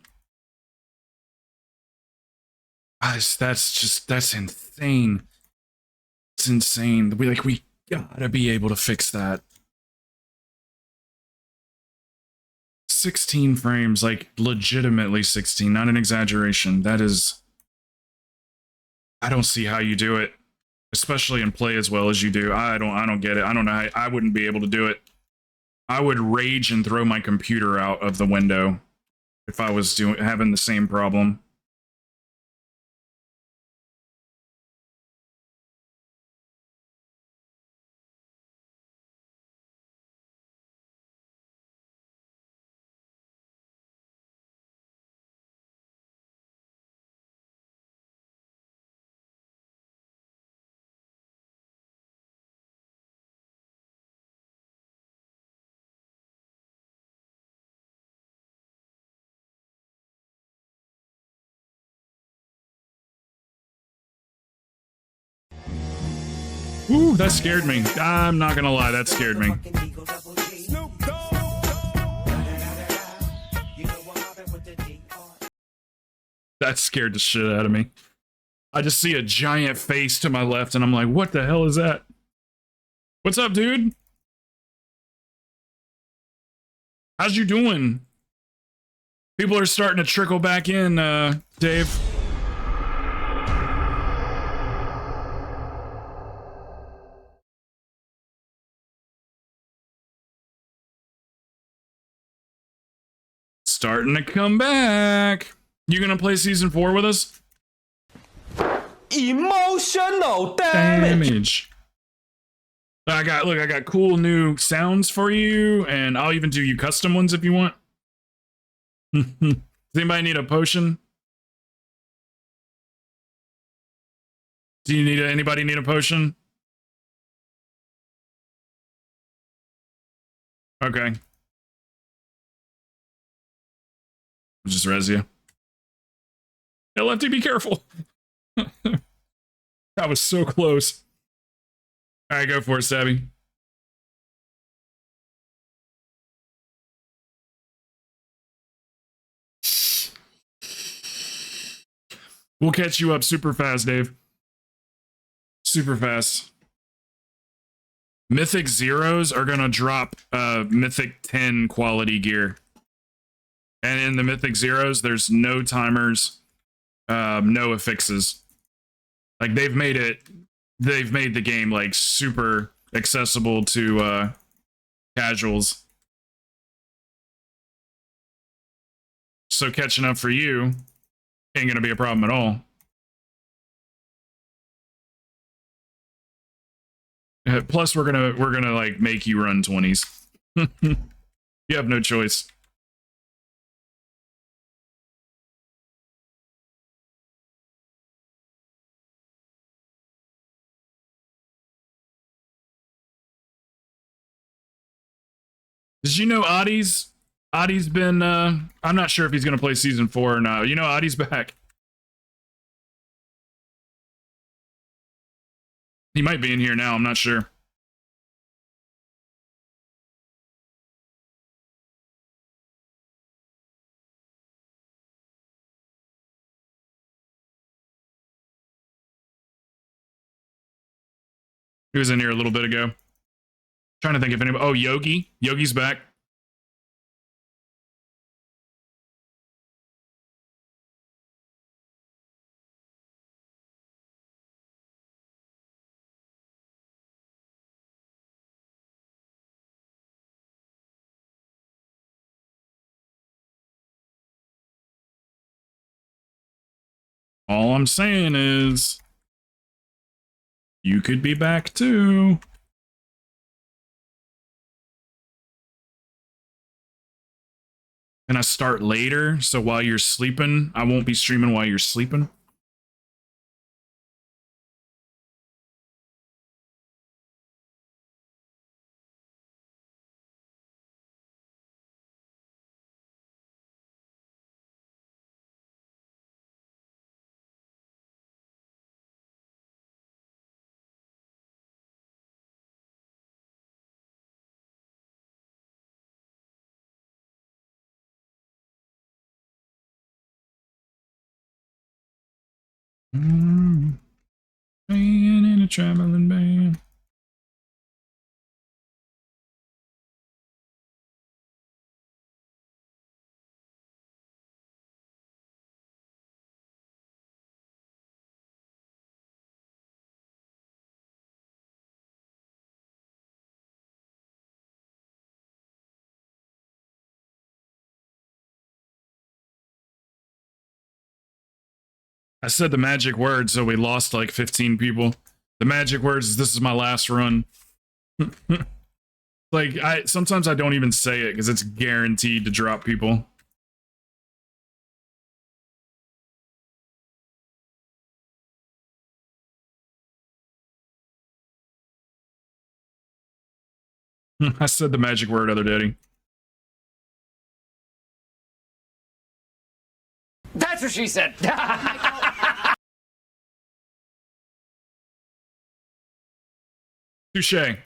That's insane. It's insane. We gotta be able to fix that. 16 frames, like legitimately 16, not an exaggeration. That is, I don't see how you do it, especially in play as well as you do. I don't get it. I don't know how, I wouldn't be able to do it. I would rage and throw my computer out of the window if I was having the same problem. Ooh, that scared me. I'm not gonna lie, that scared me. That scared the shit out of me. I just see a giant face to my left and I'm like, what the hell is that? What's up, dude? How's you doing? People are starting to trickle back in, Dave. Starting to come back. You gonna play season 4 with us? Emotional damage. I got cool new sounds for you, and I'll even do you custom ones if you want. Does anybody need a potion? Anybody need a potion? Okay. I'll just res you. Hey, Lefty, be careful. That was so close. All right, go for it, Stabby. We'll catch you up super fast, Dave. Super fast. Mythic Zeros are gonna drop Mythic 10 quality gear. And in the Mythic Zeros, there's no timers, no affixes. Like they've made the game like super accessible to casuals. So catching up for you ain't gonna be a problem at all. Plus, we're gonna like make you run 20s. You have no choice. Did you know Adi's been I'm not sure if he's gonna play season 4 or not. You know Adi's back. He might be in here now, I'm not sure. He was in here a little bit ago. Trying to think if anybody. Oh, Yogi. Yogi's back. All I'm saying is you could be back too. And I start later, so while you're sleeping, I won't be streaming while you're sleeping. Playing in a traveling band. I said the magic word, so we lost like 15 people. The magic words is this is my last run. Like sometimes I don't even say it because it's guaranteed to drop people. I said the magic word, other daddy. That's what she said. Touche. I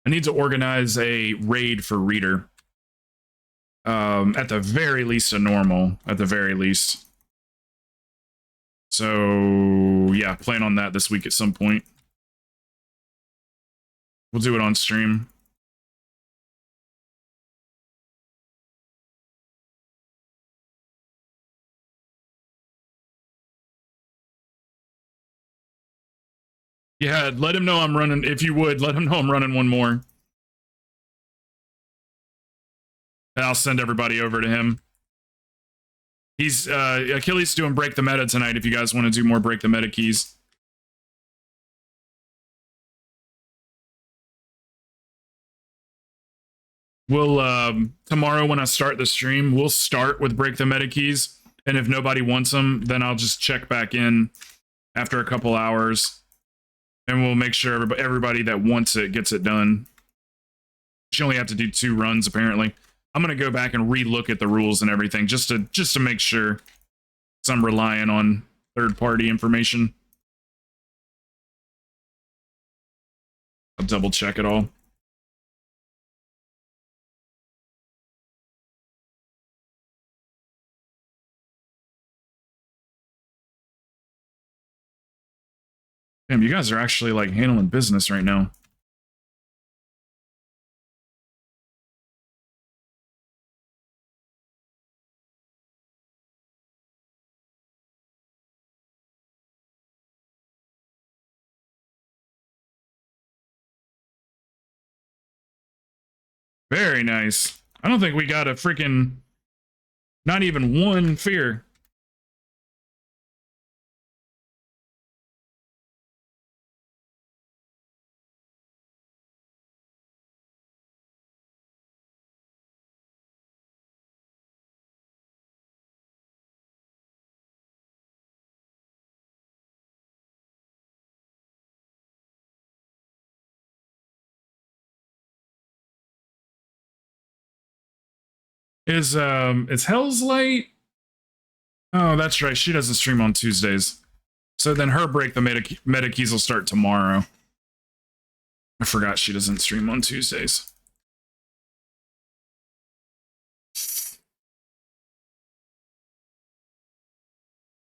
need to organize a raid for Reader. At the very least, a normal. At the very least. So, yeah, plan on that this week at some point. We'll do it on stream. Yeah, let him know I'm running. If you would, let him know I'm running one more. And I'll send everybody over to him. He's, Achilles doing Break the Meta tonight if you guys want to do more Break the Meta keys. We'll, tomorrow when I start the stream, we'll start with Break the Meta keys. And if nobody wants them, then I'll just check back in after a couple hours. And we'll make sure everybody that wants it gets it done. You only have to do 2 runs, apparently. I'm going to go back and re-look at the rules and everything just to make sure. Because I'm relying on third-party information. I'll double-check it all. Damn, you guys are actually, like, handling business right now. Very nice. I don't think we got a freaking... Not even one fear. Is Hell's Light? Oh, that's right. She doesn't stream on Tuesdays. So then her Break the Meta keys will start tomorrow. I forgot she doesn't stream on Tuesdays.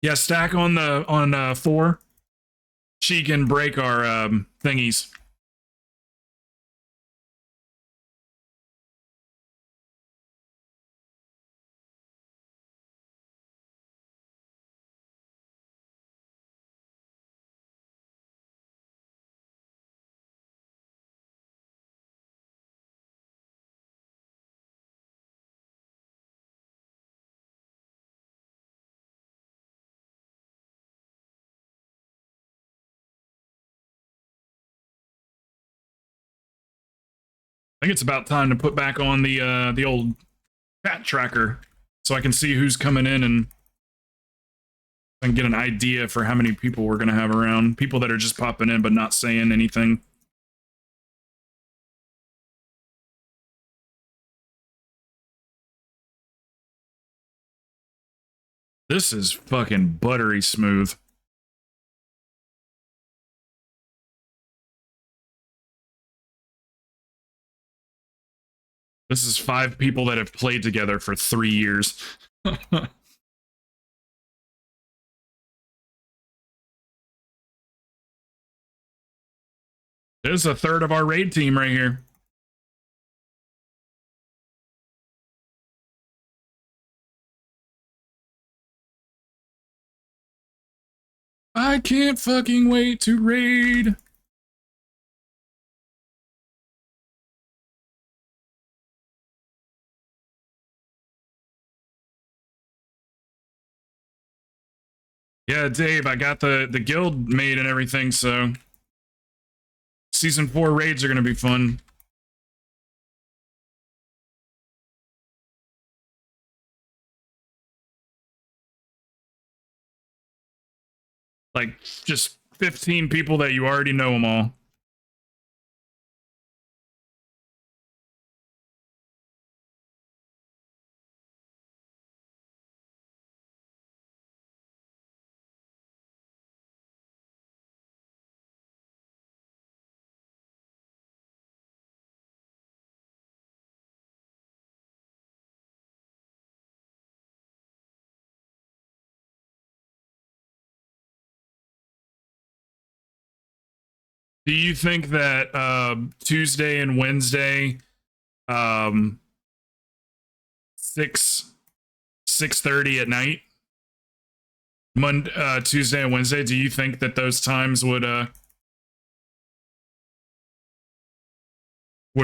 Yeah, stack on 4. She can break our thingies. I think it's about time to put back on the old chat tracker so I can see who's coming in and I can get an idea for how many people we're gonna have around. People that are just popping in but not saying anything. This is fucking buttery smooth. This is 5 people that have played together for 3 years. This is a third of our raid team right here. I can't fucking wait to raid. Yeah, Dave, I got the guild made and everything, so season 4 raids are going to be fun. Like, just 15 people that you already know them all. Do you think that Tuesday and Wednesday, 6:30 at night, Tuesday and Wednesday, do you think that those times would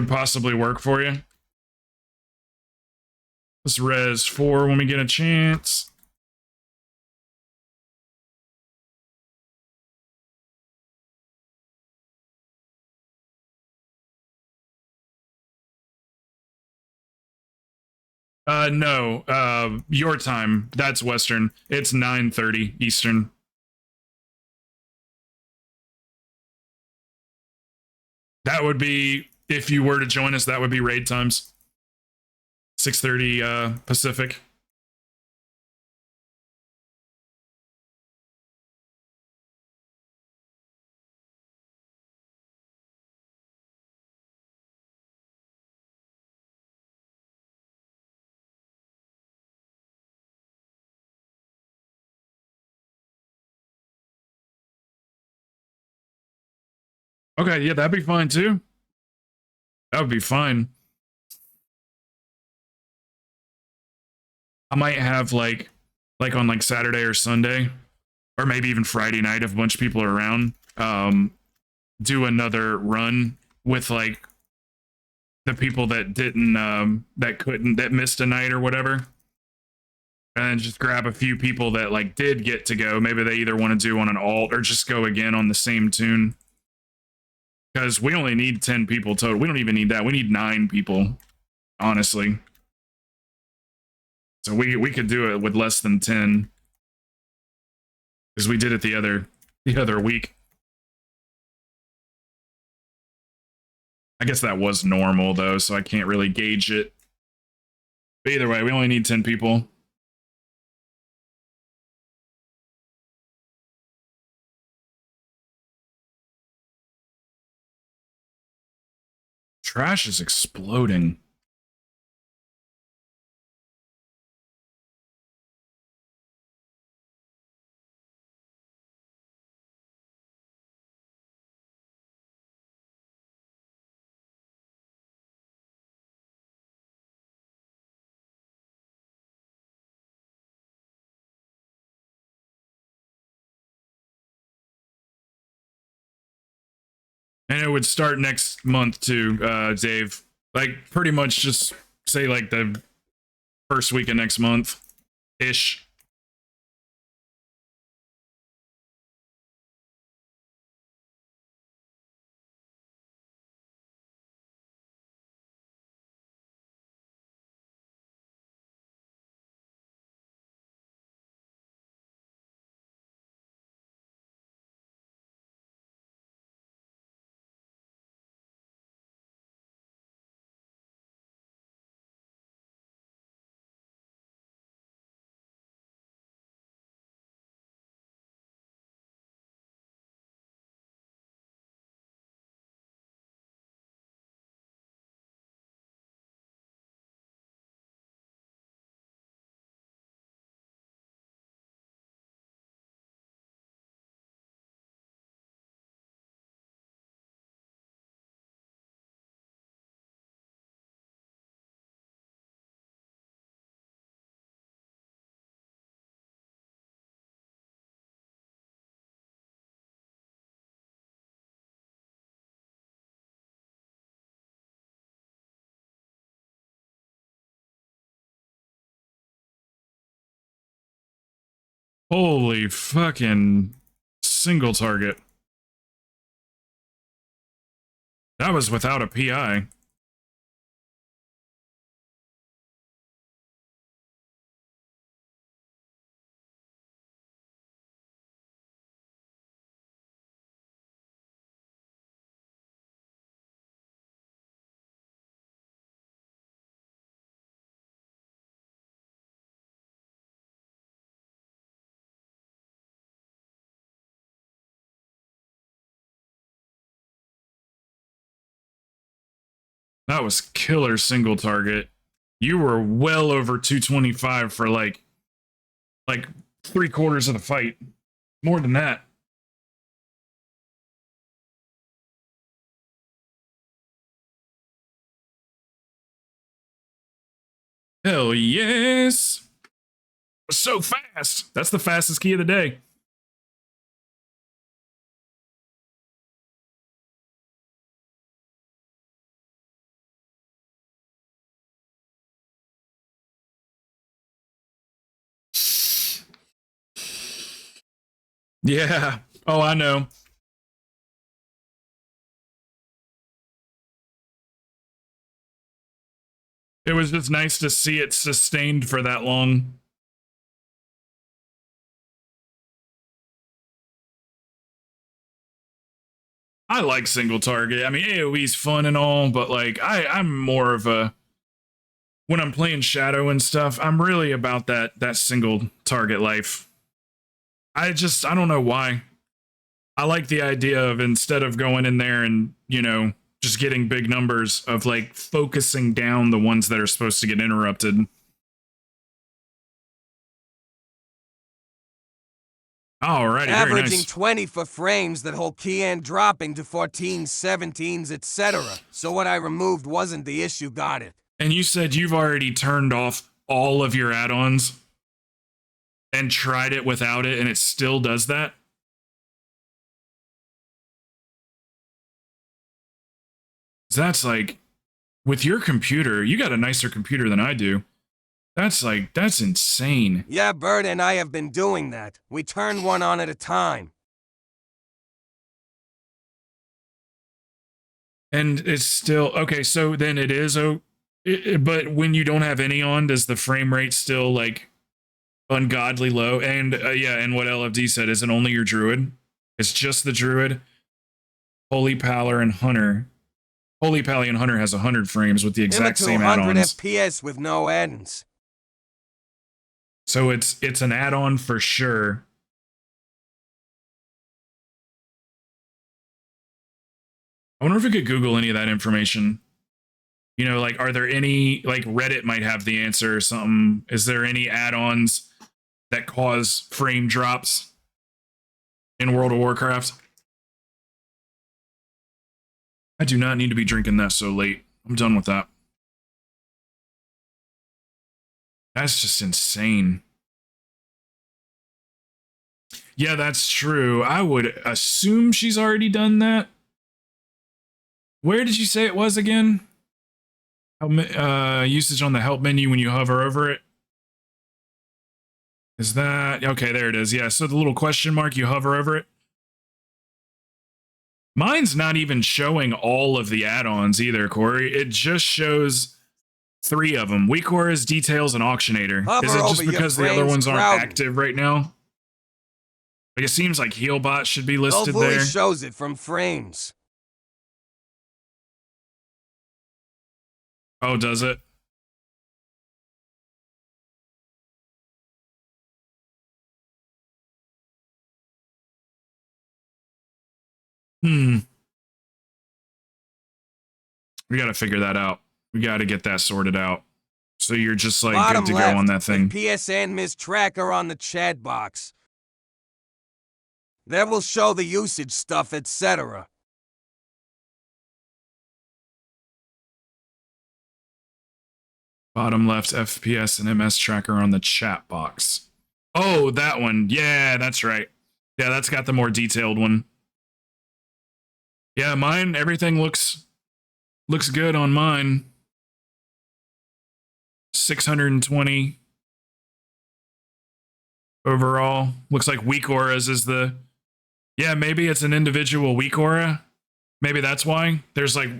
possibly work for you? Let's res 4 when we get a chance. No, your time. That's Western. It's 9:30 Eastern. That would be, if you were to join us, that would be raid times. 6:30 Pacific. Okay, yeah, that'd be fine too. That would be fine. I might have like on like Saturday or Sunday, or maybe even Friday night if a bunch of people are around, do another run with like the people that didn't that missed a night or whatever. And just grab a few people that like did get to go. Maybe they either want to do on an alt or just go again on the same tune. Because we only need 10 people total. We don't even need that. We need 9 people, honestly. So we could do it with less than 10. Because we did it the other week. I guess that was normal though, so I can't really gauge it. But either way, we only need 10 people. Trash is exploding. And it would start next month too, Dave. Like pretty much just say like the first week of next month ish. Holy fucking single target. That was without a PI. That was killer single target. You were well over 225 for like 3/4 of the fight. More than that. Hell yes. So fast. That's the fastest key of the day. Yeah. Oh, I know. It was just nice to see it sustained for that long. I like single target. I mean, AoE's fun and all, but like I'm more of a, when I'm playing Shadow and stuff, I'm really about that single target life. I don't know why. I like the idea of, instead of going in there and, you know, just getting big numbers, of like focusing down the ones that are supposed to get interrupted. Alrighty, averaging very nice. 20 for frames that whole key and dropping to 14s, 17s, etc. So what I removed wasn't the issue, got it. And you said you've already turned off all of your add-ons and tried it without it, and it still does that? That's like, with your computer, you got a nicer computer than I do. That's insane. Yeah, Bert and I have been doing that. We turn one on at a time. And it's still, okay, so then it is, but when you don't have any on, does the frame rate still like ungodly low? And yeah, and what LFD said, is it only your druid? It's just the druid. Holy Pally and Hunter has 100 frames with the exact same add-ons. 100 FPS with no add-ins. So it's an add-on for sure. I wonder if we could Google any of that information. You know, like, are there any, like Reddit might have the answer or something. Is there any add-ons that cause frame drops in World of Warcraft? I do not need to be drinking that so late. I'm done with that. That's just insane. Yeah, that's true. I would assume she's already done that. Where did you say it was again? Usage on the help menu when you hover over it. Is that... Okay, there it is. Yeah, so the little question mark, you hover over it. Mine's not even showing all of the add-ons either, Corey. It just shows 3 of them. Weak Auras, Details, and Auctionator. Hover Is it just over because your the other ones frames, aren't Krowten. active right now? Like, it seems like Healbot should be listed Hopefully there. shows it from frames. Oh, does it? We got to figure that out. We got to get that sorted out. So you're just like Bottom good to left, go on that thing. PSN Miss Tracker on the chat box. That will show the usage stuff, etc. Bottom left, FPS and MS tracker on the chat box. Oh, that one. Yeah, that's right. Yeah, that's got the more detailed one. Yeah, mine, everything looks good on mine. 620. overall. Looks like weak auras is the... Yeah, maybe it's an individual weak aura. Maybe that's why. There's like...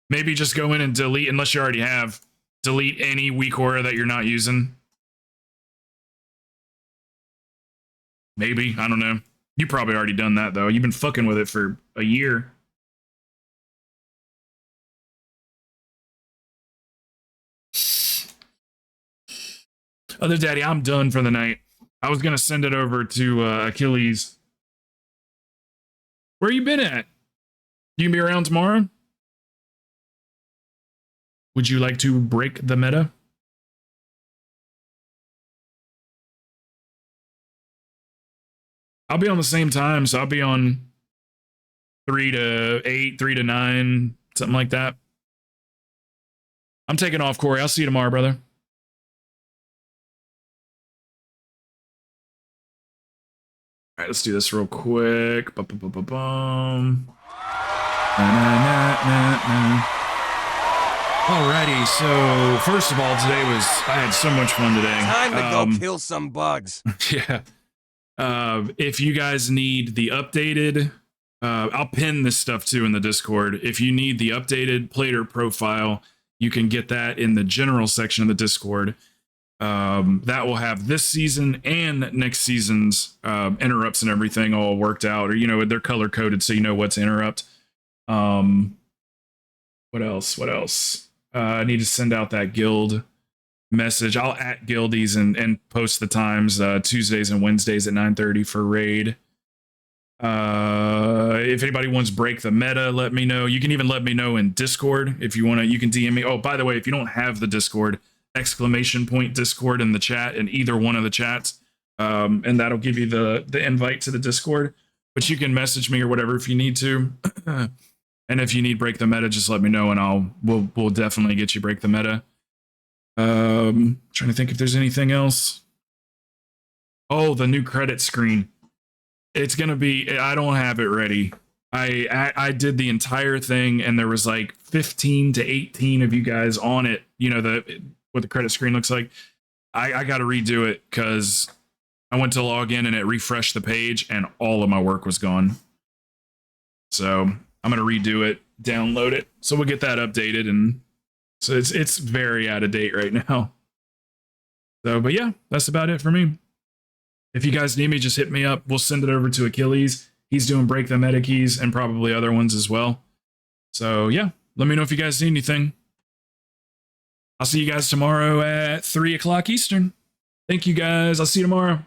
Maybe just go in and delete, unless you already have. Delete any weak aura that you're not using. Maybe. I don't know. You probably already done that, though. You've been fucking with it for a year. Other Daddy, I'm done for the night. I was going to send it over to Achilles. Where you been at? You can be around tomorrow? Would you like to break the meta? I'll be on the same time, so I'll be on 3 to 8, 3 to 9, something like that. I'm taking off, Corey. I'll see you tomorrow, brother. All right, let's do this real quick. Alrighty, so first of all, I had so much fun today. Time to go kill some bugs. Yeah. If you guys need the updated, I'll pin this stuff too in the Discord. If you need the updated player profile, you can get that in the general section of the Discord. That will have this season and next season's interrupts and everything all worked out, or they're color coded so you know what's interrupt. What else? I need to send out that guild message. I'll at guildies and post the times, Tuesdays and Wednesdays at 9:30 for raid. If anybody wants break the meta, let me know. You can even let me know in Discord if you want to. You can DM me. Oh, by the way, if you don't have the Discord, ! Discord in the chat, in either one of the chats, and that'll give you the invite to the Discord. But you can message me or whatever if you need to. And if you need break the meta, just let me know, and we'll definitely get you break the meta. Trying to think if there's anything else. Oh, the new credit screen. It's gonna be. I don't have it ready. I did the entire thing, and there was like 15 to 18 of you guys on it. What the credit screen looks like. I got to redo it because I went to log in and it refreshed the page, and all of my work was gone. So I'm gonna redo it, download it, so we'll get that updated, and so it's very out of date right now. So, but yeah, that's about it for me. If you guys need me, just hit me up. We'll send it over to Achilles. He's doing break the meta keys and probably other ones as well. So yeah, let me know if you guys need anything. I'll see you guys tomorrow at 3 o'clock Eastern. Thank you guys. I'll see you tomorrow.